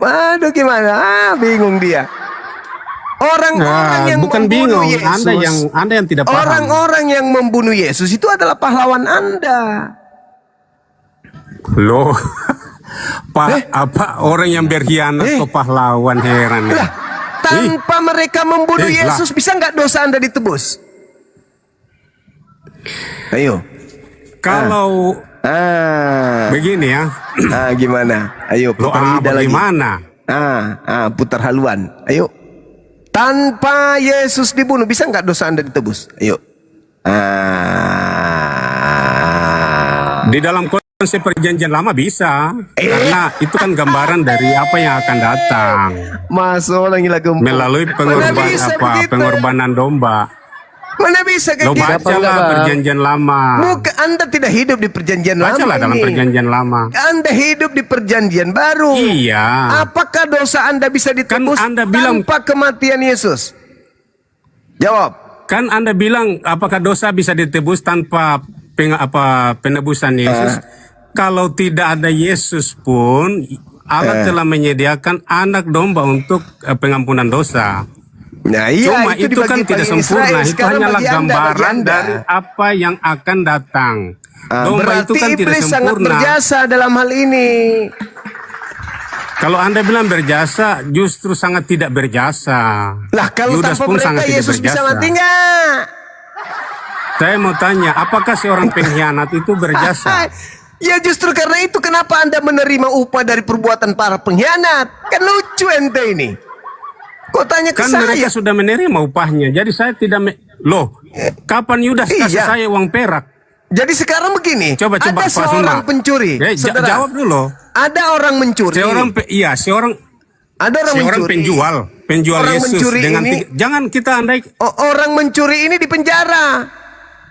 Waduh gimana? Bingung dia. Orang-orang yang bukan membunuh bingung, Yesus, Anda yang tidak paham. orang-orang yang membunuh Yesus itu adalah pahlawan Anda. Loh, apa orang yang berkhianat ke pahlawan, heran ya. Tanpa mereka membunuh Yesus, bisa nggak dosa Anda ditebus? Ayo. Kalau begini ya. Gimana? Ayo putar lidah lagi. Bagaimana? Putar haluan. Ayo. Tanpa Yesus dibunuh, bisa nggak dosa Anda ditebus? Ayo. Di dalam konsep perjanjian lama bisa, karena itu kan gambaran dari apa yang akan datang. Masuk lagi melalui pengorbanan domba. Mana bisa Lo bacalah perjanjian lama. Bukan, Anda tidak hidup di perjanjian lama. Bacalah dalam perjanjian lama. Anda hidup di perjanjian baru. Iya. Apakah dosa Anda bisa ditebus kan Anda bilang, tanpa kematian Yesus? Jawab. Kan Anda bilang apakah dosa bisa ditebus tanpa penebusan Yesus? Kalau tidak ada Yesus pun Allah telah menyediakan anak domba untuk pengampunan dosa. Nah, iya, cuma itu kan tidak sempurna, itu hanyalah gambaran dari apa yang akan datang. Domba itu kan tidak Iblis sangat sempurna. berjasa dalam hal ini. Kalau Anda bilang berjasa, justru sangat tidak berjasa. Lah kalau Yudas tanpa pun mereka sangat tidak Yesus bisa berjasa. mati nggak? Saya mau tanya, apakah seorang pengkhianat itu berjasa? Ya justru karena itu kenapa Anda menerima upah dari perbuatan para pengkhianat? Kan lucu ente ini. Kok tanya ke Kan saya? mereka sudah menerima upahnya, jadi saya tidak loh, kapan Yudas kasih saya uang perak? Jadi sekarang begini, coba ada Pak seorang Suma. pencuri. Saudara, jawab dulu. Ada orang mencuri. Ada orang mencuri. penjual Orang Yesus mencuri dengan ini- jangan kita andai Orang mencuri ini di penjara,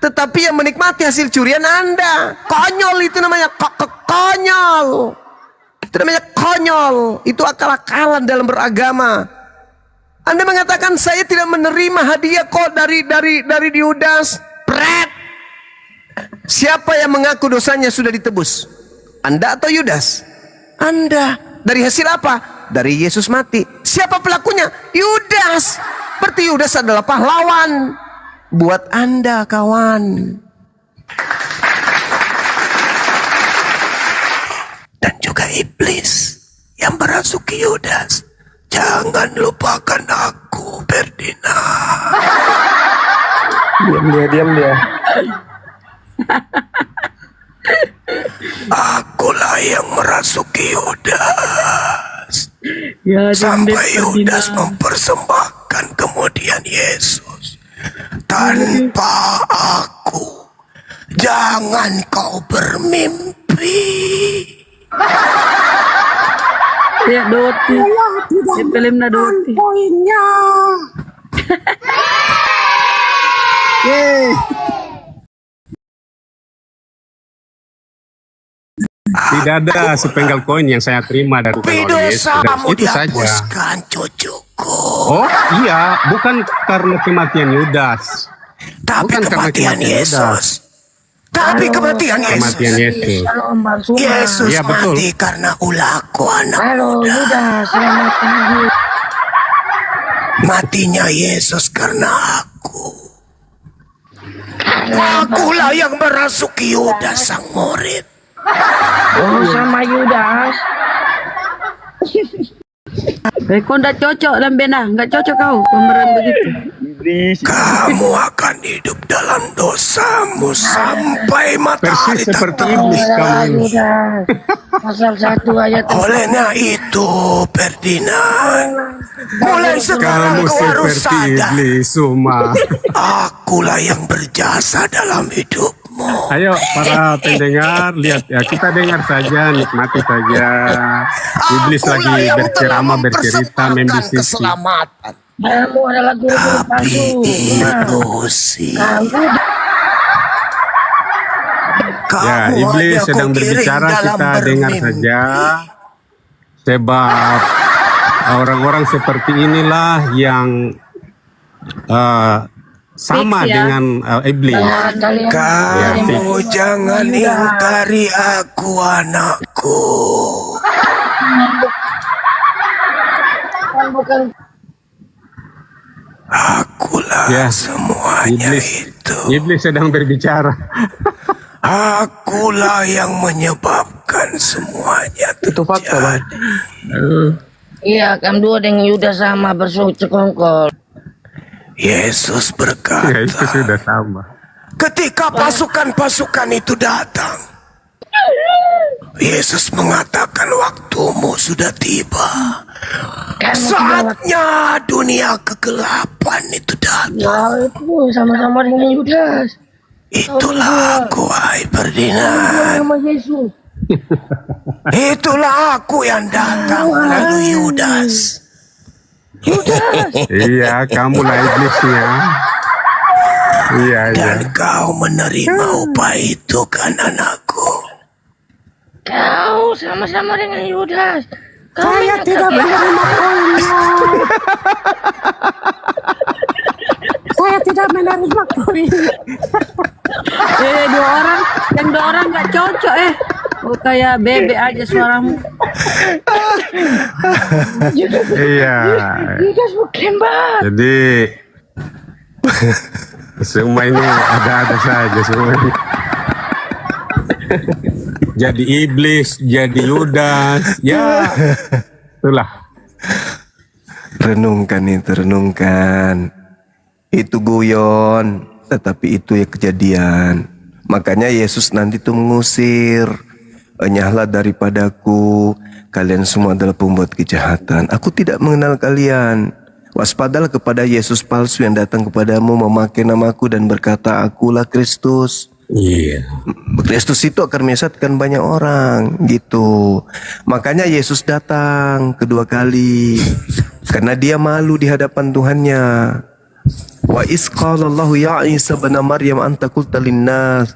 tetapi yang menikmati hasil curian Anda. Konyol itu namanya, konyol. Itu namanya konyol. Itu akal-akalan dalam beragama. Anda mengatakan saya tidak menerima hadiah kok dari Yudas. Pret. Siapa yang mengaku dosanya sudah ditebus? Anda atau Yudas? Anda. Dari hasil apa? Dari Yesus mati. Siapa pelakunya? Yudas. Berarti Yudas adalah pahlawan buat Anda, kawan. Dan juga iblis yang merasuki Yudas. Jangan lupakan aku, Berdina. Diam dia. Akulah yang merasuki Yudas. Ya, sampai Yudas mempersembahkan kemudian Yesus. Tanpa aku, jangan kau bermimpi. Ya Doti. Di filmnya Doti. Poinnya. Tidak ada sepenggal koin yang saya terima dari Tuhan Yesus. Itu saja. Cucuku. Oh iya, bukan karena kematian Yudas. Tapi Bukan karena kematian Yesus. Tapi kematian Yesus. Kematian Yesus. Yesus Iya, betul. mati karena ulahku anak Halo, muda. Yuda, selamat pagi. Matinya Yesus karena aku. Akulah yang merasuki Yudas sang murid. Oh, sama Yudas. Kau nggak cocok Lambena, nggak cocok kau pemeran begitu. Kamu akan hidup dalam dosamu sampai matahari Persis seperti terbenam. iblis kamu. Yudas. Pasal 1 ayat. Olehnya itu, Ferdinand, mulai sekarang Kamu kau harus seperti sadar. iblis, Suma. Akulah yang berjasa dalam hidupmu. Ayo para pendengar, lihat ya, kita dengar saja, nikmati saja. Iblis lagi berceramah, bercerita, membisiki. Keselamatan. Kamu adalah guru-guru palsu. Ilusi. Ya, iblis sedang berbicara, kita dengar saja. Sebab orang-orang seperti inilah yang sama Fix, ya. dengan iblis. Kamu jangan ingkari aku, anakku. Bukan Akulah Ya, semuanya itu. Iblis sedang berbicara. Akulah yang menyebabkan semuanya terjadi. Iya, kamu dua dengan Yudas sama bersekongkol. Yesus Ya, berkata, itu sudah sama. ketika pasukan-pasukan itu datang, Yesus mengatakan waktumu sudah tiba. Saatnya dunia kegelapan itu datang. Ya, itu sama-sama dengan Yudas. Itulah aku, hai Ferdinand. Nama Yesus. Itulah aku yang datang melalui Yudas. Iya, kamulah iblisnya. Iya, iya. Dan kau menerima upah itu kan, anakku. Kau sama-sama dengan Yudas. Saya tidak menerima koinnya. Saya tidak menerima koin. Dua orang nggak cocok Oh kayak bebek aja suaramu. Iya. Yudas bukan bang. Jadi semua ini ada-ada saja semua ini. Jadi iblis, jadi Yudas, ya itulah. Renungkan itu, renungkan. Itu guyon, tetapi itu ya kejadian. Makanya Yesus nanti tuh mengusir. Enyahlah daripadaku, kalian semua adalah pembuat kejahatan. Aku tidak mengenal kalian. Waspadalah kepada Yesus palsu yang datang kepadamu memakai namaku dan berkata, akulah Kristus. Iya. Kristus itu akan menyesatkan banyak orang gitu. Makanya Yesus datang kedua kali karena dia malu di hadapan Tuhannya. Wa isqalallahu ya Isa bin Maryam anta qulta linnas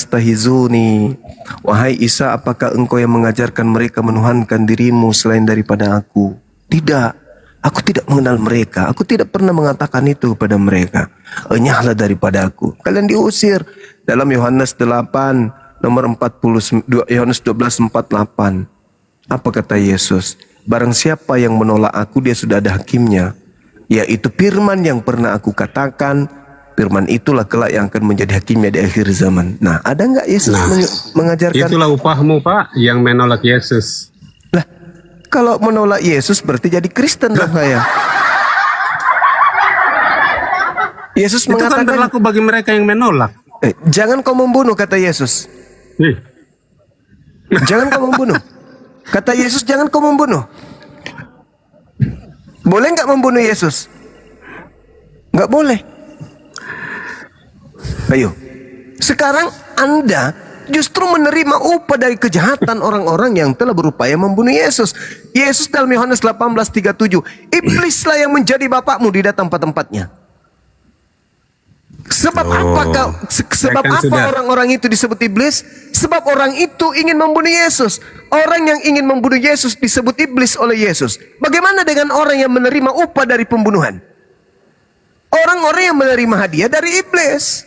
tahizuni. Wahai Isa, apakah engkau yang mengajarkan mereka menuhankan dirimu selain daripada aku? Tidak. Aku tidak mengenal mereka. Aku tidak pernah mengatakan itu kepada mereka. Enyahlah daripada aku. Kalian diusir. Dalam Yohanes 8 nomor 42, Yohanes 12:48. Apa kata Yesus? Barang siapa yang menolak aku, dia sudah ada hakimnya. Yaitu firman yang pernah aku katakan. Firman itulah kelak yang akan menjadi hakimnya di akhir zaman. Nah, ada nggak Yesus mengajarkan? Itulah upahmu, Pak, yang menolak Yesus. Kalau menolak Yesus berarti jadi Kristen dong saya. Yesus Itu kan mengatakan berlaku bagi mereka yang menolak. Jangan kau membunuh, kata Yesus. Jangan kau membunuh. Kata Yesus, jangan kau membunuh. Boleh nggak membunuh Yesus? Nggak boleh. Ayo. Sekarang Anda justru menerima upah dari kejahatan orang-orang yang telah berupaya membunuh Yesus. Yesus dalam Yohanes 18:37, iblislah yang menjadi bapakmu di tempat-tempatnya. Sebab orang-orang itu disebut iblis? Sebab orang itu ingin membunuh Yesus. Orang yang ingin membunuh Yesus disebut iblis oleh Yesus. Bagaimana dengan orang yang menerima upah dari pembunuhan? Orang-orang yang menerima hadiah dari iblis.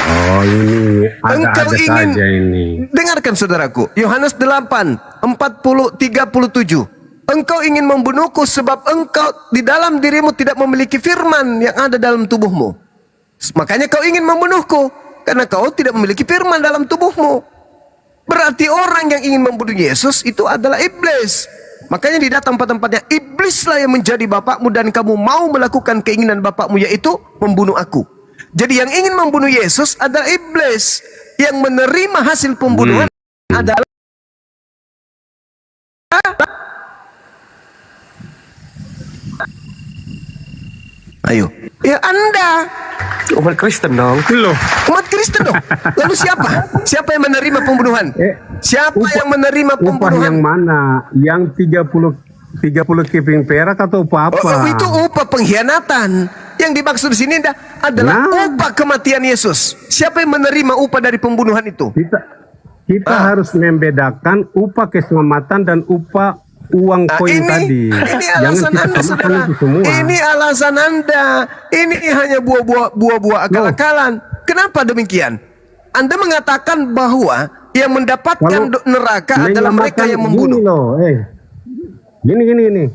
Oh, ini ada saja ini. Dengarkan saudaraku, Yohanes 8:40-37. Engkau ingin membunuhku sebab engkau di dalam dirimu tidak memiliki firman yang ada dalam tubuhmu. Makanya kau ingin membunuhku karena kau tidak memiliki firman dalam tubuhmu. Berarti orang yang ingin membunuh Yesus itu adalah iblis. Makanya di tempat-tempatnya, iblislah yang menjadi bapakmu dan kamu mau melakukan keinginan bapakmu, yaitu membunuh aku. Jadi yang ingin membunuh Yesus adalah iblis. Yang menerima hasil pembunuhan adalah ayo. Ya Anda. Umat Kristen dong. Loh, umat Kristen dong. Lalu siapa? Siapa yang menerima pembunuhan? Siapa yang menerima Upah pembunuhan? yang mana? Yang 30 keping perak atau upah apa? Oh, itu upah pengkhianatan. Yang dimaksud di sini adalah upah kematian Yesus. Siapa yang menerima upah dari pembunuhan itu? Kita harus membedakan upah keselamatan dan upah uang koin tadi. Ini alasan Anda, saudara. Ini alasan Anda. Ini hanya buah-buah akal-akalan. Kenapa demikian? Anda mengatakan bahwa yang mendapatkan neraka adalah mereka yang membunuh. Gini.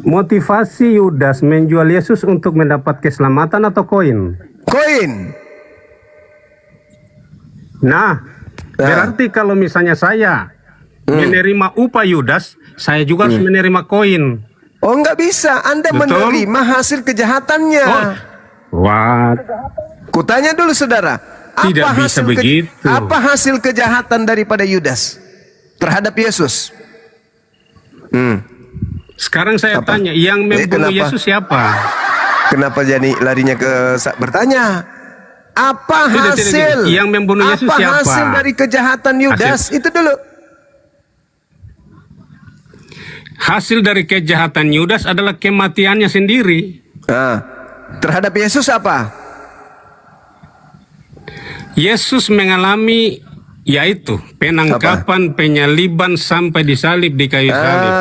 Motivasi Yudas menjual Yesus untuk mendapat keselamatan atau koin? Koin. Nah, berarti kalau misalnya saya menerima upah Yudas, saya juga harus menerima koin. Oh, nggak bisa. Anda menerima hasil kejahatannya. What? Kutanya dulu, saudara. Tidak bisa begitu. Apa hasil kejahatan daripada Yudas terhadap Yesus? Sekarang saya tanya, yang membunuh Yesus siapa? Kenapa jadi larinya ke bertanya? Apa hasil? Yang membunuh Yesus siapa? Apa hasil dari kejahatan Yudas? Itu dulu. Hasil dari kejahatan Yudas adalah kematiannya sendiri. Terhadap Yesus apa? Yesus mengalami yaitu penangkapan, penyaliban sampai disalib di kayu salib.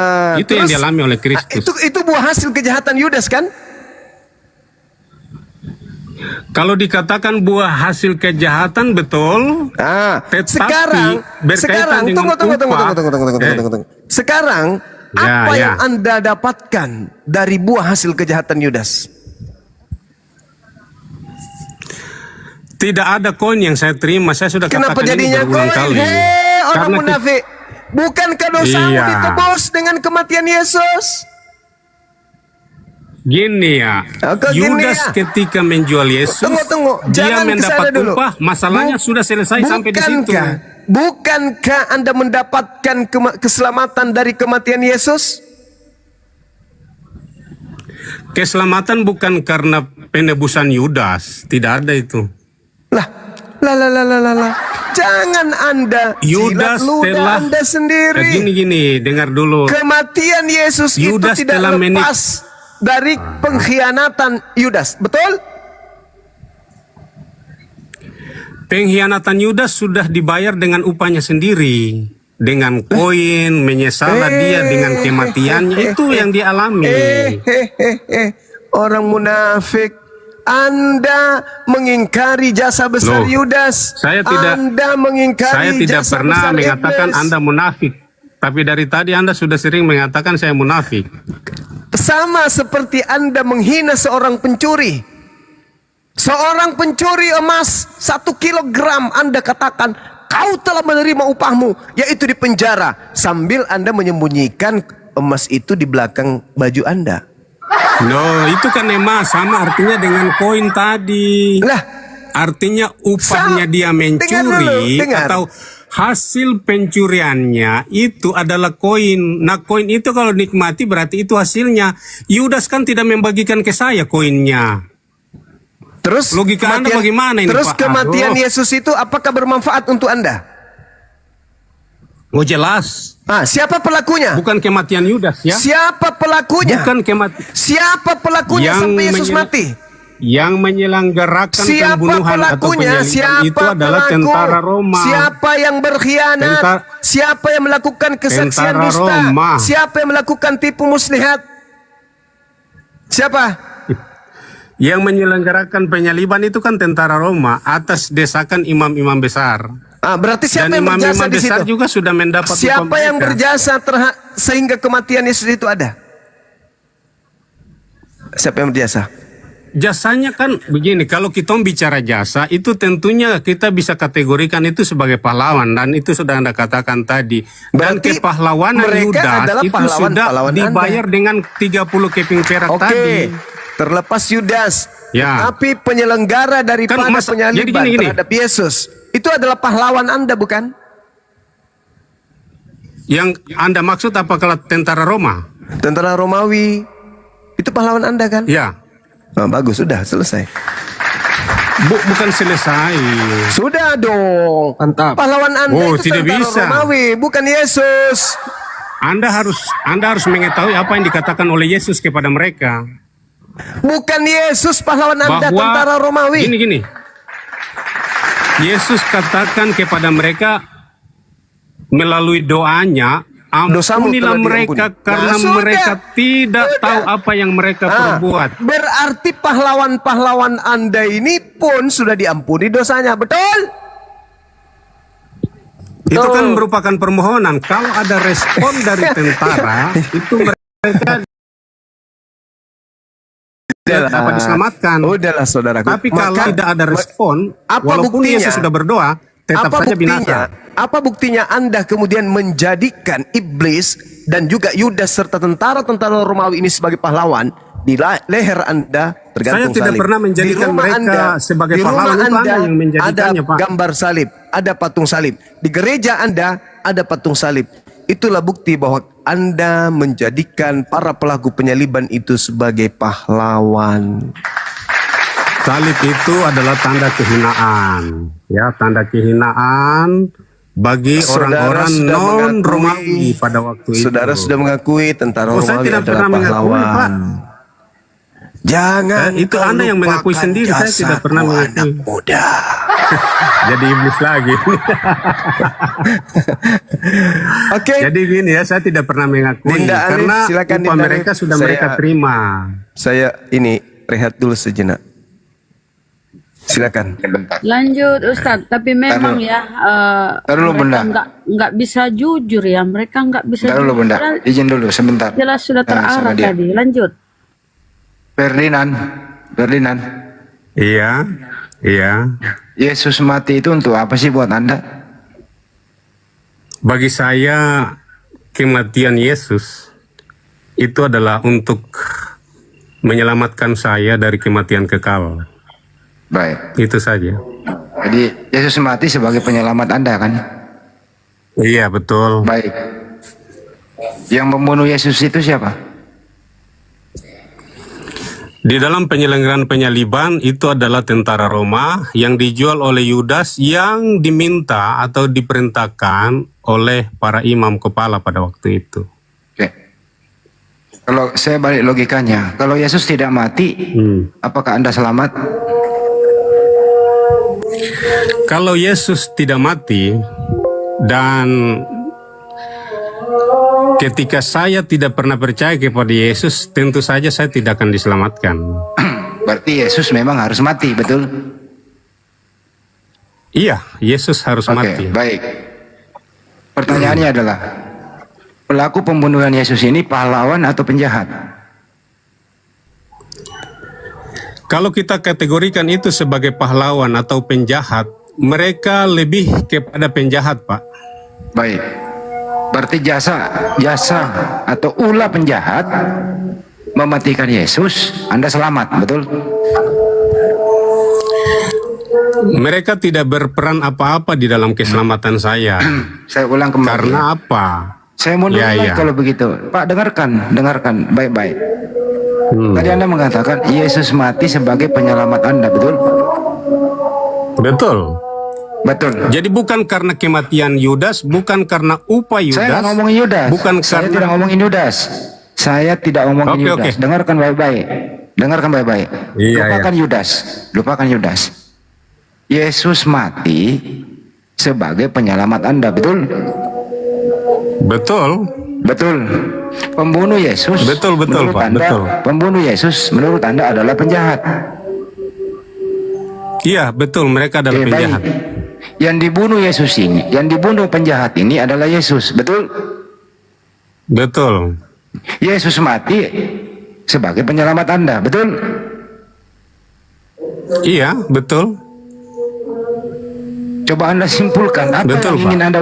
Itu yang dialami oleh Kristus. Itu buah hasil kejahatan Yudas kan? Kalau dikatakan buah hasil kejahatan betul. Sekarang tunggu. Sekarang apa yang Anda dapatkan dari buah hasil kejahatan Yudas? Tidak ada koin yang saya terima. Saya sudah Kenapa katakan ini berulang kali. Orang munafik. Bukankah dosamu ditebus dengan kematian Yesus? Gini ya, Yudas ketika menjual Yesus, dia mendapat upah. Masalahnya sudah selesai sampai di situ. Bukankah Anda mendapatkan keselamatan dari kematian Yesus? Keselamatan bukan karena penebusan Yudas, tidak ada itu. Lah. Jangan Anda Yudas telah Anda sendiri. Gini, dengar dulu. Kematian Yesus Yudas itu tidak lepas dari pengkhianatan Yudas, betul? Pengkhianatan Yudas sudah dibayar dengan upahnya sendiri, dengan koin, menyesala dia dengan kematiannya. Itu yang dialami. Orang munafik. Anda mengingkari jasa besar Yudas. Anda mengingkari saya tidak jasa pernah besar mengatakan iblis. Anda munafik. Tapi dari tadi Anda sudah sering mengatakan saya munafik. Sama seperti Anda menghina seorang pencuri. Seorang pencuri emas 1 kilogram, Anda katakan kau telah menerima upahmu, yaitu di penjara, sambil Anda menyembunyikan emas itu di belakang baju Anda. No, itu kan emas, sama artinya dengan koin tadi. Artinya upahnya dia mencuri atau hasil pencuriannya itu adalah koin. Nah, koin itu kalau nikmati berarti itu hasilnya. Yudas kan tidak membagikan ke saya koinnya. Terus Logika Anda bagaimana ini, Terus Pak? kematian Aduh. Yesus itu apakah bermanfaat untuk Anda? Oh jelas. Siapa pelakunya? Bukan kematian Yudas ya. Siapa pelakunya? Bukan kematian. Siapa pelakunya sampai Yesus mati? Yang menyelenggarakan Siapa pembunuhan atau pelakunya? penyaliban Siapa itu adalah pelaku? tentara Roma. Siapa yang berkhianat? Siapa yang melakukan kesaksian Tentara dusta? Roma. Siapa yang melakukan tipu muslihat? Siapa? Yang menyelenggarakan penyaliban itu kan tentara Roma atas desakan imam-imam besar. Berarti siapa Dan yang berjasa imam-imam di besar situ? juga sudah mendapat Siapa upah yang mereka. berjasa sehingga kematian Yesus itu ada? Siapa yang berjasa? Jasanya kan begini, kalau kita bicara jasa itu tentunya kita bisa kategorikan itu sebagai pahlawan dan itu sudah Anda katakan tadi. Dan Berarti kepahlawanan mereka Yudas adalah itu sudah pahlawan dibayar Anda. dengan 30 keping perak Oke, tadi. terlepas Yudas, Ya. tapi penyelenggara daripada penyaliban jadi gini. terhadap Yesus itu adalah pahlawan Anda, bukan? Yang Anda maksud apakah tentara Roma? Tentara Romawi itu pahlawan Anda kan? Ya. Bagus, sudah selesai. Bukan selesai. Sudah dong. Mantap. Pahlawan Anda Oh, itu tidak tentara bisa. Romawi, bukan Yesus. Anda harus mengetahui apa yang dikatakan oleh Yesus kepada mereka. Bukan Yesus pahlawan Anda, tentara Romawi. Gini. Yesus katakan kepada mereka melalui doanya, ampunilah mereka karena Sudah. mereka tidak tahu apa yang mereka perbuat. Berarti pahlawan-pahlawan Anda ini pun sudah diampuni dosanya, betul? Itu kan merupakan permohonan. Kalau ada respon dari tentara, itu mereka dapat diselamatkan. Udahlah saudaraku. Tapi kalau tidak ada respon, walaupun buktinya? Yesus sudah berdoa, tetap saja binasa. Apa buktinya Anda kemudian menjadikan iblis dan juga Yudas serta tentara-tentara Romawi ini sebagai pahlawan? Di leher Anda tergantung Saya tidak salib. pernah menjadikan Di rumah mereka sebagai di rumah pahlawan. Itu Anda yang menjadikannya, ada Pak. gambar salib, ada patung salib. Di gereja Anda ada patung salib. Itulah bukti bahwa Anda menjadikan para pelaku penyaliban itu sebagai pahlawan. Salib itu adalah tanda kehinaan, ya, tanda kehinaan bagi Saudara orang-orang sudah non-Romawi pada waktu itu. Saudara sudah mengakui tentara saya Romawi tidak adalah pernah mengakui, pahlawan. Pak. Jangan Itu Anda yang mengakui lupakan sendiri, saya tidak pernah jasaku, mengakui. anak muda. Jadi iblis lagi. Oke. Jadi gini ya, saya tidak pernah mengakui Dinda Arif, karena silakan, upah Dinda mereka Arif. sudah mereka terima. Saya ini rehat dulu sejenak. Silakan. Lanjut Ustadz, tapi memang Taruh. ya Taruh dulu, mereka Bunda. nggak bisa jujur ya, mereka nggak bisa Bentar dulu jujur. Bunda, Padahal izin dulu sebentar. jelas sudah Sama terarah dia. tadi. Lanjut. Ferdinand, Iya. Yesus mati itu untuk apa sih buat Anda? Bagi saya kematian Yesus itu adalah untuk menyelamatkan saya dari kematian kekal. Baik. Itu saja. Jadi Yesus mati sebagai penyelamat Anda kan? Iya, betul. Baik. Yang membunuh Yesus itu siapa? Di dalam penyelenggaraan penyaliban itu adalah tentara Roma yang dijual oleh Yudas yang diminta atau diperintahkan oleh para imam kepala pada waktu itu. Oke. Kalau saya balik logikanya, kalau Yesus tidak mati, apakah Anda selamat? Kalau Yesus tidak mati dan ketika saya tidak pernah percaya kepada Yesus, tentu saja saya tidak akan diselamatkan. Berarti Yesus memang harus mati, betul? Iya, Yesus harus mati. Baik. Pertanyaannya adalah, pelaku pembunuhan Yesus ini pahlawan atau penjahat? Kalau kita kategorikan itu sebagai pahlawan atau penjahat, mereka lebih kepada penjahat, Pak. Baik. Berarti jasa atau ulah penjahat mematikan Yesus, Anda selamat, betul? Mereka tidak berperan apa-apa di dalam keselamatan saya. Saya ulang kembali. Karena apa? Saya mau Ya, nanya ya. kalau begitu. Pak, dengarkan baik-baik. Tadi Anda mengatakan Yesus mati sebagai penyelamat Anda, betul? Betul. Betul. Jadi bukan karena kematian Yudas, bukan karena upah Yudas. Saya nggak ngomongin Yudas. Bukan Saya karena tidak ngomongin Yudas. Saya tidak ngomongin Oke, Yudas. oke. Dengarkan baik-baik. Dengarkan baik-baik. Iya, Lupakan Yudas. Lupakan Yudas. Yesus mati sebagai penyelamat Anda, betul? Betul. Betul. Pembunuh Yesus. Betul, menurut Pak. Anda, Betul. Pembunuh Yesus menurut Anda adalah penjahat. Iya, betul. Mereka adalah Oke, penjahat. baik. Yang dibunuh Yesus ini, yang dibunuh penjahat ini adalah Yesus, betul? Betul. Yesus mati sebagai penyelamat Anda, betul? Iya, betul. Coba Anda simpulkan apa Betul, yang ingin Anda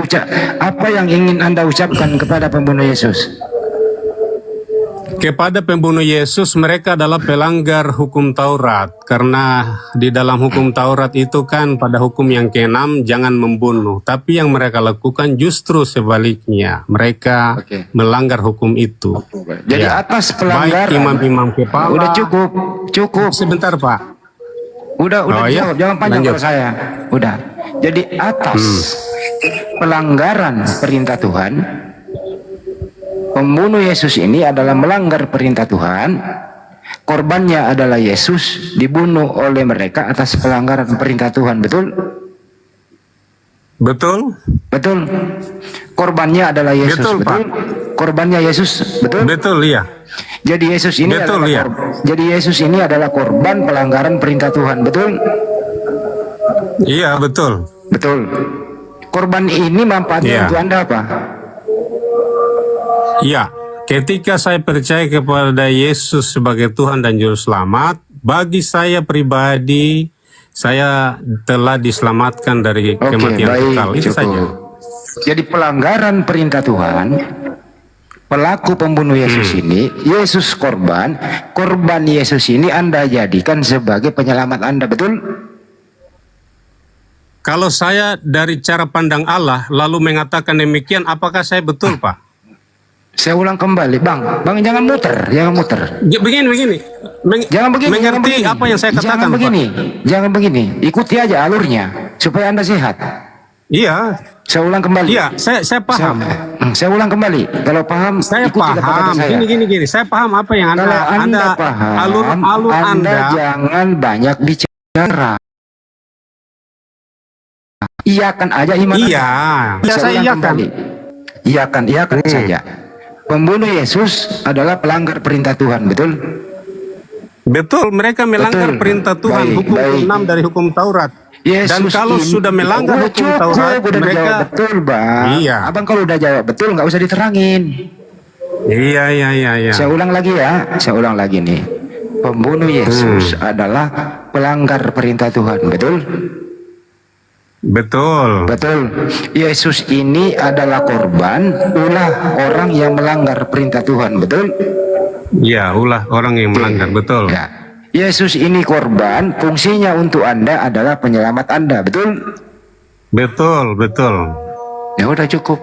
apa yang ingin Anda ucapkan kepada pembunuh Yesus? Kepada pembunuh Yesus, mereka adalah pelanggar hukum Taurat. Karena di dalam hukum Taurat itu kan pada hukum yang ke-6 jangan membunuh. Tapi yang mereka lakukan justru sebaliknya. Mereka melanggar hukum itu. Jadi atas pelanggaran. Baik imam-imam kepala. Udah cukup. Sebentar, Pak. Udah jawab, jangan panjang Lanjut. kalau saya. Udah. Jadi atas pelanggaran perintah Tuhan, pembunuh Yesus ini adalah melanggar perintah Tuhan. Korbannya adalah Yesus, dibunuh oleh mereka atas pelanggaran perintah Tuhan, betul? Betul. Betul. Korbannya adalah Yesus, Betul, betul? Korbannya Yesus, betul? Betul, iya. Jadi Yesus ini Betul, iya. Jadi Yesus ini adalah korban pelanggaran perintah Tuhan, betul? Iya, betul. Betul. Korban ini manfaatnya Iya. untuk Anda apa? Ya, ketika saya percaya kepada Yesus sebagai Tuhan dan Juru Selamat, bagi saya pribadi, saya telah diselamatkan dari kematian kekal. Itu cukup. saja. Jadi pelanggaran perintah Tuhan, pelaku pembunuh Yesus ini, Yesus korban Yesus ini Anda jadikan sebagai penyelamat Anda, betul? Kalau saya dari cara pandang Allah lalu mengatakan demikian, apakah saya betul, Pak? Saya ulang kembali, Bang jangan muter. Begini. Jangan begini. Mengerti apa yang saya katakan, Jangan begini. Ikuti aja alurnya supaya Anda sehat. Iya. Saya ulang kembali. Iya, saya paham. Saya ulang kembali. Kalau paham, Saya ikuti kata-kata paham. saya. Gini. Saya paham apa yang Kalau Anda paham, alur Anda jangan banyak bicara. Iyakan aja iman Iya. Anda. Saya ulang iyakan. kembali. Iyakan saja. Pembunuh Yesus adalah pelanggar perintah Tuhan, betul? Betul, mereka melanggar perintah Tuhan, hukum 6 dari hukum Taurat. Dan kalau sudah melanggar hukum Taurat, mereka betul, Bang. Iya. Abang kalau udah jawab betul, nggak usah diterangin. Iya. Saya ulang lagi ya. Saya ulang lagi nih. Pembunuh Yesus adalah pelanggar perintah Tuhan, betul? Betul. Yesus ini adalah korban ulah orang yang melanggar perintah Tuhan, betul? Ya, ulah orang yang melanggar, betul. Ya. Yesus ini korban, fungsinya untuk Anda adalah penyelamat Anda, betul? Betul. Ya udah cukup.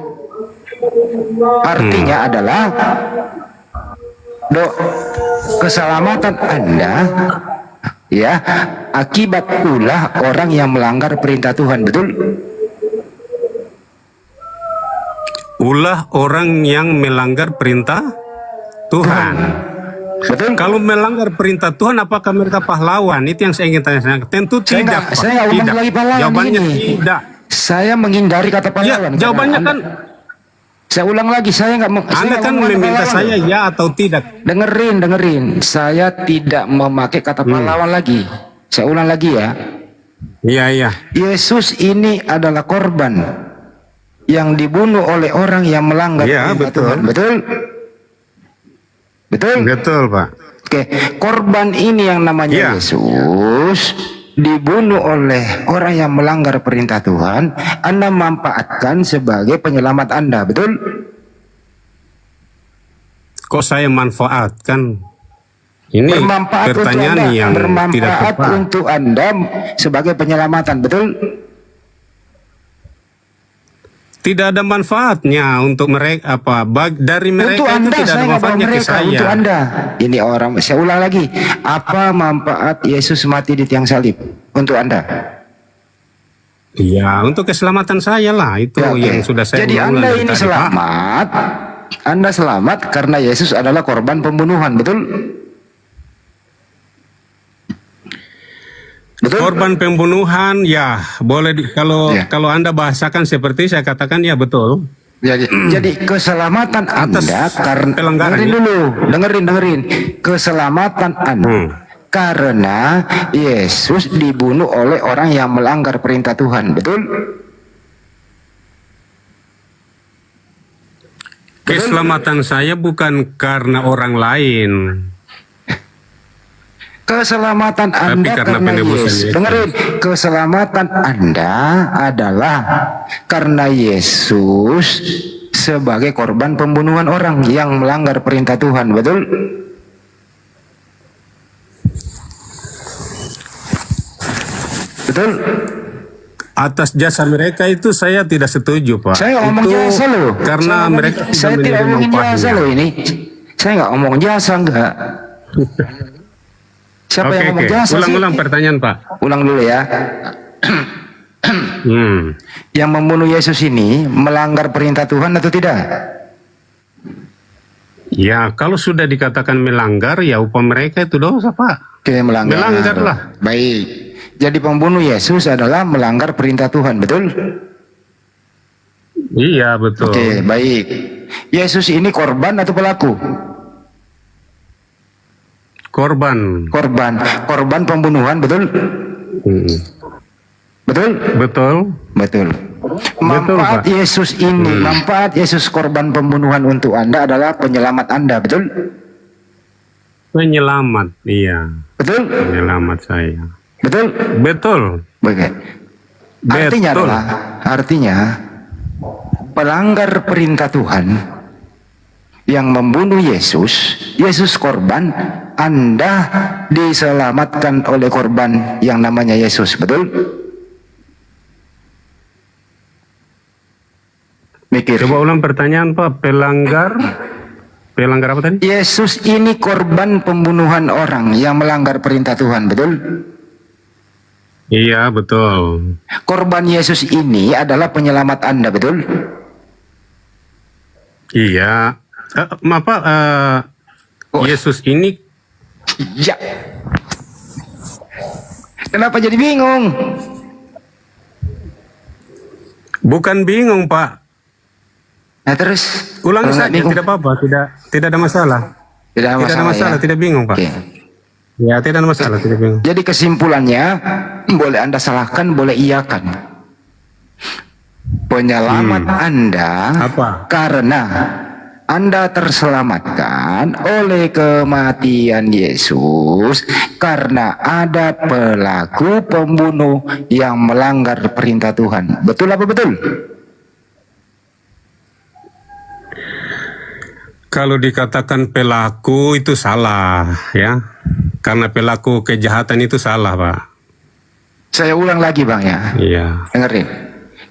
Artinya adalah keselamatan Anda ya akibat ulah orang yang melanggar perintah Tuhan, betul? Ulah orang yang melanggar perintah Tuhan. Betul. Kalau melanggar perintah Tuhan, apakah mereka pahlawan? Itu yang saya ingin tanya. Tentu tidak. Pak. Saya nggak ngomong lagi pahlawan. Jawabannya ini. tidak. Saya menghindari kata pahlawan. Ya, jawabannya kan. Saya ulang lagi, saya nggak. Anda kan meminta saya ya atau tidak. Dengerin. Saya tidak memakai kata pahlawan lagi. Saya ulang lagi ya. Iya. Yesus ini adalah korban yang dibunuh oleh orang yang melanggar perintah Tuhan. Betul, Pak. Oke, korban ini yang namanya Yesus dibunuh oleh orang yang melanggar perintah Tuhan. Anda manfaatkan sebagai penyelamat Anda, betul? Kok saya manfaatkan? Ini Bermanfaat untuk pertanyaan Anda, yang tidak bermanfaat tepat. untuk Anda sebagai penyelamatan, betul? tidak ada manfaatnya untuk mereka dari mereka Untuk itu Anda, tidak ada saya nggak bawa manfaatnya ke mereka. saya. Untuk Anda, ini orang. Saya ulang lagi. Apa manfaat Yesus mati di tiang salib untuk Anda? Iya, untuk keselamatan saya lah itu Ya, oke. yang sudah saya Jadi ulang Anda dari ini tadi, Pak. selamat. Anda selamat karena Yesus adalah korban pembunuhan, betul? Korban pembunuhan, ya boleh kalau Anda bahasakan seperti saya katakan ya betul. Jadi keselamatan Anda karena pelanggaran, dengerin ya. dulu, dengerin. Keselamatan Anda karena Yesus dibunuh oleh orang yang melanggar perintah Tuhan, betul? Keselamatan saya bukan karena orang lain. Keselamatan Tapi Anda karena karena penebusan Yesus. Yesus. Dengerin, keselamatan Anda adalah karena Yesus sebagai korban pembunuhan orang yang melanggar perintah Tuhan, betul? Betul? Atas jasa mereka itu saya tidak setuju, Pak. Saya nggak ngomong Itu jasa loh. karena mereka Saya sudah tidak menerima ngomongin jasa upahnya. loh ini. Saya nggak ngomong jasa enggak. Siapa yang ngomong jasa sih? Ulang-ulang pertanyaan, Pak. Ulang dulu ya. Yang membunuh Yesus ini melanggar perintah Tuhan atau tidak? Ya, kalau sudah dikatakan melanggar, ya upah mereka itu dosa, Pak. Oke, melanggar. Melanggar lah. Baik. Jadi pembunuh Yesus adalah melanggar perintah Tuhan, betul? Iya, betul. Oke, baik. Yesus ini korban atau pelaku? Korban. Korban pembunuhan, betul? Betul? Betul. Manfaat Pak. Yesus ini, manfaat Yesus korban pembunuhan untuk Anda adalah penyelamat Anda, betul? Penyelamat, iya. Betul? Penyelamat saya. Betul? Betul. Baik. Artinya pelanggar perintah Tuhan yang membunuh Yesus korban, Anda diselamatkan oleh korban yang namanya Yesus, betul? Mikir. Coba ulang pertanyaan, Pak. Pelanggar apa tadi? Yesus ini korban pembunuhan orang yang melanggar perintah Tuhan, betul? Iya, betul. Korban Yesus ini adalah penyelamat Anda, betul? Iya. Maaf, Pak. Yesus ini. Ya. Kenapa jadi bingung? Bukan bingung, Pak. Nah terus? Ulangi Kalau nggak saja, bingung? tidak apa-apa. Tidak ada masalah. Tidak ada masalah, ya? Tidak bingung, Pak. Ya, tidak ada masalah, tidak bingung. Jadi kesimpulannya, boleh Anda salahkan, boleh iyakan. Penyelamat Anda karena Anda terselamatkan oleh kematian Yesus karena ada pelaku pembunuh yang melanggar perintah Tuhan. Betul apa betul? Kalau dikatakan pelaku itu salah, ya. Karena pelaku kejahatan itu salah, Pak. Saya ulang lagi, Bang, ya. Iya. Dengerin.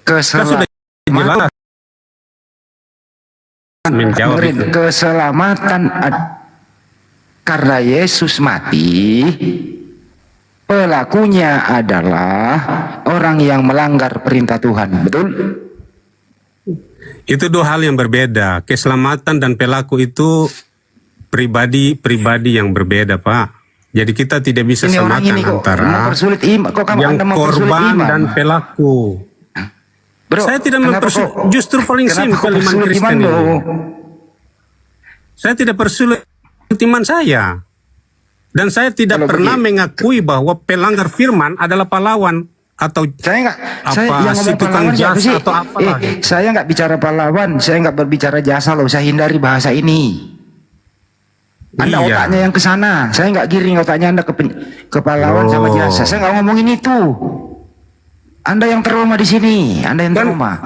Jelas. Menjawab itu. Keselamatan karena Yesus mati, pelakunya adalah orang yang melanggar perintah Tuhan, betul? Itu dua hal yang berbeda. Keselamatan dan pelaku itu pribadi yang berbeda, Pak. Jadi kita tidak bisa Ini orang samakan ini kok antara mempersulit iman. Kok kamu yang Anda mempersulit korban iman? dan pelaku. Bro, saya tidak kenapa mempersulit, kok- justru paling kenapa simpel kok iman persulit Kristen iman, ini. bro? Saya tidak persulit iman saya. Dan saya tidak pernah mengakui bahwa pelanggar firman adalah pahlawan atau saya yang si ngomong tukang pahlawan siapa jasa sih? atau apa. Saya nggak bicara pahlawan, saya nggak berbicara jasa loh. Saya hindari bahasa ini. Anda Iya. otaknya yang ke sana. Saya nggak giring otaknya Anda ke pahlawan sama jasa. Saya nggak ngomongin itu. Anda yang trauma di sini. Anda yang trauma.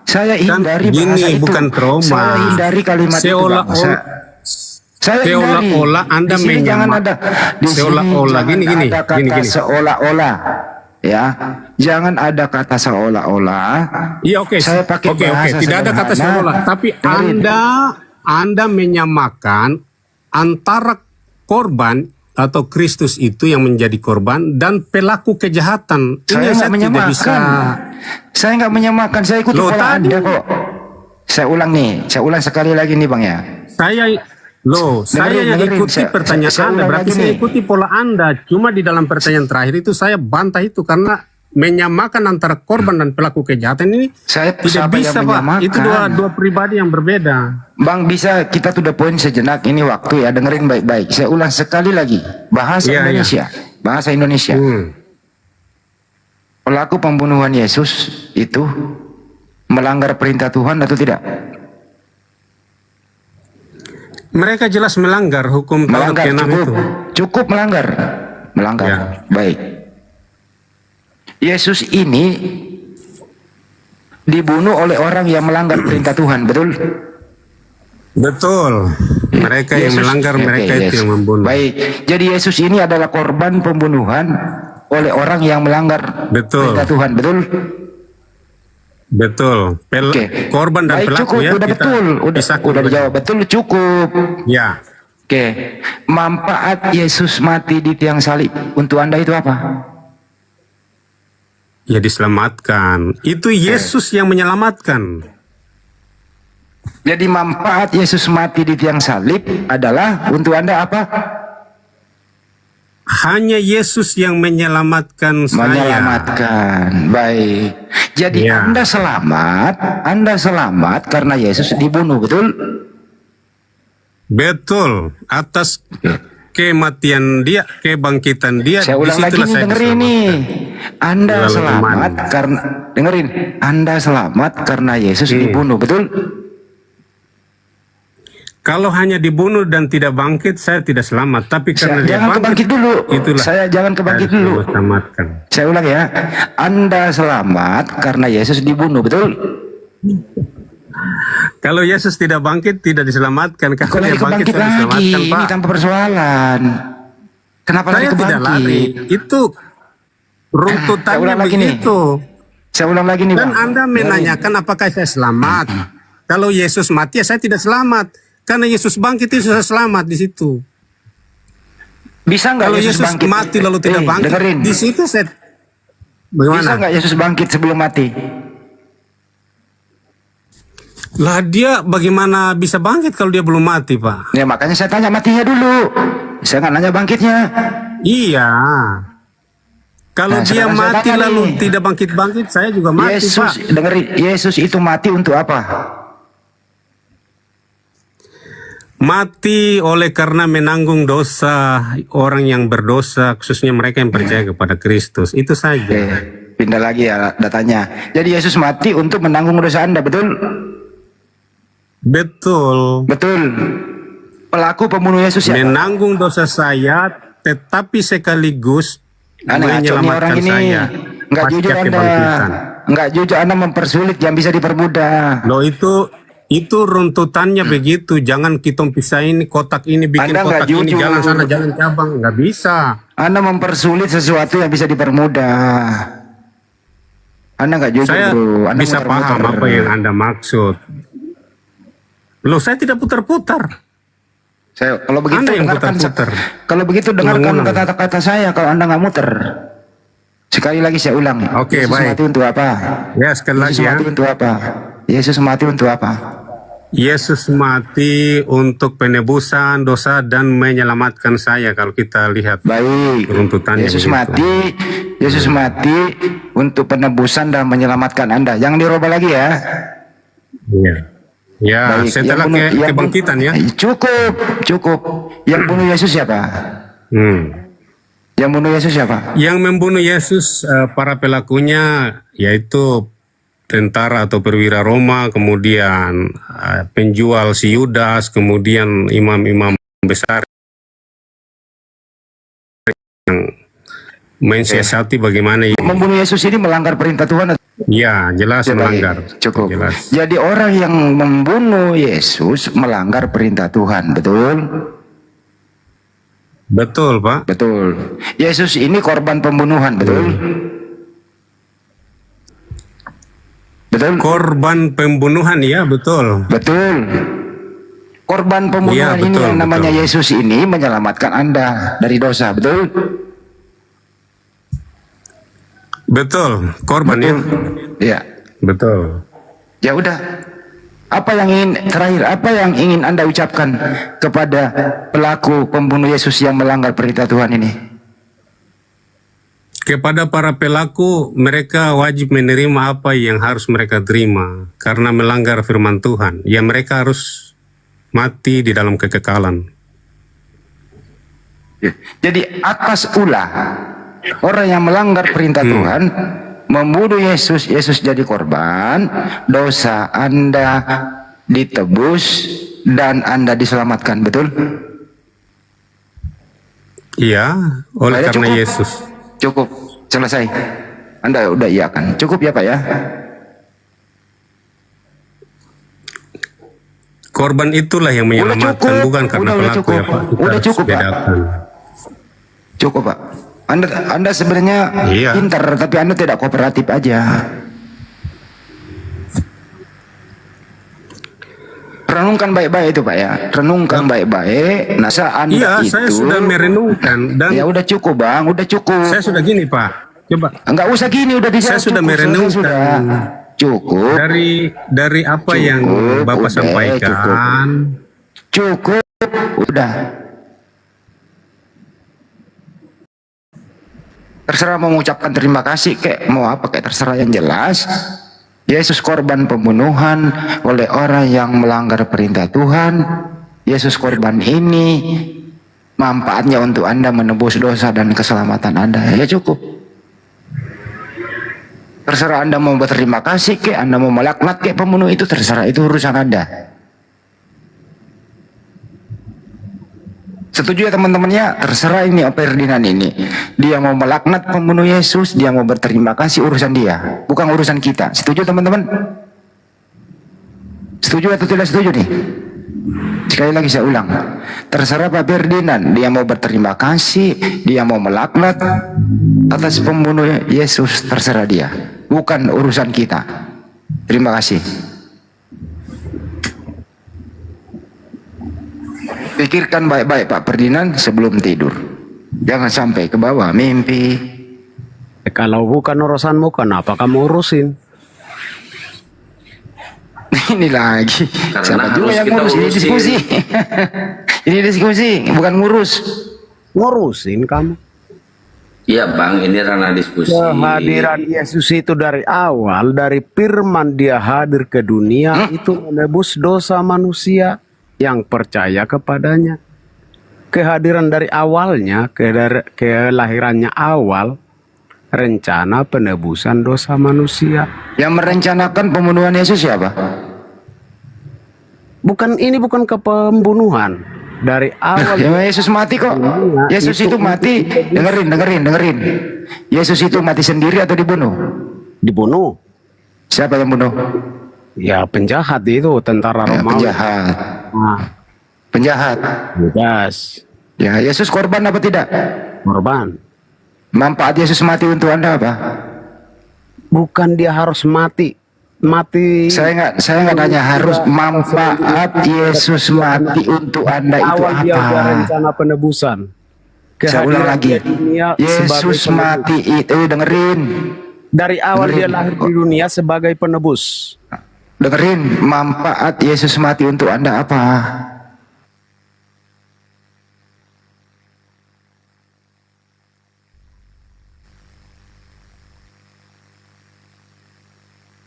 Saya hindari bahasa Gini, itu. bukan trauma. Saya hindari kalimat itu. Bang. Saya hindari. Seolah-olah Anda Di sini jangan ada. Di sini seolah-olah jangan gini. ada kata seolah-olah. ya. Jangan ada kata seolah-olah. Iya, oke. Saya pakai Oke, bahasa tidak ada kata sederhana. seolah, tapi Dengerin. Anda menyamakan antara korban atau Kristus itu yang menjadi korban dan pelaku kejahatan. Saya Ini nggak menyamakan. Saya nggak menyamakan. Saya ikuti Loh, pola tadi- Anda kok. Saya ulang nih. Saya ulang sekali lagi nih Bang ya. Saya yang Dengerin. ikuti pertanyaan Saya Anda, ulang berarti lagi saya nih. ikuti pola Anda. Cuma di dalam pertanyaan terakhir itu saya bantah itu karena menyamakan antara korban dan pelaku kejahatan ini Saya tidak siapa bisa, yang Pak. menyamakan? Itu dua pribadi yang berbeda. Bang, bisa kita to the point sejenak, ini waktu ya, dengerin baik-baik. Saya ulang sekali lagi, bahasa Iya, Indonesia, bahasa Indonesia. Pelaku pembunuhan Yesus itu melanggar perintah Tuhan atau tidak? Mereka jelas melanggar hukum Taurat Melanggar, ke-6 cukup, itu. cukup melanggar, Ya. Baik. Yesus ini dibunuh oleh orang yang melanggar perintah Tuhan, betul? Betul. Mereka yang melanggar, mereka itu yang membunuh. Baik. Jadi Yesus ini adalah korban pembunuhan oleh orang yang melanggar perintah Tuhan, betul? Betul. Korban dan Baik, pelaku cukup, ya. udah kita betul, udah dijawab betul, cukup. Ya. Oke, manfaat Yesus mati di tiang salib untuk Anda itu apa? Ya diselamatkan. Itu Yesus yang menyelamatkan. Jadi manfaat Yesus mati di tiang salib adalah untuk Anda apa? Hanya Yesus yang menyelamatkan saya. Menyelamatkan. Baik. Jadi Ya. Anda selamat karena Yesus dibunuh, betul? Betul. Atas kematian dia, kebangkitan dia. Saya ulang lagi disitulah nih, saya dengerin nih. Anda Lalu selamat karena dengerin. Anda selamat karena Yesus dibunuh, betul? Kalau hanya dibunuh dan tidak bangkit, saya tidak selamat. Tapi karena dia Jangan kebangkit dulu. itulah Saya jangan kebangkit saya dulu. diselamatkan. Saya ulang ya. Anda selamat karena Yesus dibunuh, betul? Kalau Yesus tidak bangkit, tidak diselamatkan. Kalau Kok dia lari bangkit, kebangkit saya lagi? diselamatkan, Ini Pak. tanpa persoalan. Kenapa lari Saya kebangkit? tidak lari. Itu runtutannya Saya ulang lagi nih. begitu. Saya ulang lagi nih, Dan Bang. Anda menanyakan apakah saya selamat. Kalau Yesus mati, ya saya tidak selamat. Karena Yesus bangkit itu saya selamat di situ. Bisa nggak Kalau Yesus Yesus bangkit? mati lalu tidak bangkit, dengerin. di situ saya Bisa bagaimana? nggak Yesus bangkit sebelum mati? Lah dia bagaimana bisa bangkit kalau dia belum mati, Pak? Ya makanya saya tanya matinya dulu. Saya nggak nanya bangkitnya. Iya. Kalau Nah, dia sekarang saya mati tanya lalu nih. tidak bangkit-bangkit, saya juga mati, Yesus, Pak. dengerin. Yesus itu mati untuk apa? Mati oleh karena menanggung dosa orang yang berdosa, khususnya mereka yang percaya kepada Kristus. Itu saja. Pindah lagi ya datanya. Jadi Yesus mati untuk menanggung dosa Anda, betul? Betul. Betul. Pelaku pembunuh Yesus siapa? Menanggung dosa saya, tetapi sekaligus Anda ngaco nih orang menyelamatkan ini. saya. Nggak pasca jujur Anda. kebangkitan. Nggak jujur Anda mempersulit yang bisa dipermudah. Loh itu runtutannya begitu. Jangan kita pisahin kotak ini, bikin Anda nggak kotak ini, jujur. jalan sana, jalan cabang. Nggak bisa. Anda mempersulit sesuatu yang bisa dipermudah. Anda nggak jujur, Saya bro. Anda bisa paham muter-muter. apa yang Anda maksud. Loh, saya tidak putar-putar. Saya kalau begitu Anda yang dengarkan. putar-putar. Kalau begitu dengarkan Ulang-ulang. kata-kata saya. Kalau Anda nggak muter. Sekali lagi saya ulang. Oke, Yesus baik. mati untuk apa? Ya, sekali Yesus lagi ya. mati untuk apa? Yesus mati untuk apa? Yesus mati untuk penebusan dosa dan menyelamatkan saya. Kalau kita lihat runtutannya Yesus begitu. mati. Yesus mati untuk penebusan dan menyelamatkan Anda. Jangan dirubah lagi ya. Iya. Ya, Baik, setelah yang bunuh- yang kebangkitan ya. Cukup. Yang bunuh Yesus siapa? Yang bunuh Yesus siapa? Yang membunuh Yesus para pelakunya yaitu tentara atau perwira Roma, kemudian penjual si Yudas, kemudian imam-imam besar yang mensiasati bagaimana ini. Membunuh Yesus ini melanggar perintah Tuhan. Ya, jelas Baik, melanggar. Cukup. Jelas. Jadi orang yang membunuh Yesus melanggar perintah Tuhan, betul? Betul, Pak. Betul. Yesus ini korban pembunuhan, betul? betul? Korban pembunuhan, ya betul. Betul. Korban pembunuhan Iya, ini betul, yang namanya betul. Yesus ini menyelamatkan Anda dari dosa, betul? Betul, korban ya. Iya. Betul. Ya udah. Apa yang ingin terakhir, apa yang ingin Anda ucapkan kepada pelaku pembunuh Yesus yang melanggar perintah Tuhan ini? Kepada para pelaku, mereka wajib menerima apa yang harus mereka terima karena melanggar firman Tuhan. Ya, mereka harus mati di dalam kekekalan. Jadi atas ulah orang yang melanggar perintah Tuhan, membunuh Yesus, Yesus jadi korban, dosa Anda ditebus dan Anda diselamatkan, betul? Iya, oleh Saya karena cukup. Yesus. Cukup, selesai. Anda udah iya kan? Cukup ya Pak ya? Korban itulah yang menyelamatkan, bukan karena udah pelaku cukup. ya Pak. Kita Udah harus cukup Pak. bedakan. Cukup Pak. Anda sebenarnya Iya. pintar, tapi Anda tidak kooperatif aja. Renungkan baik-baik itu Pak ya. Renungkan baik-baik. Nah, Anda Iya, itu. saya sudah merenungkan dan Ya udah cukup Bang, udah cukup. saya sudah gini Pak. Coba. Enggak usah gini, udah dijawab. Saya sudah cukup, merenungkan. sudah. Cukup. Dari apa yang Bapak udah, sampaikan. Cukup. Udah. Terserah mau mengucapkan terima kasih kayak mau apa kayak terserah, yang jelas Yesus korban pembunuhan oleh orang yang melanggar perintah Tuhan. Yesus korban ini manfaatnya untuk Anda menebus dosa dan keselamatan Anda. Ya cukup. Terserah Anda mau berterima kasih kayak Anda mau melaknat kayak pembunuh itu, terserah, itu urusan Anda. Setuju ya teman-temannya? Terserah ini Ferdinand ini. Dia mau melaknat pembunuh Yesus, dia mau berterima kasih, urusan dia, bukan urusan kita. Setuju teman-teman? Setuju atau tidak setuju nih? Sekali lagi saya ulang. Terserah Pak Ferdinand, dia mau berterima kasih, dia mau melaknat atas pembunuh Yesus, terserah dia, bukan urusan kita. Terima kasih. Pikirkan baik-baik Pak Ferdinand sebelum tidur. Jangan sampai ke bawah mimpi. Kalau bukan urusanmu, kenapa kamu urusin? Ini lagi. Karena Siapa juga harus yang kita ngurus? Ini urusin. diskusi. Ini diskusi, bukan ngurus. Ngurusin kamu. Iya Bang, ini ranah diskusi. Kehadiran Yesus itu dari awal, dari firman dia hadir ke dunia, itu menebus dosa manusia yang percaya kepadanya. Kehadiran dari awalnya, kelahirannya awal, rencana penebusan dosa manusia. Yang merencanakan pembunuhan Yesus siapa? Bukan, ini bukan kepembunuhan. Dari awal Ya, Yesus mati kok. Yesus itu mati. Dengerin. Yesus itu mati sendiri atau dibunuh? Dibunuh. Siapa yang bunuh? Ya penjahat itu, tentara Romawi. Penjahat. Nah, Penjahat. Yes. Ya, Yesus korban apa tidak? Korban. Manfaat Yesus mati untuk Anda apa? Bukan dia harus mati. Mati. Saya nggak nanya harus. Manfaat Yesus mati untuk Anda itu Awal dia ada apa? rencana penebusan. Saya ulang Kehadiran lagi. dia di dunia Yesus sebagai mati itu, dengerin. Dari awal dia Dengerin. lahir di dunia sebagai penebus. Dengerin, manfaat Yesus mati untuk Anda apa?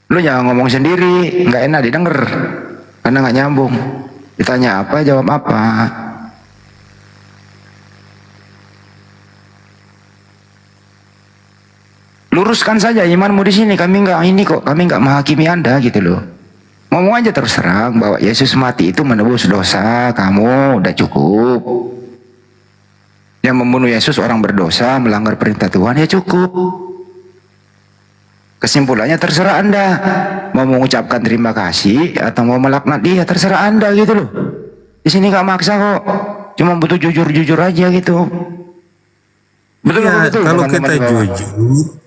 Lu jangan ngomong sendiri, nggak enak didengar, karena nggak nyambung. Ditanya apa, jawab apa. Luruskan saja imanmu di sini. Kami nggak ini kok, kami nggak menghakimi Anda gitu loh. Ngomong aja terus terang bahwa Yesus mati itu menebus dosa kamu, udah cukup. Yang membunuh Yesus orang berdosa, melanggar perintah Tuhan, ya cukup. Kesimpulannya terserah Anda. Mau mengucapkan terima kasih atau mau melaknat dia, terserah Anda gitu loh. Di sini nggak maksa kok. Cuma butuh jujur-jujur aja gitu. Betul, Ya, betul. kalau teman-teman kita di bawah. jujur,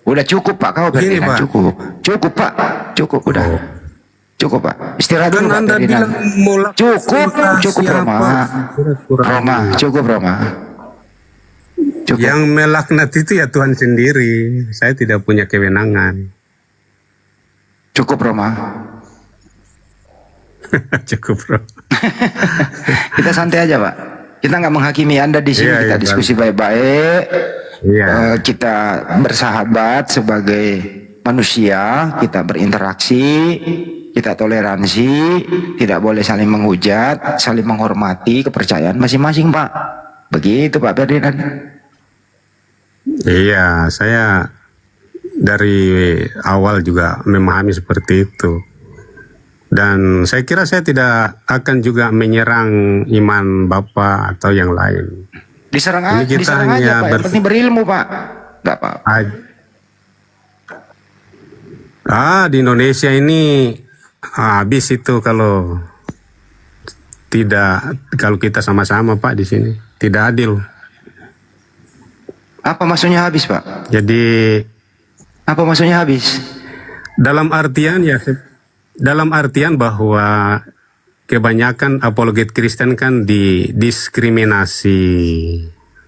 Udah cukup Pak, kau Begini, Ferdinand, Pak. cukup. Cukup Pak, cukup udah. Cukup Pak, istirahat kan dulu Pak Anda Ferdinand. bilang mau Cukup, cukup siapa? Roma. Roma, cukup Roma. Yang melaknat itu ya Tuhan sendiri. Saya tidak punya kewenangan. Cukup Roma. Cukup, bro. Kita santai aja Pak. Kita nggak menghakimi Anda di sini. Iya, Kita iya, diskusi baik-baik. Iya. Kita bersahabat sebagai manusia. Kita berinteraksi. Kita toleransi. Tidak boleh saling menghujat, saling menghormati kepercayaan masing-masing Pak. Begitu Pak Ferdinand. Iya, saya dari awal juga memahami seperti itu. Dan saya kira saya tidak akan juga menyerang iman Bapak atau yang lain. Diserang Ini aja, kita diserang hanya aja Pak. Yang penting berilmu Pak. Nggak apa. Di Indonesia ini habis itu kalau kita sama-sama Pak di sini. Tidak adil. Apa maksudnya habis Pak? Jadi apa maksudnya habis? Dalam artian bahwa kebanyakan apologet Kristen kan didiskriminasi.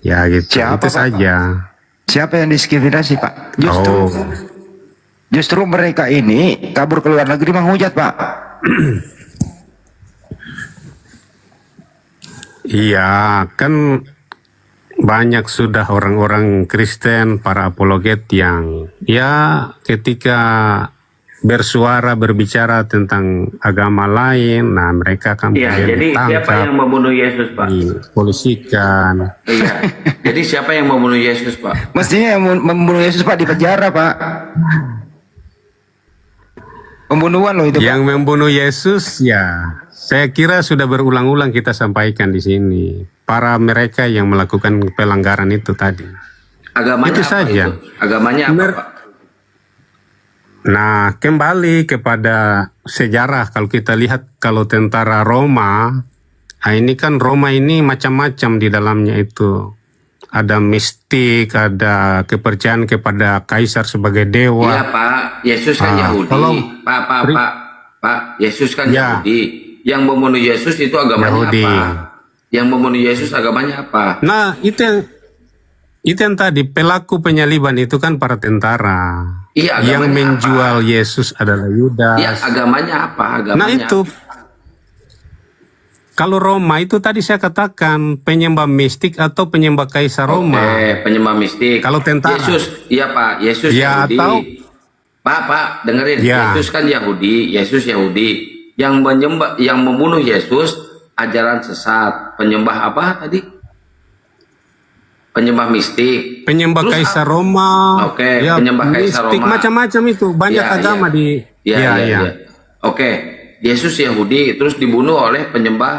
Ya gitu. Siapa, itu Pak? saja. Siapa yang diskriminasi Pak? Justru mereka ini kabur ke luar negeri menghujat Pak. Iya, kan banyak sudah orang-orang Kristen, para apologet yang ya ketika berbicara tentang agama lain, nah mereka kan Iya, jadi siapa yang membunuh Yesus, Pak? Dipolisikan. Iya. Jadi siapa yang membunuh Yesus, Pak? Mestinya yang membunuh Yesus Pak di penjara Pak. Pembunuhan loh itu Pak. Yang membunuh Yesus ya, saya kira sudah berulang-ulang kita sampaikan di sini. Para mereka yang melakukan pelanggaran itu tadi. Agamanya itu apa saja. itu? Agamanya apa, Pak? Nah, kembali kepada sejarah, kalau kita lihat kalau tentara Roma, ini kan Roma ini macam-macam di dalamnya itu. Ada mistik, ada kepercayaan kepada kaisar sebagai dewa. Iya, Pak. Yesus kan Yahudi. Pak, Yesus kan Yahudi. Yang membunuh Yesus itu agamanya Yahudi. apa? Yang membunuh Yesus agamanya apa? Nah, itu yang tadi pelaku penyaliban itu kan para tentara. Iya, yang agamanya menjual Yesus adalah Yudas. Iya, agamanya apa? Agamanya Nah itu, kalau Roma itu tadi saya katakan penyembah mistik atau penyembah kaisar Roma. Oke, penyembah mistik. Kalau tentara. Yesus, iya Pak, Yesus Ya, Yahudi. atau- Pak, dengerin. Ya. Yesus kan Yahudi, Yesus Yahudi. Yang membunuh Yesus ajaran sesat. Penyembah apa tadi? Penyembah mistik. Penyembah Terus kaisar Roma. Oke, ya, penyembah kaisar mistik, Roma. macam-macam itu. Banyak Ya, agama ya. di. Iya. Oke, Yesus Yahudi terus dibunuh oleh penyembah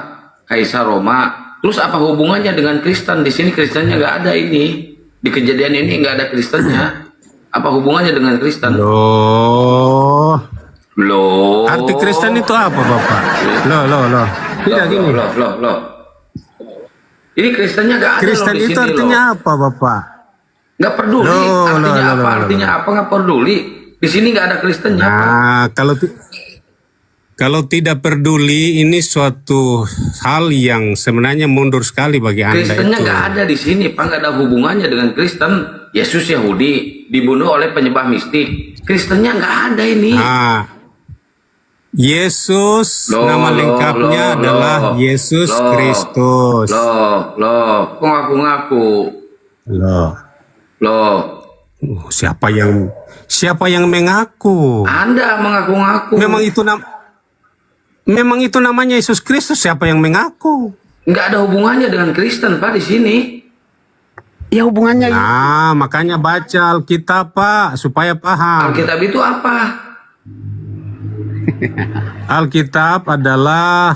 kaisar Roma. Terus apa hubungannya dengan Kristen? Di sini Kristennya nggak ada ini. Di kejadian ini nggak ada Kristennya. Apa hubungannya dengan Kristen? Loh. Arti Kristen itu apa, Bapak? Loh. Tidak gini. Loh. Ini Kristennya nggak ada Kristen loh di itu sini artinya loh. apa, Bapak? Nggak peduli. Artinya apa? Artinya apa? Nggak peduli. Di sini nggak ada Kristennya. Nah, kalau tidak peduli, ini suatu hal yang sebenarnya mundur sekali bagi Anda Kristennya itu. nggak ada di sini, Pak. Nggak ada hubungannya dengan Kristen. Yesus Yahudi dibunuh oleh penyembah mistik. Kristennya nggak ada ini. Nah, Yesus nama lengkapnya adalah Yesus Kristus. Loh, kok ngaku-ngaku? Loh. Siapa yang mengaku? Anda mengaku-ngaku. Memang itu namanya Yesus Kristus. Siapa yang mengaku? Nggak ada hubungannya dengan Kristen, Pak, di sini. Ya hubungannya. Nah, makanya baca Alkitab, Pak, supaya paham. Alkitab itu apa? Alkitab adalah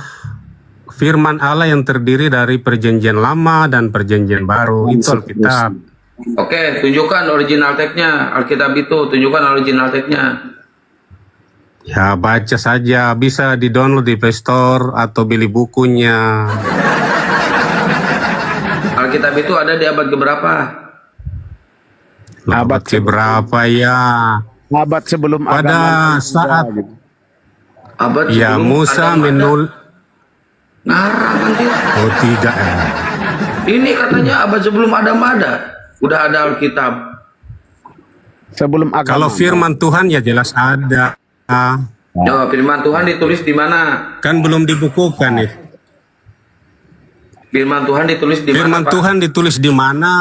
firman Allah yang terdiri dari perjanjian lama dan perjanjian baru. Itu Alkitab. Oke, tunjukkan original tag-nya. Alkitab itu, tunjukkan original tag-nya. Ya, baca saja. Bisa di-download di Play Store atau beli bukunya. Alkitab itu ada di abad keberapa? Abad keberapa ya? Abad sebelum Pada agama saat gitu. Abad ya sebelum Musa Adam ada. menul. Ngarang nanti. Oh tidak. Ini katanya abad sebelum Adam ada. Udah ada Alkitab. Sebelum agama. Kalau firman Tuhan ya jelas ada. Ya, firman Tuhan ditulis di mana? Kan belum dibukukan nih. Firman Tuhan ditulis di mana? Firman Pak? Tuhan ditulis di mana?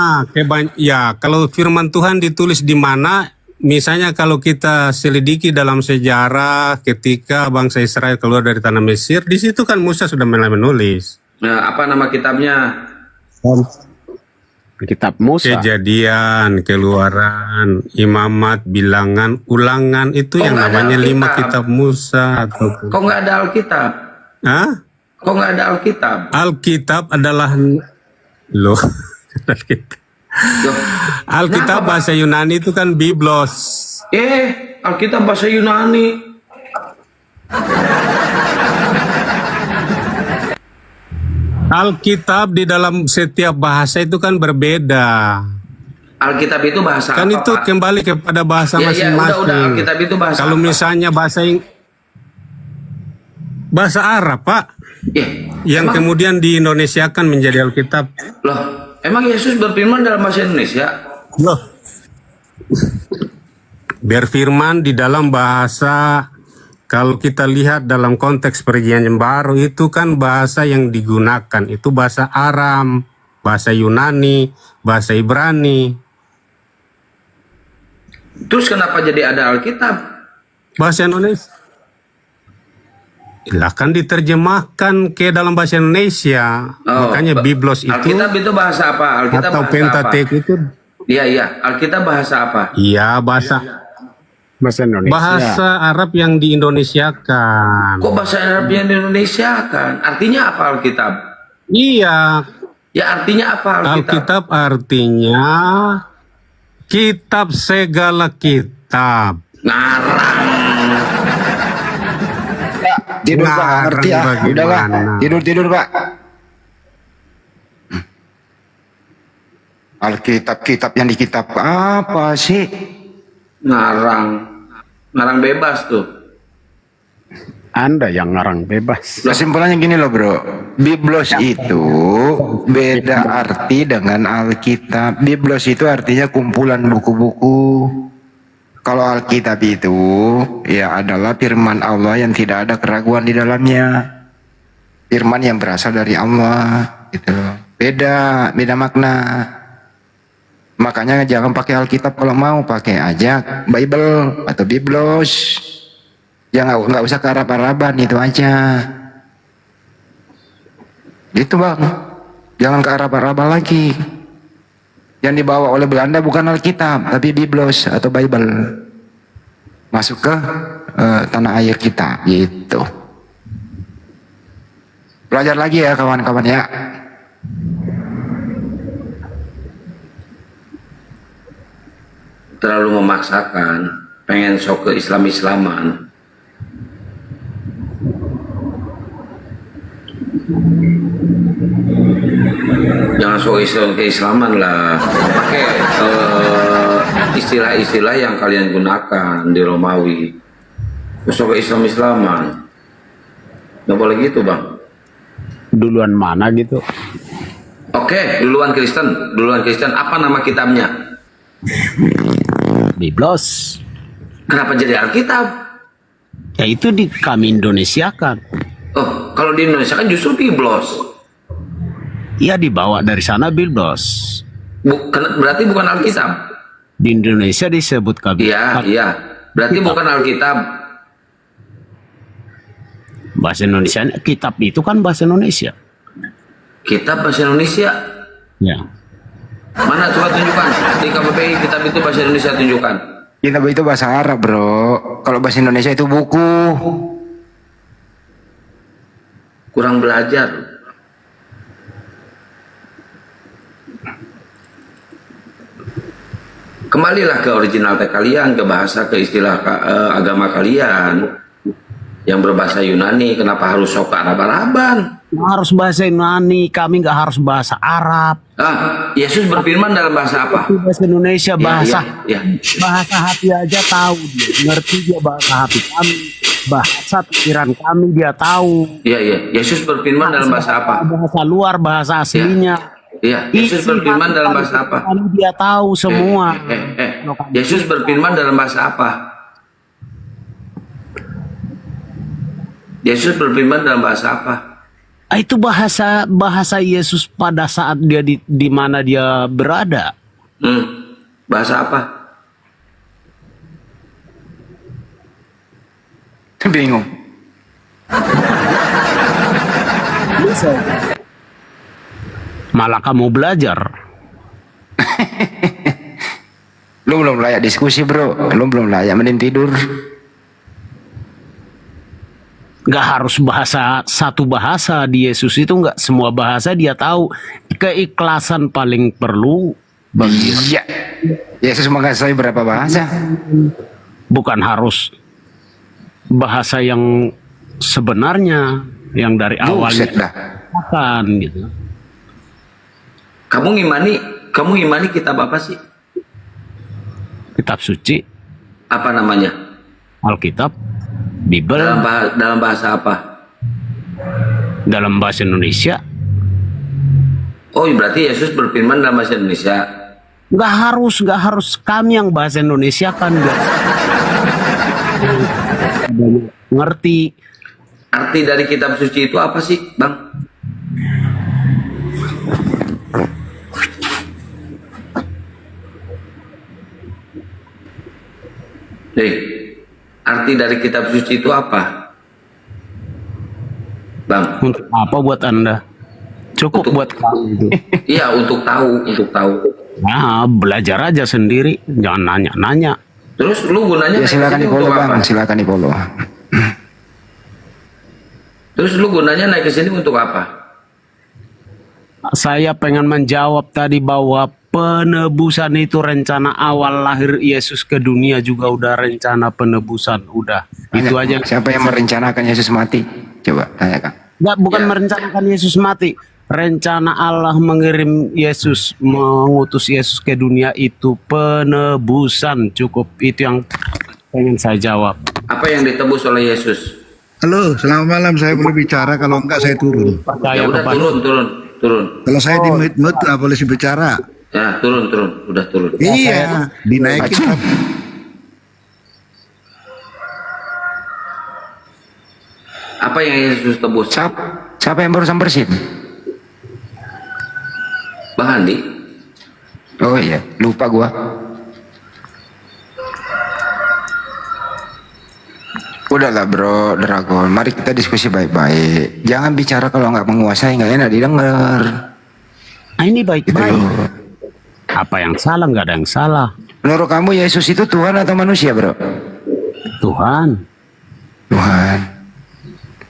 Ya, kalau firman Tuhan ditulis di mana? Misalnya kalau kita selidiki dalam sejarah ketika bangsa Israel keluar dari tanah Mesir, di situ kan Musa sudah mulai menulis. Nah, apa nama kitabnya? Kitab Musa. Kejadian, Keluaran, Imamat, Bilangan, Ulangan itu yang nggak ada namanya 5 Alkitab? kitab Musa atau Kok nggak ada Alkitab? Hah? Kok nggak ada Alkitab? Alkitab adalah loh. Alkitab Kenapa, Pak? bahasa Yunani itu kan Biblos. Alkitab bahasa Yunani. Alkitab di dalam setiap bahasa itu kan berbeda. Alkitab itu bahasa Kan apa, itu Pak? kembali kepada bahasa Ya, masing-masing. udah Alkitab itu bahasa Kalau apa? misalnya bahasa Arab, Pak. Yang emang- kemudian diindonesiakan menjadi Alkitab. Loh, emang Yesus berfirman dalam bahasa Indonesia? Loh. Berfirman di dalam bahasa, kalau kita lihat dalam konteks perjanjian baru itu kan bahasa yang digunakan itu bahasa Aram, bahasa Yunani, bahasa Ibrani. Terus kenapa jadi ada Alkitab? Bahasa Indonesia. Lah kan diterjemahkan ke dalam bahasa Indonesia. Makanya Biblos itu Alkitab itu bahasa apa? Alkitab atau bahasa Pentateuch apa? itu Iya. Alkitab bahasa apa? iya bahasa Indonesia. bahasa Arab yang diindonesiakan. Kok bahasa Arab yang di Indonesia kan? Artinya apa Alkitab? Iya. Ya artinya apa Alkitab? Alkitab artinya kitab segala kitab. Tidur Pak, Ngarang ngerti ya. bagaimana? Udah Pak, tidur Pak. Alkitab yang di kitab apa sih? Ngarang bebas tuh. Anda yang ngarang bebas. Kesimpulannya gini loh bro, Biblos itu beda arti dengan Alkitab. Biblos itu artinya kumpulan buku-buku. Kalau Alkitab itu ya adalah firman Allah yang tidak ada keraguan di dalamnya. Firman yang berasal dari Allah gitu loh. Beda makna. Makanya jangan pakai Alkitab, kalau mau pakai aja Bible atau Biblos. Ya nggak usah ke Arab-Araban, itu aja. Gitu bang. Jangan ke Arab-Araban lagi. Yang dibawa oleh Belanda bukan Alkitab, tapi Biblos atau Bible. Masuk ke tanah air kita, gitu. Belajar lagi ya kawan-kawan ya. Terlalu memaksakan, pengen sok ke Islam-Islaman. Jangan sok Islam-Islaman lah. Pakai istilah-istilah yang kalian gunakan di Romawi. Sok ke Islam-Islaman. Nggak boleh gitu bang. Duluan mana gitu? Oke, duluan Kristen. Apa nama kitabnya? Biblos. Kenapa jadi Alkitab? Ya itu kami Indonesiakan. Oh, kalau di Indonesia kan justru Biblos. Iya dibawa dari sana Biblos. Berarti bukan Alkitab. Di Indonesia disebut kami. Iya. Berarti bukan Alkitab. Bahasa Indonesia, kitab itu kan bahasa Indonesia. Kitab bahasa Indonesia. Ya. Mana coba tunjukkan di KBBI kitab itu bahasa Indonesia, tunjukkan. Kitab itu bahasa Arab bro. Kalau bahasa Indonesia itu buku. Kurang belajar. Kembalilah ke original kalian, ke bahasa, ke istilah agama kalian yang berbahasa Yunani. Kenapa harus sok ke Arab-Araban? Harus bahasa Yunani, kami nggak harus bahasa Arab. Yesus berfirman dalam bahasa apa? Bahasa Indonesia, bahasa Ya. bahasa hati aja tahu dia, ngerti dia bahasa hati kami, bahasa pikiran kami dia tahu. Iya. Yesus berfirman dalam bahasa apa? Bahasa luar, bahasa aslinya. Iya. Yesus berfirman dalam bahasa apa? Kami dia tahu semua. Yesus berfirman dalam bahasa apa? Yesus berfirman dalam bahasa apa? Itu bahasa Yesus pada saat dia di mana dia berada. Bahasa apa? Bingung. Malah kamu belajar. Lu belum layak diskusi, bro. Lu belum layak mending tidur. Nggak harus satu bahasa di Yesus itu, nggak semua bahasa dia tahu. Keikhlasan paling perlu bagi Iya. Yesus menguasai berapa bahasa? Bukan harus bahasa yang sebenarnya, yang dari awalnya bukan gitu. Kamu ngimani kitab apa sih? Kitab suci. Apa namanya? Alkitab, Bible. Dalam bahasa apa? Dalam bahasa Indonesia. Oh, berarti Yesus berfirman dalam bahasa Indonesia. Nggak harus kami yang bahasa Indonesia kan ngerti. Arti dari kitab suci itu apa sih, Bang? Arti dari kitab suci itu apa? Bang. Untuk apa buat Anda? Cukup buat kamu. Iya, untuk tahu. Nah, belajar aja sendiri, jangan nanya-nanya. Terus lu gunanya Ya silakan di-follow, Bang. Silakan di-follow. Terus lu gunanya naik ke sini untuk apa? Saya pengen menjawab tadi bahwa penebusan itu rencana awal lahir Yesus ke dunia juga udah rencana penebusan, udah. Itu aja. Siapa yang merencanakan Yesus mati? Coba tanyakan. Enggak, bukan merencanakan Yesus mati. Rencana Allah mengirim Yesus, mengutus Yesus ke dunia itu penebusan. Cukup itu yang pengen saya jawab. Apa yang ditebus oleh Yesus? Halo, selamat malam. Saya boleh bicara, kalau enggak saya turun. Ya udah turun. Kalau saya di mute nggak boleh bicara. Ya turun, udah turun. Iya, dinaikin. Apa yang Yesus tebus? Siapa yang barusan bersin? Bang Andi. Oh iya, lupa gua. Udahlah bro, Dragon. Mari kita diskusi baik-baik. Jangan bicara kalau nggak menguasai, nggak enak didengar. Ini baik-baik. Apa yang salah? Nggak ada yang salah. Menurut kamu Yesus itu Tuhan atau manusia, bro? Tuhan.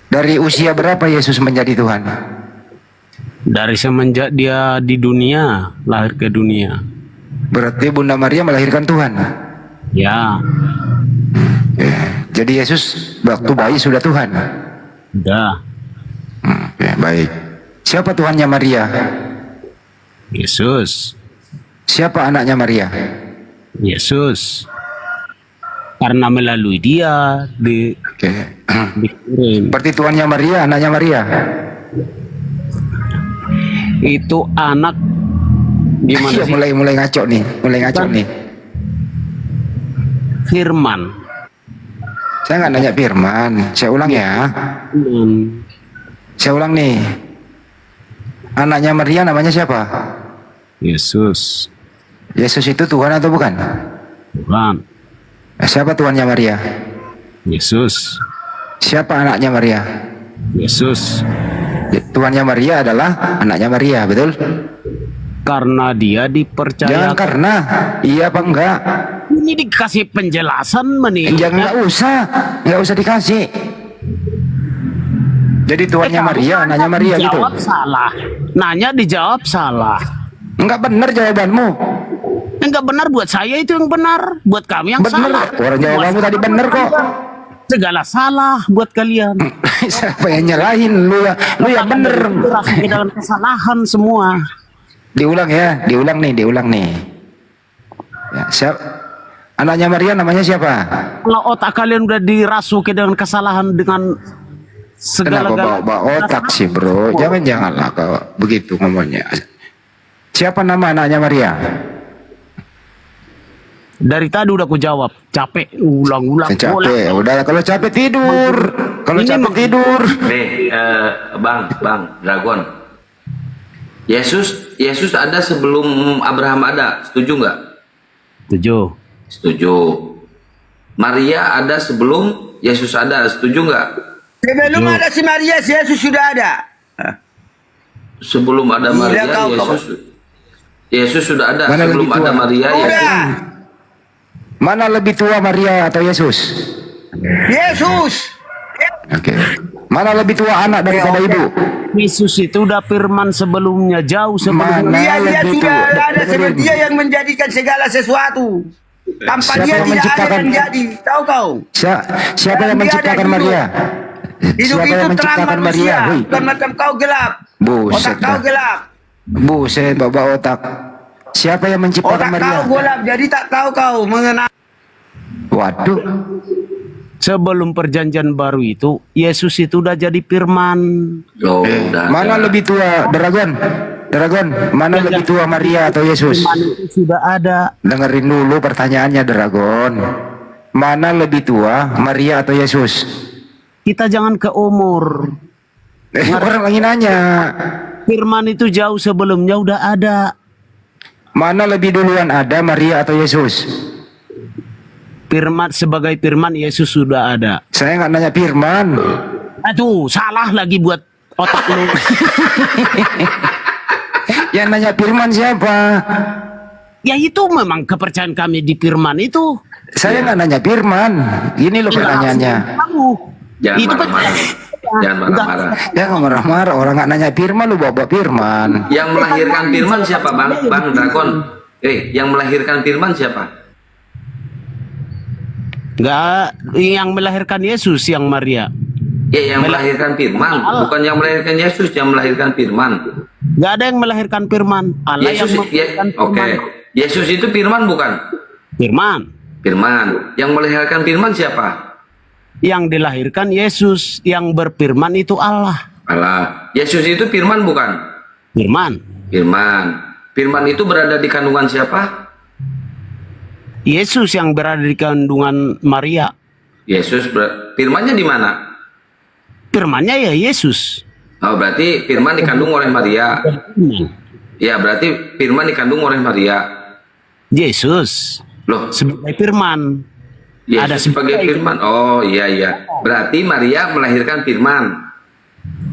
Dari usia berapa Yesus menjadi Tuhan? Dari semenjak dia di dunia, lahir ke dunia. Berarti Bunda Maria melahirkan Tuhan? Ya. Jadi Yesus waktu bayi sudah Tuhan? Sudah. Baik. Siapa Tuhannya Maria? Yesus. Siapa anaknya Maria? Yesus. Karena melalui dia dikirim. Berarti Tuhannya Maria, anaknya Maria? Itu anak gimana sih? Mulai ngaco nih, Firman. Saya nggak nanya firman, saya ulang ya. Saya ulang nih. Anaknya Maria namanya siapa? Yesus. Yesus itu Tuhan atau bukan? Tuhan. Siapa Tuhannya Maria? Yesus. Siapa anaknya Maria? Yesus. Tuhannya Maria adalah anaknya Maria, betul? Karena dia dipercaya. Jangan karena, iya apa enggak? Ini dikasih penjelasan Jangan, nggak usah dikasih. Jadi Tuhannya Maria, anaknya Maria gitu. Dijawab salah. Nanya dijawab salah. Enggak benar jawabanmu. Enggak benar buat saya, itu yang benar. Buat kami yang benar. salah. Orang jawabanmu tadi benar kok. Segala salah buat kalian. Siapa yang nyalahin lu ya benar. Ke dalam kesalahan semua. Diulang ya, diulang nih. Ya, anaknya Maria namanya siapa? Kalau otak kalian udah dirasuki dengan kesalahan dengan segala Kenapa bawa otak sih bro? Janganlah kau begitu ngomongnya. Siapa nama anaknya Maria? Dari tadi udah aku jawab, capek ulang-ulang. Capek, udah kalau capek tidur. Kalau capek tidur. Bang Dragon. Yesus ada sebelum Abraham ada, setuju nggak? Setuju. Maria ada sebelum Yesus ada, setuju nggak? Sebelum ada si Maria, si Yesus sudah ada. Sebelum ada Maria, Yesus sudah ada. Mana sebelum ada Maria, Mana lebih tua Maria atau Yesus? Yesus. Oke. Mana lebih tua anak daripada ibu? Yesus itu udah firman sebelumnya, jauh sebelum Dia sudah ada sebelum dia yang menjadikan segala sesuatu. Tanpa dia tidak ada yang jadi. Tahu kau? Siapa yang menciptakan Maria? Hidup Siapa itu yang terang menciptakan manusia. Maria? Bukan macam kau gelap. Otak kau gelap. Buset, bapak otak. Siapa yang menciptakan Otak Maria? kau gelap, jadi tak tahu kau mengenal. Waduh. Sebelum perjanjian baru itu, Yesus itu udah jadi firman. Mana lebih tua, Dragon? Mana lebih tua Maria atau Yesus? Firman itu sudah ada. Dengerin dulu pertanyaannya, Dragon. Mana lebih tua, Maria atau Yesus? Kita jangan ke umur. Orang lagi nanya. Firman itu jauh sebelumnya udah ada. Mana lebih duluan ada, Maria atau Yesus? Firman sebagai firman Yesus sudah ada. Saya nggak nanya firman. Aduh, salah lagi buat otak lu. Yang nanya firman siapa? Ya itu memang kepercayaan kami di firman itu. Saya nggak nanya firman. Gini loh pertanyaannya. Jangan marah-marah. Jangan marah-marah. Jangan marah-marah. Orang nggak nanya firman, lu bawa firman. Yang melahirkan firman siapa, Bang Dragon? Yang melahirkan firman siapa? Enggak, yang melahirkan Yesus, yang Maria. Ya, yang melahirkan firman, bukan yang melahirkan Yesus, yang melahirkan firman. Enggak ada yang melahirkan firman. Allah Yesus, yang melahirkan firman. Yesus itu firman bukan? Firman. Yang melahirkan firman siapa? Yang dilahirkan Yesus, yang berfirman itu Allah. Yesus itu firman bukan? Firman. Firman itu berada di kandungan siapa? Yesus yang berada di kandungan Maria. Firmannya di mana? Firmannya ya Yesus. Oh, berarti firman dikandung oleh Maria. Ya, berarti firman dikandung oleh Maria. Yesus. Loh, sebagai firman. Yesus ada sebagai firman. Oh, iya. Berarti Maria melahirkan firman.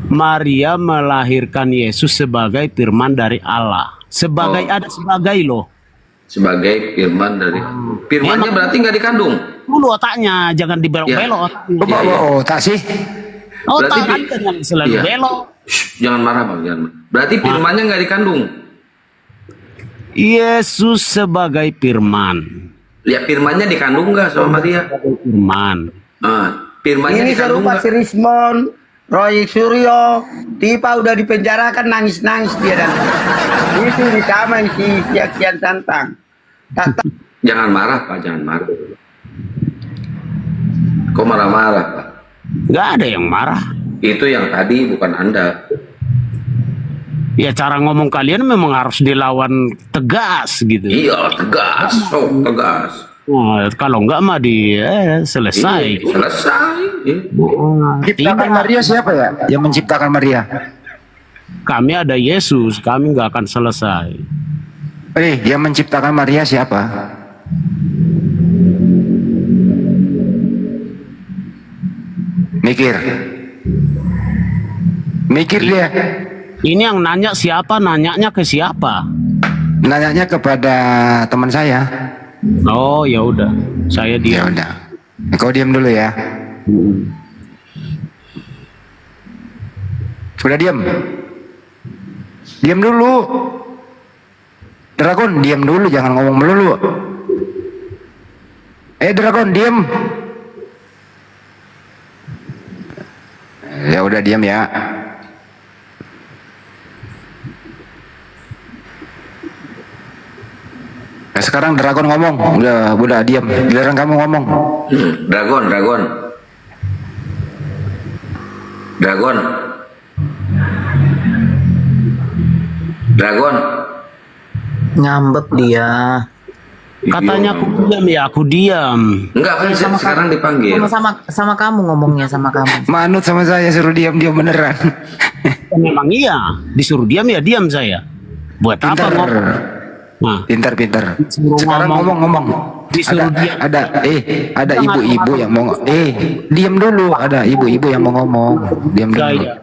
Maria melahirkan Yesus sebagai firman dari Allah. Ada sebagai loh. Sebagai firman dari firmannya berarti nggak dikandung. Dulu otaknya jangan dibelok-belok. Otak sih. Otak jangan selalu belok. Jangan marah Bang, jangan. Berarti firmannya nggak dikandung. Yesus sebagai firman. Ya firmannya dikandung nggak sama Maria? Firman. Firmannya Ini dikandung serupa nggak? si Rismon, Roy Suryo, Tipa udah dipenjarakan nangis-nangis dia dan itu sama si Kian Santang. Jangan marah Pak, jangan marah. Kok marah-marah Pak? Nggak ada yang marah. Itu yang tadi bukan Anda. Ya cara ngomong kalian memang harus dilawan tegas gitu. Iya tegas, tegas. Oh, kalau enggak mah selesai. Selesai. Menciptakan Maria siapa ya? Yang menciptakan Maria? Kami ada Yesus, kami nggak akan selesai. Yang menciptakan Maria siapa? Mikir dia. Ini yang nanya siapa? Nanyanya ke siapa? Nanyanya kepada teman saya. Oh ya udah, saya diam. Ya udah, kau diam dulu ya. Sudah diam. Diam dulu. Dragon, diam dulu, jangan ngomong melulu. Dragon, diam. Ya udah diam ya. sekarang Dragon ngomong. Udah diam. Giliran kamu ngomong. Dragon. Ngambek dia. Katanya aku diam ya, aku diam. Enggak kan sekarang dipanggil. Sama kamu ngomongnya sama kamu. Manut sama saya suruh diam beneran. Memang iya, disuruh diam ya diam saya. Buat apa ngomong? Nah, Pintar. Sekarang ngomong. Ada ibu-ibu yang mau diam dulu. Ada ibu-ibu yang mau ngomong. Diam dulu.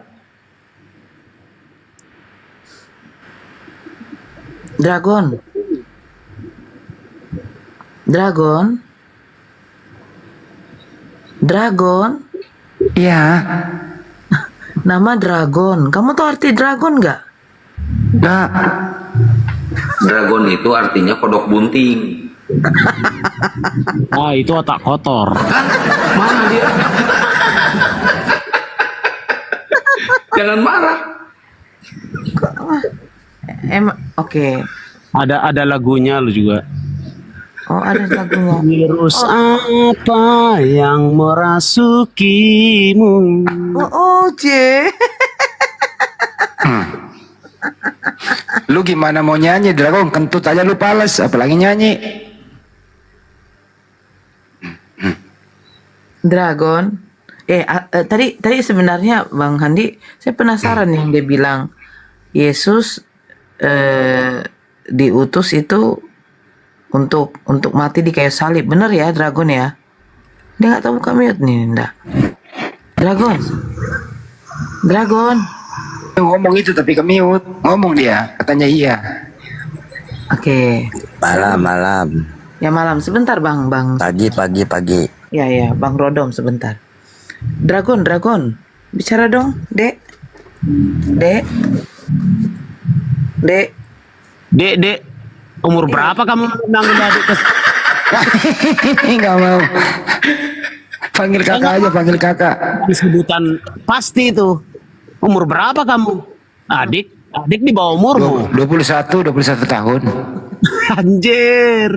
Dragon. Iya. Nama Dragon. Kamu tahu arti Dragon nggak? Nggak. Dragon itu artinya kodok bunting. itu otak kotor. Mana dia? Jangan marah. Oke. Ada lagunya lu juga. Oh, ada lagunya. Virus apa yang merasukimu? Lu gimana mau nyanyi Dragon? Kentut aja lu pales, apalagi nyanyi. Dragon. Tadi sebenarnya Bang Handi, saya penasaran yang dia bilang Yesus diutus itu untuk mati di kayu salib. Bener ya Dragon ya? Dia nggak tahu buka mute nih, enggak. Dragon. Ngomong itu tapi ke mute. Ngomong dia, katanya iya. Oke. Malam. Ya malam. Sebentar Bang. Pagi. Ya Bang Rodom sebentar. Dragon. Bicara dong, Dek. Umur berapa kamu nanggung adik ke? Nggak mau. Panggil kakak. Sebutan pasti itu. Umur berapa kamu? Adik di bawah umurmu. 21 tahun. Anjir.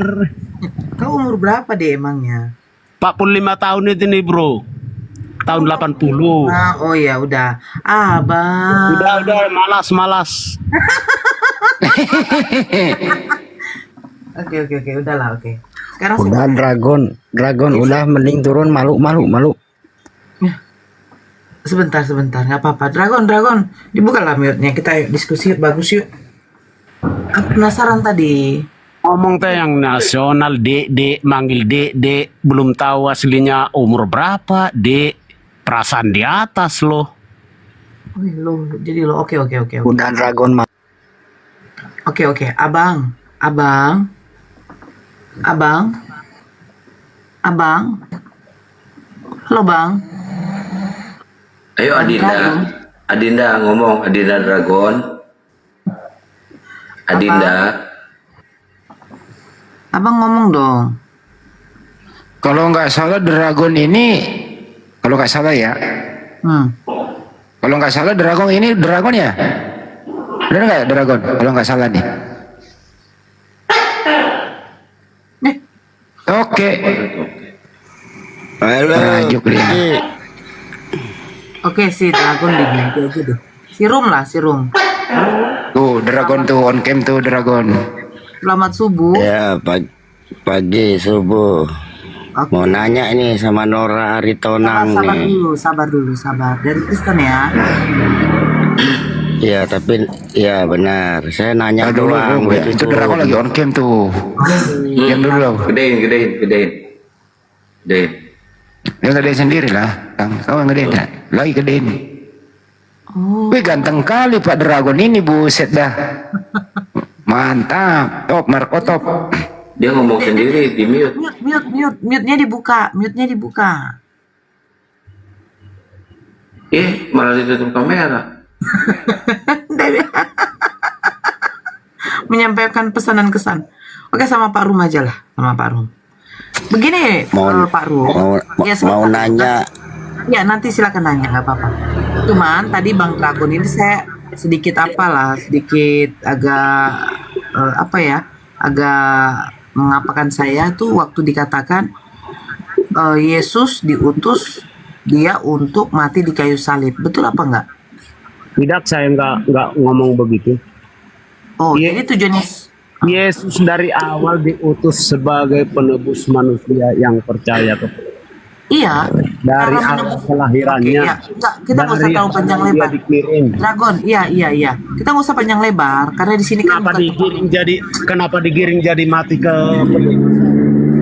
Kau umur berapa deh emangnya? 45 tahun itu nih bro. Tahun 80. Oh ya udah. Bang. Udah malas. Oke, udahlah, oke. Sekarang Udah Dragon udah mending turun malu. Sebentar, nggak apa-apa. Dragon, dibukalah mute-nya. Kita diskusi bagus yuk. Aku penasaran tadi. Ngomong teh yang nasional, Dek, manggil Dek, belum tahu aslinya umur berapa, Dek. Perasaan di atas loh. Jadi lo, oke. Udah Dragon mah. Oke, Abang. Halo, Bang. Ayo Adinda ngomong, Adinda Dragon. Abang ngomong dong. Kalau nggak salah Dragon ini, kalau nggak salah ya. Kalau nggak salah Dragon ini Dragon ya. Benar nggak ya Dragon? Kalau nggak salah nih. Oke. Rajuk dia. Oke, si Dragon diganti aja deh. Si Rum. Tuh Dragon tuh on cam tuh Dragon. Selamat subuh. Ya pagi subuh. Mau nanya ini sama Nora Aritonang nih. Sabar dulu. Dari Kristen ya. Iya tapi ya benar. Saya nanya doang. Itu Dragon lagi on cam tuh. Diam dulu. Gedein. Ya gedein sendiri lah. Kau yang gedein dah. Lagi gedein. Wih ganteng kali Pak Dragon ini, buset dah. Mantap. Top Marco top. Dia ngomong sendiri di mute. Mute-nya dibuka. Malah ditutup kamera. Menyampaikan pesanan kesan. Oke, sama Pak Rum aja lah, Begini, Pak Rum. Mau nanya. Ya nanti silakan nanya, nggak apa-apa. Cuman tadi Bang Dragon ini saya sedikit agak mengapakan saya tuh waktu dikatakan Yesus diutus dia untuk mati di kayu salib. Betul apa enggak? Tidak, saya nggak ngomong begitu. Oh, jadi tujuannya Yesus dari awal diutus sebagai penebus manusia yang percaya kepada. Iya. Dari cara awal menebus. kelahirannya. Oke, ya. Kita nggak usah dari tahu panjang awal dia lebar. dikirim. Dragon, iya. Kita nggak usah panjang lebar karena di sini kan Kenapa digiring jadi mati ke?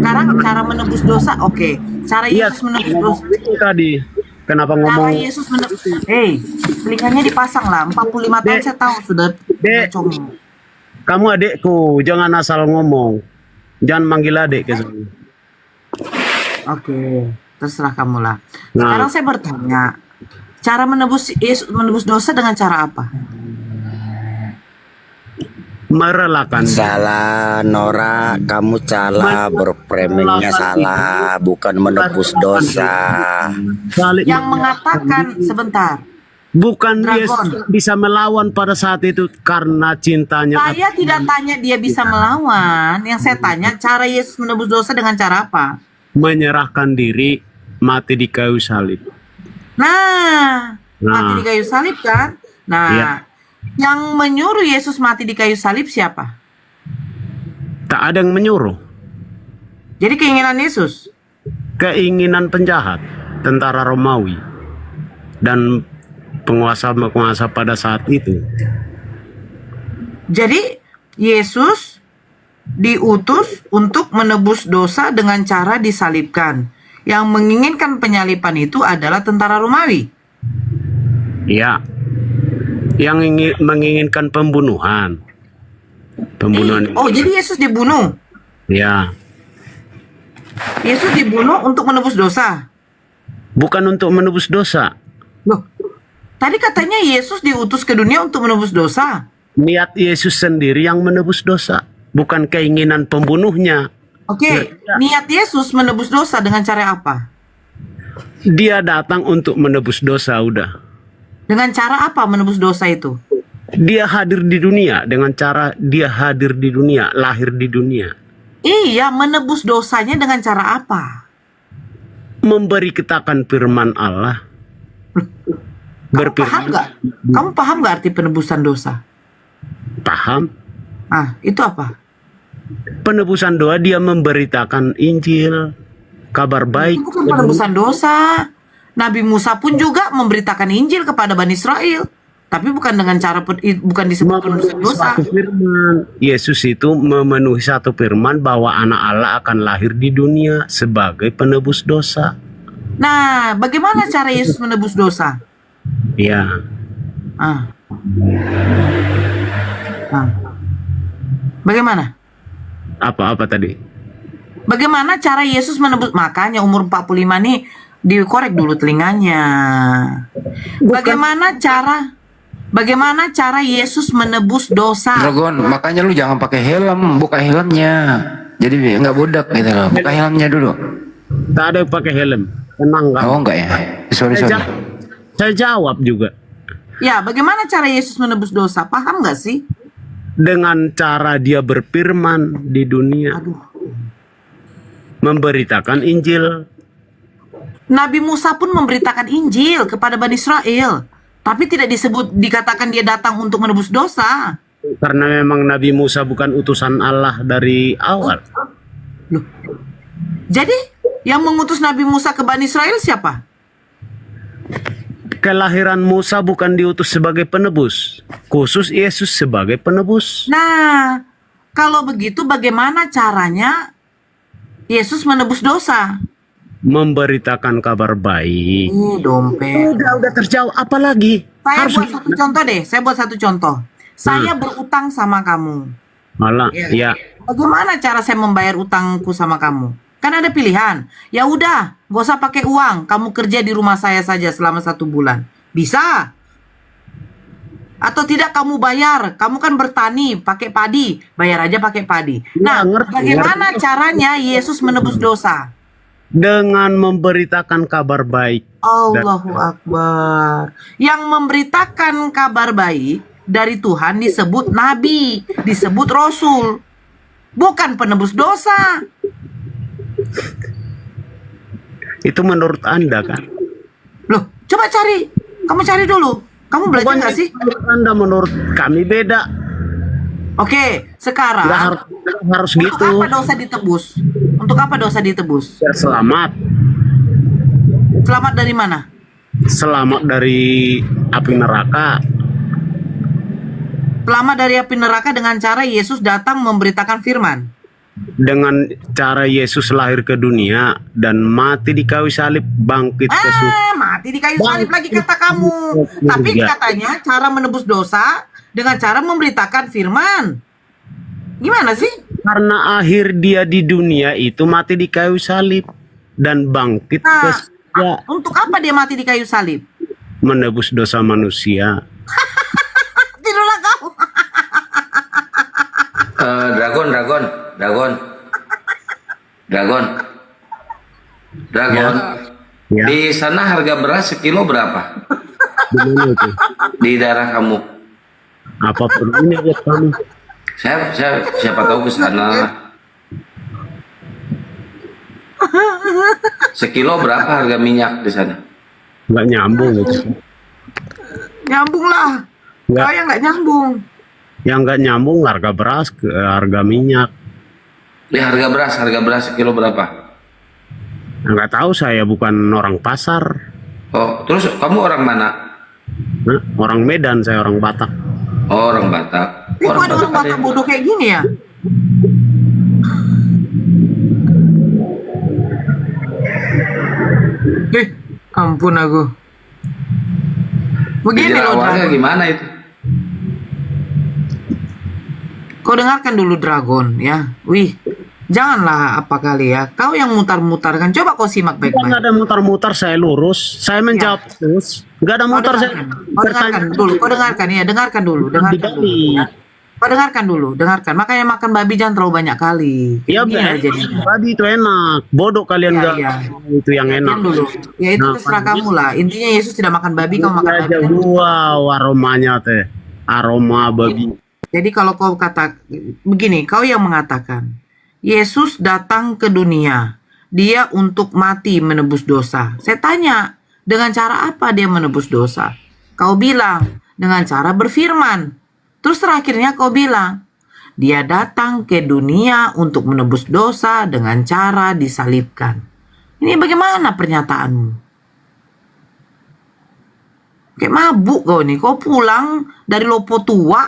sekarang cara menebus dosa. Oke, cara Yesus menebus dosa. Itu tadi. Kenapa Cara ngomong? Yesus menebus. Hei, telinganya dipasang lah. 45 tahun saya tahu sudah comong. Kamu adekku, jangan asal ngomong. Jangan manggil adek ke sini. Oke, terserah kamu lah. Nah. Sekarang saya bertanya, cara menebus dosa dengan cara apa? Merelakan. Salah Nora, kamu salah, berframingnya salah, bukan menebus dosa. Yang mengatakan sebentar. Bukan Dragon. Yesus bisa melawan pada saat itu karena cintanya. Saya tidak tanya dia bisa melawan. Yang saya tanya cara Yesus menebus dosa dengan cara apa? Menyerahkan diri, mati di kayu salib. Nah, mati di kayu salib kan? Nah, Iya. yang menyuruh Yesus mati di kayu salib siapa? Tak ada yang menyuruh. Jadi keinginan Yesus? Keinginan penjahat, tentara Romawi, dan penguasa-penguasa pada saat itu. Jadi Yesus diutus untuk menebus dosa dengan cara disalibkan. Yang menginginkan penyalipan itu adalah tentara Romawi. Ya, yang menginginkan pembunuhan. Oh, jadi Yesus dibunuh. Ya, Yesus dibunuh untuk menebus dosa. bukan untuk menebus dosa. Loh, tadi katanya Yesus diutus ke dunia untuk menebus dosa. Niat Yesus sendiri yang menebus dosa, bukan keinginan pembunuhnya. Oke, niat Yesus menebus dosa dengan cara apa? Dia datang untuk menebus dosa, udah. Dengan cara apa menebus dosa itu? Dia hadir di dunia dengan cara dia hadir di dunia, lahir di dunia. Iya, menebus dosanya dengan cara apa? Memberi kitakan firman Allah. Paham nggak? Kamu paham nggak arti penebusan dosa? Paham? Ah, itu apa? Penebusan doa, dia memberitakan Injil, kabar baik. Itu bukan penebusan dosa. Nabi Musa pun juga memberitakan Injil kepada Bani Israel, tapi bukan dengan cara bukan disebut penebusan dosa. Satu firman. Yesus itu memenuhi satu firman bahwa anak Allah akan lahir di dunia sebagai penebus dosa. Nah, bagaimana cara Yesus menebus dosa? Ya. Bagaimana? Apa tadi? Bagaimana cara Yesus menebus? Makanya umur 45 nih dikorek dulu telinganya. Bagaimana cara Yesus menebus dosa? Dragon, makanya lu jangan pakai helm, buka helmnya. Jadi nggak bodak gitu loh. Buka helmnya dulu. Tak ada yang pakai helm. Tenang kan? Oh enggak ya? Sorry. Saya jawab juga. Ya, bagaimana cara Yesus menebus dosa? Paham nggak sih? Dengan cara dia berfirman di dunia. Memberitakan Injil. Nabi Musa pun memberitakan Injil kepada Bani Israel. Tapi tidak dikatakan dia datang untuk menebus dosa. Karena memang Nabi Musa bukan utusan Allah dari awal. Loh. Jadi yang mengutus Nabi Musa ke Bani Israel siapa? Kelahiran Musa bukan diutus sebagai penebus. Khusus Yesus sebagai penebus. Nah, kalau begitu bagaimana caranya Yesus menebus dosa? Memberitakan kabar baik. Dompet. Udah terjawab. Apa lagi? Saya buat satu contoh. Saya berutang sama kamu. Malah, ya. Bagaimana cara saya membayar utangku sama kamu? Kan ada pilihan. Ya udah, gak usah pakai uang. Kamu kerja di rumah saya saja selama 1 bulan. Bisa. Atau tidak kamu bayar. Kamu kan bertani, pakai padi. Bayar aja pakai padi. Nah, bagaimana caranya Yesus menebus dosa? Dengan memberitakan kabar baik. Allahu Akbar. Yang memberitakan kabar baik dari Tuhan disebut nabi, disebut rasul. bukan penebus dosa. Itu menurut Anda kan? Loh, coba cari. Kamu cari dulu. Kamu belajar nggak sih? Menurut Anda, menurut kami beda. Oke, sekarang Nggak harus untuk gitu. apa dosa ditebus? Untuk apa dosa ditebus? Ya, selamat. Selamat dari mana? Selamat dari api neraka. Selamat dari api neraka dengan cara Yesus datang memberitakan firman. Dengan cara Yesus lahir ke dunia dan mati di kayu salib, bangkit ke surga. Mati di kayu salib lagi kata kamu. Tapi katanya cara menebus dosa dengan cara memberitakan firman. Gimana sih? Karena akhir dia di dunia itu mati di kayu salib dan bangkit ke Nah, surga, untuk apa dia mati di kayu salib? menebus dosa manusia. Tidurlah kau. Dragon. Ya. Di sana harga beras sekilo berapa? Di mana itu? Di daerah kamu. Apa perlunya buat kamu? Saya siapa tahu ke sana. Sekilo berapa harga minyak di sana? Nggak nyambung gitu. Nyambung lah. Nggak. Kau yang nggak nyambung. Yang nggak nyambung harga beras ke harga minyak. Ya harga beras sekilo berapa? Nggak tahu, saya bukan orang pasar. Oh, terus kamu orang mana? Nah, orang Medan, saya orang Batak. Oh, orang Batak. Kok ada orang Batak bodoh kayak gini ya? Ampun aku. Begini loh, warga Dragon. gimana itu? Kau dengarkan dulu, Dragon, ya. Wih, janganlah apa kali ya. Kau yang mutar-mutarkan. Coba kau simak Nggak baik-baik. ada mutar-mutar, saya lurus. Saya menjawab terus. Nggak ada mutar, saya Kau dengarkan dulu. Kau dengarkan ya. Dengarkan dulu. Dengarkan dulu. Ya. Kau dengarkan dulu. Dengarkan. Makanya makan babi jangan terlalu banyak kali. Iya, Gini ya jadinya. babi itu enak. Bodoh kalian Iya, nggak. iya. Itu yang enak. Diam dulu. Ya itu Nah, terserah kamu lah. Intinya Yesus tidak makan babi, kamu makan babi. aja wow aromanya teh. Aroma babi. Jadi kalau kau kata begini, kau yang mengatakan Yesus datang ke dunia, dia untuk mati menebus dosa. Saya tanya, dengan cara apa dia menebus dosa? Kau bilang dengan cara berfirman. Terus terakhirnya kau bilang dia datang ke dunia untuk menebus dosa dengan cara disalibkan. Ini bagaimana pernyataanmu? Kayak mabuk kau nih. Kau pulang dari Lopo Tua,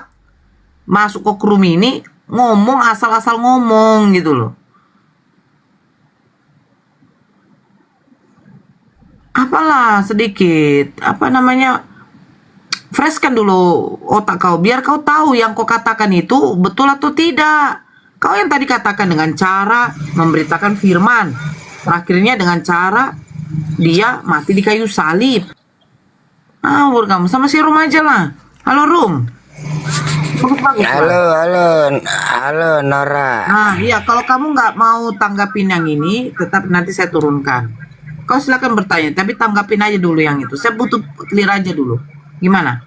masuk ke room ini, ngomong asal-asal ngomong gitu loh. Apalah sedikit, apa namanya, freshkan dulu otak kau, biar kau tahu yang kau katakan itu betul atau tidak. Kau yang tadi katakan dengan cara memberitakan firman, terakhirnya dengan cara dia mati di kayu salib. Awur kamu, sama si Rum aja lah. Halo Rum. Halo Nora. Nah iya, kalau kamu nggak mau tanggapin yang ini, tetap nanti saya turunkan. Kau silakan bertanya, tapi tanggapin aja dulu yang itu. Saya butuh clear aja dulu. Gimana?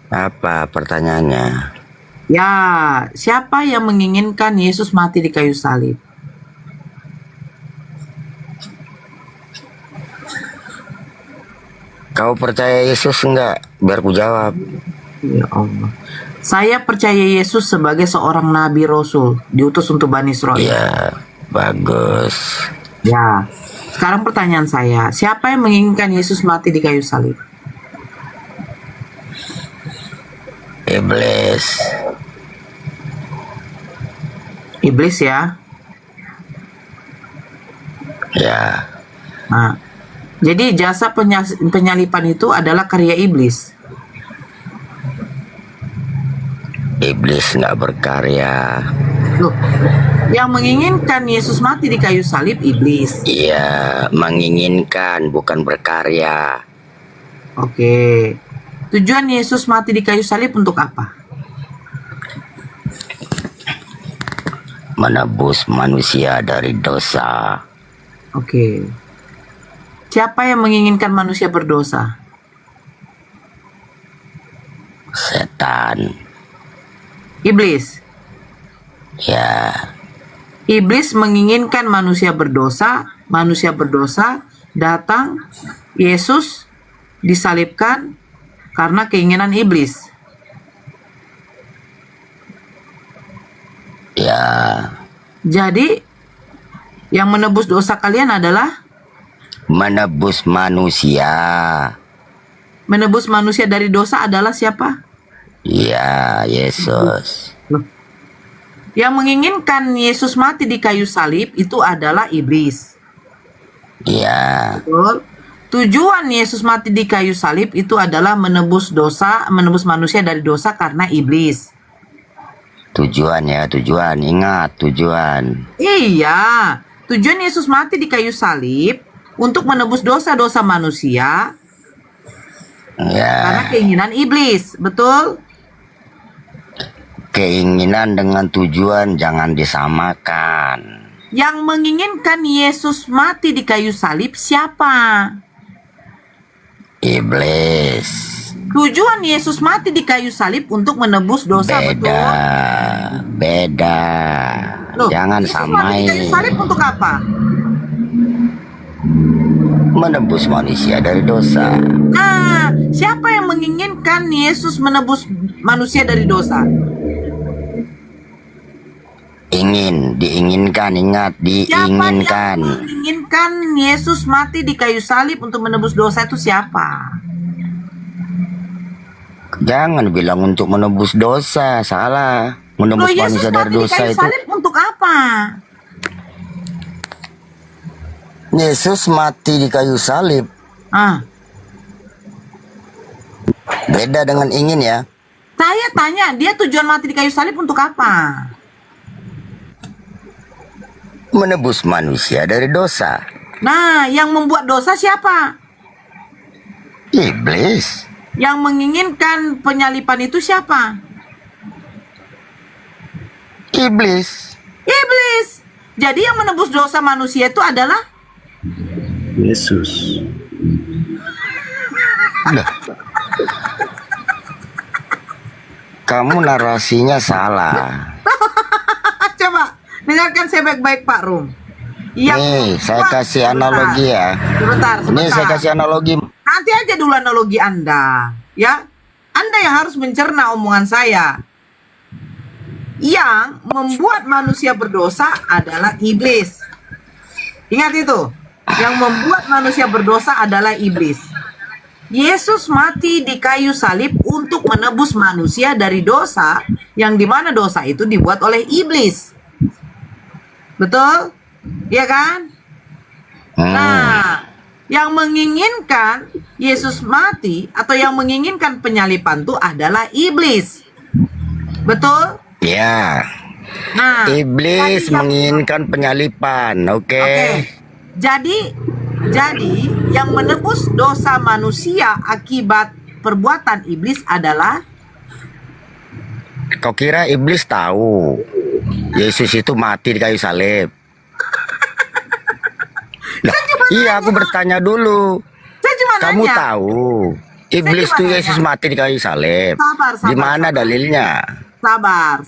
Apa pertanyaannya? Ya, siapa yang menginginkan Yesus mati di kayu salib? Kau percaya Yesus enggak? Biar ku jawab. Ya Allah. Saya percaya Yesus sebagai seorang nabi rasul, diutus untuk Bani Israel. Ya, bagus. Ya. Sekarang pertanyaan saya, siapa yang menginginkan Yesus mati di kayu salib? Iblis. Iblis ya. Ya. Nah, jadi jasa penyalipan itu adalah karya iblis. Iblis nggak berkarya. Loh, yang menginginkan Yesus mati di kayu salib iblis. Iya, menginginkan bukan berkarya. Oke. Tujuan Yesus mati di kayu salib untuk apa? Menebus manusia dari dosa. Oke. Siapa yang menginginkan manusia berdosa? Setan. Iblis. Ya. Iblis menginginkan manusia berdosa datang, Yesus disalibkan karena keinginan iblis. Ya. Jadi yang menebus dosa kalian adalah Menebus manusia. menebus manusia dari dosa adalah siapa? Ya, Yesus. Yang menginginkan Yesus mati di kayu salib itu adalah iblis. Ya. Betul. Tujuan Yesus mati di kayu salib itu adalah menebus manusia dari dosa karena iblis. Tujuan ya, tujuan. Ingat, tujuan. Iya, tujuan Yesus mati di kayu salib untuk menebus dosa-dosa manusia karena Ya. keinginan iblis, betul? Keinginan dengan tujuan jangan disamakan. Yang menginginkan Yesus mati di kayu salib siapa? Iblis. Tujuan Yesus mati di kayu salib untuk menebus dosa, betul? Beda. Loh, Jangan Yesus mati di kayu samain. salib untuk apa? Menebus manusia dari dosa. Nah, siapa yang menginginkan Yesus menebus manusia dari dosa? Diinginkan, ingat, Siapa diinginkan. yang menginginkan Yesus mati di kayu salib untuk menebus dosa itu siapa? Jangan bilang untuk menebus dosa, salah. Loh, Menebus Yesus manusia dari mati di dosa kayu itu. salib untuk apa? Yesus mati di kayu salib. Beda dengan ingin ya. Saya tanya, dia tujuan mati di kayu salib untuk apa? Menebus manusia dari dosa. Nah, yang membuat dosa siapa? Iblis. Yang menginginkan penyalipan itu siapa? Iblis. Iblis. Jadi yang menebus dosa manusia itu adalah Yesus. Kamu narasinya salah. Coba dengarkan saya baik-baik Pak Rum. Nih, saya kasih analogi ya. Sebentar. Nih, saya kasih analogi. Nanti aja dulu analogi Anda, ya. Anda yang harus mencerna omongan saya. Yang membuat manusia berdosa adalah iblis. Ingat itu. Yang membuat manusia berdosa adalah iblis. Yesus mati di kayu salib untuk menebus manusia dari dosa, yang dimana dosa itu dibuat oleh iblis. Betul? Iya kan? Nah, yang menginginkan Yesus mati atau yang menginginkan penyalipan itu adalah iblis. Betul? Ya. Nah, Iblis menginginkan penyalipan, oke? Jadi yang menebus dosa manusia akibat perbuatan iblis adalah, Kau kira iblis tahu Yesus itu mati di kayu salib? Lah, iya, aku bertanya dulu. Kamu nanya. tahu iblis cuma itu nanya. Yesus mati di kayu salib? Sabar, Di mana dalilnya? sabar.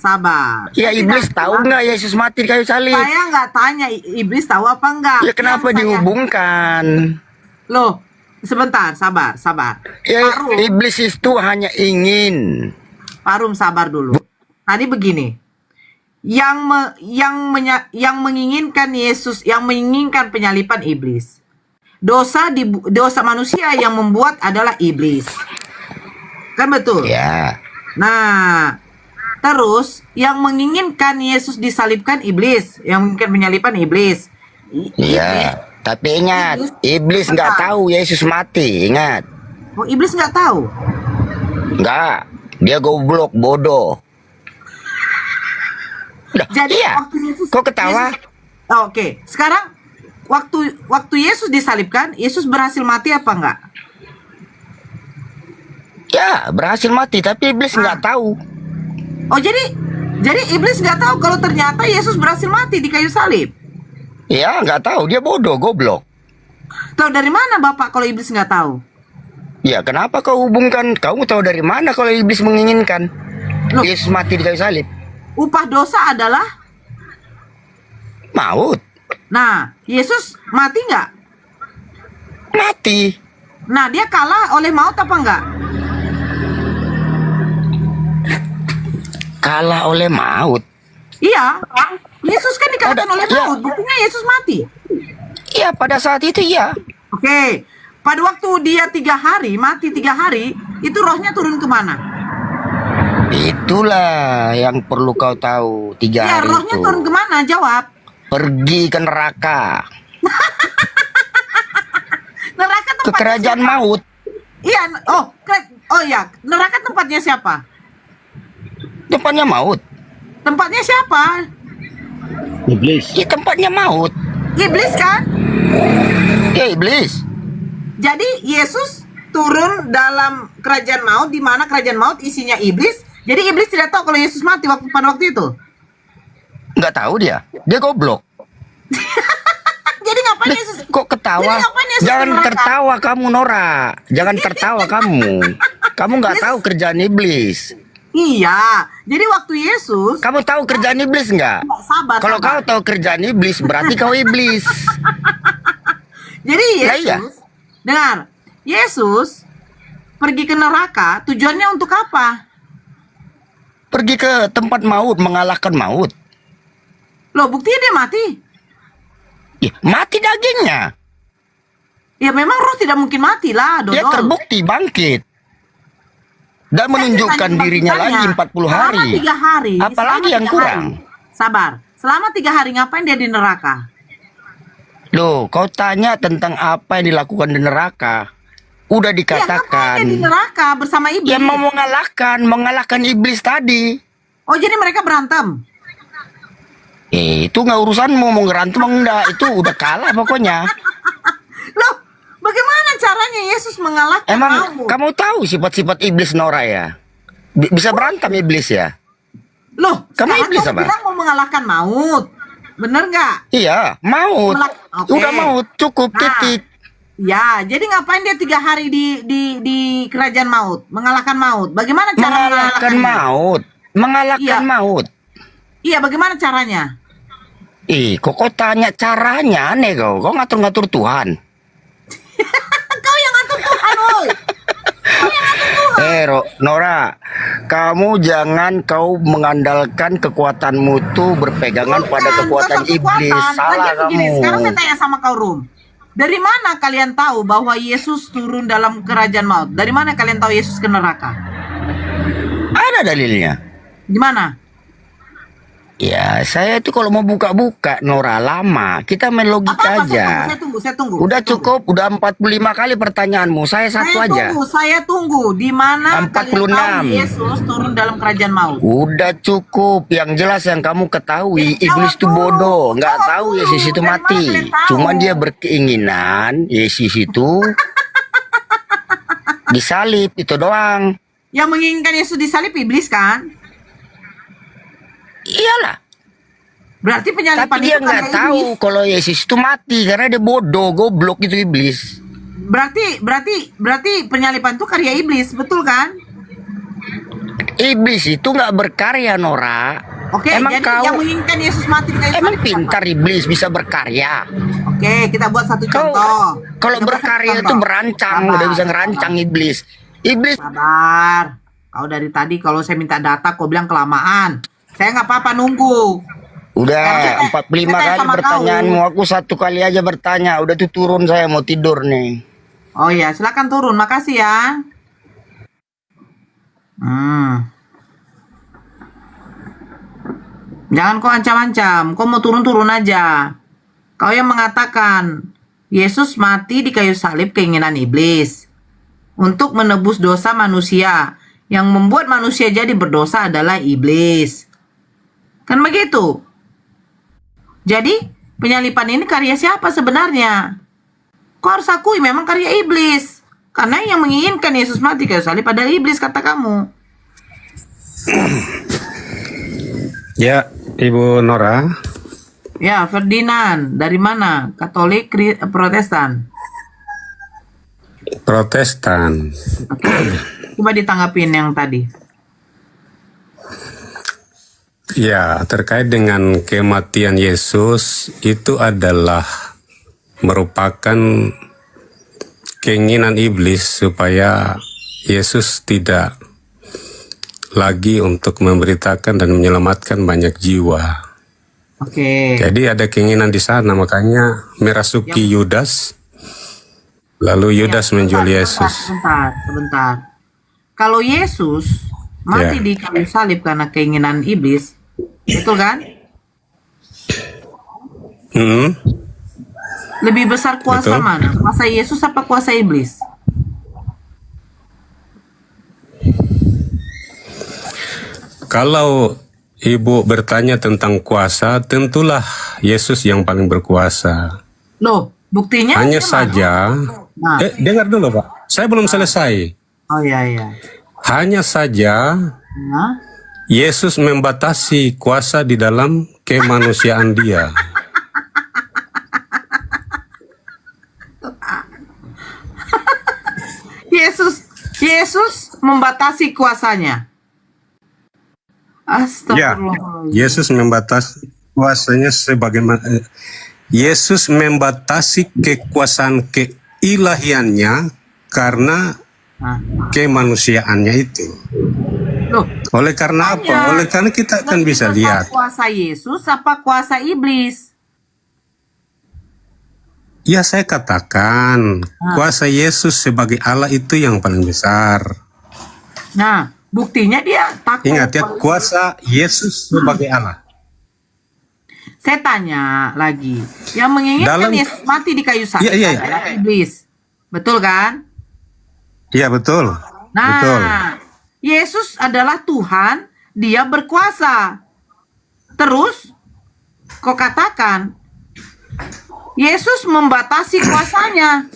Ya, iblis tahu nggak Yesus mati di kayu salib? Saya nggak tanya iblis tahu apa enggak. Ya, kenapa dihubungkan? Loh, sebentar, sabar. Ya, Pak Rum, iblis itu hanya ingin. Pak Rum, sabar dulu. Tadi begini, yang menginginkan Yesus, yang menginginkan penyalipan iblis. Dosa manusia yang membuat adalah iblis. Kan betul? Ya. Nah, terus yang menginginkan Yesus disalibkan iblis, yang menginginkan penyalipan iblis. Iya. Tapi ingat, iblis nggak tahu Yesus mati. Ingat. Oh, iblis nggak tahu? Nggak. Dia goblok, bodoh. Jadi iya. waktu Yesus, Kok ketawa? Oke. Sekarang waktu Yesus disalibkan, Yesus berhasil mati apa enggak? Ya, berhasil mati, tapi iblis nggak tahu. Oh, jadi iblis nggak tahu kalau ternyata Yesus berhasil mati di kayu salib. Ya, nggak tahu. Dia bodoh, goblok. Tahu dari mana Bapak kalau iblis nggak tahu? Ya, kenapa kau hubungkan? Kamu tahu dari mana kalau iblis menginginkan Yesus mati di kayu salib? upah dosa adalah Maut. Nah, Yesus mati nggak? Mati. Nah, dia kalah oleh maut apa enggak? Kalah oleh maut. Iya, Yesus kan dikalahkan oleh maut. Buktinya Yesus mati. Iya, pada saat itu iya. Oke, pada waktu dia 3 hari, mati 3 hari, itu rohnya turun kemana? Itulah yang perlu kau tahu. 3 Ya, hari rohnya itu. turun kemana? Jawab. Pergi ke neraka. Neraka Ke tempatnya kerajaan siapa? maut. Iya, oh ya, neraka tempatnya siapa? Tempatnya maut. Tempatnya siapa? Iblis. Iya, tempatnya maut. Iblis kan? Ya, iblis. Jadi Yesus turun dalam kerajaan maut, di mana kerajaan maut isinya iblis. Jadi iblis tidak tahu kalau Yesus mati pada waktu itu. Nggak tahu dia. Dia goblok. Jadi ngapain Yesus? Kok ketawa? Jadi ngapain Yesus Jangan ke neraka? tertawa kamu, Nora. Jangan tertawa kamu. Kamu nggak tahu kerjaan iblis. Iya. Jadi waktu Yesus. Kamu tahu kerjaan iblis nggak? Sabar. Kalau kau tahu kerjaan iblis, berarti kau iblis. Jadi Lah iya. Yesus, dengar, Yesus pergi ke neraka. Tujuannya untuk apa? Pergi ke tempat maut, mengalahkan maut. Loh, buktinya dia mati. Ih, mati dagingnya. Ya memang roh tidak mungkin mati lah, Dodol. Dia terbukti bangkit. Dan menunjukkan dirinya lagi 40 hari. Selama 3 hari. Apalagi selama yang 3 kurang? hari. Sabar. Selama 3 hari ngapain dia di neraka? Loh, kau tanya tentang apa yang dilakukan di neraka. Udah Ya, ngapain dikatakan. dia di neraka bersama iblis? Ya mau mengalahkan iblis tadi. Oh, jadi mereka berantem? Itu nggak urusanmu mau ngerantem enggak. Itu udah kalah pokoknya. Loh, bagaimana caranya Yesus mengalahkan Emang maut? kamu tahu sifat-sifat iblis, Nora ya? Bisa berantem iblis ya? Loh, Kamu sekarang iblis kamu apa? bilang mau mengalahkan maut. Bener nggak? Iya, maut. Oke. Udah maut, cukup, Nah, titik. Ya, jadi ngapain dia 3 hari di kerajaan maut, mengalahkan maut? Bagaimana cara Mengalahkan mengalahkannya? maut. Mengalahkan Iya. maut. Iya, bagaimana caranya? Kok kau tanya caranya aneh kau. Kau ngatur-ngatur Tuhan. Kau yang ngatur Tuhan, woi. Nora, kamu jangan kau mengandalkan kekuatanmu tuh berpegangan pada kekuatan iblis. Salah Lagian begini, sekarang saya kamu. tanya sama kau, Rum. Dari mana kalian tahu bahwa Yesus turun dalam kerajaan maut? Dari mana kalian tahu Yesus ke neraka? Ada dalilnya. Gimana? Ya, saya itu kalau mau buka-buka, Nora, lama. Kita main logika aja. Saya tunggu. Udah cukup, udah 45 kali pertanyaanmu. Saya satu aja. Saya tunggu. Di mana kalian 46. tahu Yesus turun dalam kerajaan maut? Udah cukup. Yang jelas yang kamu ketahui, iblis itu bodoh. Nggak tahu Yesus itu mati. Cuman dia berkeinginan Yesus itu disalib, itu doang. Yang menginginkan Yesus disalib iblis kan? Iyalah. Berarti penyalipan Tapi dia itu nggak karena tahu iblis. kalau Yesus itu mati karena dia bodoh, goblok itu iblis. Berarti penyalipan itu karya iblis, betul kan? Iblis itu nggak berkarya, Nora. Oke, Emang jadi kau yang menginginkan Yesus mati di kayu emang salib pintar siapa? iblis bisa berkarya. Oke, kita buat satu contoh. Kalau Kita buat satu berkarya itu contoh. berancang, Sabar, udah bisa ngerancang iblis. Iblis Sabar. Kau dari tadi kalau saya minta data, kau bilang kelamaan. Saya nggak apa-apa nunggu. udah 45 kali sama pertanyaanmu, aku 1 kali aja bertanya. Udah tuh turun, saya mau tidur nih. Oh ya, silakan turun. Makasih ya. Jangan kau ancam-ancam. Kau mau turun-turun aja. Kau yang mengatakan Yesus mati di kayu salib keinginan iblis untuk menebus dosa manusia. Yang membuat manusia jadi berdosa adalah iblis. Kan begitu? Jadi, penyalipan ini karya siapa sebenarnya? Kau harus akui memang karya iblis. Karena yang menginginkan Yesus mati kayu salib adalah iblis, kata kamu. Ya, Ibu Nora. Ya, Ferdinand. Dari mana? Katolik, Protestan? Protestan. Coba ditanggapin yang tadi. Ya, terkait dengan kematian Yesus itu adalah merupakan keinginan iblis supaya Yesus tidak lagi untuk memberitakan dan menyelamatkan banyak jiwa. Oke. Jadi ada keinginan di sana, makanya merasuki Yudas, lalu Yudas menjual Yesus. Sebentar. Kalau Yesus mati di kayu salib karena keinginan iblis, betul kan? Lebih besar kuasa Betul. mana? Kuasa Yesus apa kuasa iblis? Kalau Ibu bertanya tentang kuasa, tentulah Yesus yang paling berkuasa. Loh, buktinya? Hanya gimana? saja, Nah. dengar dulu Pak, saya belum selesai. Oh iya. Hanya saja Nah. Yesus membatasi kuasa di dalam kemanusiaan dia. Yesus membatasi kuasanya. Ya, Astagfirullah. Yesus membatasi kuasanya sebagaimana Yesus membatasi kekuasaan keilahiannya karena kemanusiaannya itu. Loh, oleh karena apa? Oleh karena kita akan bisa lihat. Kuasa Yesus apa kuasa iblis? Ya, saya katakan kuasa Yesus sebagai Allah itu yang paling besar. Nah, buktinya dia takut. Ingat ya, kuasa Yesus sebagai Allah. Saya tanya lagi, yang menginginkan Yesus mati di kayu salib adalah iblis, betul kan? Iya, betul. Nah, betul. Yesus adalah Tuhan, dia berkuasa. Terus, kok katakan Yesus membatasi kuasanya.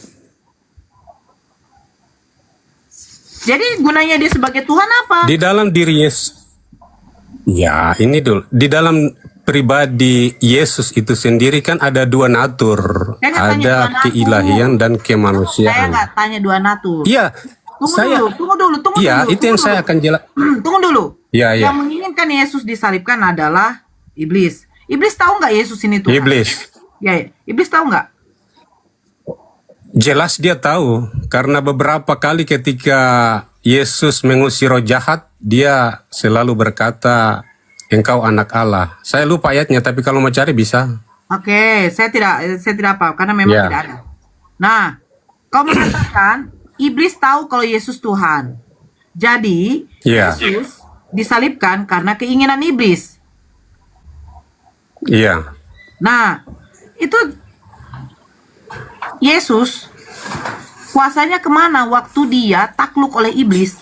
Jadi gunanya dia sebagai Tuhan apa? Di dalam diri Yesus. Ya, ini dulu. Di dalam pribadi Yesus itu sendiri kan ada dua natur. Ada keilahian dan Saya kemanusiaan. nggak tanya dua natur. Iya. Tunggu dulu. Iya, itu yang saya akan jelaskan. Tunggu dulu. Iya. Yang menginginkan Yesus disalibkan adalah iblis. Iblis tahu nggak Yesus ini Tuhan? Iblis. Ya, iblis tahu nggak? Jelas dia tahu. Karena beberapa kali ketika Yesus mengusir roh jahat, dia selalu berkata, "Engkau anak Allah." Saya lupa ayatnya, tapi kalau mau cari bisa. Oke, saya tidak apa karena memang tidak ada. Nah, kau mengatakan iblis tahu kalau Yesus Tuhan. Jadi, Yesus disalibkan karena keinginan iblis. Iya. Nah, itu Yesus kuasanya kemana waktu dia takluk oleh iblis?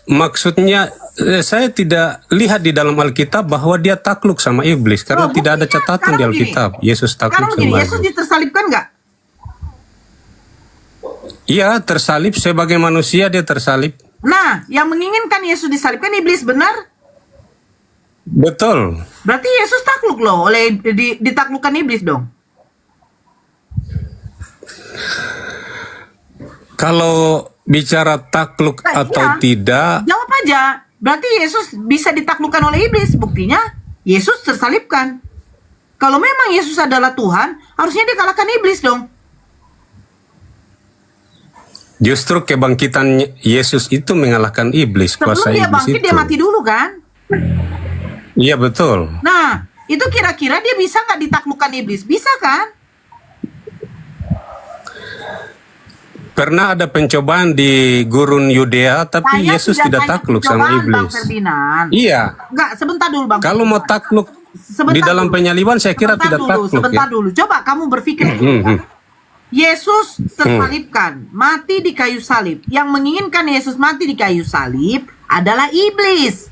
Maksudnya saya tidak lihat di dalam Alkitab bahwa dia takluk sama iblis karena tidak ada catatan di Alkitab Yesus takluk sama Yesus iblis. ditersalibkan nggak? Iya, tersalib sebagai manusia, dia tersalib. Nah, yang menginginkan Yesus disalibkan iblis, benar? Betul. Berarti Yesus takluk loh oleh ditaklukkan iblis dong. Kalau bicara takluk atau tidak, Jawab aja. Berarti Yesus bisa ditaklukkan oleh iblis. Buktinya Yesus tersalibkan. Kalau memang Yesus adalah Tuhan, harusnya dia kalahkan iblis dong. justru kebangkitan Yesus itu mengalahkan iblis, kuasa Sebelum dia iblis bangkit, itu. dia mati dulu kan? Iya, betul. Nah, itu kira-kira dia bisa nggak ditaklukkan iblis? Bisa kan? Pernah ada pencobaan di gurun Yudea, tapi Saya Yesus tidak takluk cobaan, sama Bang iblis. Ferdinand. Iya. Enggak, sebentar dulu Bang. Kalau mau takluk di dalam penyaliban, saya kira tidak takluk. Sebentar Ya. dulu. Coba kamu berpikir. Yesus tersalibkan, mati di kayu salib. Yang menginginkan Yesus mati di kayu salib adalah iblis.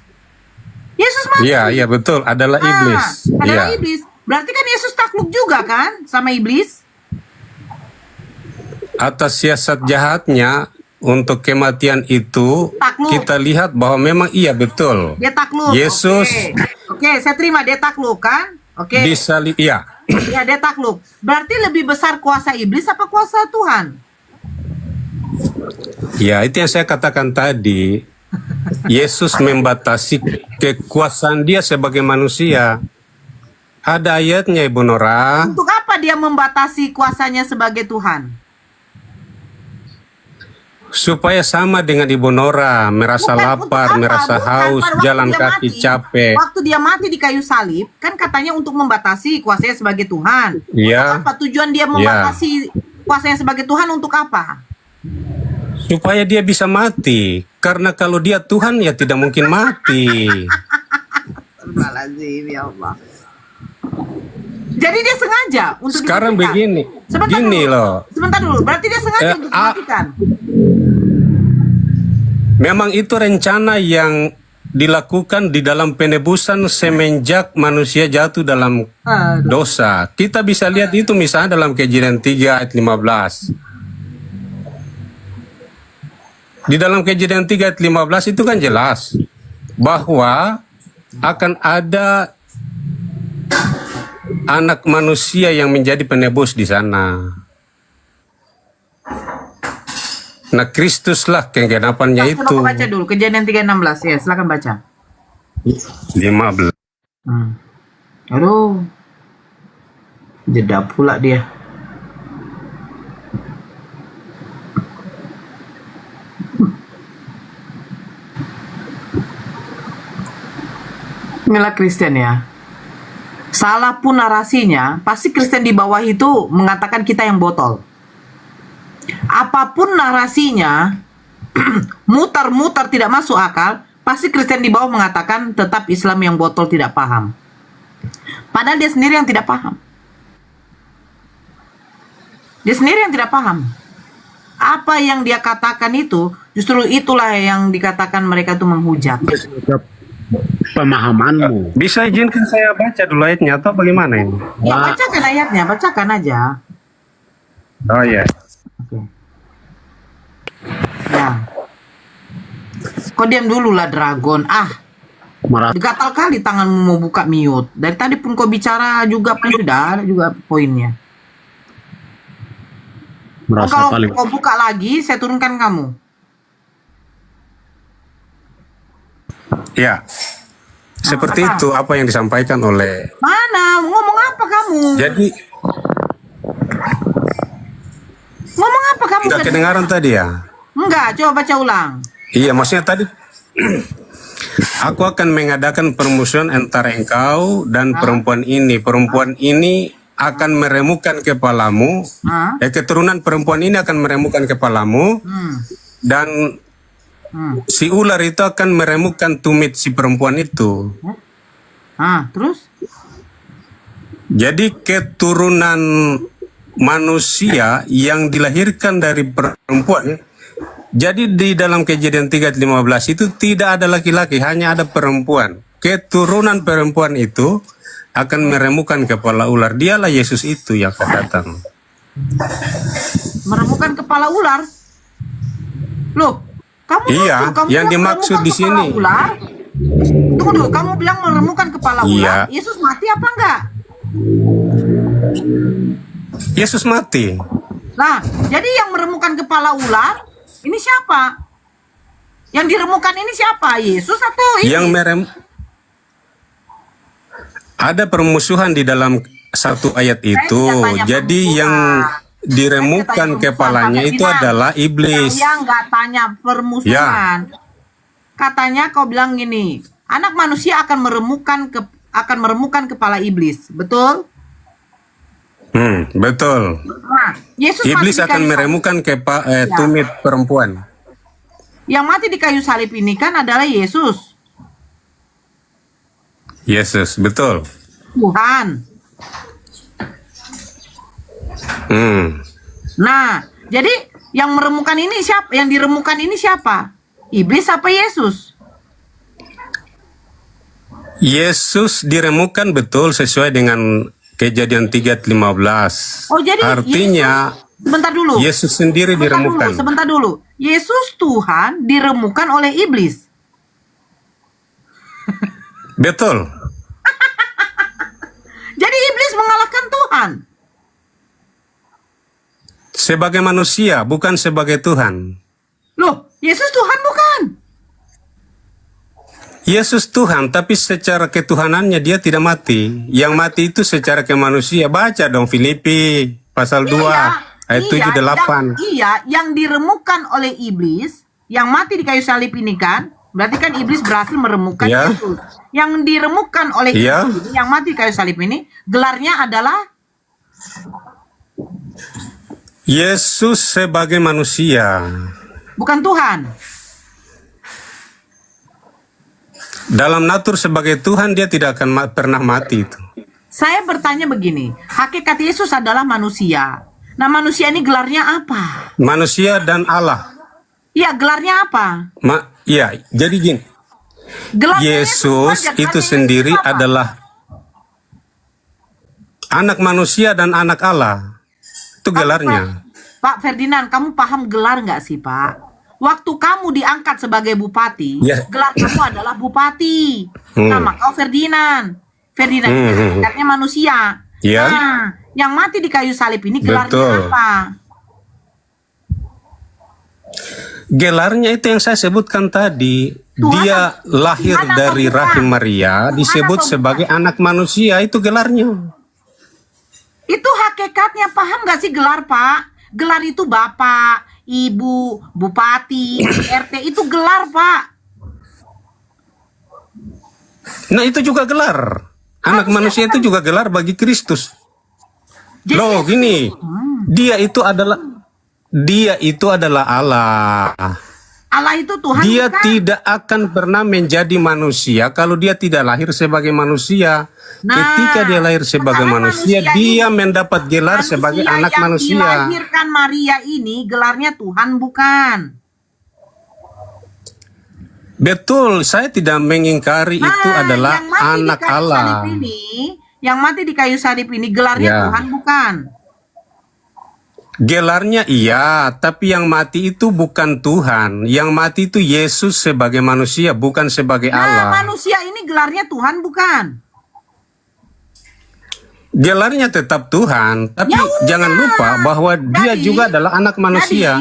Yesus mati. Iya, betul. Adalah iblis. Adalah Iya. iblis. Berarti kan Yesus takluk juga kan sama iblis? Atas siasat jahatnya untuk kematian itu, Takluk. kita lihat bahwa memang iya betul. Dia takluk. Yesus Oke, saya terima dia takluk kan? Oke. disalib. Iya. Ya, dia takluk. Berarti lebih besar kuasa iblis apa kuasa Tuhan? Ya, itu yang saya katakan tadi. Yesus membatasi kekuasaan dia sebagai manusia. Ada ayatnya, Ibu Nora. Untuk apa dia membatasi kuasanya sebagai Tuhan? Supaya sama dengan Ibu Nora, merasa lapar, merasa haus, Pada waktu jalan dia kaki mati, capek. Waktu dia mati di kayu salib, kan katanya untuk membatasi kuasanya sebagai Tuhan. Iya. Untuk apa tujuan dia membatasi kuasanya sebagai Tuhan untuk apa? Supaya dia bisa mati. Karena kalau dia Tuhan ya tidak mungkin mati. Astagfirullahaladzim, ya Allah. Jadi dia sengaja untuk Sekarang dimatikan? begini, Sebentar gini dulu. loh. Sebentar dulu, berarti dia sengaja untuk dimatikan. Memang itu rencana yang dilakukan di dalam penebusan semenjak manusia jatuh dalam dosa. Kita bisa lihat itu misalnya dalam Kejadian 3 ayat 15. Di dalam Kejadian 3 ayat 15 itu kan jelas bahwa akan ada anak manusia yang menjadi penebus di sana. Nah, Kristuslah kegenapannya itu. Coba baca dulu Kejadian 3:16 ya, silakan baca. 15. Aduh. Jeda pula dia. Inilah Kristen ya. Salah pun narasinya, pasti Kristen di bawah itu mengatakan kita yang botol. Apapun narasinya, mutar-mutar tidak masuk akal, pasti Kristen di bawah mengatakan tetap Islam yang botol tidak paham. Padahal dia sendiri yang tidak paham. Dia sendiri yang tidak paham. Apa yang dia katakan itu, justru itulah yang dikatakan mereka itu menghujat. Pemahamanmu. Bisa izinkan saya baca dulu ayatnya atau bagaimana ini? Ya bacakan ayatnya, bacakan aja. Oh ya. Ya. Kau diam dulu lah Dragon. Gatal kali tanganmu mau buka mute. Dari tadi pun kau bicara juga pun sudah ada juga poinnya. Kalau kau buka lagi, saya turunkan kamu. Ya. Seperti itu apa yang disampaikan oleh. Mana? Ngomong apa kamu? Jadi Ngomong apa kamu? tidak kedengaran tadi ya? Enggak, coba baca ulang. Iya, maksudnya tadi aku akan mengadakan permusuhan antara engkau dan perempuan ini. Perempuan ini akan meremukan kepalamu. Keturunan perempuan ini akan meremukan kepalamu. Dan si ular itu akan meremukan tumit si perempuan itu. Terus? Jadi keturunan manusia yang dilahirkan dari perempuan. Jadi di dalam Kejadian 3:15 itu tidak ada laki-laki, hanya ada perempuan. Keturunan perempuan itu akan meremukan kepala ular. Dialah Yesus itu yang akan datang. Meremukan kepala ular? Loh, kamu yang dimaksud di sini. Ular? Tunggu dulu, kamu bilang meremukan kepala ular. Yesus mati apa enggak? Yesus mati. Nah, jadi yang meremukan kepala ular ini siapa? Yang diremukan ini siapa? Yesus atau ini? Yang ada permusuhan di dalam satu ayat itu. Jadi yang diremukan kepalanya itu adalah iblis. Yang nggak tanya permusuhan. Katanya kau bilang gini, anak manusia akan meremukan kepala iblis, betul? Betul. Nah, Yesus iblis mati di akan kayu meremukan tumit perempuan. Yang mati di kayu salib ini kan adalah Yesus. Yesus, betul. Tuhan. Nah, jadi yang meremukan ini siapa? Yang diremukan ini siapa? Iblis apa Yesus? Yesus diremukan betul sesuai dengan Kejadian 3:15. Oh, jadi artinya Yesus, sebentar dulu. Yesus sendiri diremukan. Sebentar dulu. Yesus Tuhan diremukan oleh iblis. Betul. Jadi iblis mengalahkan Tuhan. Sebagai manusia, bukan sebagai Tuhan. Loh, Yesus Tuhan bukan? Yesus Tuhan, tapi secara ketuhanannya dia tidak mati. Yang mati itu secara kemanusia. Baca dong Filipi pasal 2 ayat 7 8. Yang diremukkan oleh iblis, yang mati di kayu salib ini kan, berarti kan iblis berhasil meremukkan Yesus. Yang diremukkan oleh iblis, yang mati di kayu salib ini, gelarnya adalah Yesus sebagai manusia. Bukan Tuhan. Dalam natur sebagai Tuhan dia tidak akan pernah mati itu. Saya bertanya begini, hakikat Yesus adalah manusia. Nah, manusia ini gelarnya apa? Manusia dan Allah. Iya, gelarnya apa? Iya, jadi gini. Yesus itu sendiri adalah anak manusia dan anak Allah. Itu gelarnya. Pak Ferdinand, kamu paham gelar nggak sih, Pak? Waktu kamu diangkat sebagai bupati, gelar kamu adalah bupati. Nama kau Ferdinand. Ferdinand itu hakikatnya manusia. Nah, yang mati di kayu salib ini gelarnya apa? Gelarnya itu yang saya sebutkan tadi. Dia lahir dari rahim Maria, disebut sebagai anak manusia. Itu gelarnya. Itu hakikatnya, paham nggak sih gelar, Pak? Gelar itu bapak, ibu, bupati, RT, itu gelar, Pak. Nah, itu juga gelar. Anak manusia itu juga gelar bagi Kristus. Loh, gini. Dia itu adalah Allah. Allah itu Tuhan. Dia tidak akan pernah menjadi manusia kalau dia tidak lahir sebagai manusia. Ketika dia lahir sebagai manusia, dia mendapat gelar sebagai anak manusia. Yang dilahirkan Maria ini gelarnya Tuhan bukan? Betul, saya tidak mengingkari itu adalah anak Allah. Yang mati di kayu salib ini gelarnya Tuhan bukan? Gelarnya iya, tapi yang mati itu bukan Tuhan. Yang mati itu Yesus sebagai manusia, bukan sebagai Allah. Manusia ini gelarnya Tuhan bukan? Gelarnya tetap Tuhan, tapi jangan lupa bahwa dia juga adalah anak manusia.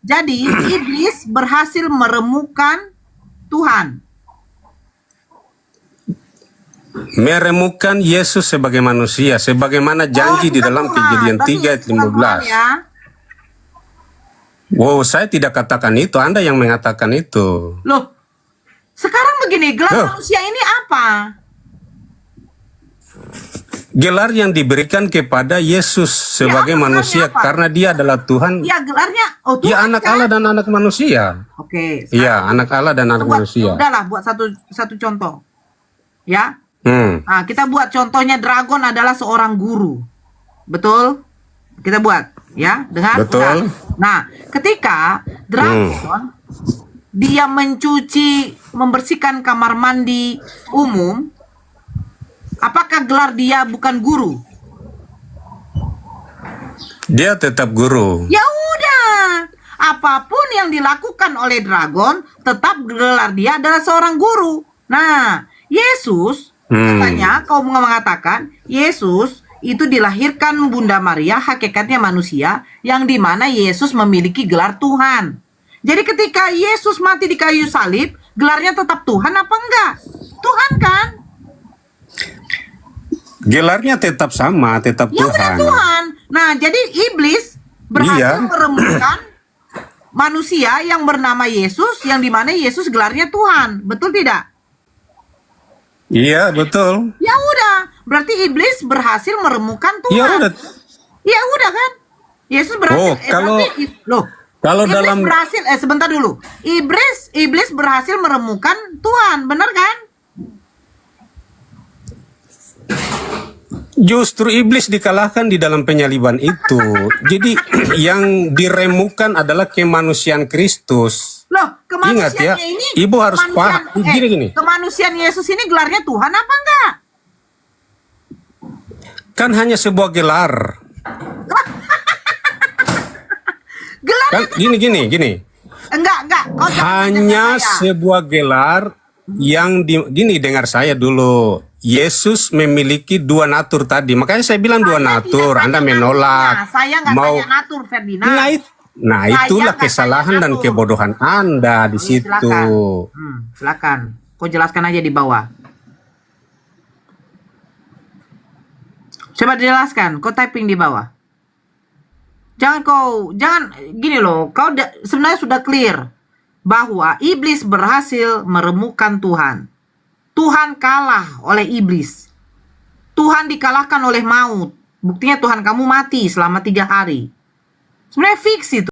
Jadi iblis berhasil meremukkan Tuhan. Meremukkan Yesus sebagai manusia, sebagaimana janji di dalam Kejadian 3 ayat 15. Wow, saya tidak katakan itu, Anda yang mengatakan itu. Loh, sekarang begini, gelar manusia ini apa? Gelar yang diberikan kepada Yesus sebagai manusia karena dia adalah Tuhan. Ya, gelarnya Tuhan. Ya, anak Allah dan anak manusia. Oke. Iya, anak Allah dan anak manusia. Udahlah, buat satu contoh. Ya. Nah, kita buat contohnya dragon adalah seorang guru. Betul? Kita buat ya, dengan betul. Nah, ketika dragon dia membersihkan kamar mandi umum, apakah gelar dia bukan guru? Dia tetap guru. Ya udah, apapun yang dilakukan oleh dragon, tetap gelar dia adalah seorang guru. Nah, Yesus katanya kau mengatakan Yesus itu dilahirkan Bunda Maria, hakikatnya manusia, yang dimana Yesus memiliki gelar Tuhan. Jadi ketika Yesus mati di kayu salib, gelarnya tetap Tuhan apa enggak? Tuhan kan? Gelarnya tetap sama, tetap Ya Tuhan. udah Tuhan. Nah, jadi iblis berhasil meremukkan manusia yang bernama Yesus, yang dimana Yesus gelarnya Tuhan. Betul tidak? Iya, betul. Ya udah, berarti iblis berhasil meremukkan Tuhan. Ya udah. Ya udah kan? Yesus berhasil. Kalau iblis dalam berhasil. Sebentar dulu. Iblis berhasil meremukkan Tuhan, benar kan? Justru iblis dikalahkan di dalam penyaliban itu. Jadi yang diremukkan adalah kemanusiaan Kristus. Loh, Ingat ya, kemanusiannya ini, Ibu harus paham. Gini. Kemanusiaan Yesus ini gelarnya Tuhan apa enggak? Kan hanya sebuah gelar. Gelar Kan gini. Enggak. Hanya sebuah gelar yang gini, dengar saya dulu. Yesus memiliki dua natur tadi. Makanya saya bilang dua natur. Anda menolak. Saya nggak tanya natur, Ferdinand. Nah, itulah kesalahan dan kebodohan Anda di situ. Silakan. Kau jelaskan aja di bawah. Coba dijelaskan. Kau typing di bawah. Jangan gini loh. Kau sebenarnya sudah clear bahwa iblis berhasil meremukkan Tuhan. Tuhan kalah oleh iblis. Tuhan dikalahkan oleh maut. Buktinya Tuhan kamu mati selama 3 hari. Sebenarnya fix itu.